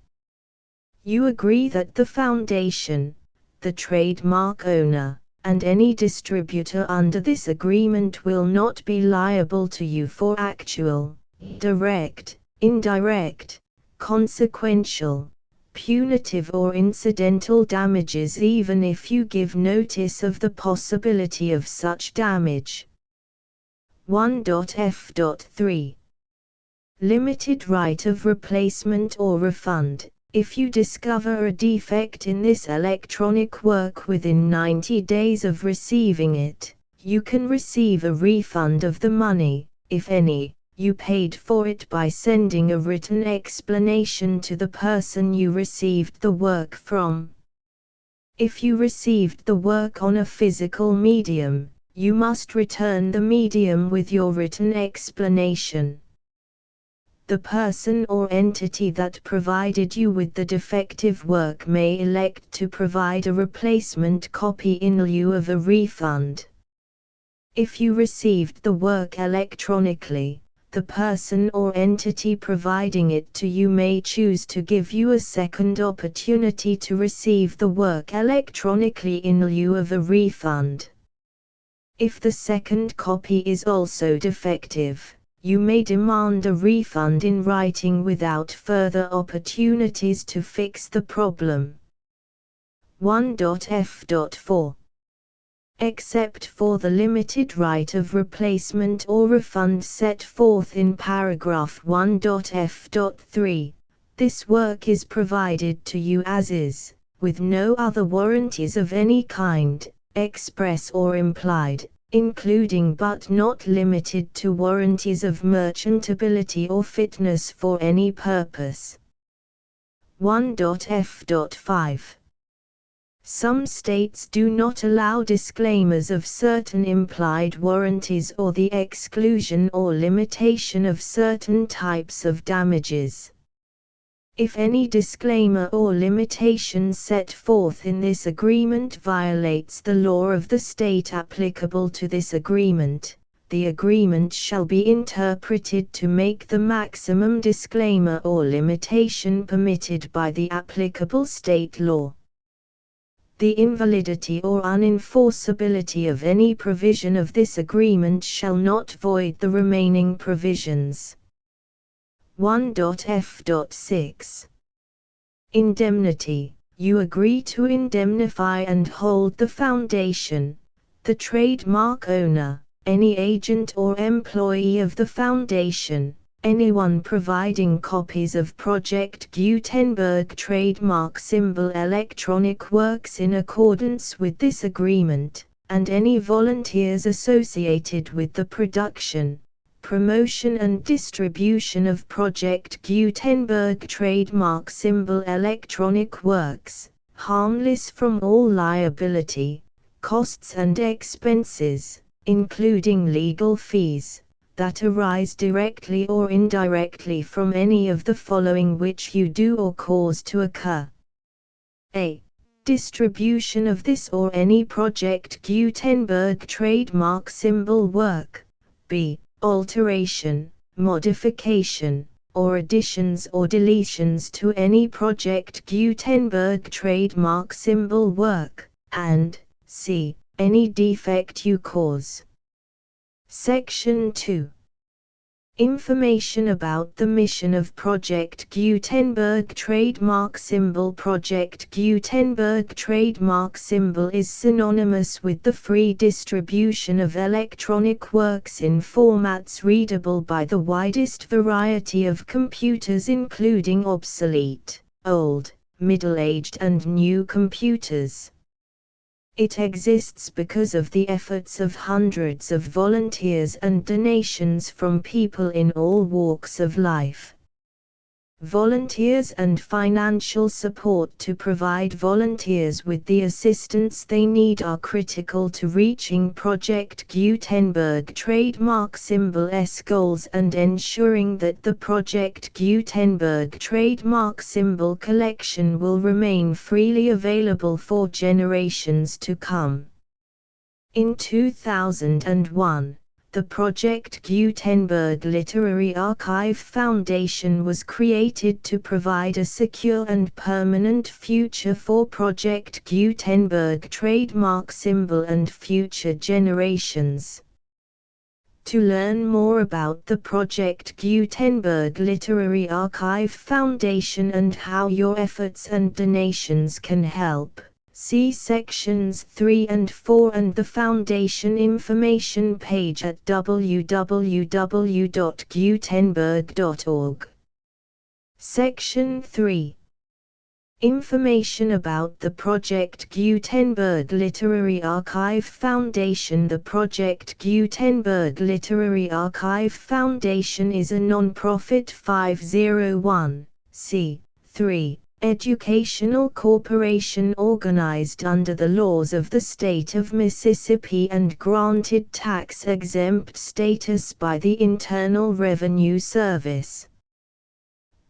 You agree that the Foundation, the trademark owner, and any distributor under this agreement will not be liable to you for actual, direct, indirect, consequential, punitive or incidental damages even if you give notice of the possibility of such damage. 1.f.3 Limited right of replacement or refund. If you discover a defect in this electronic work within 90 days of receiving it, you can receive a refund of the money, if any, you paid for it by sending a written explanation to the person you received the work from. If you received the work on a physical medium, you must return the medium with your written explanation. The person or entity that provided you with the defective work may elect to provide a replacement copy in lieu of a refund. If you received the work electronically, the person or entity providing it to you may choose to give you a second opportunity to receive the work electronically in lieu of a refund. If the second copy is also defective, you may demand a refund in writing without further opportunities to fix the problem. 1.f.4 Except for the limited right of replacement or refund set forth in paragraph 1.f.3, this work is provided to you as is, with no other warranties of any kind, express or implied, including but not limited to warranties of merchantability or fitness for any purpose. 1.f.5 Some states do not allow disclaimers of certain implied warranties or the exclusion or limitation of certain types of damages. If any disclaimer or limitation set forth in this agreement violates the law of the state applicable to this agreement, the agreement shall be interpreted to make the maximum disclaimer or limitation permitted by the applicable state law. The invalidity or unenforceability of any provision of this agreement shall not void the remaining provisions. 1.f.6 Indemnity. You agree to indemnify and hold the foundation, the trademark owner, any agent or employee of the foundation, anyone providing copies of Project Gutenberg trademark symbol electronic works in accordance with this agreement, and any volunteers associated with the production, promotion and distribution of Project Gutenberg trademark symbol electronic works, harmless from all liability, costs and expenses, including legal fees, that arise directly or indirectly from any of the following which you do or cause to occur. A. Distribution of this or any Project Gutenberg trademark symbol work. B. Alteration, modification, or additions or deletions to any Project Gutenberg trademark symbol work, and C. Any defect you cause. Section 2. Information about the mission of Project Gutenberg trademark symbol. Project Gutenberg trademark symbol is synonymous with the free distribution of electronic works in formats readable by the widest variety of computers, including obsolete, old, middle-aged and new computers. It exists because of the efforts of hundreds of volunteers and donations from people in all walks of life. Volunteers and financial support to provide volunteers with the assistance they need are critical to reaching Project Gutenberg trademark symbol's goals and ensuring that the Project Gutenberg trademark symbol collection will remain freely available for generations to come. In 2001, the Project Gutenberg Literary Archive Foundation was created to provide a secure and permanent future for Project Gutenberg trademark symbol and future generations. To learn more about the Project Gutenberg Literary Archive Foundation and how your efforts and donations can help, see sections 3 and 4 and the Foundation information page at www.gutenberg.org. Section 3. Information about the Project Gutenberg Literary Archive Foundation. The Project Gutenberg Literary Archive Foundation is a non-profit 501(c)(3) educational corporation organized under the laws of the state of Mississippi and granted tax-exempt status by the Internal Revenue Service.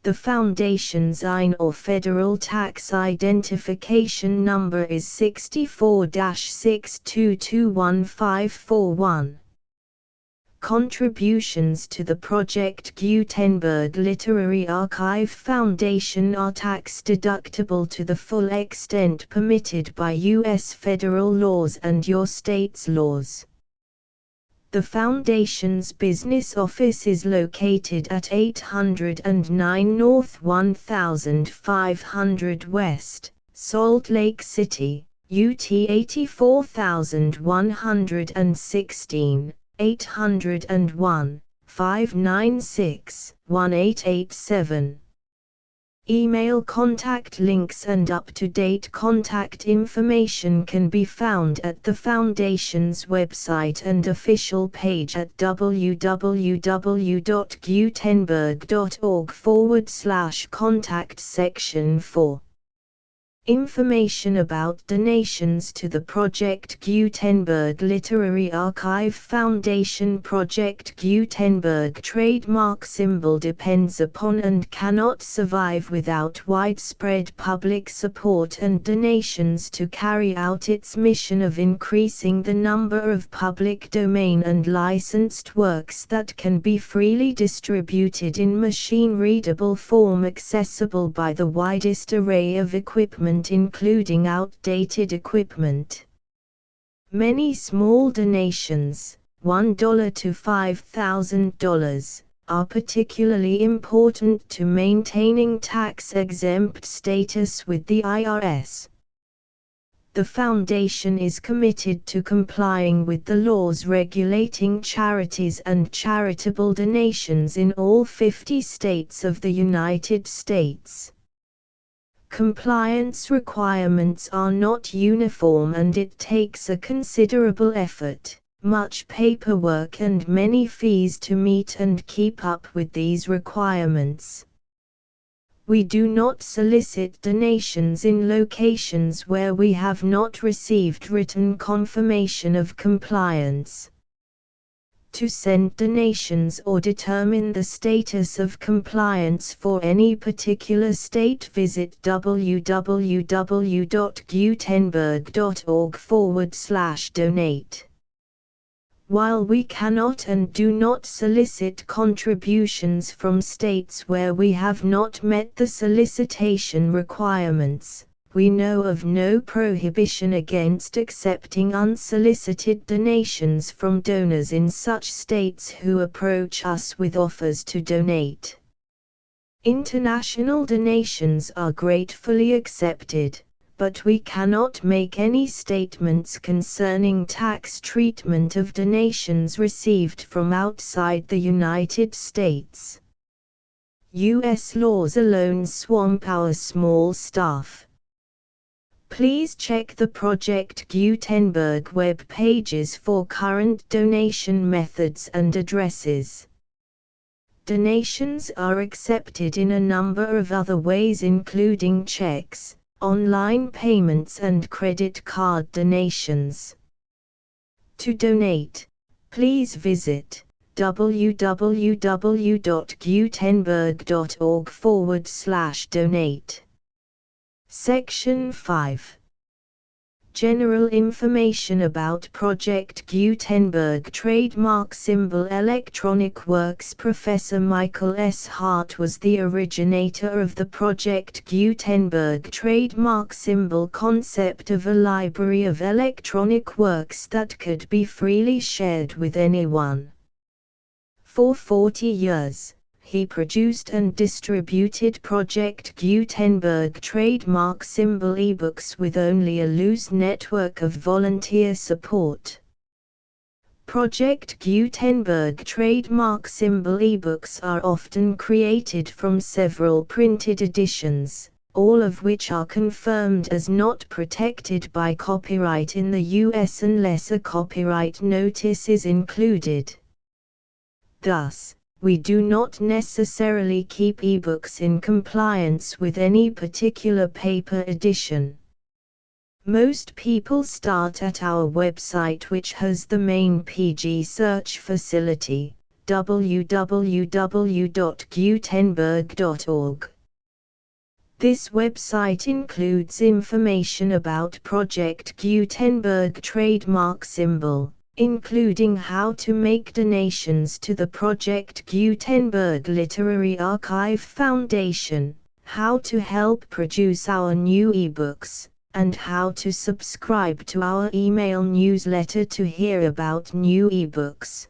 The Foundation's IN or Federal Tax Identification Number is 64-6221541. Contributions to the Project Gutenberg Literary Archive Foundation are tax-deductible to the full extent permitted by U.S. federal laws and your state's laws. The Foundation's business office is located at 809 North 1500 West, Salt Lake City, UT 84116, 801-596-1887. Email contact links and up-to-date contact information can be found at the Foundation's website and official page at www.gutenberg.org/contact section 4. Information about donations to the Project Gutenberg Literary Archive Foundation. Project Gutenberg trademark symbol depends upon and cannot survive without widespread public support and donations to carry out its mission of increasing the number of public domain and licensed works that can be freely distributed in machine-readable form accessible by the widest array of equipment, including outdated equipment. Many small donations, $1 to $5,000, are particularly important to maintaining tax-exempt status with the IRS. The Foundation is committed to complying with the laws regulating charities and charitable donations in all 50 states of the United States. Compliance requirements are not uniform and it takes a considerable effort, much paperwork and many fees to meet and keep up with these requirements. We do not solicit donations in locations where we have not received written confirmation of compliance. To send donations or determine the status of compliance for any particular state, visit www.gutenberg.org/donate. While we cannot and do not solicit contributions from states where we have not met the solicitation requirements, we know of no prohibition against accepting unsolicited donations from donors in such states who approach us with offers to donate. International donations are gratefully accepted, but we cannot make any statements concerning tax treatment of donations received from outside the United States. U.S. laws alone swamp our small staff. Please check the Project Gutenberg web pages for current donation methods and addresses. Donations are accepted in a number of other ways, including checks, online payments and credit card donations. To donate, please visit www.gutenberg.org/donate. Section 5. General information about Project Gutenberg trademark symbol electronic works. Professor Michael S. Hart was the originator of the Project Gutenberg trademark symbol concept of a library of electronic works that could be freely shared with anyone. For 40 years, he produced and distributed Project Gutenberg trademark symbol ebooks with only a loose network of volunteer support. Project Gutenberg trademark symbol ebooks are often created from several printed editions, all of which are confirmed as not protected by copyright in the U.S. unless a copyright notice is included. Thus, we do not necessarily keep ebooks in compliance with any particular paper edition. Most people start at our website, which has the main PG search facility, www.gutenberg.org. This website includes information about Project Gutenberg trademark symbol, including how to make donations to the Project Gutenberg Literary Archive Foundation, how to help produce our new ebooks, and how to subscribe to our email newsletter to hear about new ebooks.